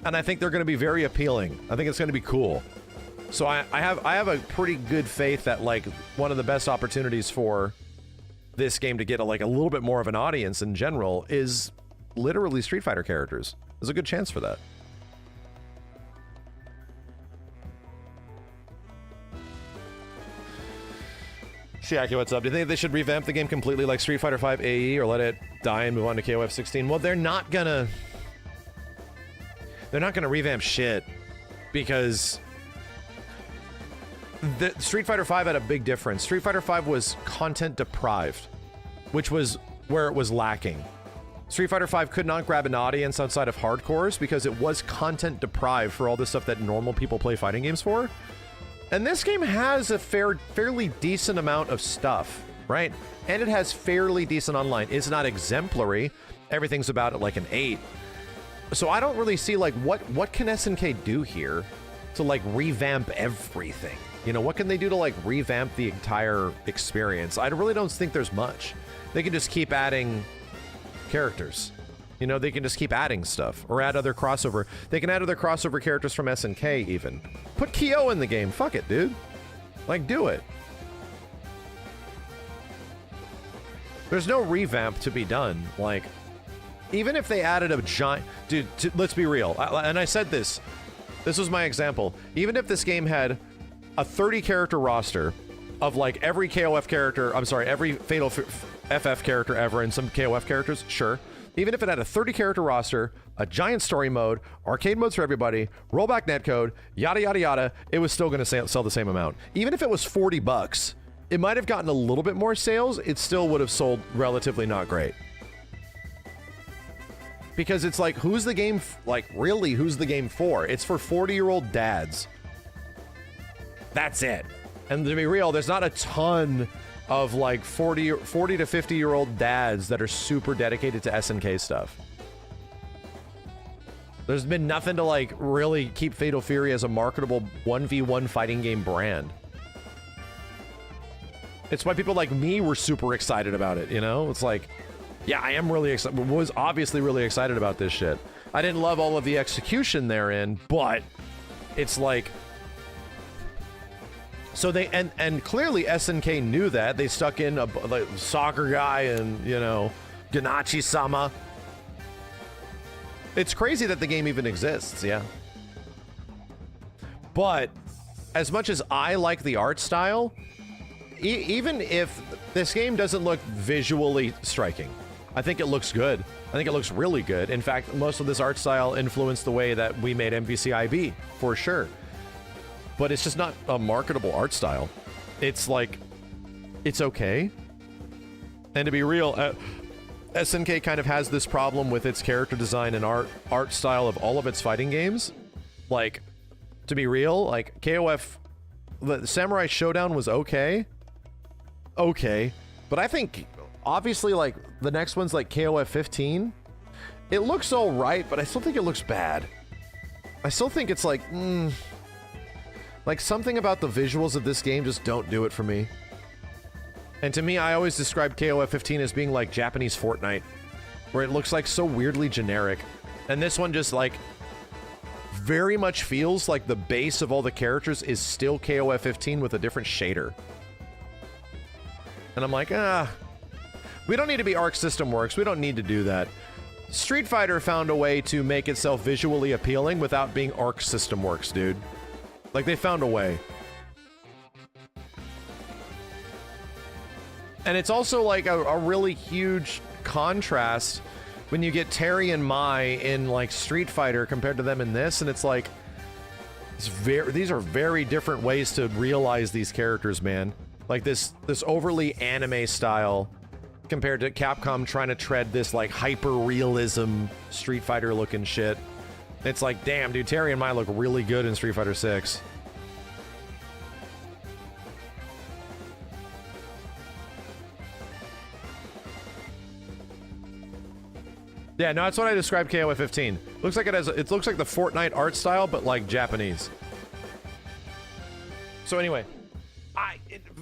and I think they're going to be very appealing. I think it's going to be cool. So I have a pretty good faith that like one of the best opportunities for this game to get a little bit more of an audience in general is literally Street Fighter characters. There's a good chance for that. Shiaki, what's up? Do you think they should revamp the game completely like Street Fighter V AE or let it die and move on to KOF 16? Well, they're not gonna revamp shit, because the Street Fighter V had a big difference. Street Fighter V was content deprived, which was where it was lacking. Street Fighter V could not grab an audience outside of hardcores because it was content deprived for all the stuff that normal people play fighting games for. And this game has a fairly decent amount of stuff, right? And it has fairly decent online. It's not exemplary. Everything's about it like an 8. So I don't really see like what can SNK do here to like revamp everything? You know, what can they do to like revamp the entire experience? I really don't think there's much. They can just keep adding characters. You know, they can just keep adding stuff or add other crossover. They can add other crossover characters from SNK even. Put Kyo in the game. Fuck it, dude. Like, do it. There's no revamp to be done. Like, even if they added a giant... Dude, let's be real. And I said this. This was my example. Even if this game had a 30-character roster of, like, every KOF character... I'm sorry, every Fatal FF character ever and some KOF characters, sure. Even if it had a 30 character roster, a giant story mode, arcade modes for everybody, rollback netcode, yada yada yada, it was still going to sell the same amount. Even if it was $40, it might have gotten a little bit more sales. It still would have sold relatively not great. Because it's like, who's the game, really, who's the game for? It's for 40-year-old dads. That's it. And to be real, there's not a ton of like 40 to 50-year-old dads that are super dedicated to SNK stuff. There's been nothing to like really keep Fatal Fury as a marketable 1v1 fighting game brand. It's why people like me were super excited about it, you know? It's like, yeah, I am really excited. Was obviously really excited about this shit. I didn't love all of the execution therein, but it's like, so they, and clearly SNK knew that. They stuck in a like, soccer guy and, you know, Ganachi-sama. It's crazy that the game even exists, yeah. But as much as I like the art style, even if this game doesn't look visually striking, I think it looks good. I think it looks really good. In fact, most of this art style influenced the way that we made MVCIB, for sure. But it's just not a marketable art style. It's like, it's okay. And to be real, SNK kind of has this problem with its character design and art style of all of its fighting games. Like, to be real, like KOF, the Samurai Showdown was okay. Okay. But I think, obviously, like, the next one's like KOF 15. It looks all right, but I still think it looks bad. I still think it's like, like something about the visuals of this game just don't do it for me. And to me, I always describe KOF 15 as being like Japanese Fortnite, where it looks like so weirdly generic. And this one just like very much feels like the base of all the characters is still KOF 15 with a different shader. And I'm like, we don't need to be Arc System Works. We don't need to do that. Street Fighter found a way to make itself visually appealing without being Arc System Works, dude. Like, they found a way. And it's also like a really huge contrast when you get Terry and Mai in like Street Fighter compared to them in this, and it's like, these are very different ways to realize these characters, man. Like this overly anime style compared to Capcom trying to tread this like hyper realism Street Fighter looking shit. It's like, damn, dude, Terry and Mai look really good in Street Fighter 6. Yeah, no, that's what I described KOF 15. Looks like it looks like the Fortnite art style, but like Japanese. So anyway,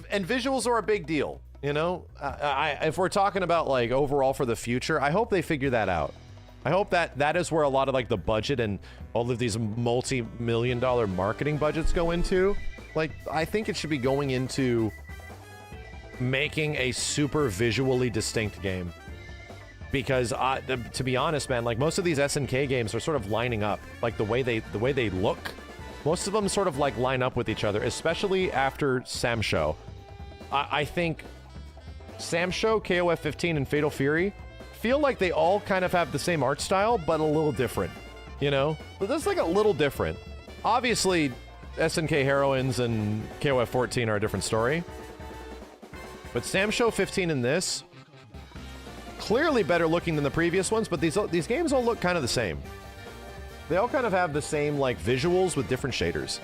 and visuals are a big deal, you know? If we're talking about like overall for the future, I hope they figure that out. I hope that is where a lot of like the budget and all of these multi-million-dollar marketing budgets go into. Like, I think it should be going into making a super visually distinct game. Because to be honest, man, like most of these SNK games are sort of lining up, like the way they look. Most of them sort of like line up with each other, especially after Samsho. I think Samsho, KOF 15, and Fatal Fury feel like they all kind of have the same art style, but a little different, you know? But that's like a little different. Obviously, SNK Heroines and KOF 14 are a different story. But Samsho 15 and this, clearly better looking than the previous ones, but these games all look kind of the same. They all kind of have the same like visuals with different shaders.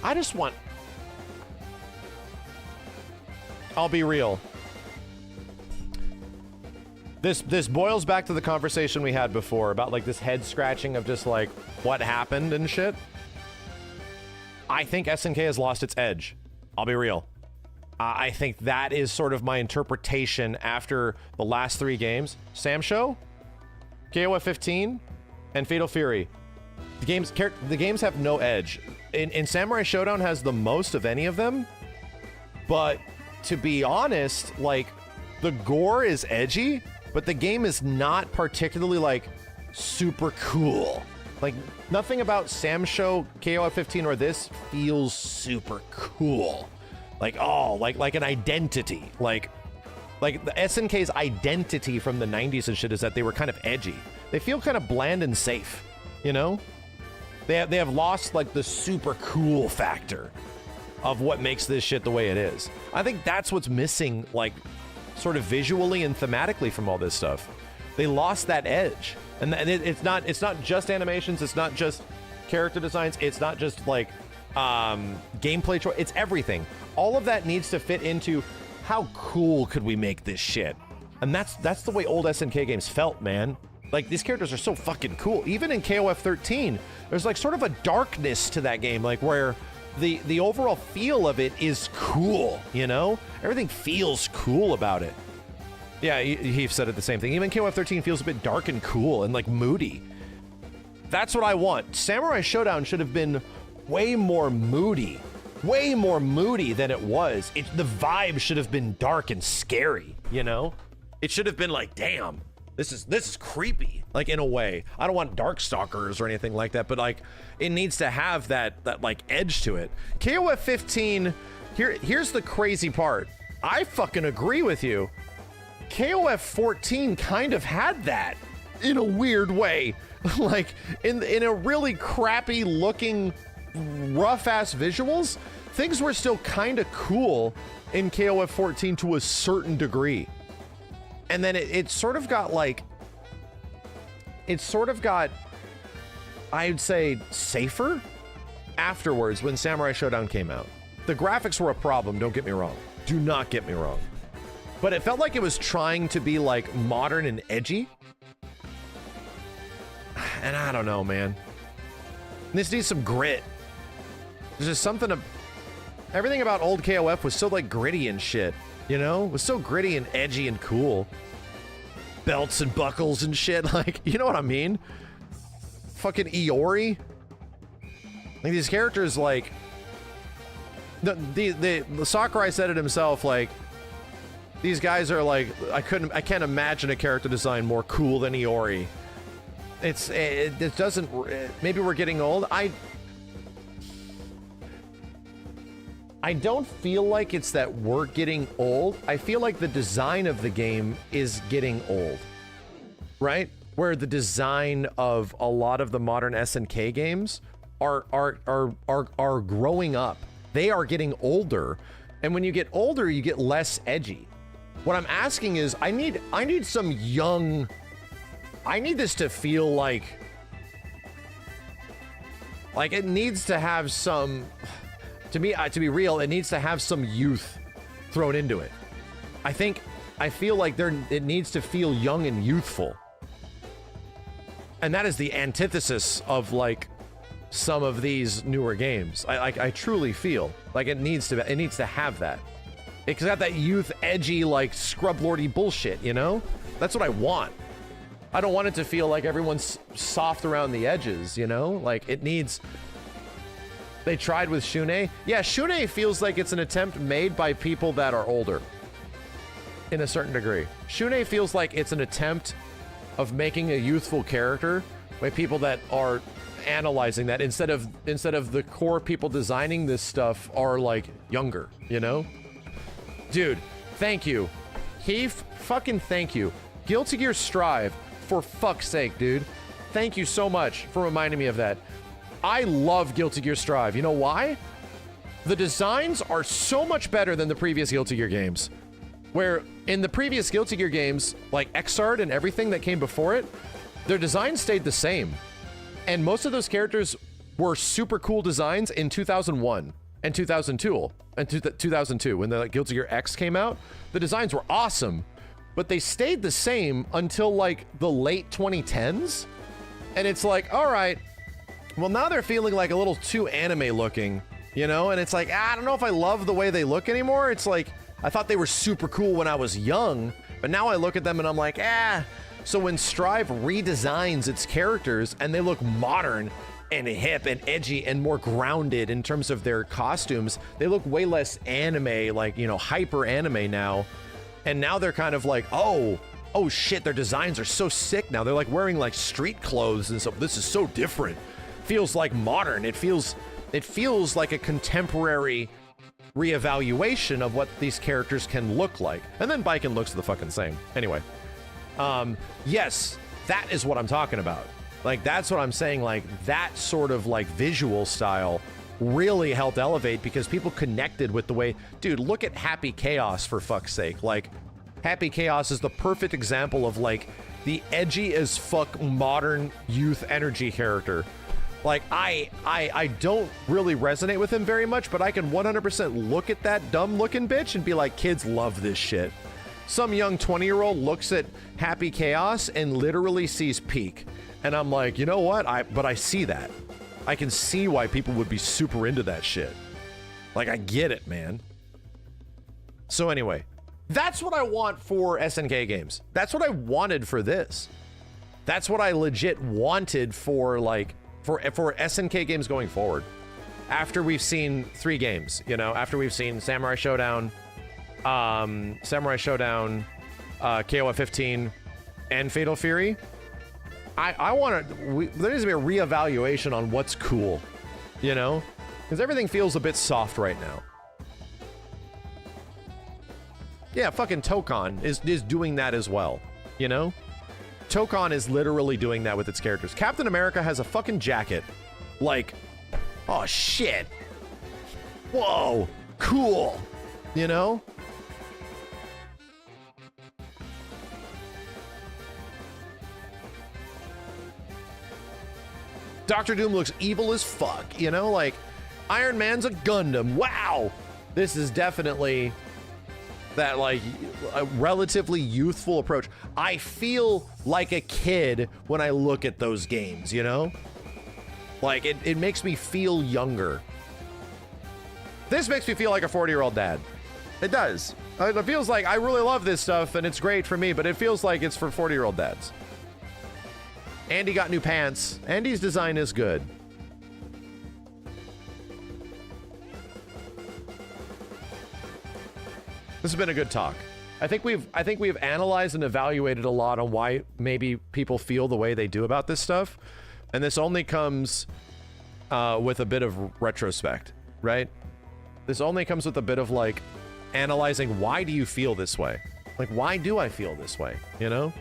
I just want... I'll be real. This boils back to the conversation we had before about like this head scratching of just like what happened and shit. I think SNK has lost its edge. I'll be real. I think that is sort of my interpretation after the last three games. Samsho, KOF 15, and Fatal Fury. The games have no edge. In Samurai Showdown has the most of any of them. But to be honest, like, the gore is edgy, but the game is not particularly, like, super cool. Like, nothing about Sam Show, KOF 15, or this feels super cool. Like, oh, like an identity. Like the SNK's identity from the 90s and shit is that they were kind of edgy. They feel kind of bland and safe, you know? They have lost, like, the super cool factor of what makes this shit the way it is. I think that's what's missing, like, sort of visually and thematically from all this stuff. They lost that edge. And it's not just animations, it's not just character designs, it's not just, like, gameplay choice, it's everything. All of that needs to fit into how cool could we make this shit? And that's the way old SNK games felt, man. Like, these characters are so fucking cool. Even in KOF 13, there's, like, sort of a darkness to that game, like, where the overall feel of it is cool, you know? Everything feels cool about it. Yeah, he said it the same thing. Even KOF 13 feels a bit dark and cool and, like, moody. That's what I want. Samurai Showdown should have been way more moody than it was. The vibe should have been dark and scary, you know? It should have been like, damn, this is creepy, like, in a way. I don't want Darkstalkers or anything like that, but, like, it needs to have that like edge to it. KOF 15, here's the crazy part. I fucking agree with you. KOF 14 kind of had that in a weird way. Like, in a really crappy looking, rough ass visuals, things were still kind of cool in KOF 14 to a certain degree. And then it sort of got, like, I'd say, safer afterwards when Samurai Showdown came out. The graphics were a problem, don't get me wrong. Do not get me wrong. But it felt like it was trying to be, like, modern and edgy. And I don't know, man. This needs some grit. There's just something of... Everything about old KOF was so, like, gritty and shit, you know? It was so gritty and edgy and cool. Belts and buckles and shit, like, you know what I mean? Fucking Iori. Like, these characters, like... The Sakurai said it himself, like, these guys are, like, I can't imagine a character design more cool than Iori. It doesn't... Maybe we're getting old. I don't feel like it's that we're getting old. I feel like the design of the game is getting old, right? Where the design of a lot of the modern SNK games are growing up. They are getting older, and when you get older, you get less edgy. What I'm asking is, I need some young... I need this to feel like it needs to have some... To be real, it needs to have some youth thrown into it. I feel like it needs to feel young and youthful. And that is the antithesis of, like, some of these newer games. I truly feel like it needs to have that. It's got that youth, edgy, like, scrub lordy bullshit, you know? That's what I want. I don't want it to feel like everyone's soft around the edges, you know? Like, it needs... They tried with Shunei. Yeah, Shunei feels like it's an attempt made by people that are older. In a certain degree. Shunei feels like it's an attempt of making a youthful character by people that are analyzing that instead of the core people designing this stuff are, like, younger, you know? Dude, thank you. Heath, fucking thank you. Guilty Gear Strive, for fuck's sake, dude. Thank you so much for reminding me of that. I love Guilty Gear Strive. You know why? The designs are so much better than the previous Guilty Gear games. Where in the previous Guilty Gear games, like Xrd and everything that came before it, their designs stayed the same. And most of those characters were super cool designs in 2001 and 2002. And 2002, when the Guilty Gear X came out, the designs were awesome. But they stayed the same until, like, the late 2010s. And it's like, all right, well, now they're feeling like a little too anime looking, you know? And it's like, I don't know if I love the way they look anymore. It's like, I thought they were super cool when I was young, but now I look at them and I'm like, So when Strive redesigns its characters and they look modern, and hip and edgy and more grounded in terms of their costumes. They look way less anime, like, you know, hyper anime now. And now they're kind of like, oh shit, their designs are so sick now. They're like wearing like street clothes and stuff. This is so different. Feels like modern. It feels like a contemporary reevaluation of what these characters can look like. And then Baiken looks the fucking same. Anyway, yes, that is what I'm talking about. Like, that's what I'm saying. Like, that sort of like visual style really helped elevate because people connected with the way, dude, look at Happy Chaos for fuck's sake. Like, Happy Chaos is the perfect example of like the edgy as fuck modern youth energy character. Like, I don't really resonate with him very much, but I can 100% look at that dumb looking bitch and be like, kids love this shit. Some young 20-year-old looks at Happy Chaos and literally sees peak. And I'm like, you know what? But I see that. I can see why people would be super into that shit. Like, I get it, man. So anyway, that's what I want for SNK games. That's what I wanted for this. That's what I legit wanted for, like, for SNK games going forward. After we've seen 3 games, you know, after we've seen Samurai Showdown, KOF 15, and Fatal Fury, I want to, there needs to be a reevaluation on what's cool, you know? Because everything feels a bit soft right now. Yeah, fucking Tokon is doing that as well, you know? Tokon is literally doing that with its characters. Captain America has a fucking jacket. Like, oh shit. Whoa, cool, you know? Doctor Doom looks evil as fuck, you know? Like, Iron Man's a Gundam. Wow! This is definitely that, like, a relatively youthful approach. I feel like a kid when I look at those games, you know? Like, it makes me feel younger. This makes me feel like a 40-year-old dad. It does. It feels like I really love this stuff, and it's great for me, but it feels like it's for 40-year-old dads. Andy got new pants. Andy's design is good. This has been a good talk. I think we've analyzed and evaluated a lot on why maybe people feel the way they do about this stuff, and this only comes with a bit of retrospect, right? This only comes with a bit of like analyzing why do you feel this way? Like, why do I feel this way? You know?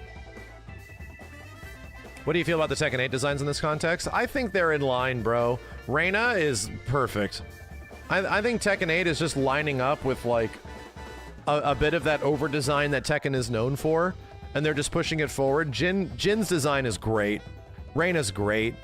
What do you feel about the Tekken 8 designs in this context? I think they're in line, bro. Reina is perfect. I think Tekken 8 is just lining up with like a bit of that over design that Tekken is known for, and they're just pushing it forward. Jin's design is great. Reina's great.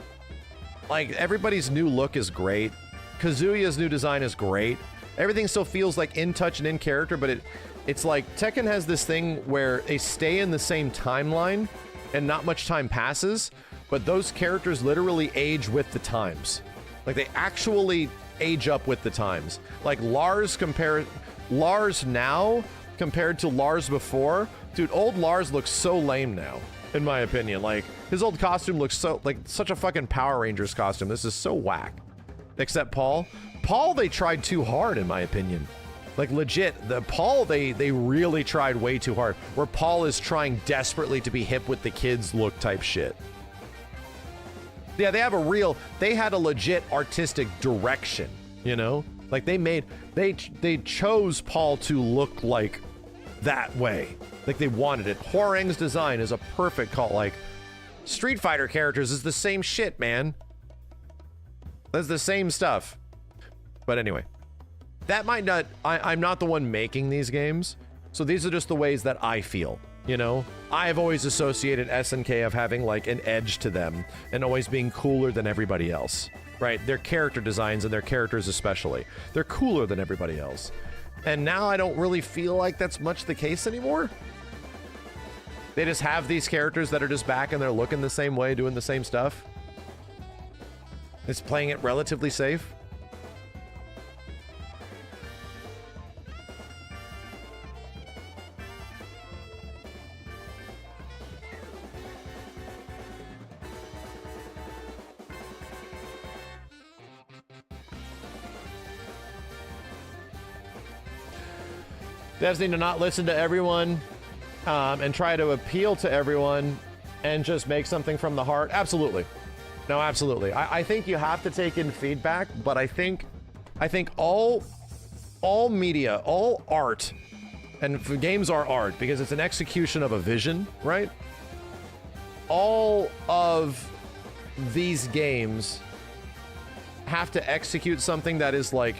Like, everybody's new look is great. Kazuya's new design is great. Everything still feels like in touch and in character, but it's like Tekken has this thing where they stay in the same timeline and not much time passes, but those characters literally age with the times. Like, they actually age up with the times. Like, Lars now compared to Lars before, dude, old Lars looks so lame now, in my opinion. Like, his old costume looks so, like, such a fucking Power Rangers costume. This is so whack. Except Paul, they tried too hard, in my opinion. Like, legit, Paul, they really tried way too hard. Where Paul is trying desperately to be hip with the kids look type shit. Yeah, they had a legit artistic direction, you know? Like, they chose Paul to look like that way. Like, they wanted it. Hwoarang's design is a perfect call. Like, Street Fighter characters is the same shit, man. That's the same stuff. But anyway. That might not, I'm not the one making these games, so these are just the ways that I feel, you know? I've always associated SNK of having like an edge to them and always being cooler than everybody else, right? Their character designs and their characters especially. They're cooler than everybody else. And now I don't really feel like that's much the case anymore. They just have these characters that are just back and they're looking the same way, doing the same stuff. It's playing it relatively safe. Devs need to not listen to everyone and try to appeal to everyone and just make something from the heart. Absolutely. No, absolutely. I think you have to take in feedback, but I think all media, all art, and games are art because it's an execution of a vision, right? All of these games have to execute something that is like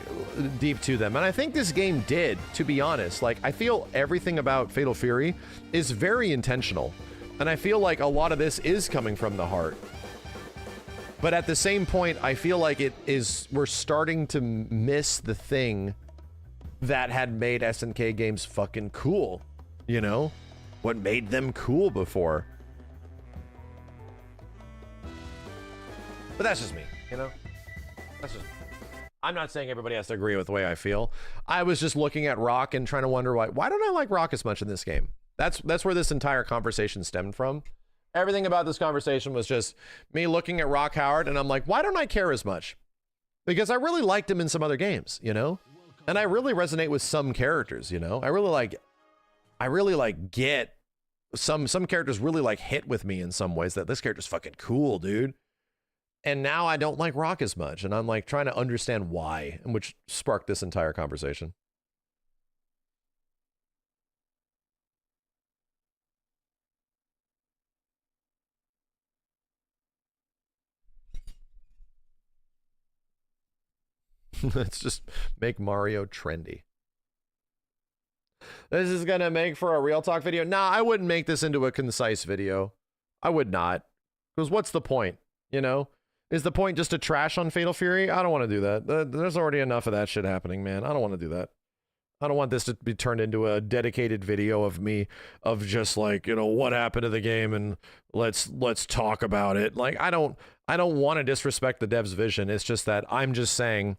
deep to them. And I think this game did, to be honest. Like, I feel everything about Fatal Fury is very intentional. And I feel like a lot of this is coming from the heart. But at the same point, I feel like we're starting to miss the thing that had made SNK games fucking cool. You know? What made them cool before. But that's just me, you know? That's just me. I'm not saying everybody has to agree with the way I feel. I was just looking at Rock and trying to wonder why don't I like Rock as much in this game? That's where this entire conversation stemmed from. Everything about this conversation was just me looking at Rock Howard, and I'm like, why don't I care as much? Because I really liked him in some other games, you know? And I really resonate with some characters, you know? I really get some characters really like hit with me in some ways that this character's fucking cool, dude. And now I don't like Rock as much, and I'm like trying to understand why, and which sparked this entire conversation. Let's just make Mario trendy. This is gonna make for a real talk video. Nah, I wouldn't make this into a concise video. I would not. Because what's the point? You know? Is the point just to trash on Fatal Fury? I don't want to do that. There's already enough of that shit happening, man. I don't want to do that. I don't want this to be turned into a dedicated video of me, of just like, you know, what happened to the game and let's talk about it. Like, I don't want to disrespect the dev's vision. It's just that I'm just saying,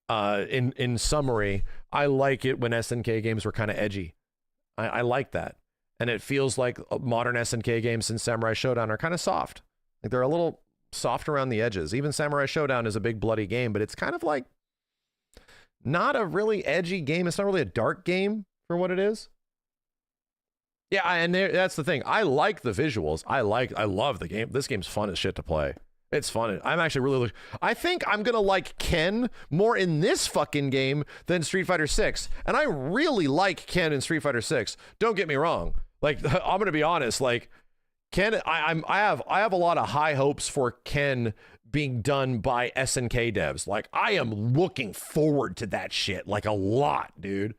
in summary, I like it when SNK games were kind of edgy. I like that. And it feels like modern SNK games since Samurai Showdown are kind of soft. Like, they're a little soft around the edges. Even Samurai Showdown is a big bloody game, but it's kind of like not a really edgy game. It's not really a dark game for what it is. Yeah, and that's the thing. I like the visuals. I love the game. This game's fun as shit to play. It's fun. I'm actually really I think I'm gonna like Ken more in this fucking game than Street Fighter 6. And I really like Ken in Street Fighter 6. Don't get me wrong. Like, I'm gonna be honest, like Ken, I have a lot of high hopes for Ken being done by SNK devs. Like, I am looking forward to that shit, like, a lot, dude.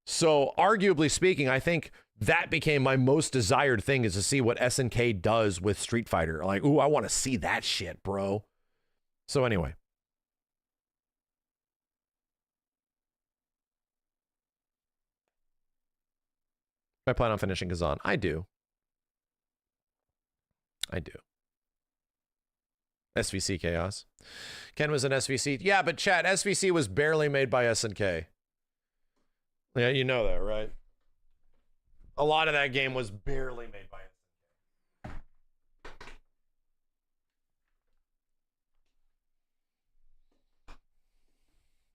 So, arguably speaking, I think that became my most desired thing, is to see what SNK does with Street Fighter. Like, ooh, I want to see that shit, bro. So anyway. I plan on finishing Kazan. I do. SVC Chaos. Ken was an SVC. Yeah, but chat, SVC was barely made by SNK. Yeah, you know that, right? A lot of that game was barely made by SNK.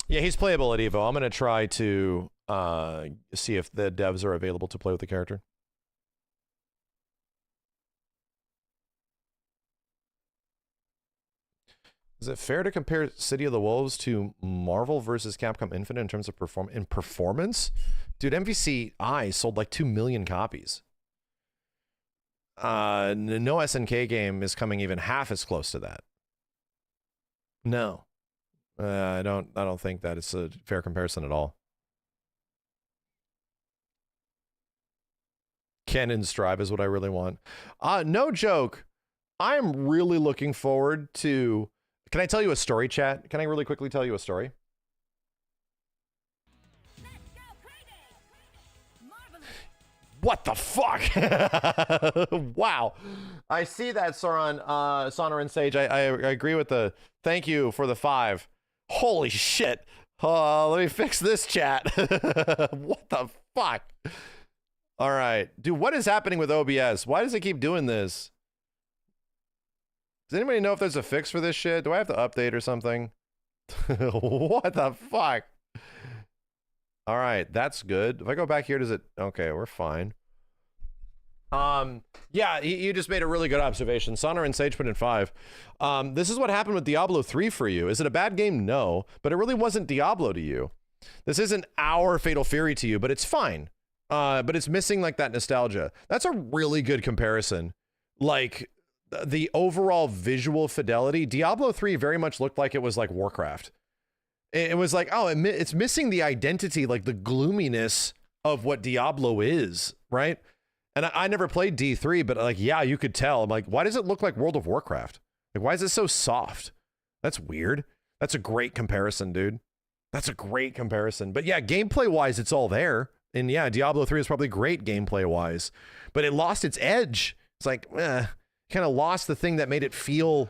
Yeah, he's playable at Evo. I'm going to try to see if the devs are available to play with the character. Is it fair to compare City of the Wolves to Marvel versus Capcom Infinite in terms of performance? Dude, MVCI sold like 2 million copies. No SNK game is coming even half as close to that. No. I don't think that it's a fair comparison at all. Ken and Strive is what I really want. No joke. I'm really looking forward to... Can I tell you a story, chat? Can I really quickly tell you a story? What the fuck? Wow. I see that, Sauron, Sonoran Sage. I agree with the... Thank you for the 5. Holy shit. Let me fix this, chat. What the fuck? All right. Dude, what is happening with OBS? Why does it keep doing this? Does anybody know if there's a fix for this shit? Do I have to update or something? What the fuck? All right, that's good. If I go back here, does it? Okay, we're fine. Yeah, you just made a really good observation. Sonner and Sagepin in 5. This is what happened with Diablo 3 for you. Is it a bad game? No, but it really wasn't Diablo to you. This isn't our Fatal Fury to you, but it's fine. But it's missing like that nostalgia. That's a really good comparison. Like the overall visual fidelity, Diablo 3 very much looked like it was like Warcraft. It was like, oh, it's missing the identity, like the gloominess of what Diablo is, right? And I never played D3, but like, yeah, you could tell. I'm like, why does it look like World of Warcraft? Like, why is it so soft? That's weird. That's a great comparison, dude. That's a great comparison. But yeah, gameplay-wise, it's all there. And yeah, Diablo 3 is probably great gameplay-wise. But it lost its edge. It's like, kind of lost the thing that made it feel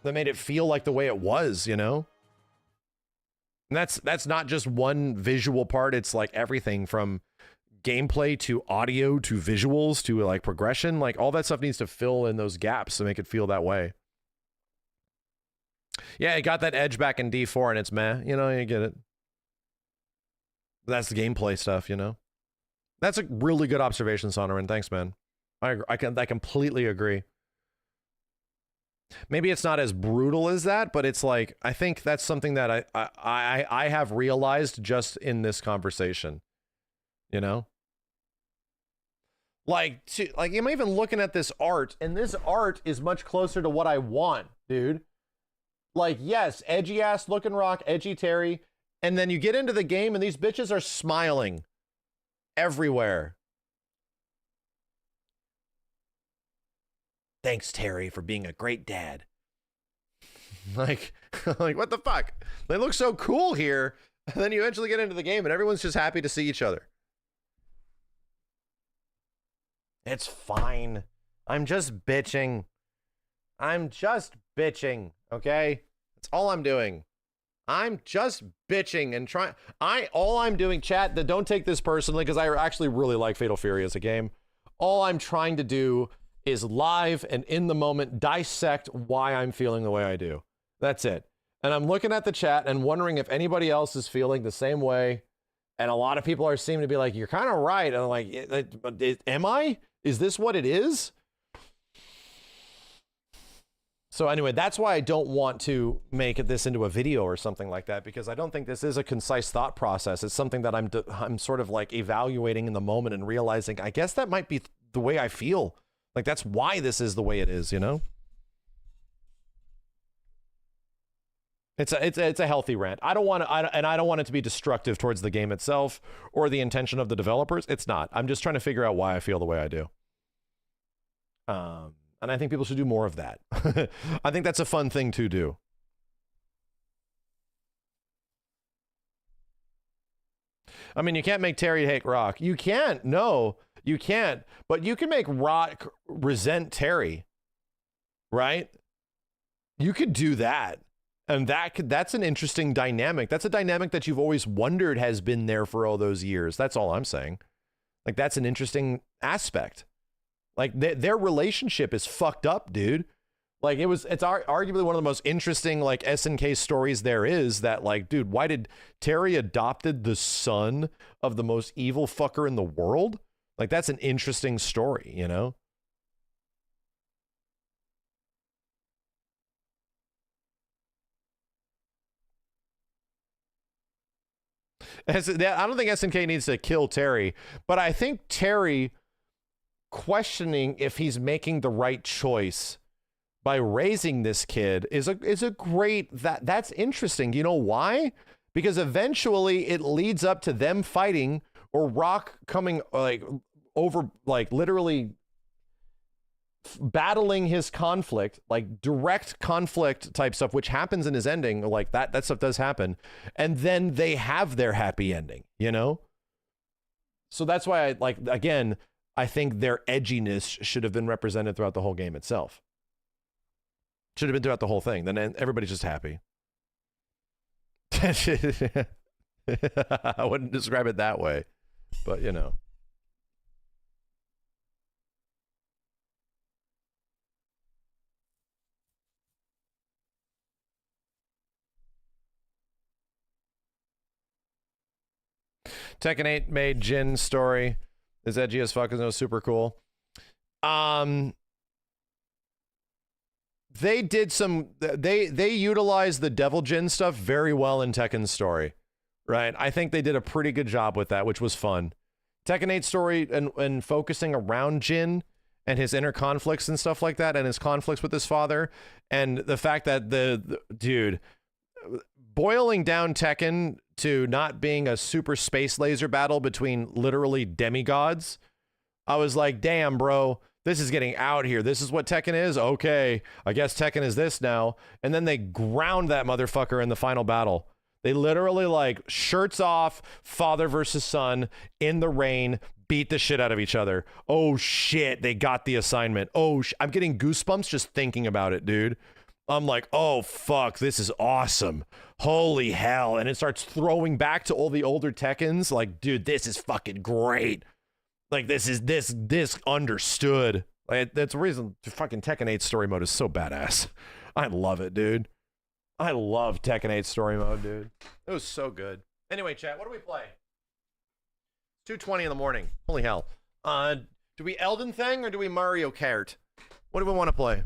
like the way it was, you know? And that's not just one visual part. It's like everything from gameplay to audio to visuals to like progression. Like all that stuff needs to fill in those gaps to make it feel that way. Yeah, it got that edge back in D4 and it's meh. You know, you get it. That's the gameplay stuff, you know? That's a really good observation, Sonoran. Thanks, man. I completely agree. Maybe it's not as brutal as that, but it's like, I think that's something that I have realized just in this conversation, you know? Like, I'm even looking at this art, and this art is much closer to what I want, dude. Like, yes, edgy ass looking rock, edgy Terry, and then you get into the game and these bitches are smiling everywhere. Thanks, Terry, for being a great dad. like what the fuck? They look so cool here. And then you eventually get into the game and everyone's just happy to see each other. It's fine. I'm just bitching. Okay? That's all I'm doing. I'm just bitching and trying. All I'm doing, chat, that don't take this personally, because I actually really like Fatal Fury as a game. All I'm trying to do is live and in the moment dissect why I'm feeling the way I do. That's it. And I'm looking at the chat and wondering if anybody else is feeling the same way. And a lot of people seem to be like, you're kind of right. And I'm like, am I? Is this what it is? So anyway, that's why I don't want to make this into a video or something like that, because I don't think this is a concise thought process. It's something that I'm sort of like evaluating in the moment and realizing, I guess that might be the way I feel. Like, that's why this is the way it is, you know? It's a healthy rant. I don't want it to be destructive towards the game itself or the intention of the developers. It's not. I'm just trying to figure out why I feel the way I do. And I think people should do more of that. I think that's a fun thing to do. I mean, you can't make Terry hate Rock. You can't. No, you can't. But you can make Rock resent Terry, right? You could do that. And that's an interesting dynamic. That's a dynamic that you've always wondered has been there for all those years. That's all I'm saying. Like, that's an interesting aspect. Like, their relationship is fucked up, dude. Like, it's arguably one of the most interesting, like, SNK stories there is, that, like, dude, why did Terry adopted the son of the most evil fucker in the world? Like, that's an interesting story, you know? I don't think SNK needs to kill Terry, but I think Terry questioning if he's making the right choice by raising this kid is a great, that's interesting. You know why? Because eventually it leads up to them fighting, or Rock coming like over, like literally battling his conflict, like direct conflict type stuff, which happens in his ending. Like that stuff does happen, and then they have their happy ending, you know? So that's why I like, again, I think their edginess should have been represented throughout the whole game itself. Should have been throughout the whole thing. Then everybody's just happy. I wouldn't describe it that way, but you know. Tekken 8 made Jin story is edgy as fuck and it was super cool. They did some, they utilized the Devil Jin stuff very well in Tekken's story, right? I think they did a pretty good job with that, which was fun. Tekken 8 story and focusing around Jin and his inner conflicts and stuff like that, and his conflicts with his father, and the fact that the dude, boiling down Tekken to not being a super space laser battle between literally demigods, I was like, damn, bro, this is getting out here. This is what Tekken is? Okay, I guess Tekken is this now. And then they ground that motherfucker in the final battle. They literally, like, shirts off, father versus son, in the rain, beat the shit out of each other. Oh, shit, they got the assignment. Oh, I'm getting goosebumps just thinking about it, dude. I'm like, oh, fuck, this is awesome. Holy hell. And it starts throwing back to all the older Tekkens. Like, dude, this is fucking great. Like, this understood. Like, that's the reason fucking Tekken 8 story mode is so badass. I love it, dude. I love Tekken 8 story mode, dude. It was so good. Anyway, chat, what do we play? 2:20 in the morning. Holy hell. Do we Elden Thing or do we Mario Kart? What do we want to play?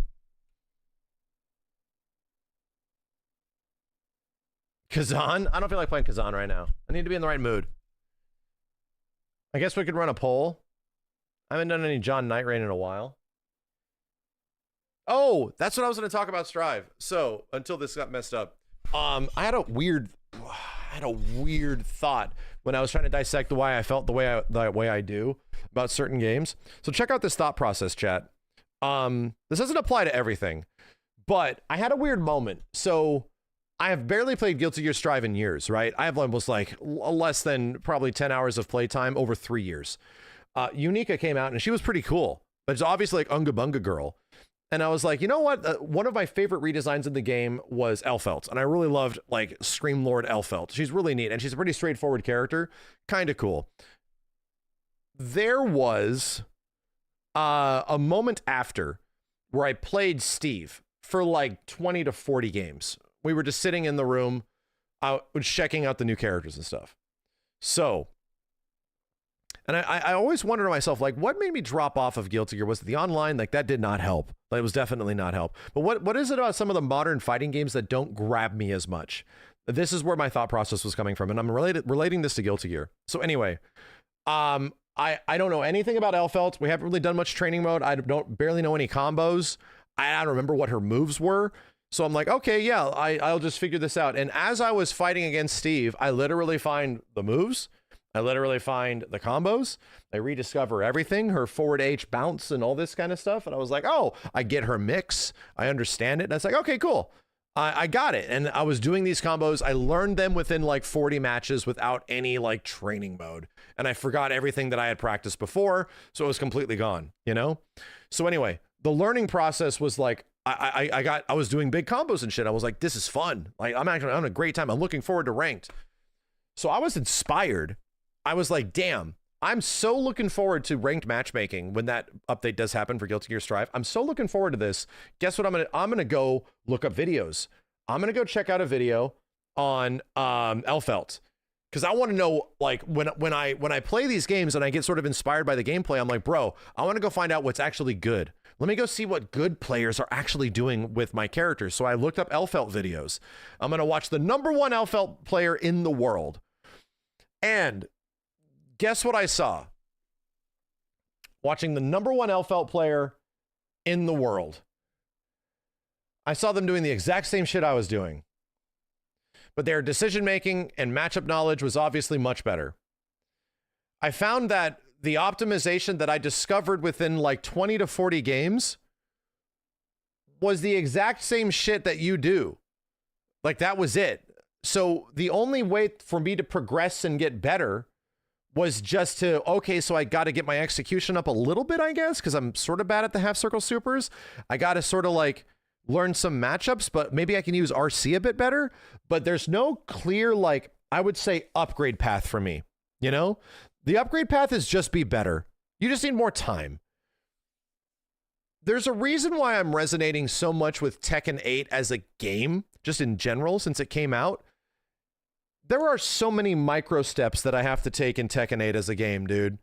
Kazan? I don't feel like playing Kazan right now. I need to be in the right mood. I guess we could run a poll. I haven't done any John Knight Rain in a while. Oh, that's what I was going to talk about Strive. So, until this got messed up. I had a weird thought when I was trying to dissect the way I felt the way I do about certain games. So check out this thought process, chat. This doesn't apply to everything, but I had a weird moment. So I have barely played Guilty Gear Strive in years, right? I have almost like less than probably 10 hours of playtime over 3 years. Unica came out and she was pretty cool, but it's obviously like Unga Bunga Girl. And I was like, you know what? One of my favorite redesigns in the game was Elfelt. And I really loved like Scream Lord Elfelt. She's really neat. And she's a pretty straightforward character. Kind of cool. There was a moment after where I played Steve for like 20 to 40 games. We were just sitting in the room, checking out the new characters and stuff. So, and I always wonder to myself, like, what made me drop off of Guilty Gear? Was it the online? Like, that did not help. Like, it was definitely not help. But what is it about some of the modern fighting games that don't grab me as much? This is where my thought process was coming from, and I'm relating this to Guilty Gear. So anyway, I don't know anything about Elfelt. We haven't really done much training mode. I barely know any combos. I don't remember what her moves were. So I'm like, okay, yeah, I'll just figure this out. And as I was fighting against Steve, I literally find the moves. I literally find the combos. I rediscover everything, her forward H bounce and all this kind of stuff. And I was like, oh, I get her mix. I understand it. And I was like, okay, cool. I got it. And I was doing these combos. I learned them within like 40 matches without any like training mode. And I forgot everything that I had practiced before. So it was completely gone, you know? So anyway, the learning process was like, I was doing big combos and shit. I was like, this is fun. Like, I'm having a great time. I'm looking forward to ranked. So I was inspired. I was like, damn, I'm so looking forward to ranked matchmaking when that update does happen for Guilty Gear Strive. I'm so looking forward to this. Guess what? I'm gonna go look up videos. I'm gonna go check out a video on Elfelt, because I want to know, like, when I play these games and I get sort of inspired by the gameplay, I'm like, bro, I want to go find out what's actually good. Let me go see what good players are actually doing with my characters. So I looked up Elfelt videos. I'm gonna watch the #1 Elfelt player in the world, and guess what I saw? Watching the #1 Elfelt player in the world. I saw them doing the exact same shit I was doing. But their decision-making and matchup knowledge was obviously much better. I found that the optimization that I discovered within like 20 to 40 games was the exact same shit that you do. Like, that was it. So the only way for me to progress and get better was just to, okay, so I got to get my execution up a little bit, I guess, because I'm sort of bad at the half circle supers. I got to sort of like learn some matchups, but maybe I can use RC a bit better. But there's no clear, like, I would say, upgrade path for me. You know, the upgrade path is just be better. You just need more time. There's a reason why I'm resonating so much with Tekken 8 as a game, just in general, since it came out. there are so many micro steps that I have to take in Tekken 8 as a game, dude.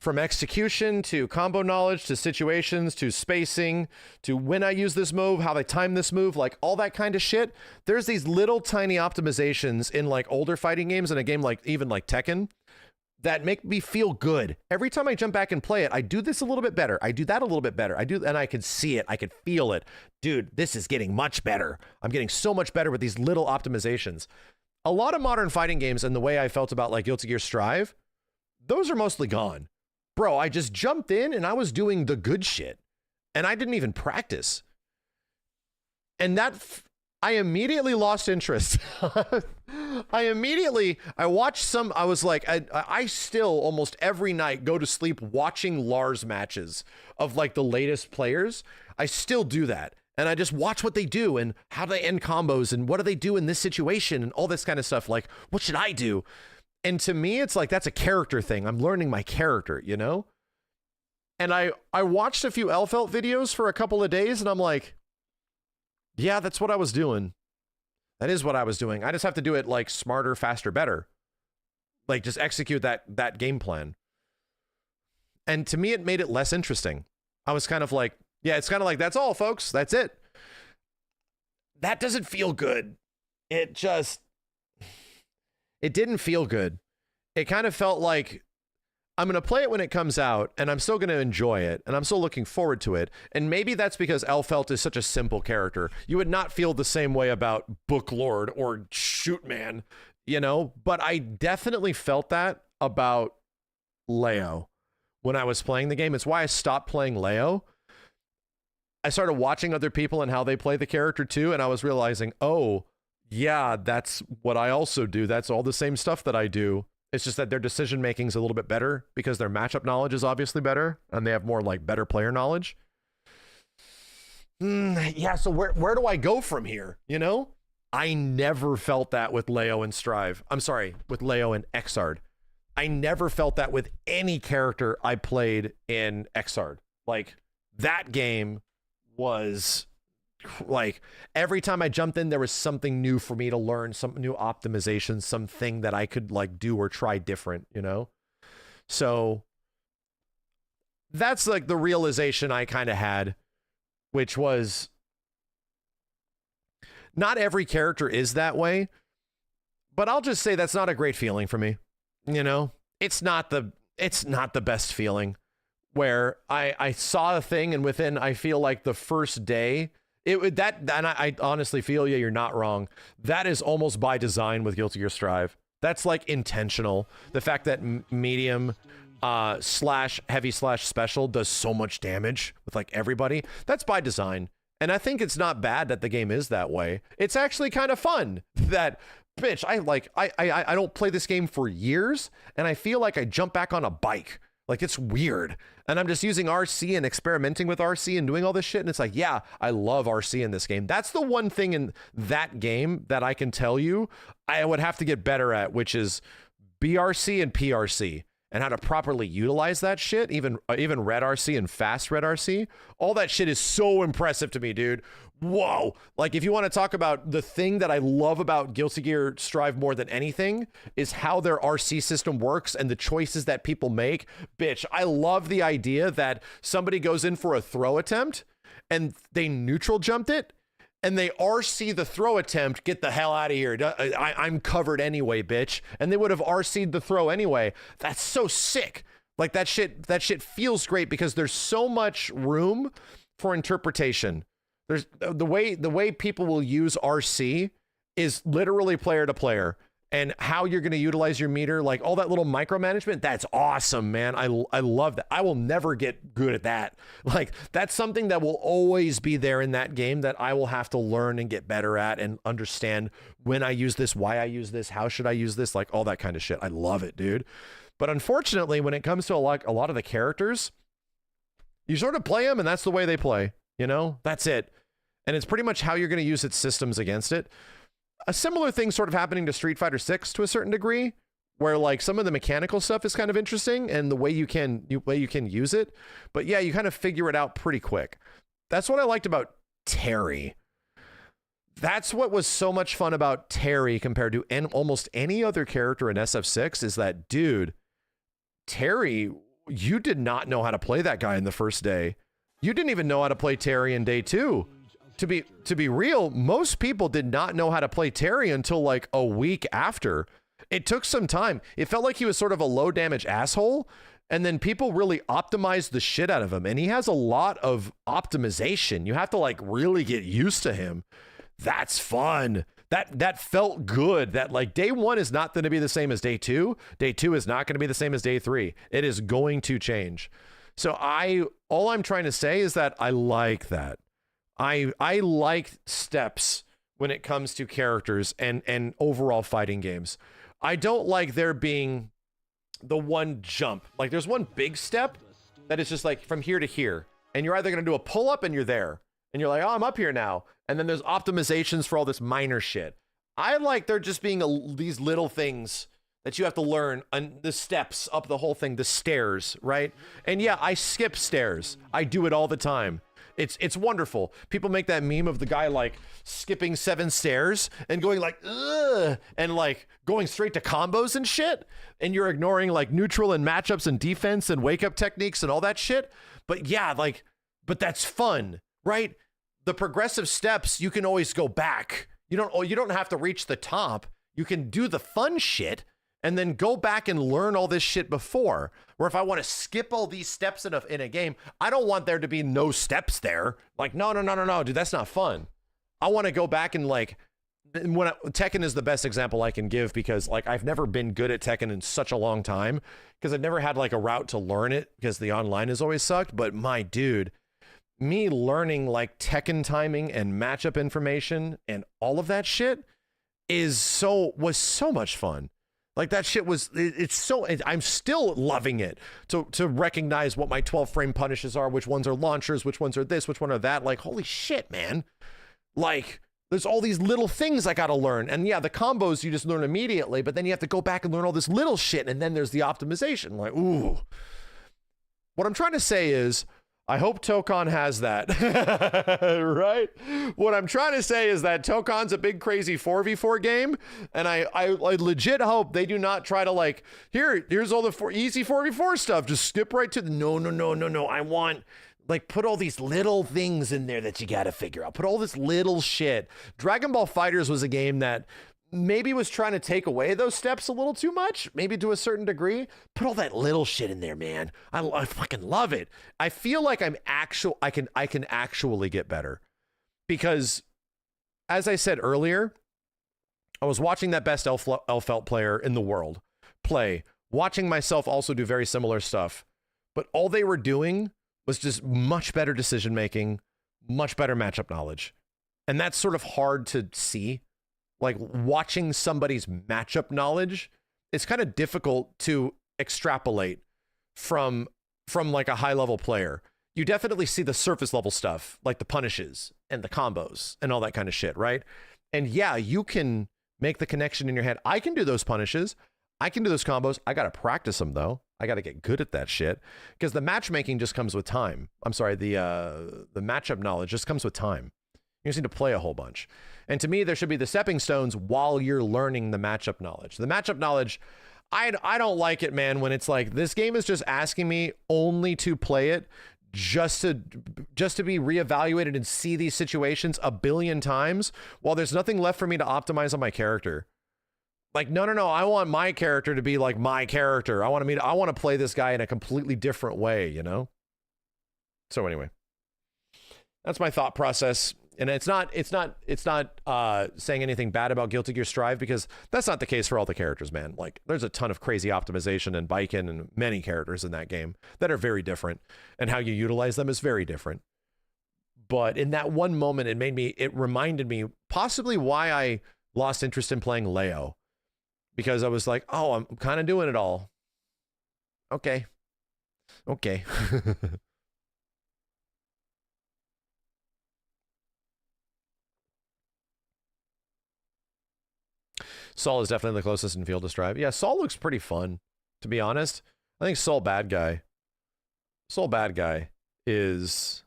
From execution to combo knowledge to situations to spacing to when I use this move, how I time this move, like all that kind of shit. There's these little tiny optimizations in like older fighting games and a game like even like Tekken that make me feel good. Every time I jump back and play it, I do this a little bit better. I do that a little bit better. And I can see it. I can feel it. Dude, this is getting much better. I'm getting so much better with these little optimizations. A lot of modern fighting games and the way I felt about like Guilty Gear Strive, those are mostly gone. Bro, I just jumped in and I was doing the good shit and I didn't even practice. And I immediately lost interest. I watched some, I was like, I still almost every night go to sleep watching Lars matches of like the latest players. I still do that. And I just watch what they do and how they end combos and what do they do in this situation and all this kind of stuff. Like, what should I do? And to me, it's like, that's a character thing. I'm learning my character, you know? And I watched a few Elfelt videos for a couple of days and I'm like, yeah, that's what I was doing. That is what I was doing. I just have to do it like smarter, faster, better. Like just execute that game plan. And to me, it made it less interesting. I was kind of like, yeah, it's kind of like, that's all, folks. That's it. That doesn't feel good. It didn't feel good. It kind of felt like I'm going to play it when it comes out and I'm still going to enjoy it and I'm still looking forward to it. And maybe that's because Elfelt is such a simple character. You would not feel the same way about Booklord or Shootman, you know, but I definitely felt that about Leo when I was playing the game. It's why I stopped playing Leo. I started watching other people and how they play the character too. And I was realizing, oh, yeah, that's what I also do. That's all the same stuff that I do. It's just that their decision making is a little bit better because their matchup knowledge is obviously better and they have more like better player knowledge. Yeah, so where do I go from here? You know, I never felt that with Leo and Strive. I'm sorry, with Leo and Xrd. I never felt that with any character I played in Xrd. Like that game was like every time I jumped in, there was something new for me to learn, some new optimization, something that I could like do or try different, you know? So that's like the realization I kind of had, which was not every character is that way, but I'll just say that's not a great feeling for me. You know, it's not the best feeling where I saw a thing and within, I feel like the first day, and I honestly feel, yeah, you're not wrong. That is almost by design with Guilty Gear Strive. That's like intentional. The fact that medium slash heavy slash special does so much damage with like everybody, that's by design. And I think it's not bad that the game is that way. It's actually kind of fun that, bitch, I don't play this game for years and I feel like I jump back on a bike. Like it's weird. And I'm just using RC and experimenting with RC and doing all this shit. And it's like, yeah, I love RC in this game. That's the one thing in that game that I can tell you I would have to get better at, which is BRC and PRC and how to properly utilize that shit. Even red RC and fast red RC. All that shit is so impressive to me, dude. Whoa. Like if you want to talk about the thing that I love about Guilty Gear Strive more than anything is how their RC system works and the choices that people make. Bitch, I love the idea that somebody goes in for a throw attempt and they neutral jumped it and they RC the throw attempt, get the hell out of here. I'm covered anyway, bitch. And they would have RC'd the throw anyway. That's so sick. Like that shit feels great because there's so much room for interpretation. There's the way people will use RC is literally player to player and how you're going to utilize your meter, like all that little micromanagement. That's awesome, man. I love that. I will never get good at that. Like that's something that will always be there in that game that I will have to learn and get better at and understand when I use this, why I use this, how should I use this, like all that kind of shit. I love it, dude. But unfortunately, when it comes to a lot of the characters, you sort of play them and that's the way they play. You know, that's it. And it's pretty much how you're going to use its systems against it. A similar thing sort of happening to Street Fighter 6 to a certain degree, where like some of the mechanical stuff is kind of interesting and the way you can use it. But yeah, you kind of figure it out pretty quick. That's what I liked about Terry. That's what was so much fun about Terry compared to almost any other character in SF6 is that, dude, Terry, you did not know how to play that guy in the first day. You didn't even know how to play Terry in day 2. To be real, most people did not know how to play Terry until like a week after. It took some time. It felt like he was sort of a low damage asshole, and then people really optimized the shit out of him. And he has a lot of optimization. You have to like really get used to him. That's fun. That felt good. That like day 1 is not going to be the same as day 2. Day 2 is not going to be the same as day 3. It is going to change. So all I'm trying to say is that I like that. I like steps when it comes to characters and overall fighting games. I don't like there being the one jump. Like there's one big step that is just like from here to here. And you're either going to do a pull up and you're there. And you're like, oh, I'm up here now. And then there's optimizations for all this minor shit. I like there just being these little things that you have to learn, and the steps up the whole thing, the stairs, right? And yeah, I skip stairs. I do it all the time. It's wonderful. People make that meme of the guy like skipping 7 stairs and going like, ugh, and like going straight to combos and shit. And you're ignoring like neutral and matchups and defense and wake up techniques and all that shit. But yeah, like, but that's fun, right? The progressive steps, you can always go back. You don't have to reach the top. You can do the fun shit and then go back and learn all this shit before. Where if I want to skip all these steps in a game, I don't want there to be no steps there. Like, no, dude, that's not fun. I want to go back and like, Tekken is the best example I can give because like I've never been good at Tekken in such a long time because I've never had like a route to learn it because the online has always sucked. But my dude, me learning like Tekken timing and matchup information and all of that shit was so much fun. Like that shit was, I'm still loving it to recognize what my 12 frame punishes are, which ones are launchers, which ones are this, which one are that. Like, holy shit, man. Like there's all these little things I got to learn. And yeah, the combos you just learn immediately, but then you have to go back and learn all this little shit. And then there's the optimization. Like, ooh, what I'm trying to say is, I hope Tokon has that, right? What I'm trying to say is that Tokon's a big crazy 4v4 game, and I legit hope they do not try to like, here's all the easy 4v4 stuff, just skip right to the, no, I want, like, put all these little things in there that you gotta figure out, put all this little shit. Dragon Ball FighterZ was a game that maybe was trying to take away those steps a little too much, maybe to a certain degree. Put all that little shit in there, man. I fucking love it. I feel like I can actually get better because, as I said earlier, I was watching that best Elfelt player in the world play, watching myself also do very similar stuff, but all they were doing was just much better decision making, much better matchup knowledge, and that's sort of hard to see. Like watching somebody's matchup knowledge, it's kind of difficult to extrapolate from like a high level player. You definitely see the surface level stuff, like the punishes and the combos and all that kind of shit, right? And yeah, you can make the connection in your head. I can do those punishes. I can do those combos. I got to practice them though. I got to get good at that shit because the matchmaking just comes with time. I'm sorry, the matchup knowledge just comes with time. You just need to play a whole bunch. And to me, there should be the stepping stones while you're learning the matchup knowledge. The matchup knowledge, I don't like it, man, when it's like, this game is just asking me only to play it just to be reevaluated and see these situations a billion times while there's nothing left for me to optimize on my character. Like, no, I want my character to be like my character. I want to play this guy in a completely different way, you know? So anyway, that's my thought process. And it's not saying anything bad about Guilty Gear Strive because that's not the case for all the characters, man. Like there's a ton of crazy optimization and biking and many characters in that game that are very different, and how you utilize them is very different. But in that one moment, it reminded me possibly why I lost interest in playing Leo, because I was like, oh, I'm kind of doing it all. Okay. Saul is definitely the closest in field to Strive. Yeah, Saul looks pretty fun, to be honest. I think Saul Bad Guy is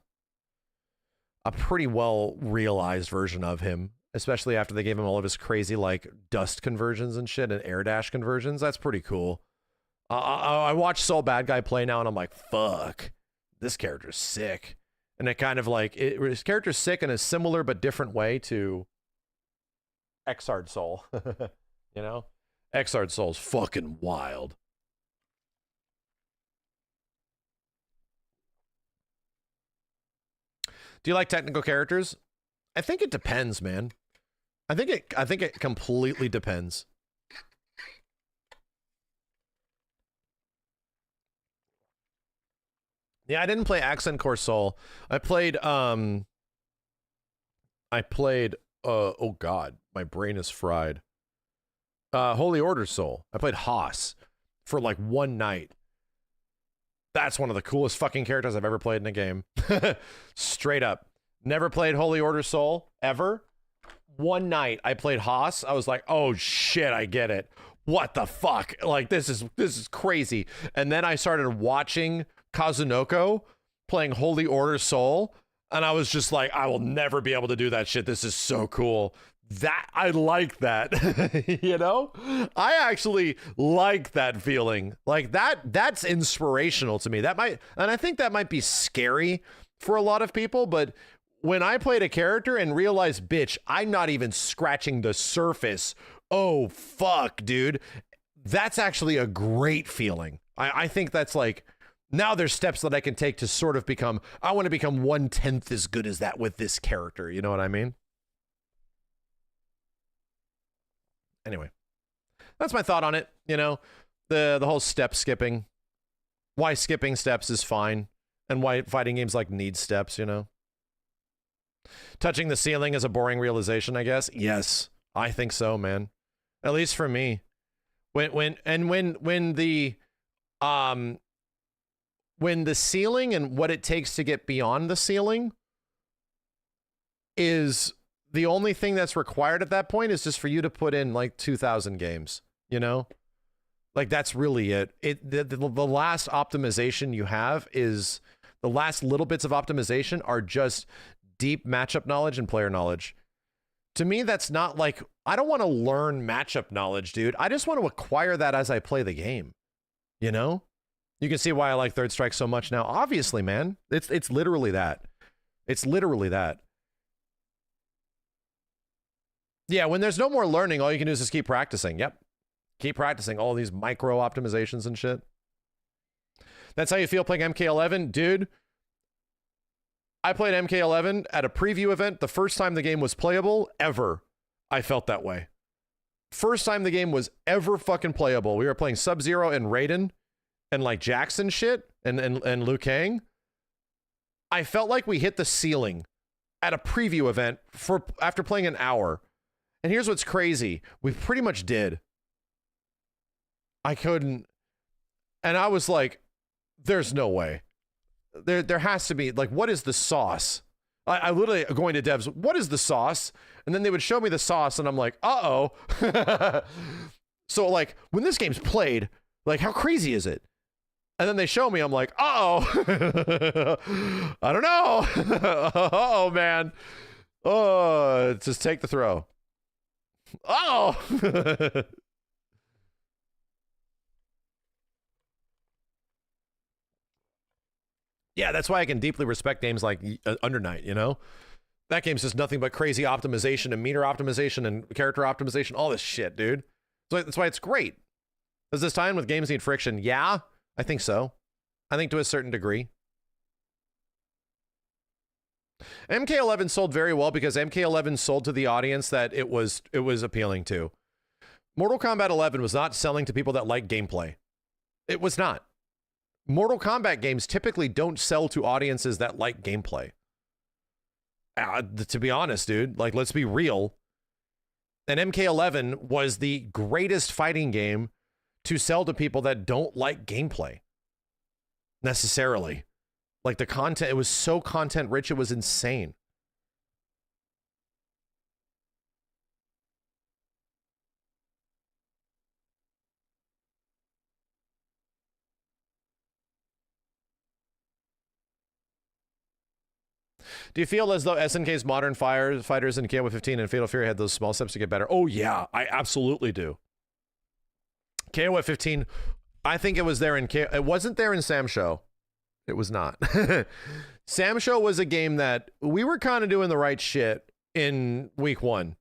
a pretty well realized version of him especially after they gave him all of his crazy like dust conversions and shit and air dash conversions. That's pretty cool. I watch Soul Bad Guy play now, and I'm like, fuck, this character's sick. And it kind of like his character's sick in a similar but different way to Exard Soul. You know, Exard Soul's fucking wild. Do you like technical characters? I think it depends, man. I think it completely depends. Yeah, I didn't play Accent Core Soul. I played oh god, my brain is fried. Holy Order Soul. I played Haas for like one night. That's one of the coolest fucking characters I've ever played in a game. Straight up. Never played Holy Order Soul, ever. One night I played Haas. I was like, oh shit, I get it. What the fuck? Like, this is crazy. And then I started watching Kazunoko playing Holy Order Soul, and I was just like, I will never be able to do that shit. This is so cool. That I like that. You know, I actually like that feeling. Like that's inspirational to me. That might, and I think that might be scary for a lot of people, but when I played a character and realized, bitch, I'm not even scratching the surface. Oh fuck, dude. That's actually a great feeling. I think that's like, now there's steps that I can take to sort of become, I want to become 1/10 as good as that with this character. You know what I mean? Anyway, that's my thought on it. You know, the whole step skipping, why skipping steps is fine, and why fighting games like need steps, you know. Touching the ceiling is a boring realization, I guess. Yes, I think so, man. At least for me. When the ceiling and what it takes to get beyond the ceiling is the only thing that's required at that point is just for you to put in like 2,000 games, you know? Like, that's really it. The last optimization you have is, the last little bits of optimization are just deep matchup knowledge and player knowledge. To me, that's not like, I don't want to learn matchup knowledge, dude. I just want to acquire that as I play the game, you know? You can see why I like Third Strike so much now. Obviously, man. It's literally that. It's literally that. Yeah, when there's no more learning, all you can do is just keep practicing. Yep. Keep practicing all these micro optimizations and shit. That's how you feel playing MK11? Dude, I played MK11 at a preview event the first time the game was playable ever. I felt that way. First time the game was ever fucking playable. We were playing Sub-Zero and Raiden and like Jackson shit and Liu Kang. I felt like we hit the ceiling at a preview event after playing an hour. And here's what's crazy. We pretty much did. I couldn't. And I was like, there's no way. There has to be, like, what is the sauce? I literally going to devs, what is the sauce? And then they would show me the sauce, and I'm like, uh-oh. So, like, when this game's played, like, how crazy is it? And then they show me, I'm like, uh-oh. I don't know. Uh-oh, man. Oh, just take the throw. Oh. Yeah, that's why I can deeply respect games like Under Night, you know? That game's just nothing but crazy optimization and meter optimization and character optimization, all this shit, dude. So that's why it's great. Does this tie in with games need friction? Yeah, I think so. I think to a certain degree. MK11 sold very well because MK11 sold to the audience that it was appealing to. Mortal Kombat 11 was not selling to people that like gameplay. It was not. Mortal Kombat games typically don't sell to audiences that like gameplay. To be honest, dude, like, let's be real. And MK11 was the greatest fighting game to sell to people that don't like gameplay. Necessarily. Like, the content, it was so content rich, it was insane. Do you feel as though SNK's modern fighters in KOF 15 and Fatal Fury had those small steps to get better? Oh yeah, I absolutely do. KOF 15, I think it was there in it wasn't there in Sam Show. It was not. Sam Show was a game that we were kind of doing the right shit in week 1.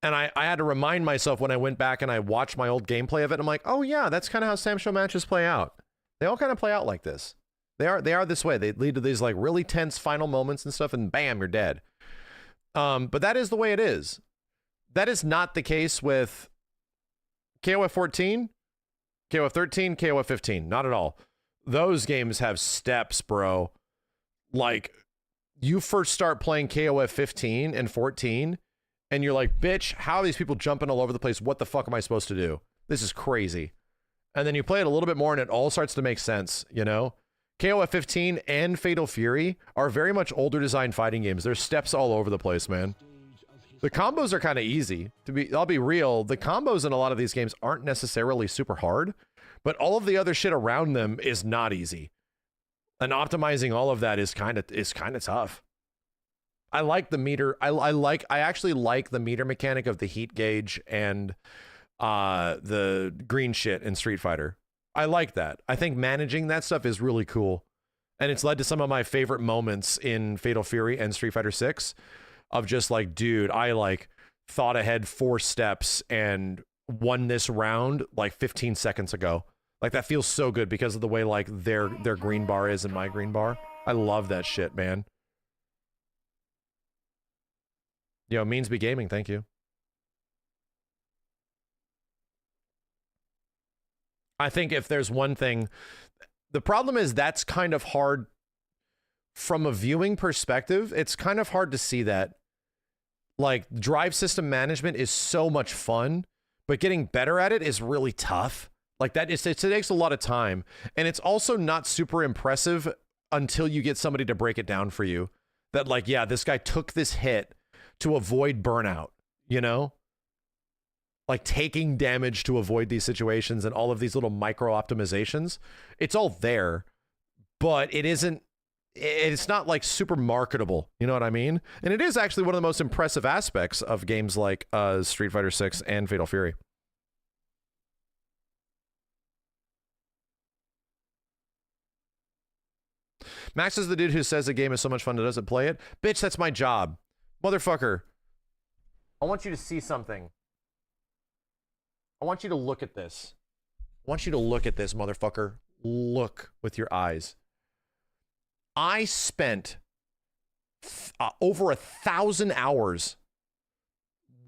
And I had to remind myself when I went back and I watched my old gameplay of it. I'm like, oh yeah, that's kind of how Sam Show matches play out. They all kind of play out like this. They are this way. They lead to these like really tense final moments and stuff, and bam, you're dead. But that is the way it is. That is not the case with KOF 14, KOF 13, KOF 15. Not at all. Those games have steps, bro. Like, you first start playing KOF 15 and 14, and you're like, bitch, how are these people jumping all over the place? What the fuck am I supposed to do? This is crazy. And then you play it a little bit more, and it all starts to make sense, you know? KOF 15 and Fatal Fury are very much older design fighting games. There's steps all over the place, man. The combos are kind of easy. I'll be real, the combos in a lot of these games aren't necessarily super hard, but all of the other shit around them is not easy. And optimizing all of that is kind of tough. I like the meter. I actually like the meter mechanic of the heat gauge and the green shit in Street Fighter. I like that. I think managing that stuff is really cool. And it's led to some of my favorite moments in Fatal Fury and Street Fighter 6 of just like, dude, I like thought ahead 4 steps and won this round like 15 seconds ago. Like, that feels so good because of the way like their green bar is and my green bar. I love that shit, man. Yo, Meansby Gaming, thank you. I think if there's one thing, the problem is that's kind of hard from a viewing perspective. It's kind of hard to see that. Like, drive system management is so much fun, but getting better at it is really tough. Like, it takes a lot of time, and it's also not super impressive until you get somebody to break it down for you. That like, yeah, this guy took this hit to avoid burnout, you know? Like taking damage to avoid these situations and all of these little micro optimizations. It's all there, but it's not like super marketable. You know what I mean? And it is actually one of the most impressive aspects of games like Street Fighter 6 and Fatal Fury. Max is the dude who says the game is so much fun that doesn't play it. Bitch, that's my job. Motherfucker. I want you to see something. I want you to look at this. I want you to look at this, motherfucker. Look with your eyes. I spent over 1,000 hours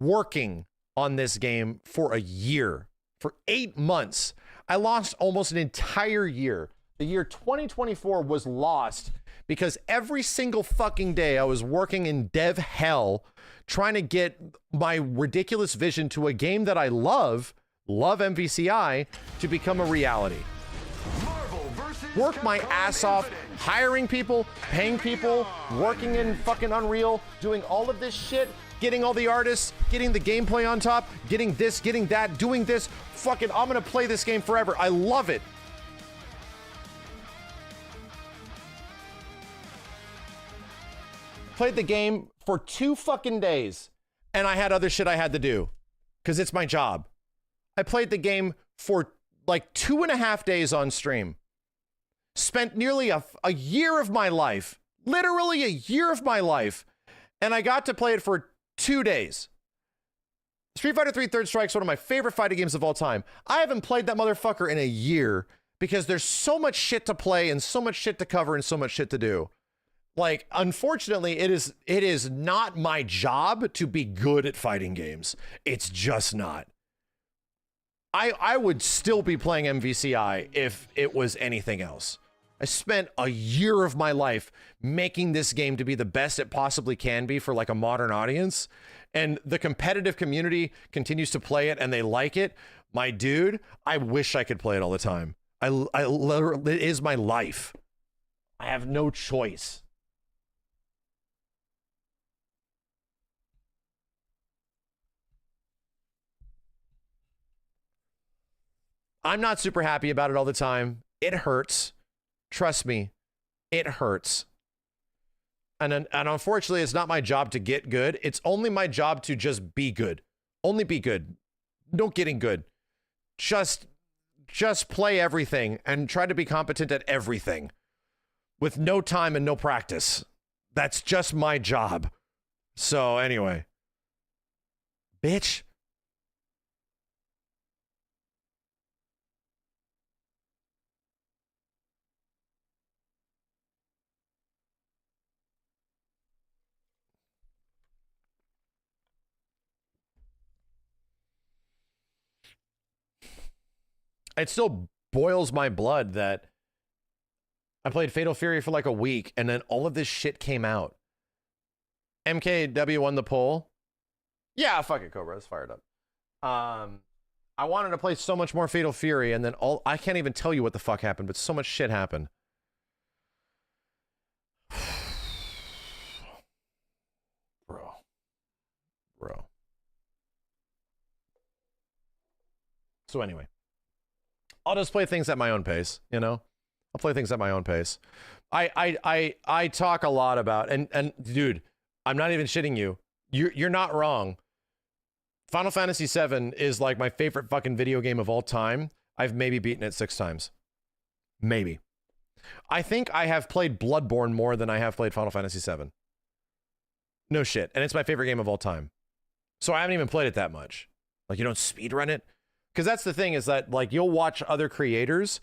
working on this game for a year. For 8 months. I lost almost an entire year. The year 2024 was lost because every single fucking day I was working in dev hell trying to get my ridiculous vision to a game that I love MVCI, to become a reality. Work my ass off, hiring people, paying people, working in fucking Unreal, doing all of this shit, getting all the artists, getting the gameplay on top, getting this, getting that, doing this. Fucking, I'm gonna play this game forever. I love it. Played the game for 2 fucking days, and I had other shit I had to do because it's my job. I played the game for like 2.5 days on stream. Spent nearly a year of my life, literally a year of my life, and I got to play it for 2 days. Street Fighter 3 Third Strike is one of my favorite fighting games of all time. I haven't played that motherfucker in a year because there's so much shit to play and so much shit to cover and so much shit to do. Like, unfortunately, it is not my job to be good at fighting games. It's just not. I would still be playing MVCI if it was anything else. I spent a year of my life making this game to be the best it possibly can be for like a modern audience. And the competitive community continues to play it and they like it. My dude, I wish I could play it all the time. I literally, it is my life. I have no choice. I'm not super happy about it all the time. It hurts. Trust me, it hurts. And unfortunately, it's not my job to get good. It's only my job to just be good. Only be good. No getting good. Just play everything and try to be competent at everything with no time and no practice. That's just my job. So anyway, bitch. It still boils my blood that I played Fatal Fury for like a week and then all of this shit came out. MKW won the poll. Yeah, fuck it, Cobra. It's fired up. I wanted to play so much more Fatal Fury and then I can't even tell you what the fuck happened, but so much shit happened. Bro. So anyway. I'll just play things at my own pace, you know? I'll play things at my own pace. I talk a lot about, and dude, I'm not even shitting you. You're not wrong. Final Fantasy VII is like my favorite fucking video game of all time. I've maybe beaten it 6 times. Maybe. I think I have played Bloodborne more than I have played Final Fantasy VII. No shit. And it's my favorite game of all time. So I haven't even played it that much. Like, you don't speedrun it? Because that's the thing, is that like you'll watch other creators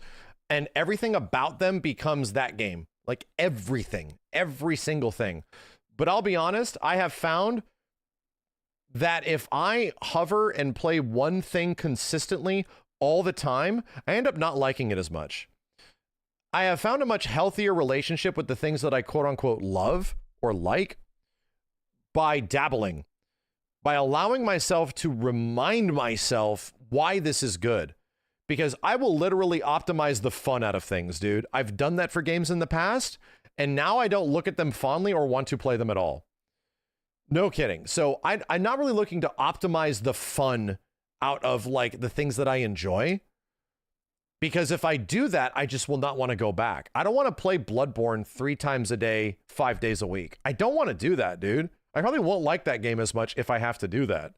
and everything about them becomes that game. Like everything, every single thing. But I'll be honest, I have found that if I hover and play one thing consistently all the time, I end up not liking it as much. I have found a much healthier relationship with the things that I quote unquote love or like by dabbling, by allowing myself to remind myself why this is good. Because I will literally optimize the fun out of things, dude. I've done that for games in the past, and now I don't look at them fondly or want to play them at all. No kidding. So I'm not really looking to optimize the fun out of like the things that I enjoy. Because if I do that, I just will not want to go back. I don't want to play Bloodborne 3 times a day, 5 days a week. I don't want to do that, dude. I probably won't like that game as much if I have to do that.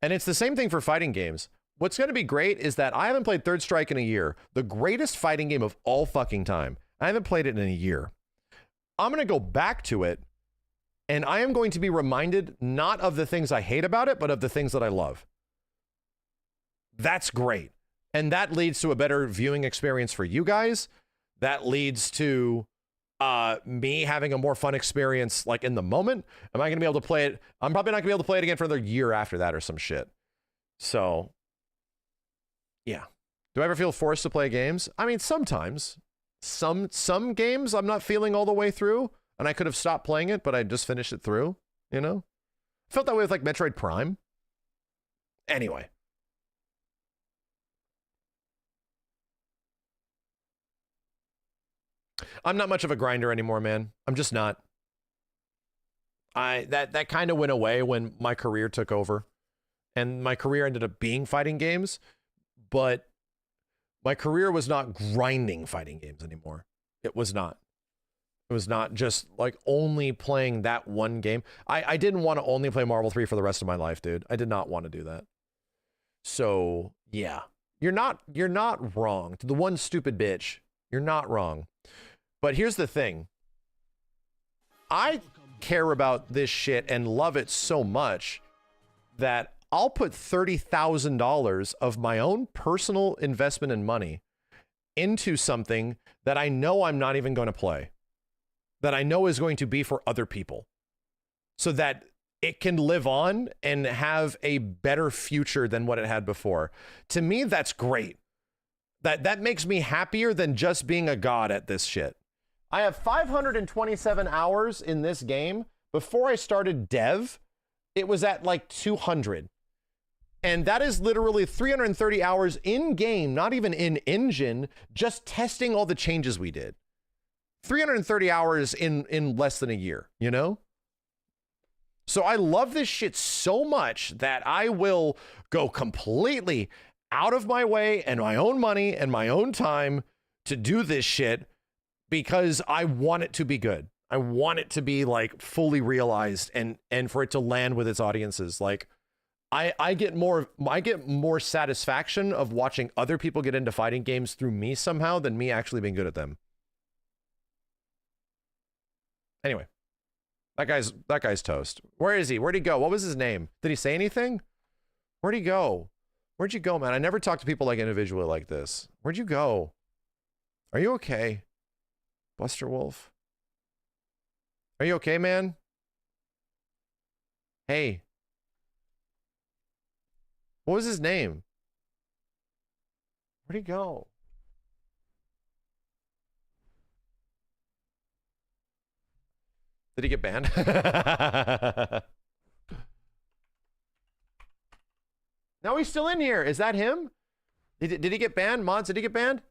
And it's the same thing for fighting games. What's going to be great is that I haven't played Third Strike in a year. The greatest fighting game of all fucking time. I haven't played it in a year. I'm going to go back to it, and I am going to be reminded not of the things I hate about it, but of the things that I love. That's great. And that leads to a better viewing experience for you guys. That leads to me having a more fun experience like in the moment. Am I going to be able to play it? I'm probably not going to be able to play it again for another year after that or some shit. So, yeah. Do I ever feel forced to play games? I mean, sometimes. Some games I'm not feeling all the way through, and I could have stopped playing it, but I just finished it through, you know? Felt that way with like Metroid Prime. Anyway. I'm not much of a grinder anymore, man. I'm just not. That kind of went away when my career took over. And my career ended up being fighting games, but my career was not grinding fighting games anymore. It was not. It was not just like only playing that one game. I didn't want to only play Marvel 3 for the rest of my life, dude. I did not want to do that. So, yeah. You're not wrong. To the one stupid bitch, you're not wrong. But here's the thing. I care about this shit and love it so much that I'll put $30,000 of my own personal investment and money into something that I know I'm not even going to play, that I know is going to be for other people, so that it can live on and have a better future than what it had before. To me, that's great. That makes me happier than just being a god at this shit. I have 527 hours in this game. Before I started dev, it was at like 200. And that is literally 330 hours in game, not even in engine, just testing all the changes we did. 330 hours in less than a year, you know? So I love this shit so much that I will go completely out of my way and my own money and my own time to do this shit because I want it to be good. I want it to be like fully realized and for it to land with its audiences. Like I get more satisfaction of watching other people get into fighting games through me somehow than me actually being good at them. Anyway, that guy's toast. Where is he? Where'd he go? What was his name? Did he say anything? Where'd he go? Where'd you go, man? I never talk to people like individually like this. Where'd you go? Are you okay? Buster Wolf? Are you okay, man? Hey. What was his name? Where'd he go? Did he get banned? No, he's still in here. Is that him? Did he get banned? Mods, did he get banned?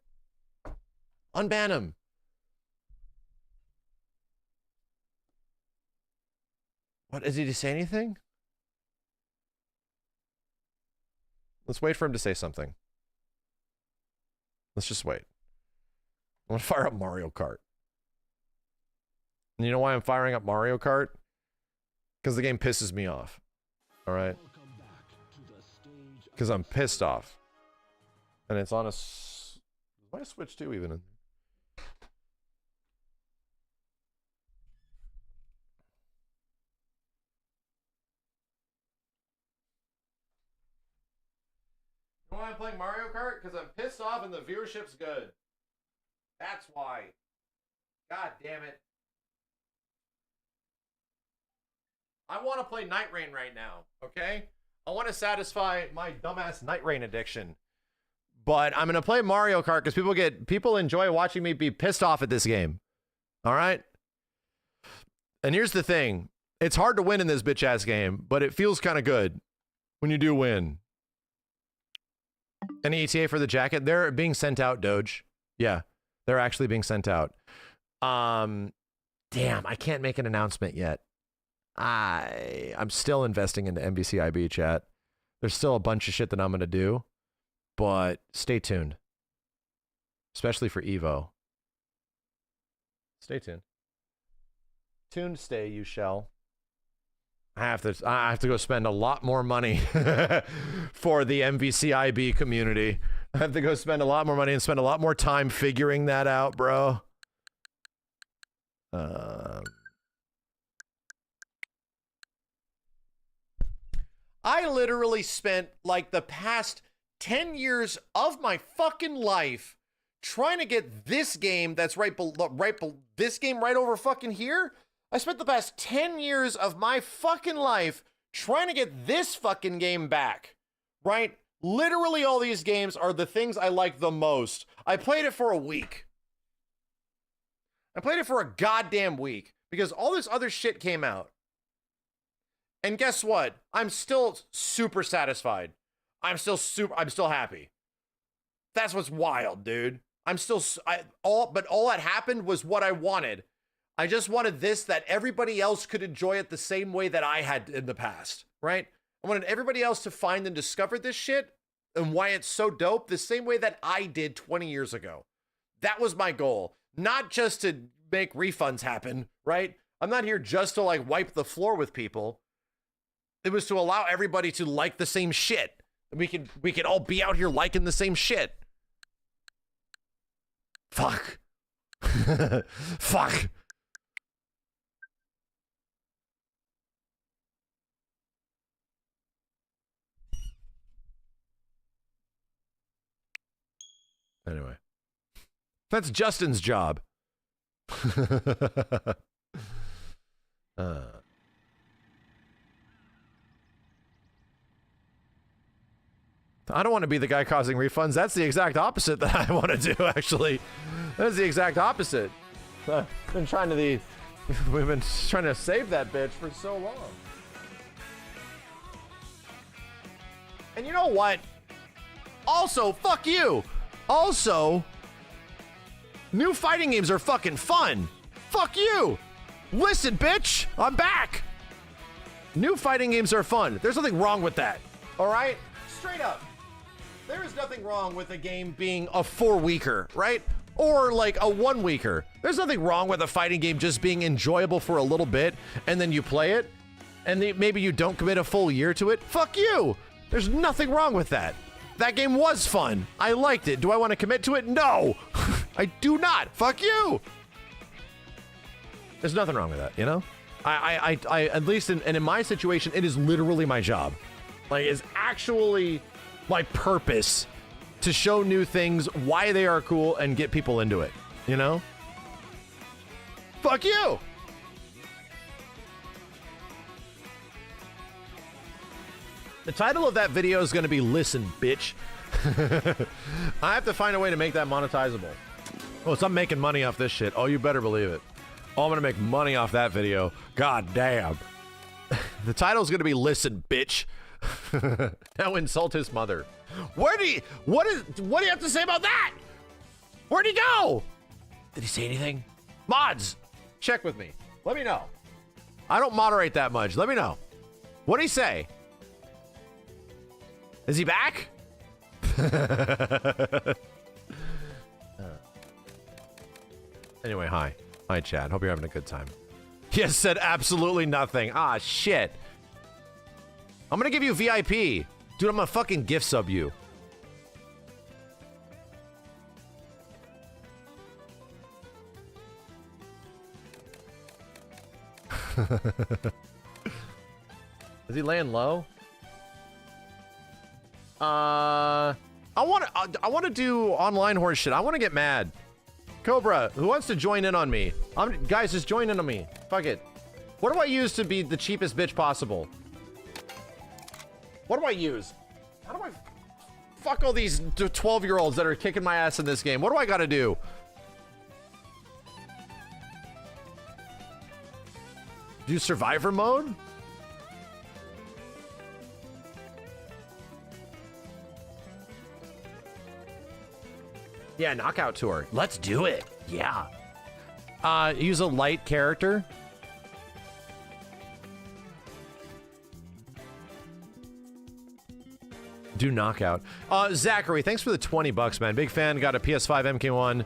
Unban him. What, did he say anything? Let's wait for him to say something. Let's just wait. I'm gonna fire up Mario Kart. And you know why I'm firing up Mario Kart? Because the game pisses me off. All right? Because I'm pissed off. And it's on a... Why Switch 2 even? You know why I'm playing Mario Kart? Because I'm pissed off and the viewership's good. That's why. God damn it. I want to play Night Rain right now, okay? I want to satisfy my dumbass Night Rain addiction. But I'm going to play Mario Kart because people enjoy watching me be pissed off at this game. All right? And here's the thing. It's hard to win in this bitch-ass game, but it feels kind of good when you do win. Any ETA for the jacket? They're being sent out, Doge. Yeah, they're actually being sent out. Damn, I can't make an announcement yet. I'm still investing into MVCIB, chat. There's still a bunch of shit that I'm going to do, but stay tuned. Especially for Evo. Stay tuned. Tuned stay, you shall. I have to go spend a lot more money for the MVCIB community. I have to go spend a lot more money and spend a lot more time figuring that out, bro. I literally spent like the past 10 years of my fucking life trying to get this game that's this game right over fucking here. I spent the past 10 years of my fucking life trying to get this fucking game back, right? Literally all these games are the things I like the most. I played it for a week. I played it for a goddamn week because all this other shit came out. And guess what? I'm still super satisfied. I'm still happy. That's what's wild, dude. All that happened was what I wanted. I just wanted this that everybody else could enjoy it the same way that I had in the past, right? I wanted everybody else to find and discover this shit and why it's so dope the same way that I did 20 years ago. That was my goal. Not just to make refunds happen, right? I'm not here just to like wipe the floor with people. It was to allow everybody to like the same shit. We could all be out here liking the same shit. Fuck. Fuck. Anyway, that's Justin's job. I don't want to be the guy causing refunds. That's the exact opposite that I want to do, actually. That is the exact opposite. We've been trying to save that bitch for so long. And you know what? Also, fuck you. Also, new fighting games are fucking fun. Fuck you. Listen, bitch, I'm back. New fighting games are fun. There's nothing wrong with that. All right? Straight up. There is nothing wrong with a game being a 4-weeker, right? or like a 1 weeker. There's nothing wrong with a fighting game just being enjoyable for a little bit and then you play it and maybe you don't commit a full year to it. Fuck you. There's nothing wrong with that. That game was fun. I liked it. Do I want to commit to it? No. I do not. Fuck you. There's nothing wrong with that, you know? I at least in my situation, it is literally my job. Like, it's actually my purpose to show new things, why they are cool, and get people into it, you know? Fuck you! The title of that video is going to be Listen, Bitch. I have to find a way to make that monetizable. Oh, so I'm making money off this shit. Oh, you better believe it. Oh, I'm going to make money off that video. God damn. The title is going to be Listen, Bitch. Now insult his mother. What do you have to say about that? Where'd he go? Did he say anything? Mods, check with me. Let me know. I don't moderate that much. Let me know. What'd he say? Is he back? Anyway, hi. Hi, Chad. Hope you're having a good time. He has said absolutely nothing. Ah, shit. I'm gonna give you VIP. Dude, I'm gonna fucking gift sub you. Is he laying low? I want to do online horse shit. I want to get mad. Cobra, who wants to join in on me? Guys, just join in on me. Fuck it. What do I use to be the cheapest bitch possible? What do I use? How do I fuck all these 12-year-olds that are kicking my ass in this game? What do I gotta do? Do survivor mode? Yeah, knockout tour. Let's do it. Yeah. Use a light character. Do knockout. Zachary, thanks for the 20 bucks, man. Big fan. Got a PS5 MK1.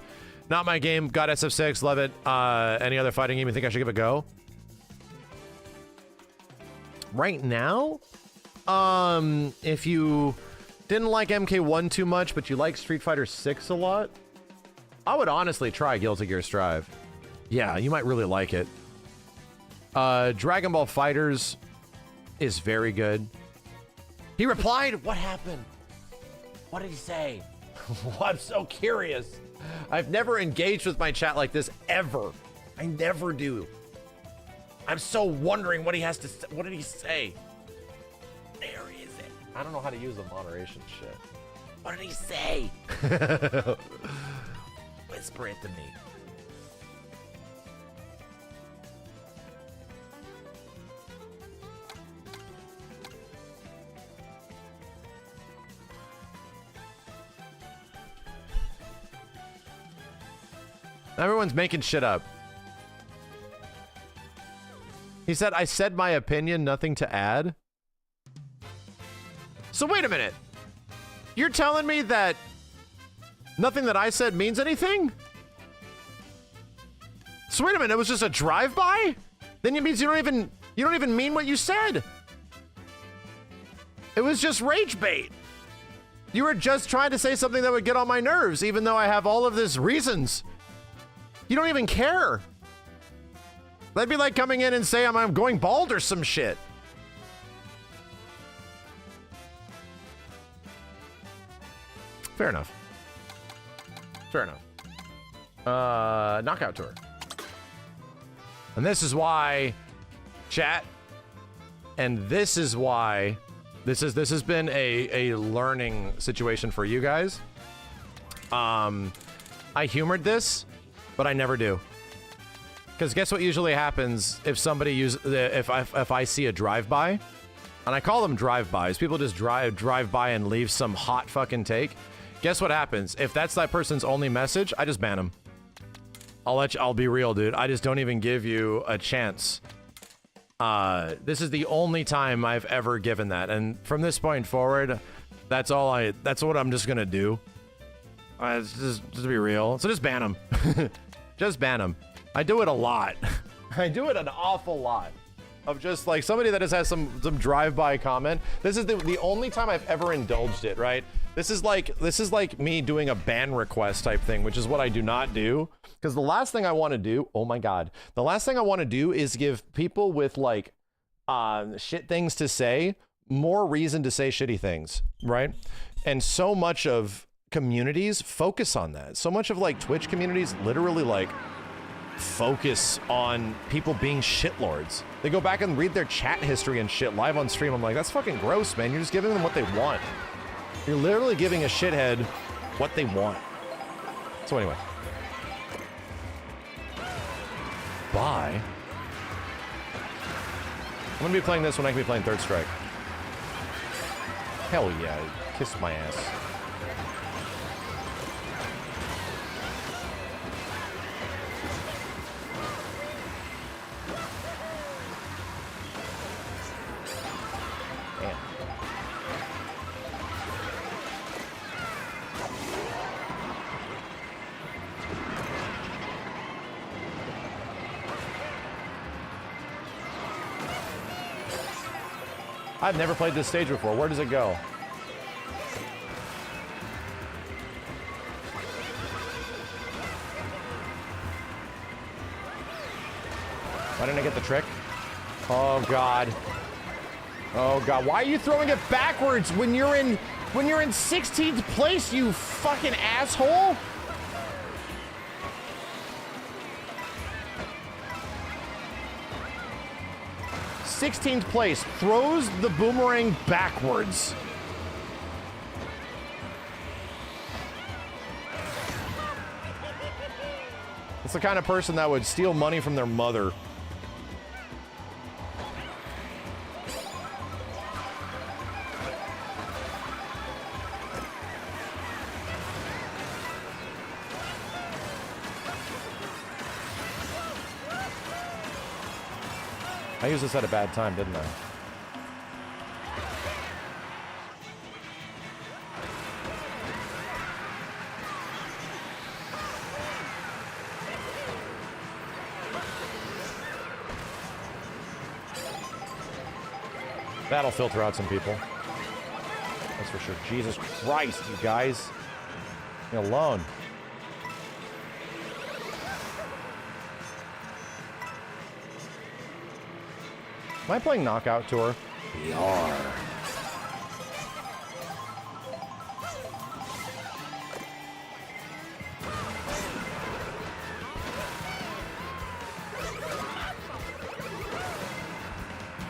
Not my game. Got SF6. Love it. Any other fighting game you think I should give a go? Right now? If you didn't like MK1 too much, but you like Street Fighter 6 a lot, I would honestly try Guilty Gear Strive. Yeah, you might really like it. Dragon Ball Fighters is very good. He replied? What happened? What did he say? I'm so curious. I've never engaged with my chat like this ever. I never do. I'm so wondering what he has to say. What did he say? There is it. I don't know how to use the moderation shit. What did he say? Whisper it to me. Everyone's making shit up. He said, I said my opinion, nothing to add. So wait a minute. You're telling me that nothing that I said means anything? So wait a minute, it was just a drive-by? Then it means you don't even mean what you said. It was just rage bait. You were just trying to say something that would get on my nerves, even though I have all of these reasons. You don't even care. That'd be like coming in and say I'm going bald or some shit. Fair enough. Fair enough. Knockout tour. And this is why, chat, and this is why this has been a learning situation for you guys. I humored this, but I never do. Because guess what usually happens if somebody if I see a drive-by, and I call them drive-bys, people just drive by and leave some hot fucking take. Guess what happens? If that's that person's only message, I just ban them. I'll be real, dude. I just don't even give you a chance. This is the only time I've ever given that, and from this point forward, that's what I'm just gonna do. Just to be real. So just ban him. Just ban him. I do it a lot. I do it an awful lot. Of just like somebody that just has some drive-by comment. This is the only time I've ever indulged it, right? This is like me doing a ban request type thing, which is what I do not do. Because the last thing I want to do, oh my god, the last thing I want to do is give people with like shit things to say more reason to say shitty things, right? And so much of communities focus on that. So much of like Twitch communities literally like focus on people being shitlords. They go back and read their chat history and shit live on stream. I'm like, that's fucking gross, man. You're just giving them what they want. You're literally giving a shithead what they want. So anyway. Bye. I'm gonna be playing this when I can be playing Third Strike. Hell yeah, kiss my ass. Damn. I've never played this stage before. Where does it go? Why didn't I get the trick? Oh god. Oh god. Why are you throwing it backwards when you're in 16th place, you fucking asshole? '16th place, throws the boomerang backwards. It's the kind of person that would steal money from their mother. I used this at a bad time, didn't I? That'll filter out some people. That's for sure. Jesus Christ, you guys. Leave me alone. Am I playing Knockout Tour? We are.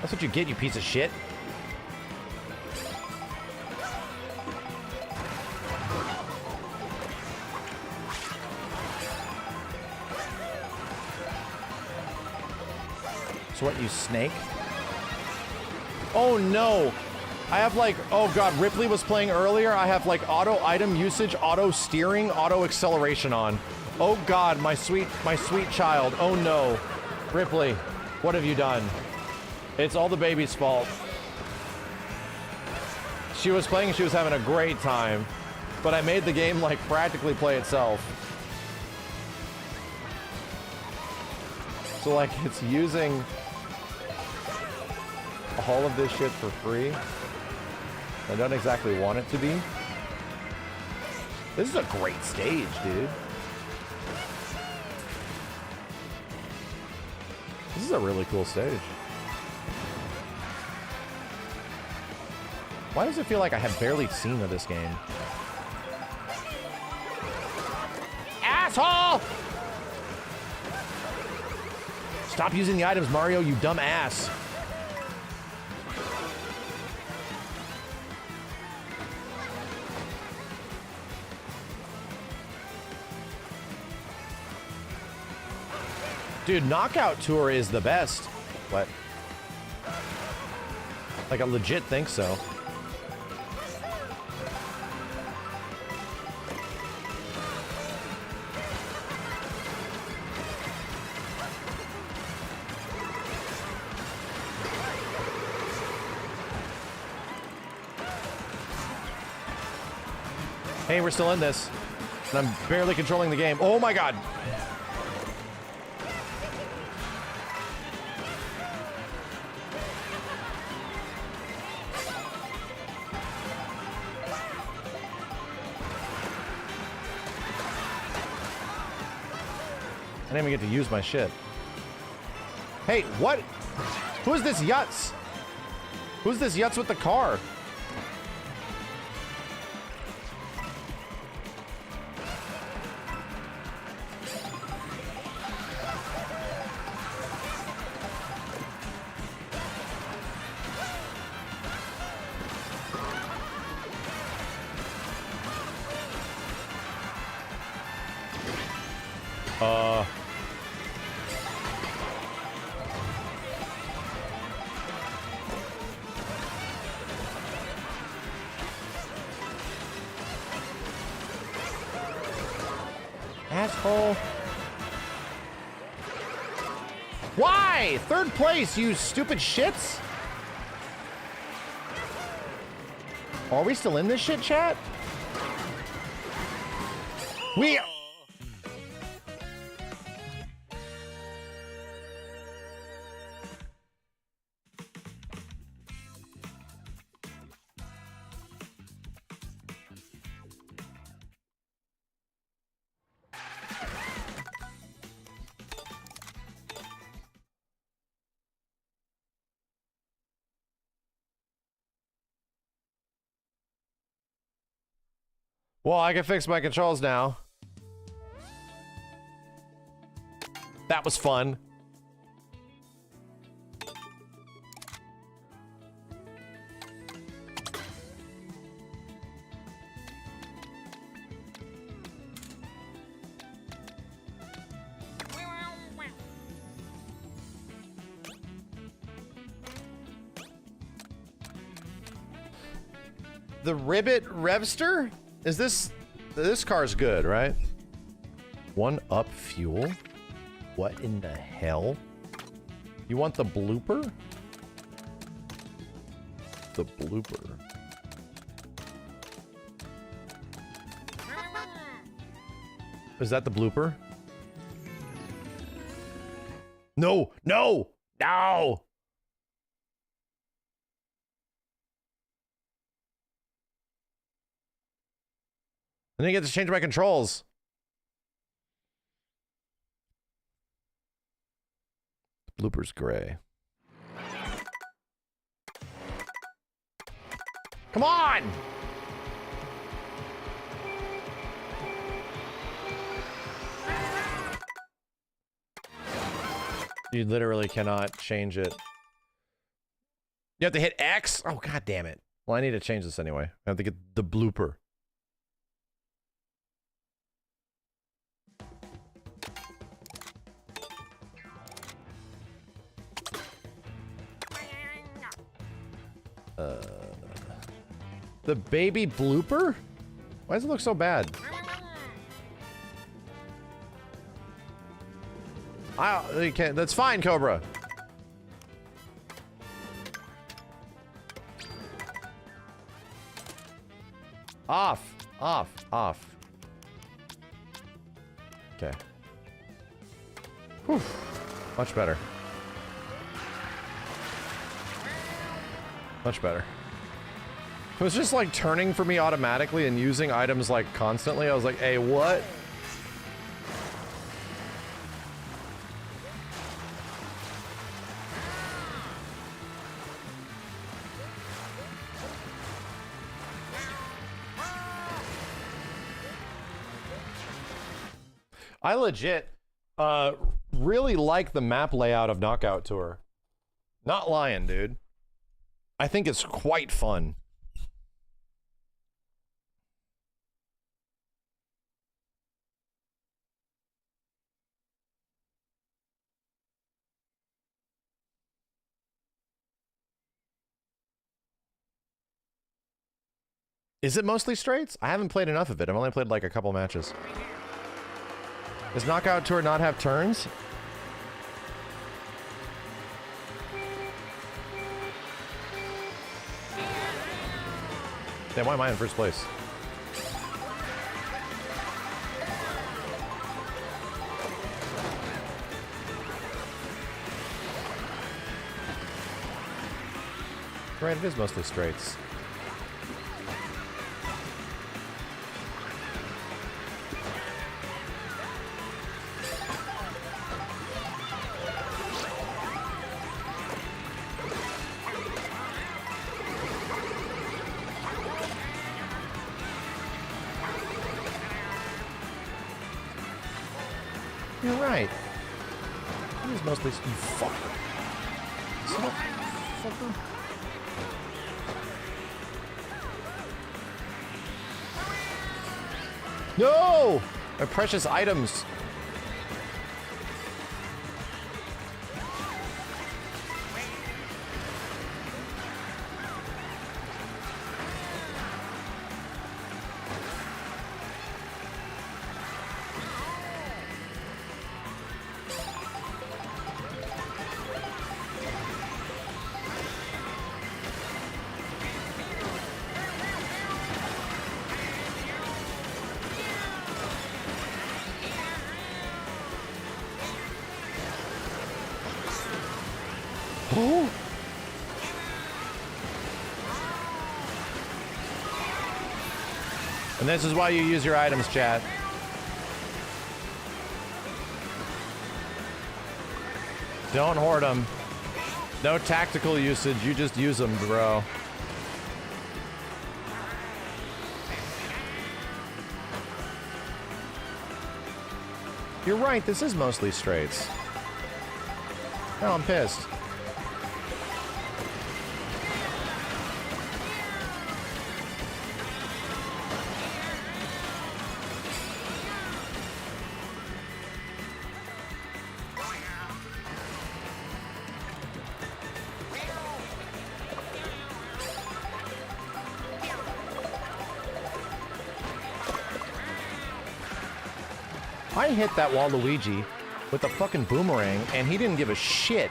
That's what you get, you piece of shit. So what, you snake? Oh no! I have like, oh god, Ripley was playing earlier. I have like auto item usage, auto steering, auto acceleration on. Oh god, my sweet child. Oh no. Ripley, what have you done? It's all the baby's fault. She was playing, she was having a great time, but I made the game like practically play itself. So like it's using all of this shit for free. I don't exactly want it to be. This is a great stage, dude. This is a really cool stage. Why does it feel like I have barely seen of this game? Asshole! Stop using the items, Mario, you dumb ass. Dude, Knockout Tour is the best. What? Like, I legit think so. Hey, we're still in this. And I'm barely controlling the game. Oh my god. I didn't even get to use my shit. Hey, what? Who's this Yutz? Who's this Yutz with the car? Asshole. Why? Third place, you stupid shits? Are we still in this shit, chat? We... Well, I can fix my controls now. That was fun. The Ribbit Revster? Is this car's good, right? 1-up fuel? What in the hell? You want the blooper? The blooper. Is that the blooper? No, no, no! I didn't get to change my controls. Blooper's gray. Come on! You literally cannot change it. You have to hit X? Oh, god damn it. Well, I need to change this anyway. I have to get the blooper. The baby blooper? Why does it look so bad? You can't, that's fine, Cobra. Off, off, off. Okay. Whew. Much better. Much better. It was just like turning for me automatically and using items like constantly. I was like, hey, what? I legit really like the map layout of Knockout Tour. Not lying, dude. I think it's quite fun. Is it mostly straights? I haven't played enough of it. I've only played like a couple matches. Does Knockout Tour not have turns? Damn, why am I in first place? Right, it is mostly straights. You're right. It is mostly... You fucker. Son of a fucker. No! My precious items. Oh. And this is why you use your items, chat. Don't hoard them. No tactical usage, you just use them, bro. You're right, this is mostly straights. Oh, I'm pissed. I hit that Waluigi with a fucking boomerang, and he didn't give a shit.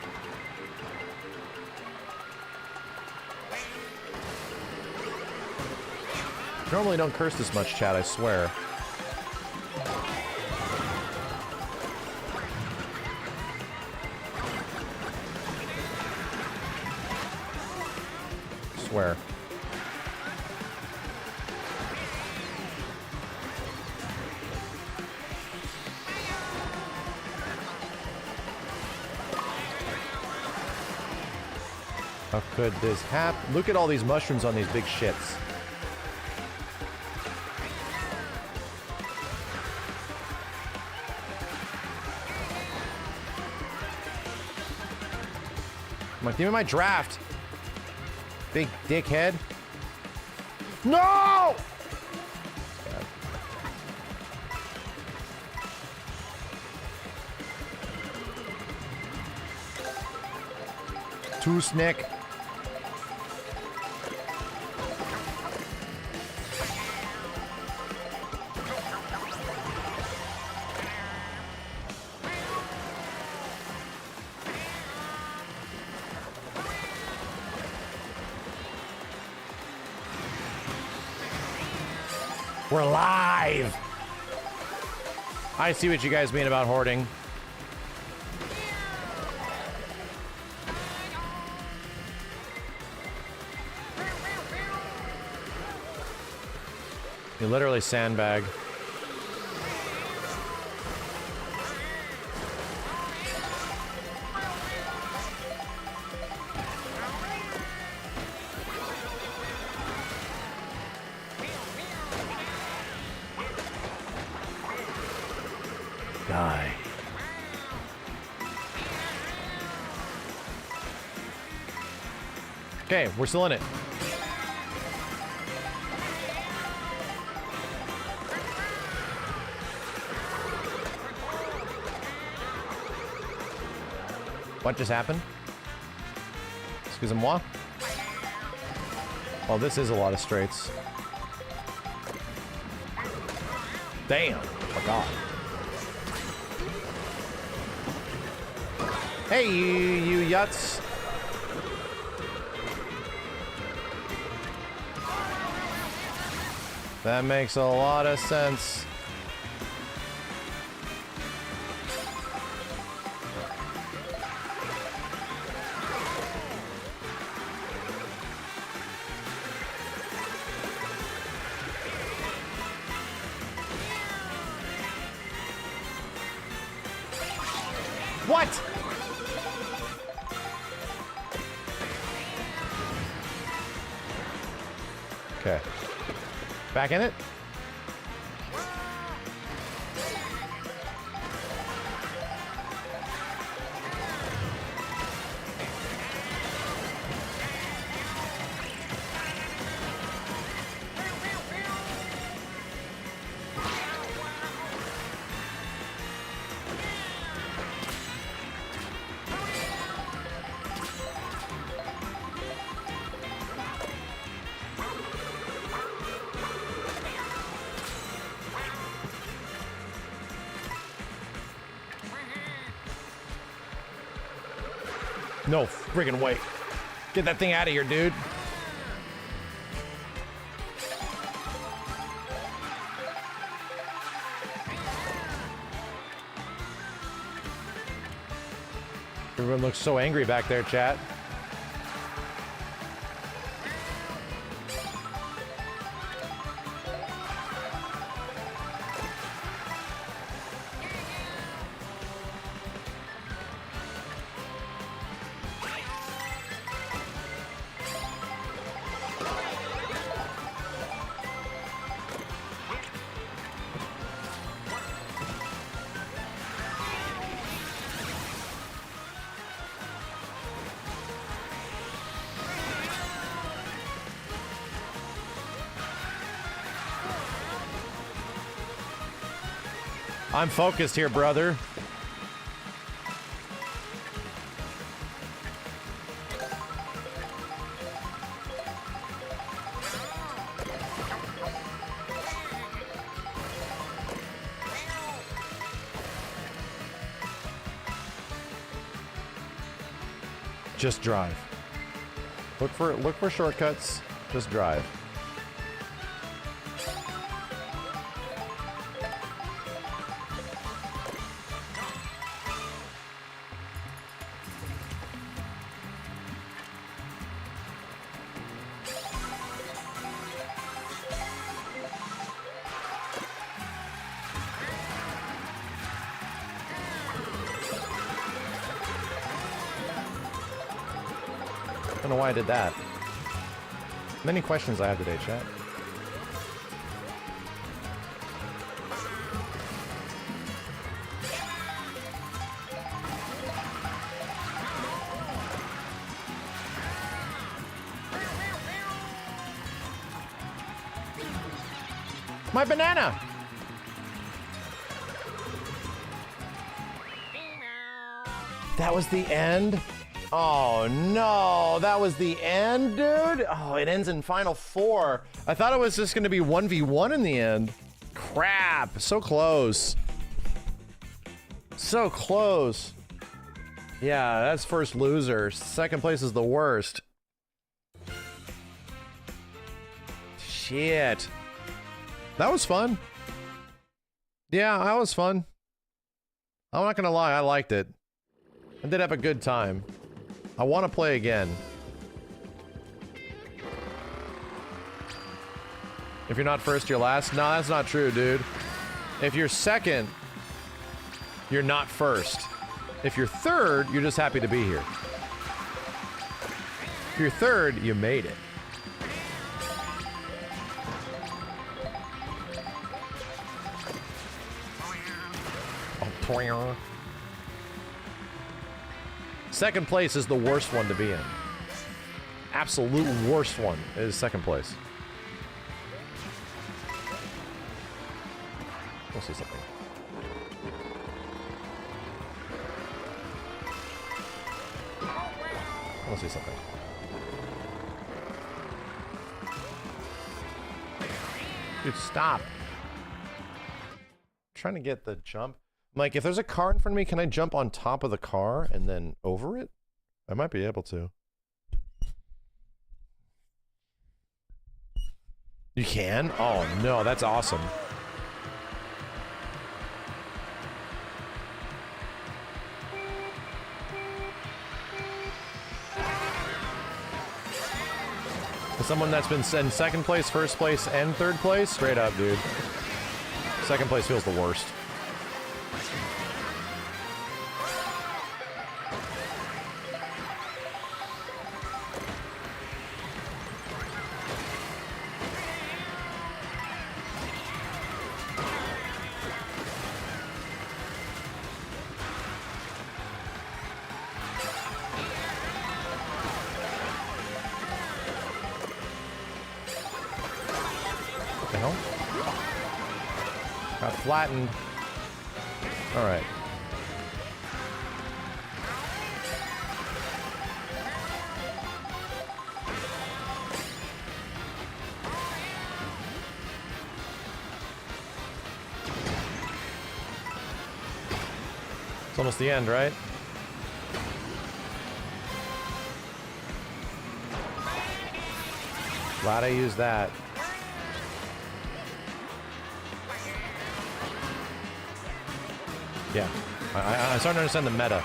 Normally don't curse this much, chat, I swear. Swear. How could this happen? Look at all these mushrooms on these big shits. I'm like, give me my draft. Big dickhead. No! Two Snick. We're live! I see what you guys mean about hoarding. You literally sandbag. Die. Okay, we're still in it. What just happened? Excusez-moi. Well, this is a lot of straights. Damn. Forgot. Hey, you yuts. That makes a lot of sense. What? Okay. Back in it? No friggin' way. Get that thing out of here, dude. Everyone looks so angry back there, chat. I'm focused here, brother. Just drive. Look for shortcuts. Just drive. I don't know why I did that. Many questions I have today, chat. My banana! That was the end? Oh no, that was the end, dude? Oh, it ends in Final 4. I thought it was just gonna be 1v1 in the end. Crap, so close. So close. Yeah, that's first loser. Second place is the worst. Shit. That was fun. Yeah, that was fun. I'm not gonna lie, I liked it. I did have a good time. I want to play again. If you're not first, you're last. No, that's not true, dude. If you're second, you're not first. If you're third, you're just happy to be here. If you're third, you made it. Oh, second place is the worst one to be in. Absolute worst one is second place. We'll see something. We'll see something. Dude, stop. I'm trying to get the jump. Like, if there's a car in front of me, can I jump on top of the car and then over it? I might be able to. You can? Oh, no, that's awesome. As someone that's been in second place, first place, and third place, straight up, dude. Second place feels the worst. No? Got flattened. Alright. It's almost the end, right? Glad I used that. Yeah, I'm starting to understand the meta.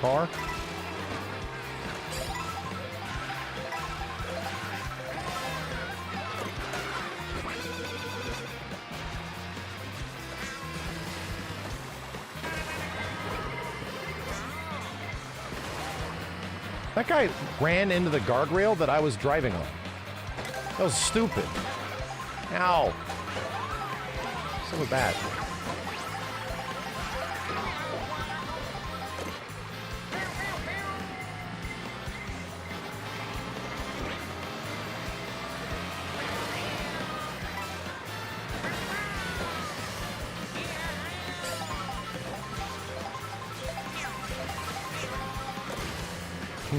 Car? That guy ran into the guardrail that I was driving on. That was stupid. Ow. So bad.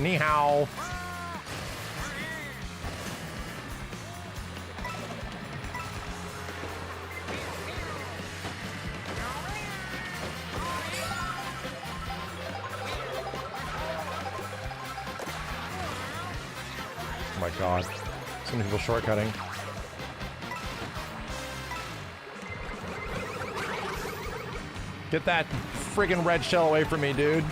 Ni hao. Oh my god. So many people shortcutting. Get that friggin' red shell away from me, dude.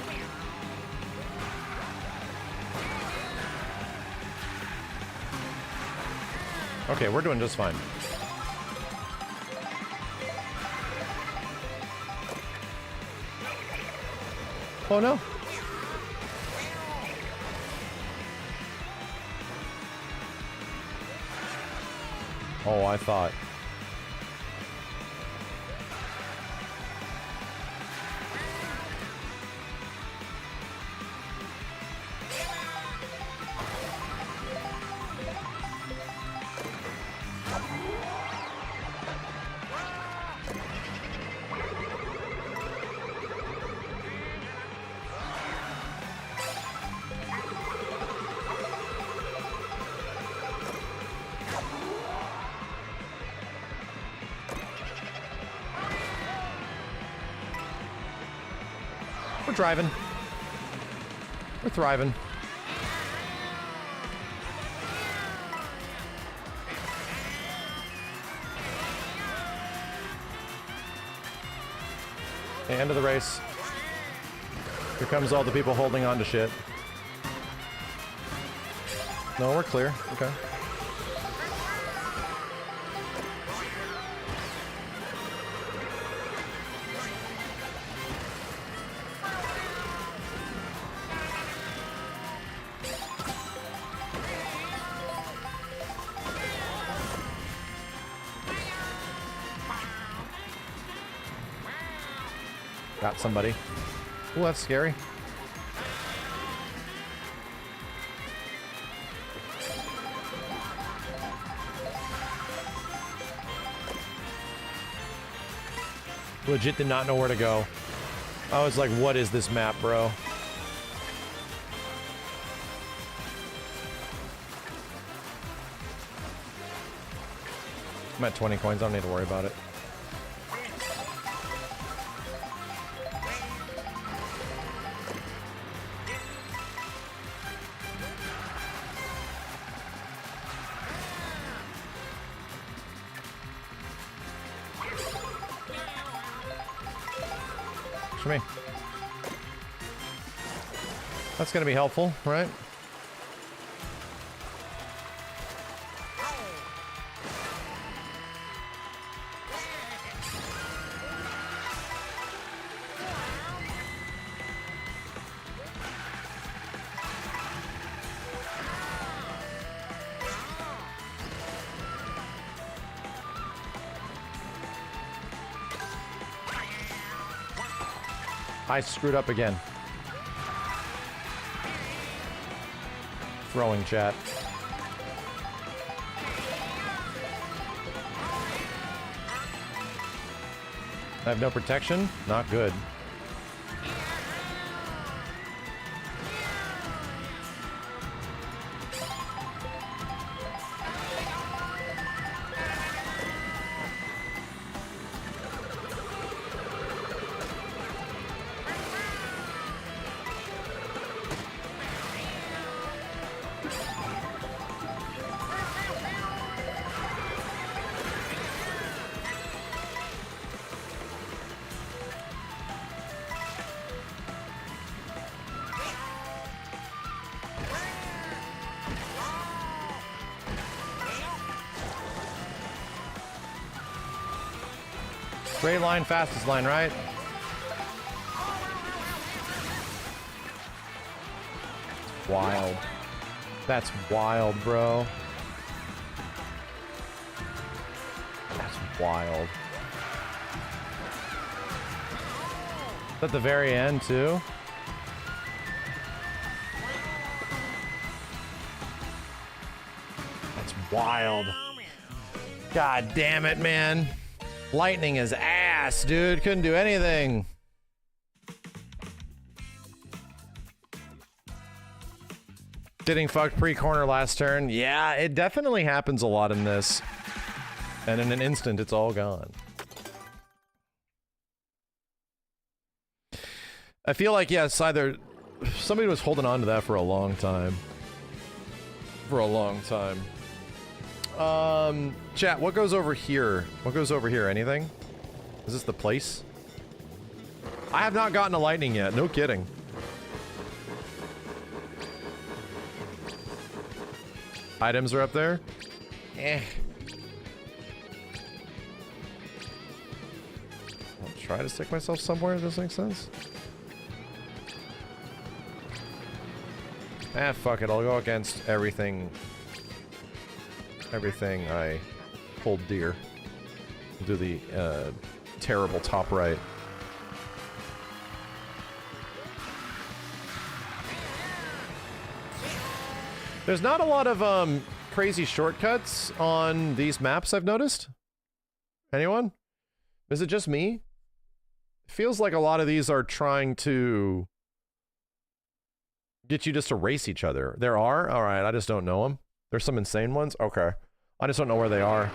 Okay, we're doing just fine. Oh no. Oh, I thought. We're driving. We're thriving. The end of the race. Here comes all the people holding on to shit. No, we're clear. Okay. Got somebody. Oh, that's scary. Legit did not know where to go. I was like, what is this map, bro? I'm at 20 coins. I don't need to worry about it. For me. That's gonna be helpful, right? I screwed up again. Throwing chat. I have no protection? Not good. Straight line, fastest line, right? Wild. That's wild, bro. That's wild. At the very end, too? That's wild. God damn it, man. Lightning is ass, dude. Couldn't do anything. Getting fucked pre-corner last turn. Yeah, it definitely happens a lot in this. And in an instant, it's all gone. I feel like, yes, either somebody was holding on to that for a long time. For a long time. Chat, what goes over here? What goes over here? Anything? Is this the place? I have not gotten a lightning yet. No kidding. Items are up there? Eh. I'll try to stick myself somewhere. Does this make sense? Ah, fuck it. I'll go against everything. Everything I hold dear. Do the terrible top right. There's not a lot of crazy shortcuts on these maps, I've noticed. Anyone? Is it just me? It feels like a lot of these are trying to get you just to race each other. There are? Alright, I just don't know them. There's some insane ones? Okay. I just don't know where they are.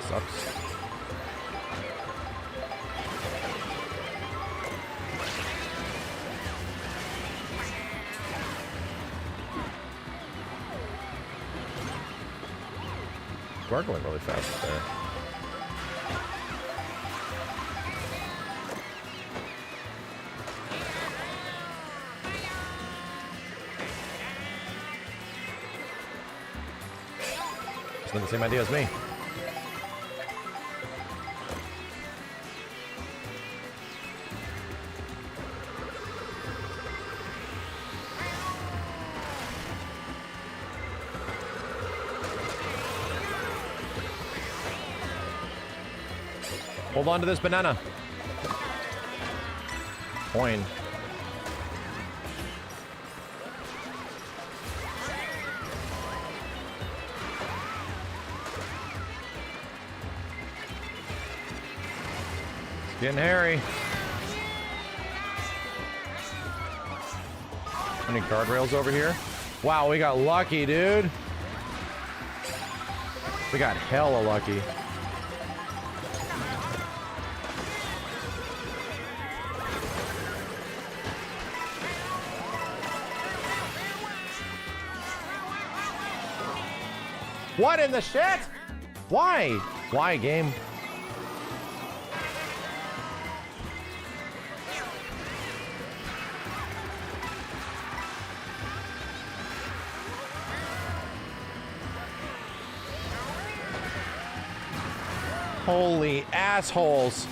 Sucks. We are going really fast there. It's not the same idea as me. Hold on to this banana. Coin. It's getting hairy. Any guardrails over here? Wow, we got lucky, dude. We got hella lucky. What in the shit? Why? Why, game? Holy assholes.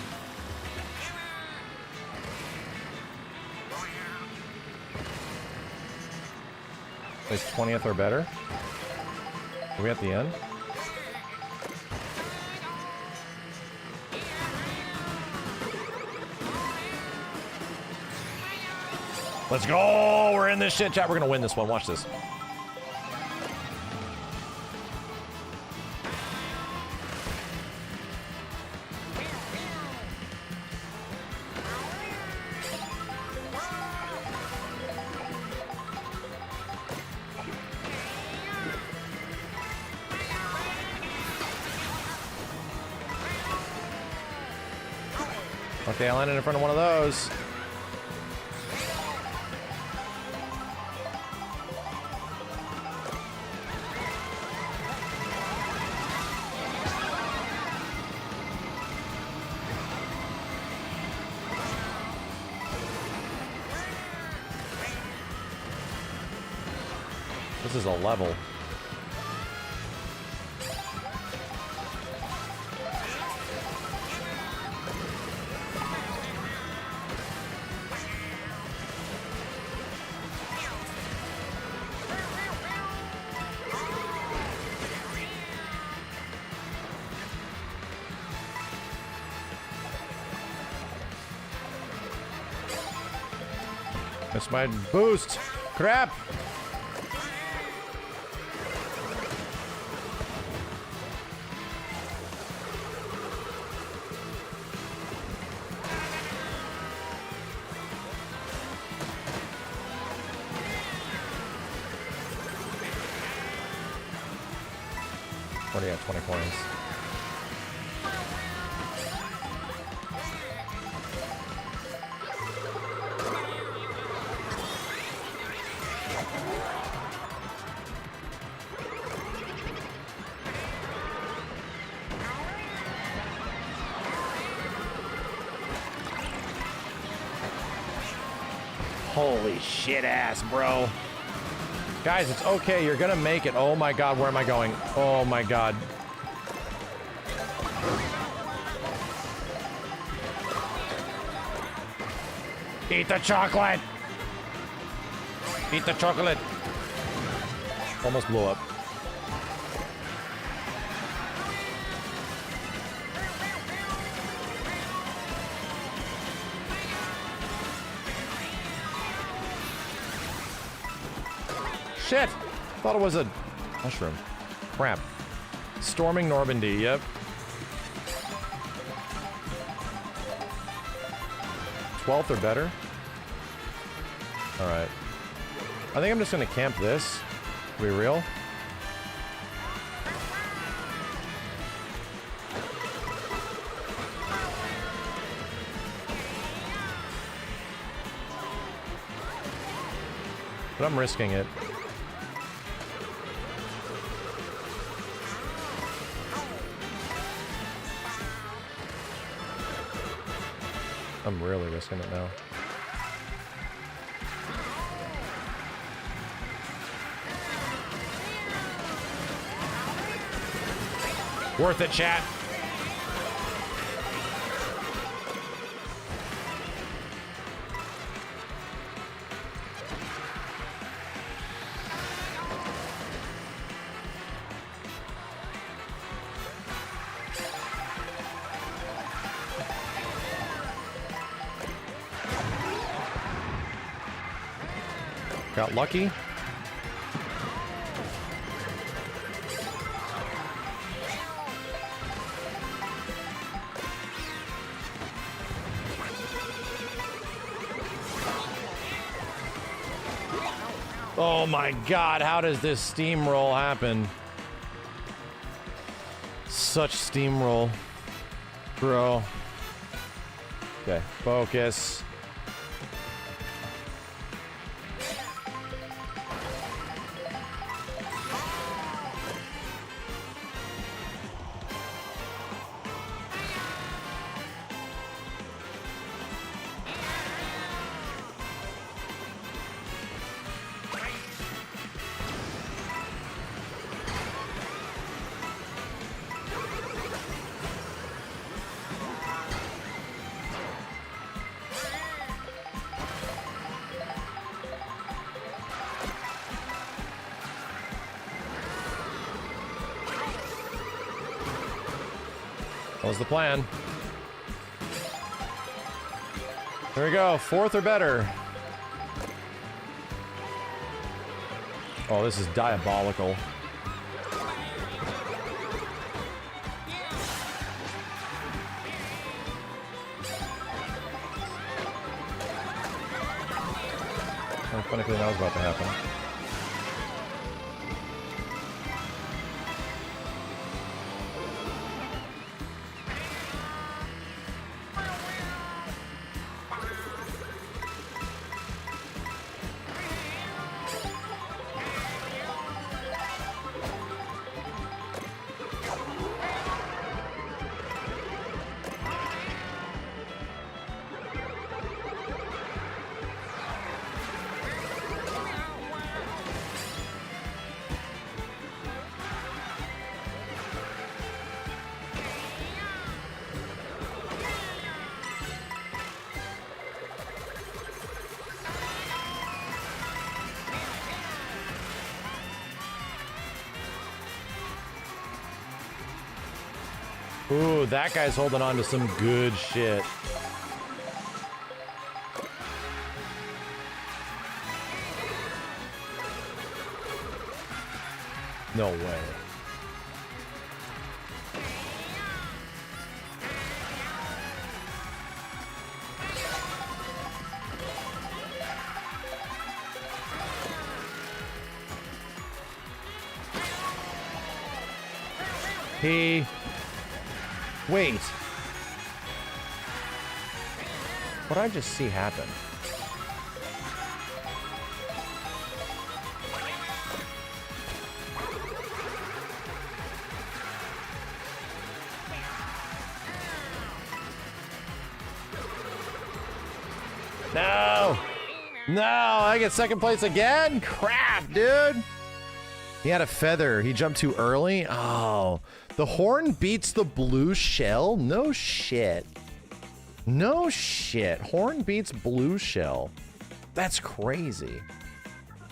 Is 20th or better? Are we at the end? Let's go! We're in this shit, chat. We're gonna win this one. Watch this. Okay, I landed in front of one of those. This is a level. That's my boost. Crap. What do you have? 20 coins. Holy shit ass, bro. Guys, it's okay. You're gonna make it. Oh my god, where am I going? Oh my god. Eat the chocolate! Eat the chocolate! Almost blew up. Shit! Thought it was a mushroom. Crap. Storming Normandy, yep. 12th or better? Alright. I think I'm just gonna camp this. To be real. But I'm risking it. I'm really risking it now. Worth it, chat. Got lucky. Oh my god, how does this steamroll happen? Such steamroll. Bro. Okay, focus. That was the plan. Here we go, 4th or better. Oh, this is diabolical. Funny thing that was about to happen. Ooh, that guy's holding on to some good shit. No way. Wait. What did I just see happen? No! No! I get 2nd place again? Crap, dude! He had a feather. He jumped too early? Oh. The horn beats the blue shell? No shit. No shit. Horn beats blue shell. That's crazy.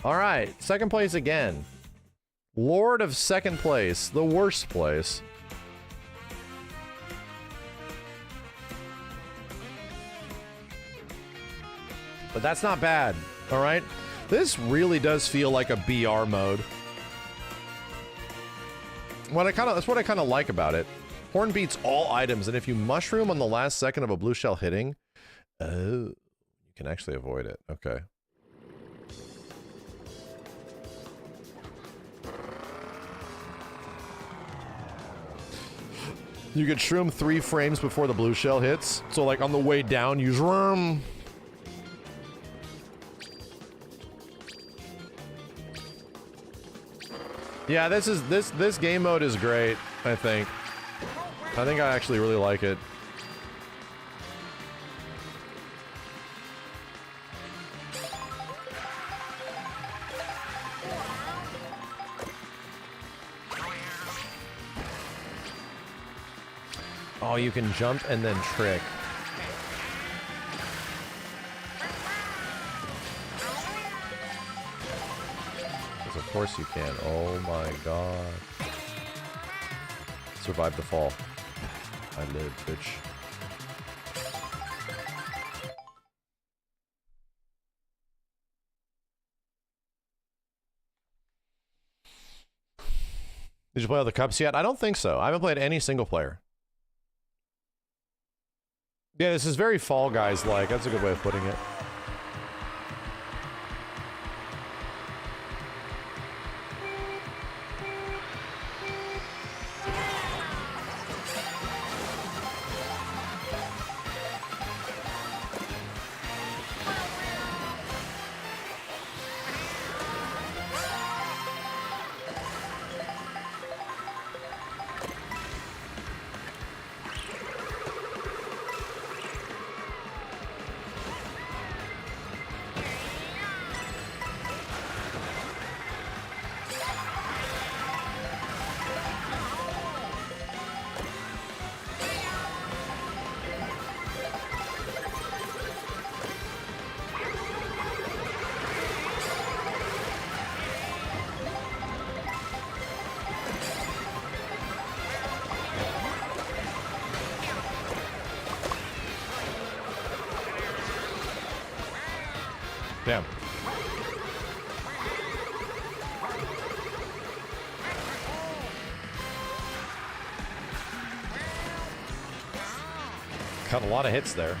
All right. 2nd place again. Lord of 2nd place. The worst place. But that's not bad. All right. This really does feel like a BR mode. That's what I kind of like about it. Horn beats all items, and if you mushroom on the last second of a blue shell hitting, oh, you can actually avoid it. Okay. You get shroom 3 frames before the blue shell hits. So like on the way down, you shroom. Yeah, this game mode is great, I think. I think I actually really like it. Oh, you can jump and then trick. Of course you can. Oh my god. Survive the fall. I live, bitch. Did you play all the cups yet? I don't think so. I haven't played any single player. Yeah, this is very Fall Guys-like. That's a good way of putting it. Cut a lot of hits there.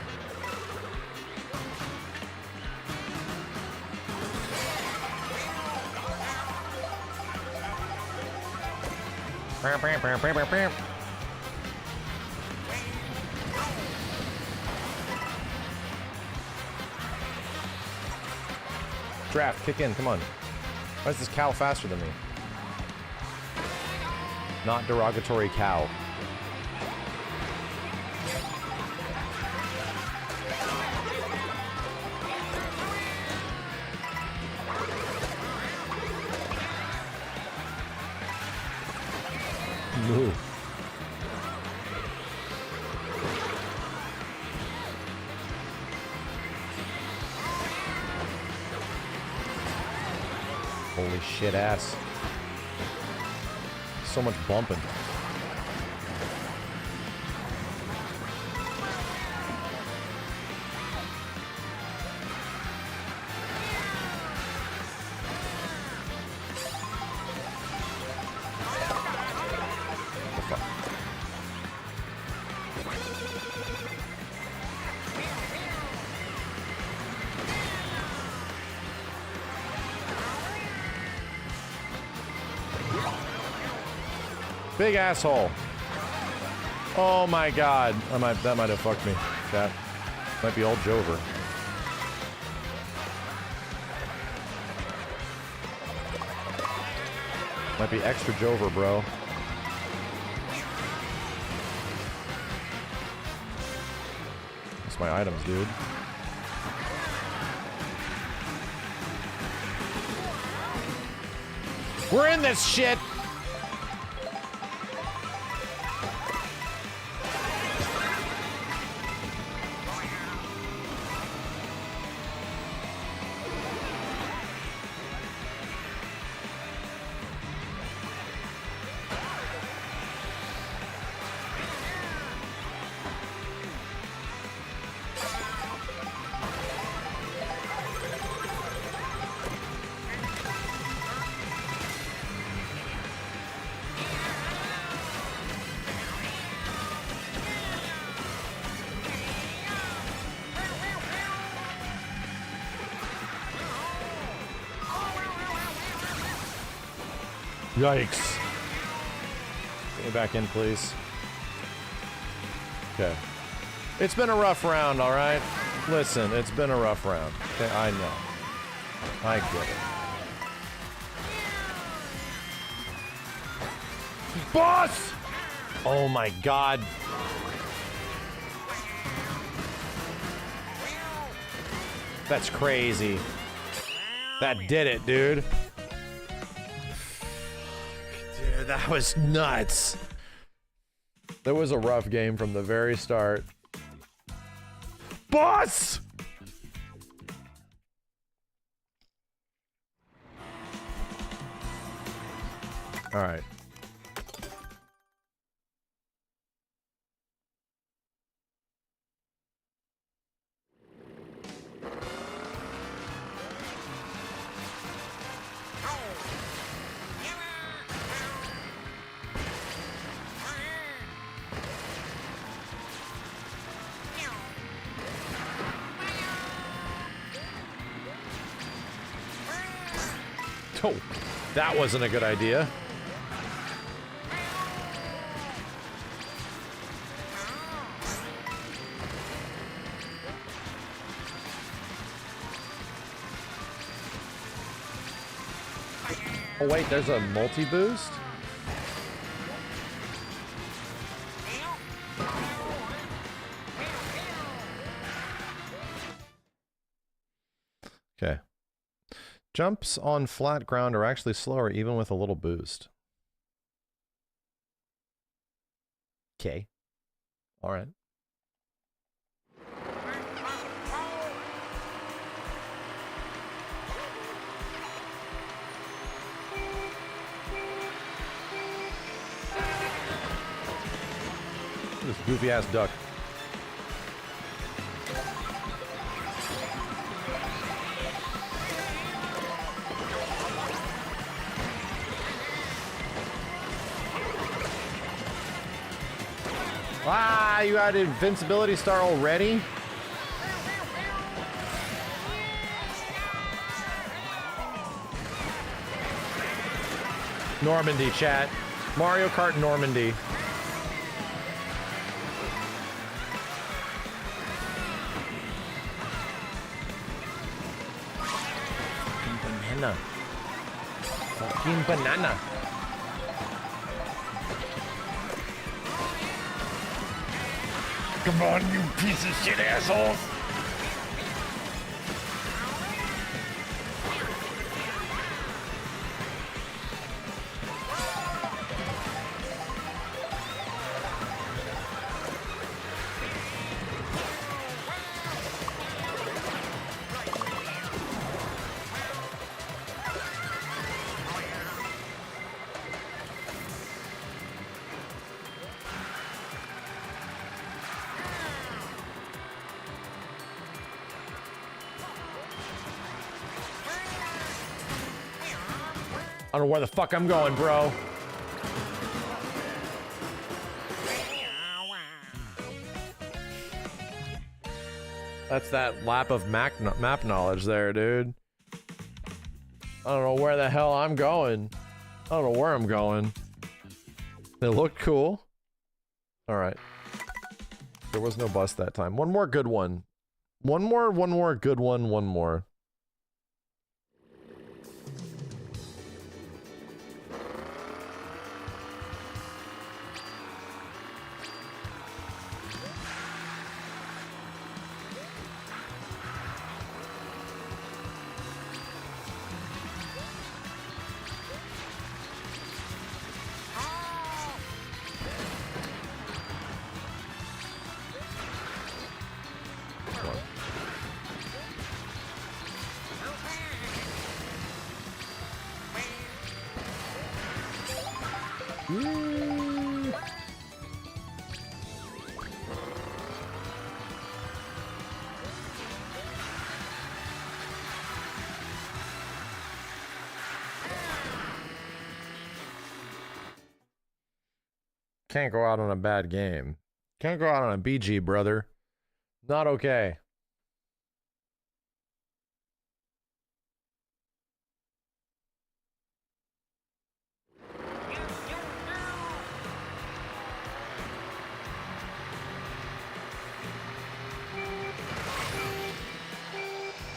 Draft, kick in, come on. Why is this cow faster than me? Not derogatory cow. Move. Holy shit ass. So much bumping. Big asshole. Oh my god. That might have fucked me. Chat. Might be old Jover. Might be extra Jover, bro. That's my items, dude. We're in this shit! Yikes. Get me back in, please. Okay. It's been a rough round, alright? Listen, it's been a rough round. Okay, I know. I get it. Boss! Oh my god. That's crazy. That did it, dude. Dude, that was nuts. That was a rough game from the very start. Boss! All right. Oh, that wasn't a good idea. Oh wait, there's a multi-boost? Okay. Jumps on flat ground are actually slower even with a little boost. Okay. All right. This goofy ass duck. Ah, you got invincibility star already? Normandy, chat. Mario Kart Normandy. Banana. Fucking banana. Come on, you piece of shit assholes! I don't know where the fuck I'm going, bro. That's that lap of map knowledge there, dude. I don't know where the hell I'm going. I don't know where I'm going. They look cool. All right. There was no bus that time. One more good one. One more good one, one more. Can't go out on a bad game. Can't go out on a BG, brother. Not okay.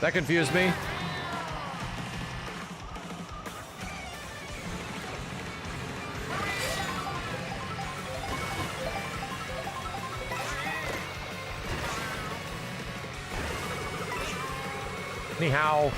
That confused me. Anyhow.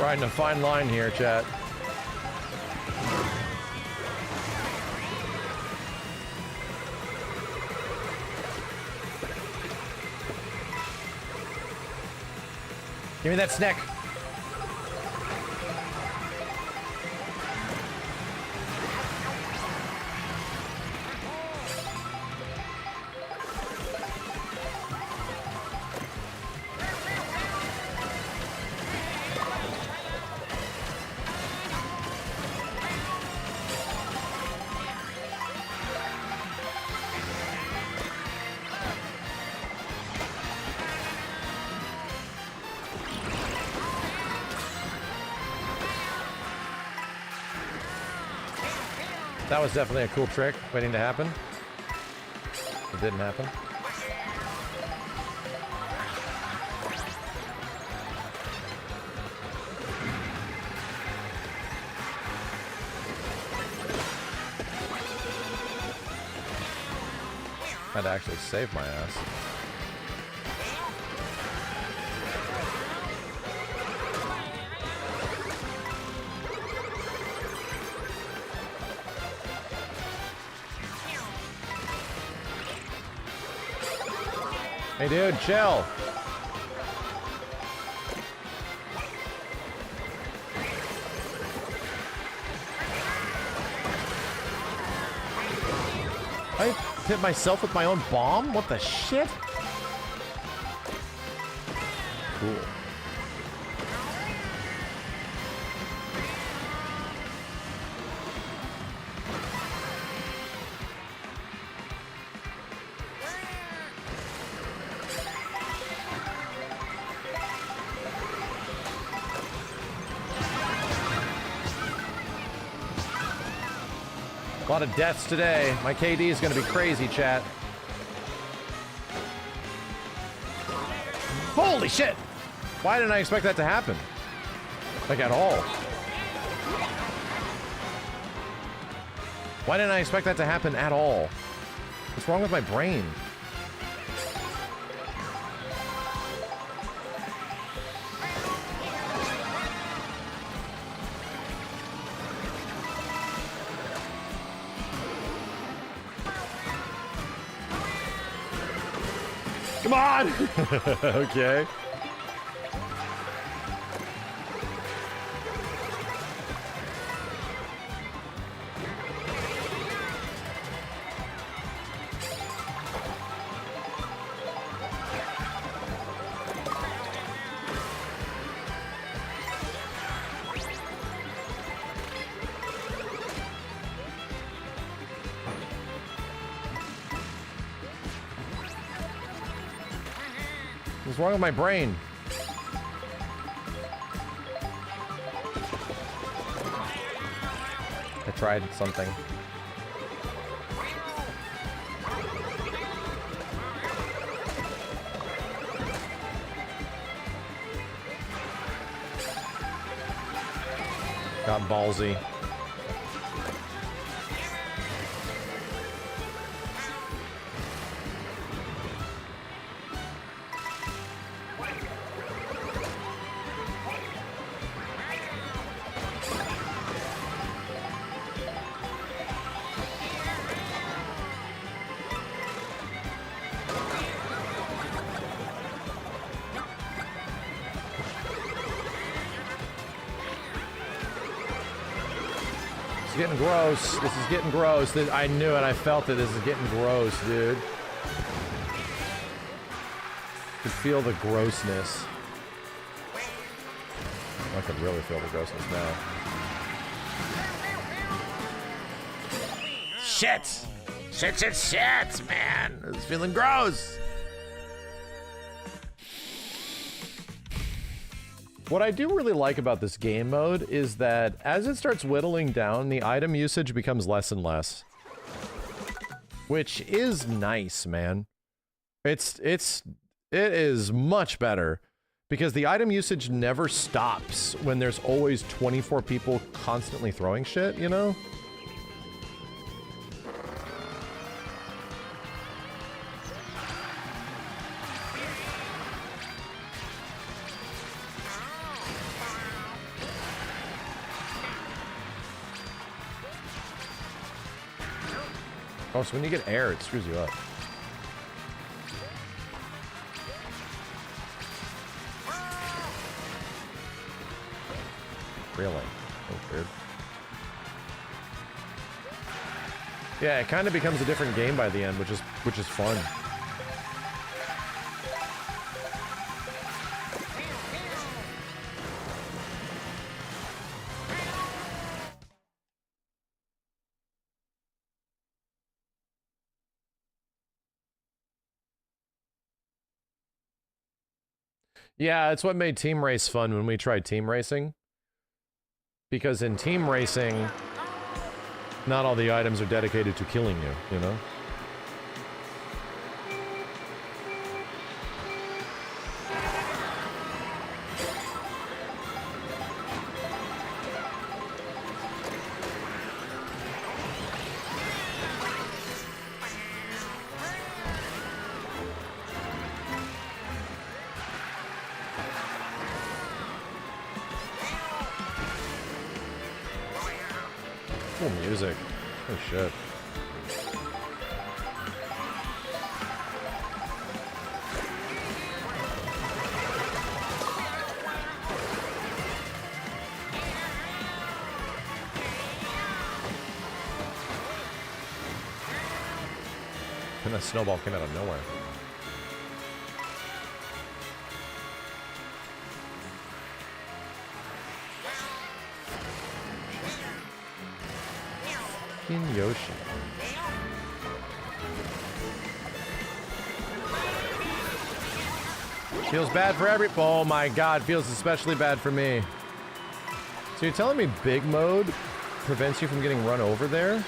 Riding a fine line here, chat. Give me that snack. That was definitely a cool trick waiting to happen. It didn't happen. Had to actually save my ass. Hey, dude, chill. I hit myself with my own bomb? What the shit? Cool. A lot of deaths today. My KD is going to be crazy, chat. Holy shit! Why didn't I expect that to happen? Like, at all. Why didn't I expect that to happen at all? What's wrong with my brain? Come on! Okay. What's wrong with my brain? I tried something. Got ballsy. Getting gross. This is getting gross. I knew it. I felt it. This is getting gross, dude. I could feel the grossness. I could really feel the grossness now. Shit! Shit, shit, shit, man! It's feeling gross! What I do really like about this game mode is that as it starts whittling down, the item usage becomes less and less. Which is nice, man. It is much better because the item usage never stops when there's always 24 people constantly throwing shit, you know? Oh, so when you get air, it screws you up. Really? That's weird. Yeah, it kind of becomes a different game by the end, which is fun. Yeah, it's what made Team Race fun when we tried Team Racing. Because in Team Racing, not all the items are dedicated to killing you, you know? Cool music. Oh shit. And that snowball came out of nowhere. In Yoshi. Feels bad for every. Oh my god, feels especially bad for me. So you're telling me big mode prevents you from getting run over there?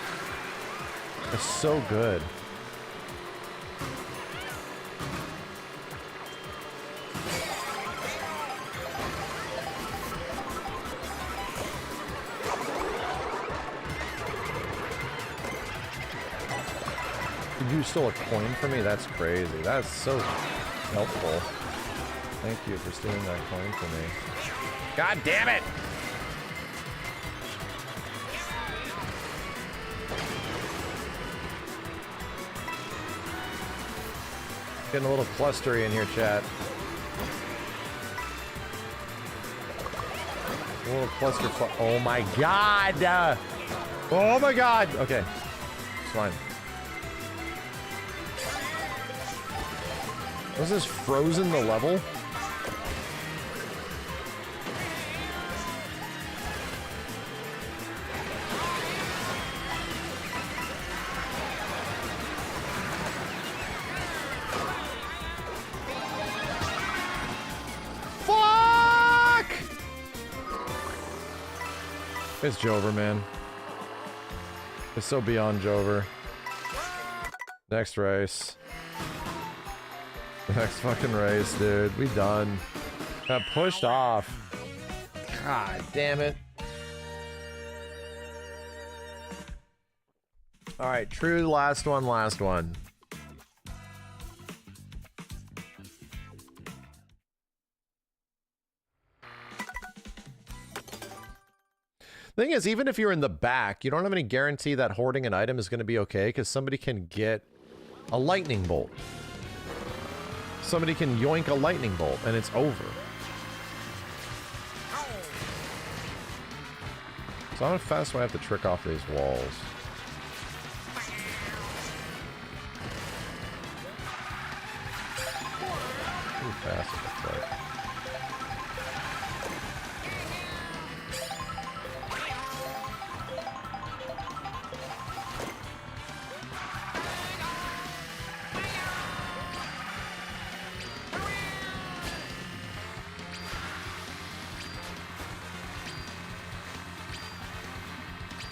That's so good. You stole a coin from me? That's crazy. That's so helpful. Thank you for stealing that coin from me. God damn it! Getting a little clustery in here, chat. A little cluster. Oh my god! Oh my god! Okay. It's fine. Was this frozen the level? Fuck! It's Jover, man. It's so beyond Jover. Next race. Next fucking race, dude. We done. Got pushed off. God damn it. Alright, true last one. Thing is, even if you're in the back, you don't have any guarantee that hoarding an item is going to be okay, because somebody can get a lightning bolt. Somebody can yoink a lightning bolt, and it's over. So how fast do I have to trick off these walls? Too fast it looks like.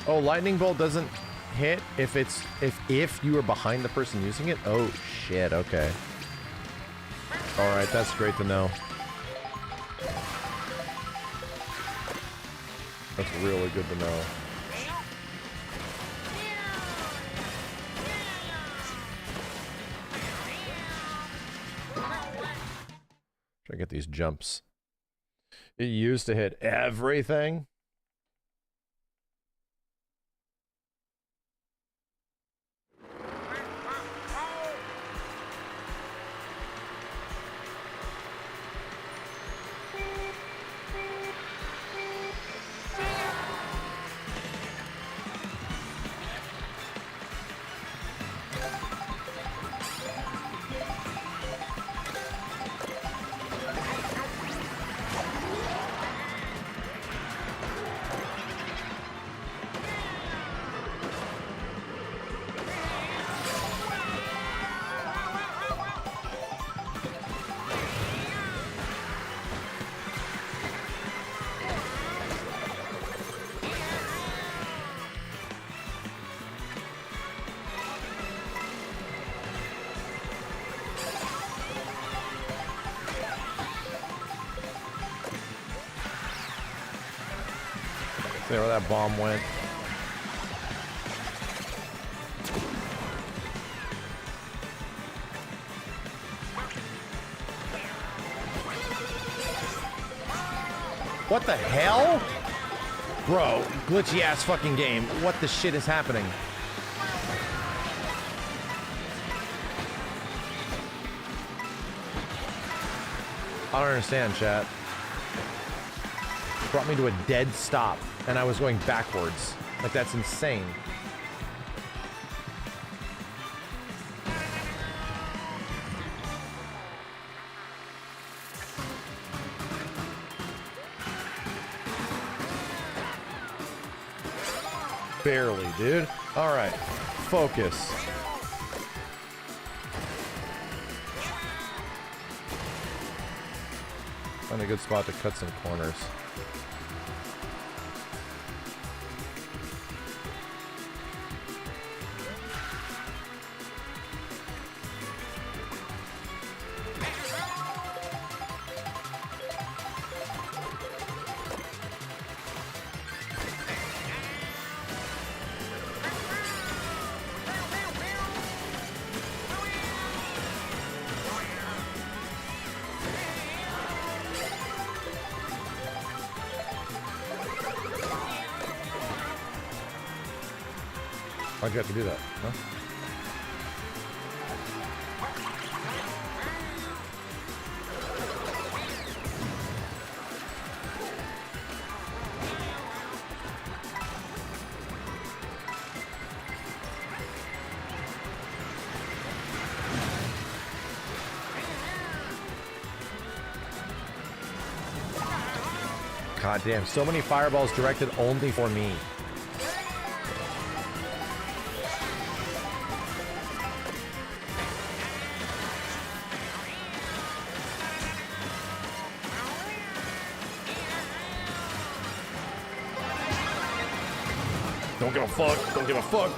Oh, lightning bolt doesn't hit if it's if you are behind the person using it. Oh shit, okay. Alright, that's great to know. That's really good to know. Try to get these jumps. It used to hit everything. See where that bomb went. What the hell? Bro, glitchy ass fucking game. What the shit is happening? I don't understand, chat. Brought me to a dead stop, and I was going backwards. Like, that's insane. barely, dude. All right, focus. Find a good spot to cut some corners. Why'd you have to do that? Huh? God damn, so many fireballs directed only for me. Don't give a fuck. Don't give a fuck.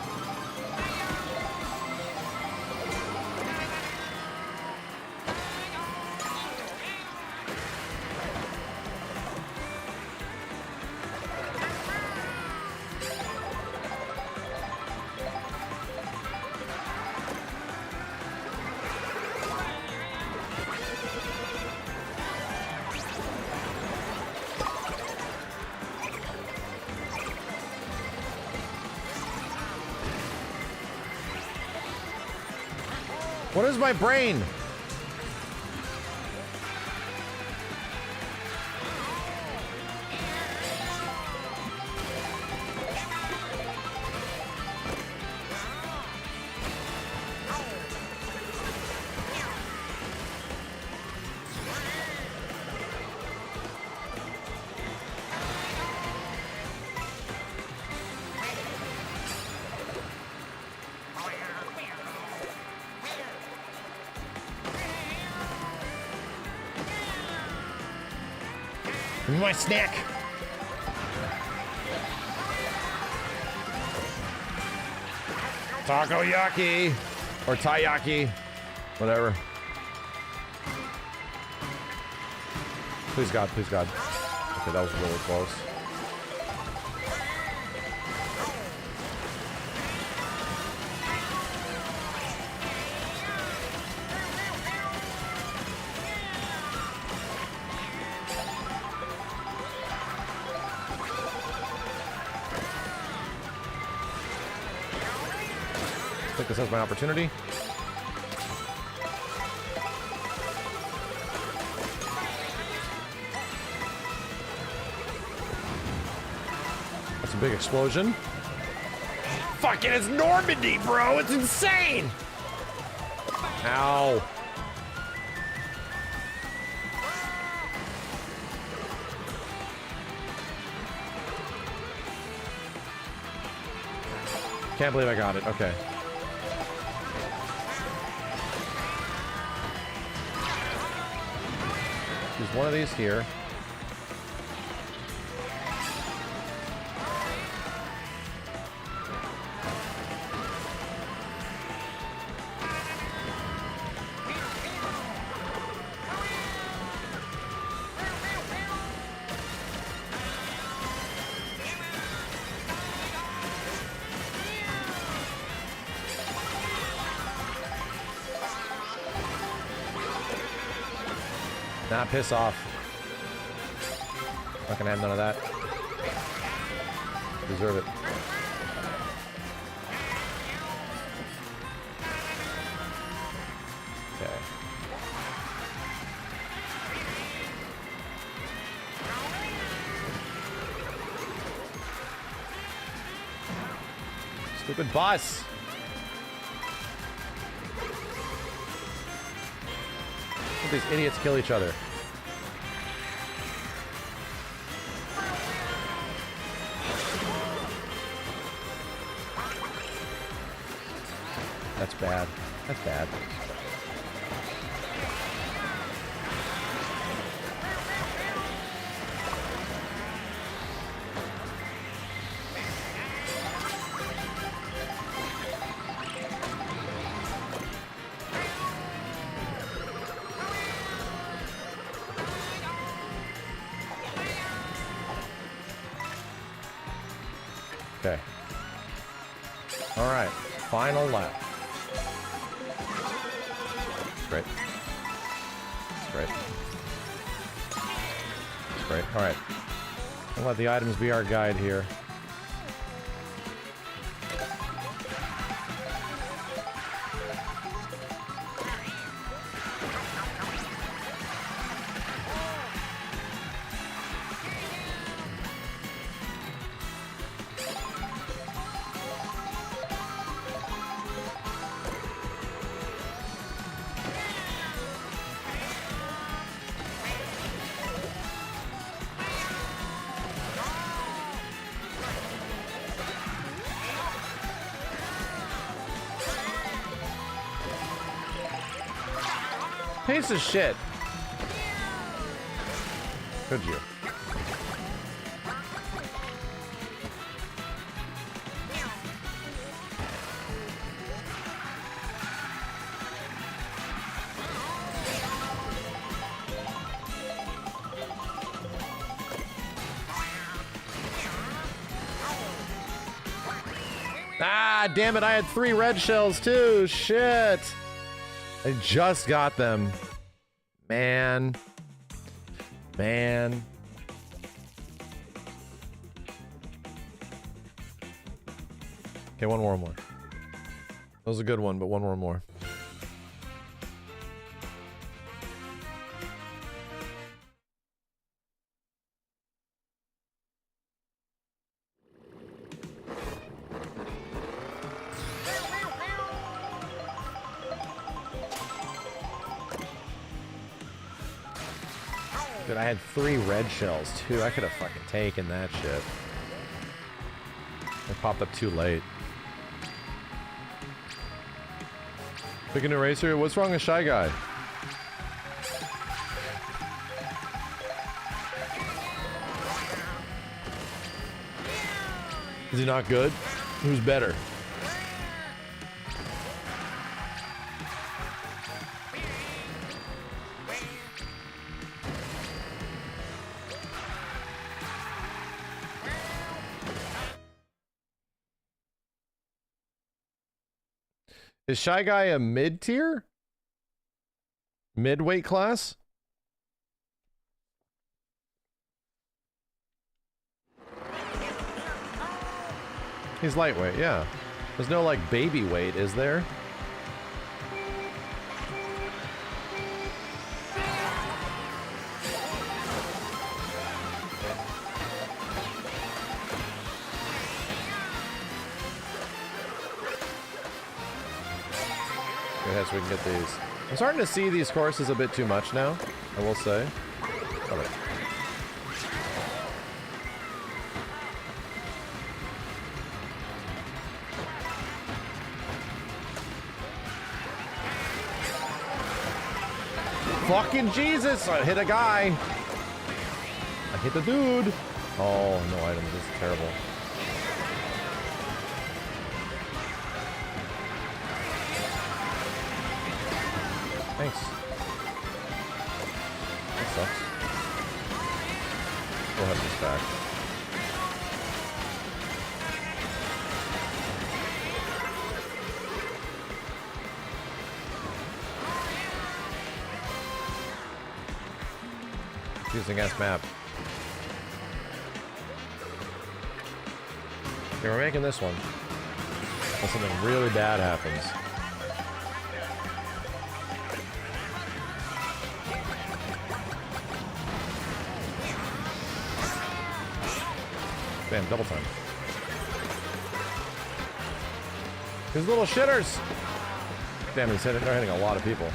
What is my brain? Give me my snack. Takoyaki or taiyaki, whatever. Please God, please God. Okay, that was really close. I think this has my opportunity. That's a big explosion. Fucking, it's Normandy, bro! It's insane! Ow. Can't believe I got it. Okay. Use one of these here. Nah, piss off. Not gonna have none of that. Deserve it. Okay. Stupid bus. These idiots kill each other. bad. That's bad. Okay. All right. Final lap. Great. Great. Great. All right. We'll let the items be our guide here. Piece of shit. Could you? Ah, damn it, I had 3 red shells too. Shit. I just got them. Man. Man. Okay, one more. That was a good one, but one more. Dude, I had 3 red shells too. I could have fucking taken that shit. I popped up too late. Pick a new racer. What's wrong with Shy Guy? Is he not good? Who's better? Is Shy Guy a mid-tier? Mid-weight class? He's lightweight, yeah. There's no, like, baby weight, is there? So we can get these. I'm starting to see these courses a bit too much now, I will say. Okay. Fucking Jesus! I hit a guy! I hit the dude! Oh, no items. This is terrible. Thanks. That sucks. We'll have this back. Confusing ass map. Okay, we're making this one. Unless something really bad happens. Bam, double time. These little shitters! Damn, they're hitting a lot of people.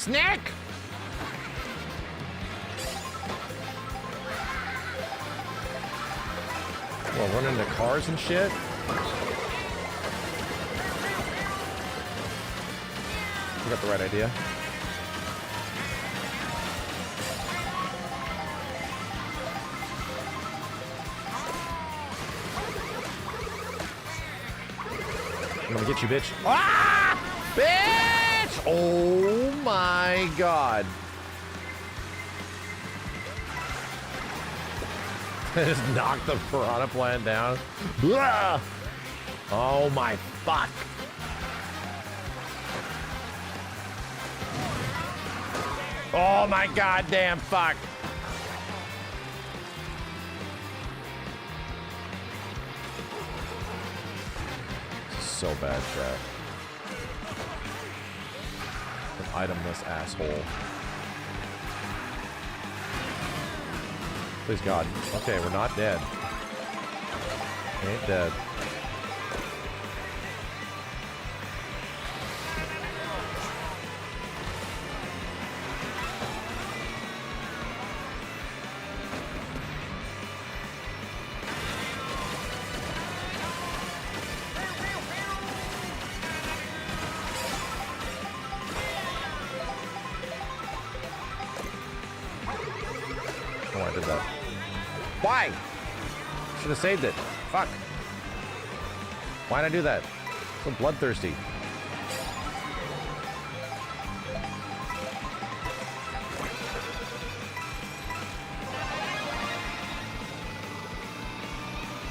Snack! Well, running into cars and shit? You got the right idea. I'm gonna get you, bitch. Ah! Bitch! Oh my god. Just knocked the piranha plant down. Blah! Oh my fuck. Oh my goddamn fuck. So bad, chat. An itemless asshole. Please God. Okay, we're not dead. Ain't dead. Oh, I did that. Why? Should have saved it. Fuck. Why'd I do that? So bloodthirsty.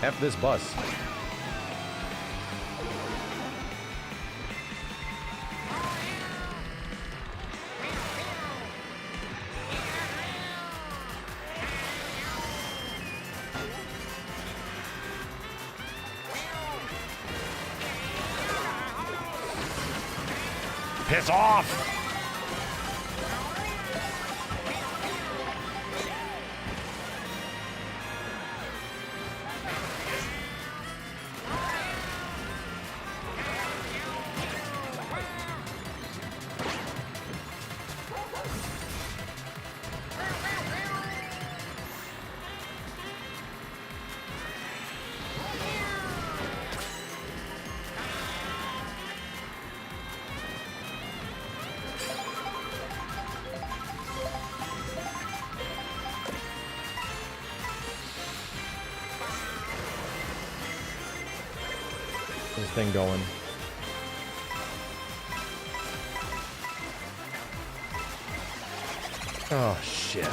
F this bus. Piss off! This thing going. Oh shit.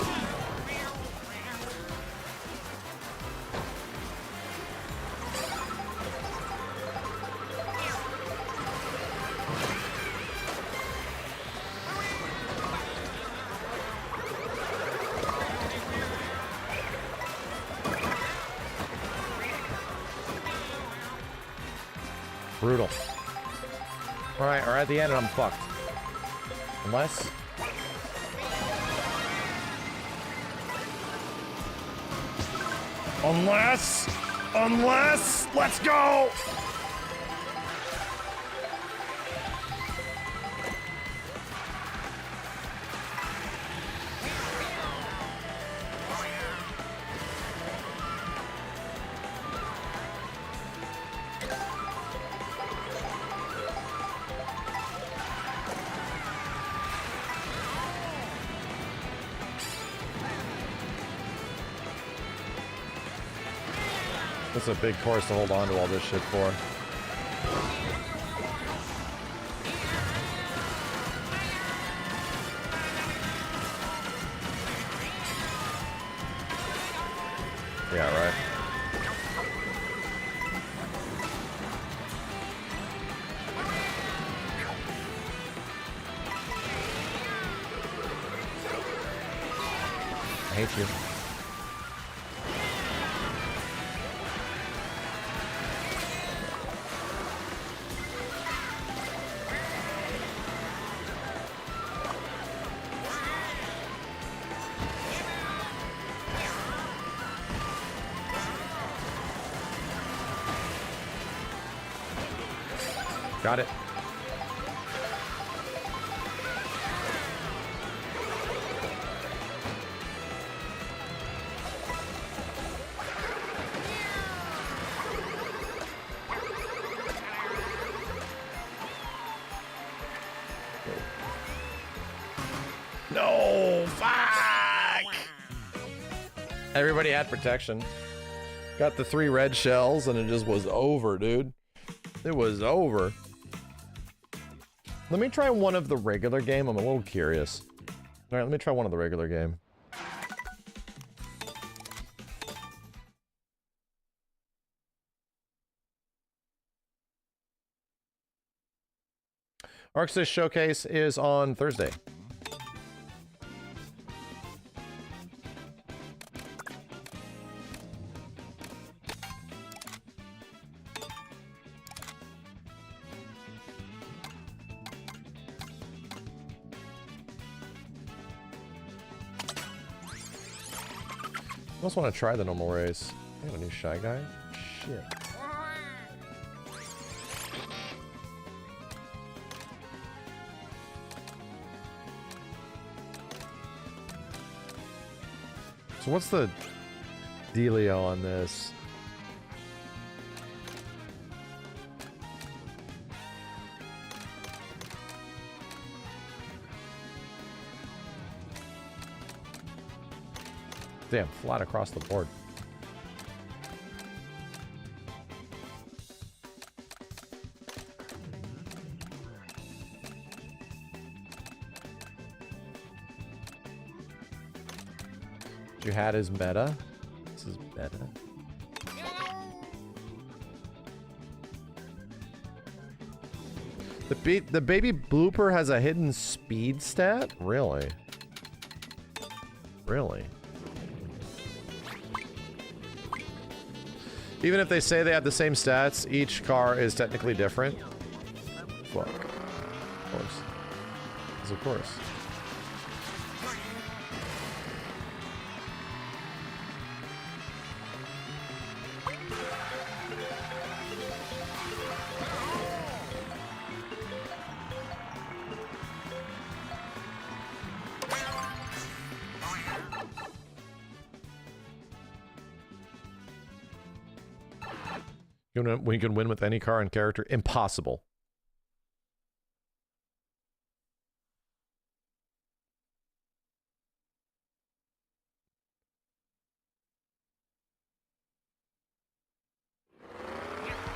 Brutal. Alright, we're at the end and I'm fucked. Unless... Unless... Let's go! This is a big course to hold on to all this shit for. Yeah, right. I hate you. Got it. No, fuck! Everybody had protection. Got the 3 red shells and it just was over, dude. It was over. Let me try one of the regular game. I'm a little curious. All right, let me try one of the regular game. ARCSYS Showcase is on Thursday. I just want to try the normal race. I got a new Shy Guy. Shit. So what's the dealio on this? Damn, flat across the board. Jihad is meta. This is meta. The baby blooper has a hidden speed stat? Really? Really? Even if they say they have the same stats, each car is technically different. Fuck. Of course. Because of course. We can win with any car and character. Impossible.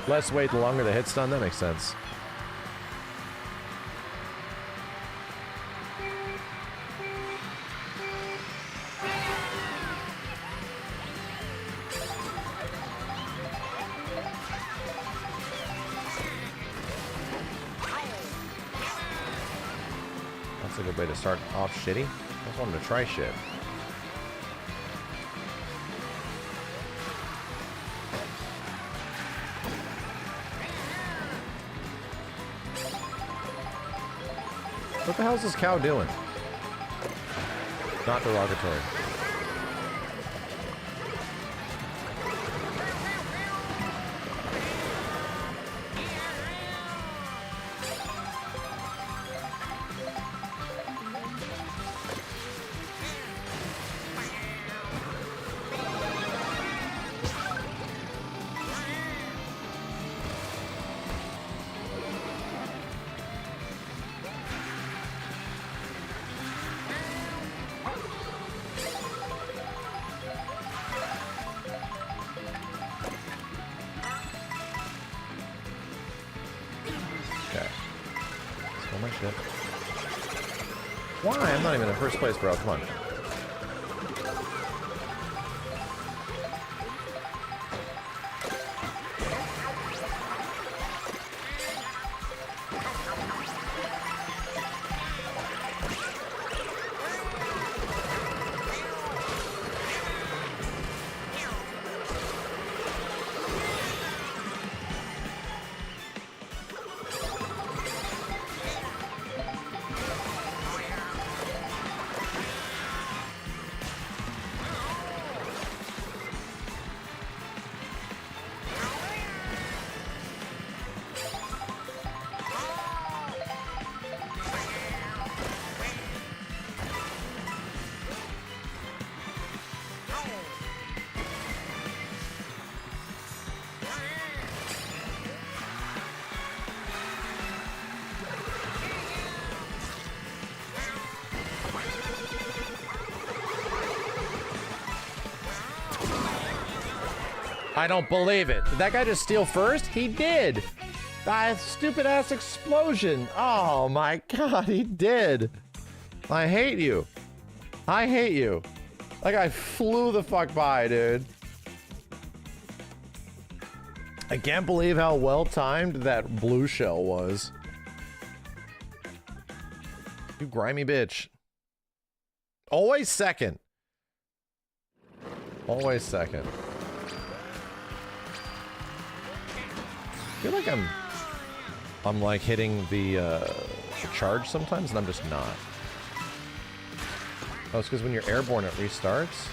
Less weight, the longer the hit stun. That makes sense. That's a good way to start off shitty. I just wanted to try shit. What the hell is this cow doing? Not derogatory. Why? I'm not even in first place, bro. Come on. I don't believe it. Did that guy just steal first? He did. That stupid ass explosion. Oh my god, he did. I hate you. I hate you. That guy flew the fuck by, dude. I can't believe how well timed that blue shell was. You grimy bitch. Always second. Always second. I feel like I'm like hitting the charge sometimes, and I'm just not. Oh, it's because when you're airborne, it restarts.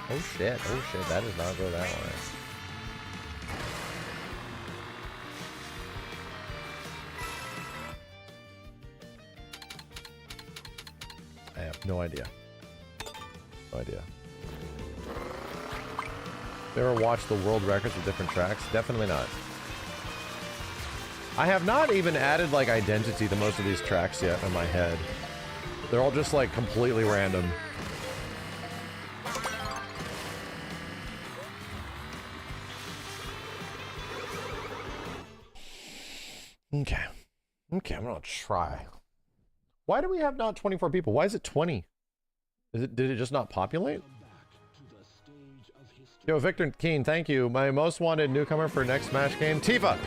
Oh shit, that does not go that way. I have no idea. No idea. You ever watched the world records of different tracks? Definitely not. I have not even added like identity to most of these tracks yet in my head. They're all just like completely random. Okay. Okay, I'm gonna try. Why do we have not 24 people? Why is it 20? Did it just not populate? Yo, Victor Keen, thank you. My most wanted newcomer for next Smash game, Tifa.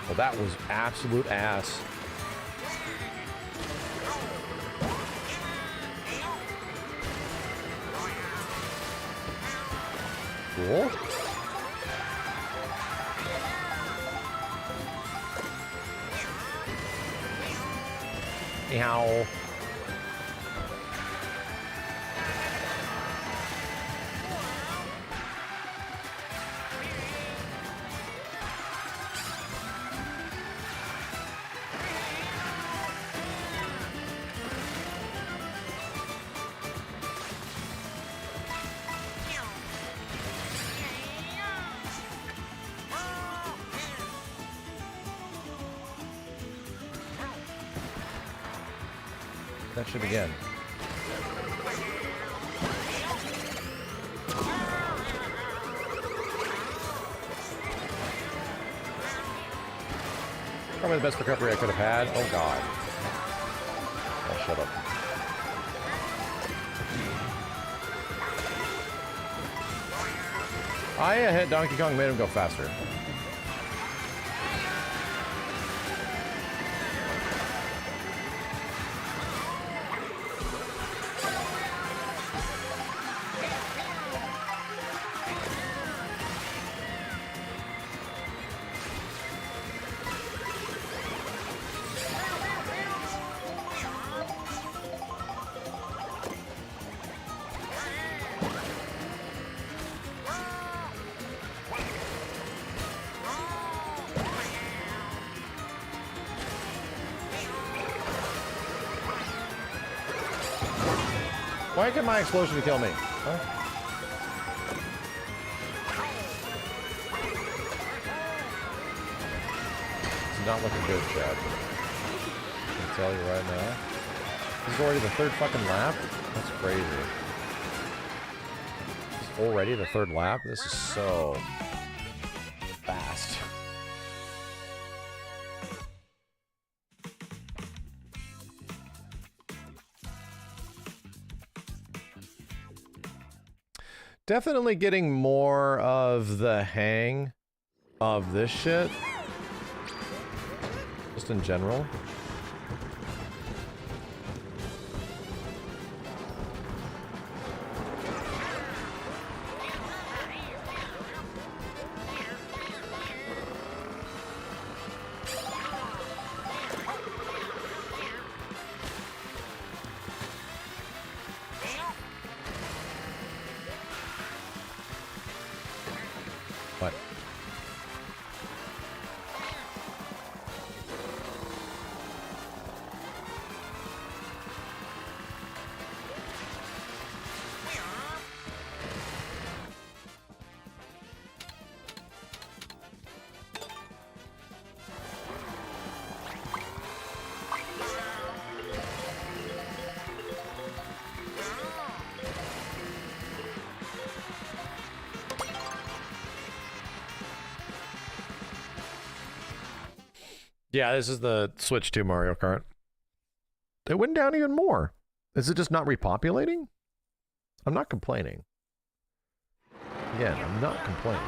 Well, that was absolute ass. Cool. Meow. That should begin. Probably the best recovery I could have had. Oh god. Oh, shut up. I hit Donkey Kong, made him go faster. Why can my explosion kill me? Huh? It's not looking good, Chad. I can tell you right now. This is already the third fucking lap? That's crazy. This is already the third lap? This is so fast. Definitely getting more of the hang of this shit. Just in general. Yeah, this is the Switch 2 Mario Kart. It went down even more. Is it just not repopulating? I'm not complaining. Again, I'm not complaining.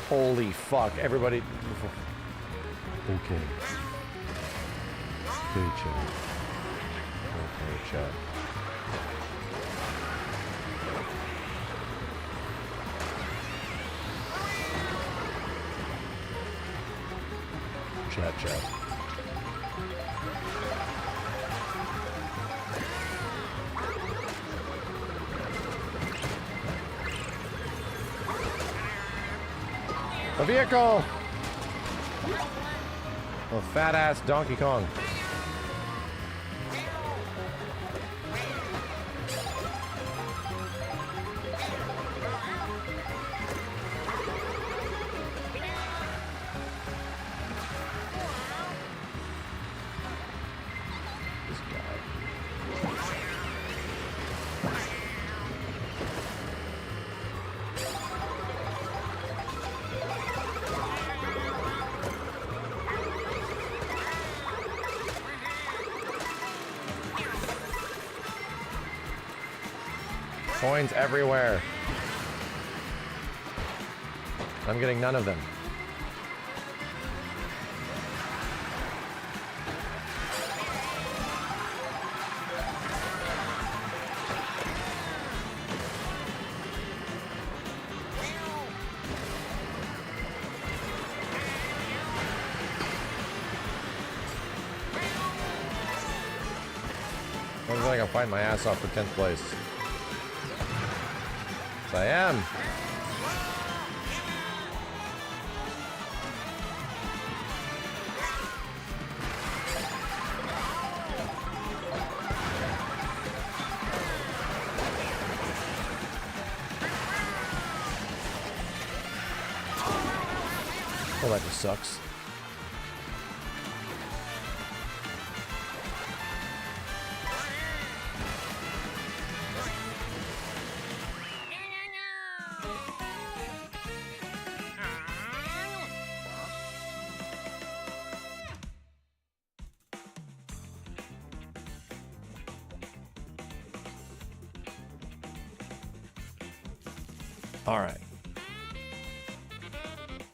Holy fuck, everybody. Okay. Okay, chat. Okay, chat. Chat. A vehicle! A fat ass Donkey Kong. This guy. Coins everywhere. I'm getting none of them. Looks like I'm fighting my ass off for 10th place. I am. Oh, that just sucks. All right.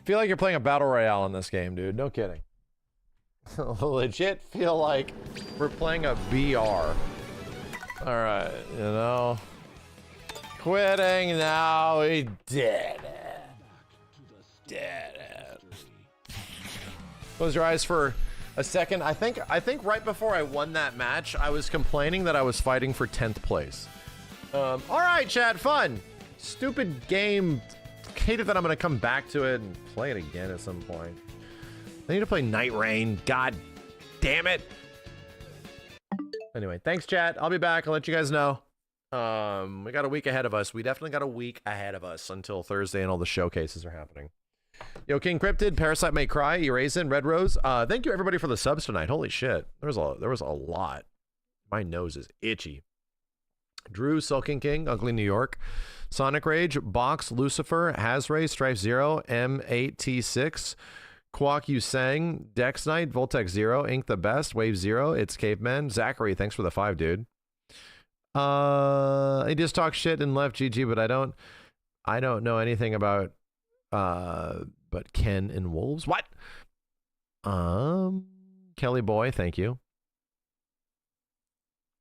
Feel like you're playing a battle royale in this game, dude. No kidding. Legit feel like we're playing a BR. All right, you know. Quitting now. We did it. Did it. Close your eyes for a second. I think right before I won that match, I was complaining that I was fighting for 10th place. All right, chat, fun. Stupid game. Hate it that I'm gonna come back to it and play it again at some point. I need to play Night Rain. God damn it. Anyway, thanks, chat. I'll be back. I'll let you guys know. We got a week ahead of us. We definitely got a week ahead of us until Thursday and all the showcases are happening. Yo, King Cryptid, Parasite May Cry, Erasin, Red Rose. Thank you everybody for the subs tonight. Holy shit. There was a lot. My nose is itchy. Drew, Sulking King, Ugly New York, Sonic Rage, Box, Lucifer, Hazray, Strife Zero, M8T6, Quack Yusang, Dex Knight, Voltex Zero, Ink the Best, Wave Zero, It's Caveman, Zachary, thanks for the 5, dude. He just talked shit and left GG, but I don't know anything about but Ken and Wolves. What? Kelly Boy, thank you.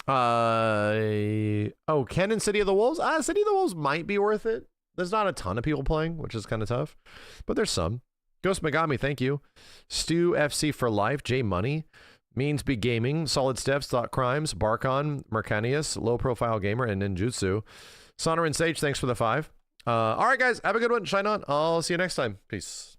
Oh, Ken and City of the Wolves? City of the Wolves might be worth it. There's not a ton of people playing, which is kind of tough, but there's some. Ghost Megami, thank you. Stu FC for Life, J Money, Means Be Gaming, Solid Steps, Thought Crimes, Barkon, Mercanius, Low Profile Gamer, and Ninjutsu. Sonoran Sage, thanks for the 5. All right, guys, have a good one. Shine on. I'll see you next time. Peace.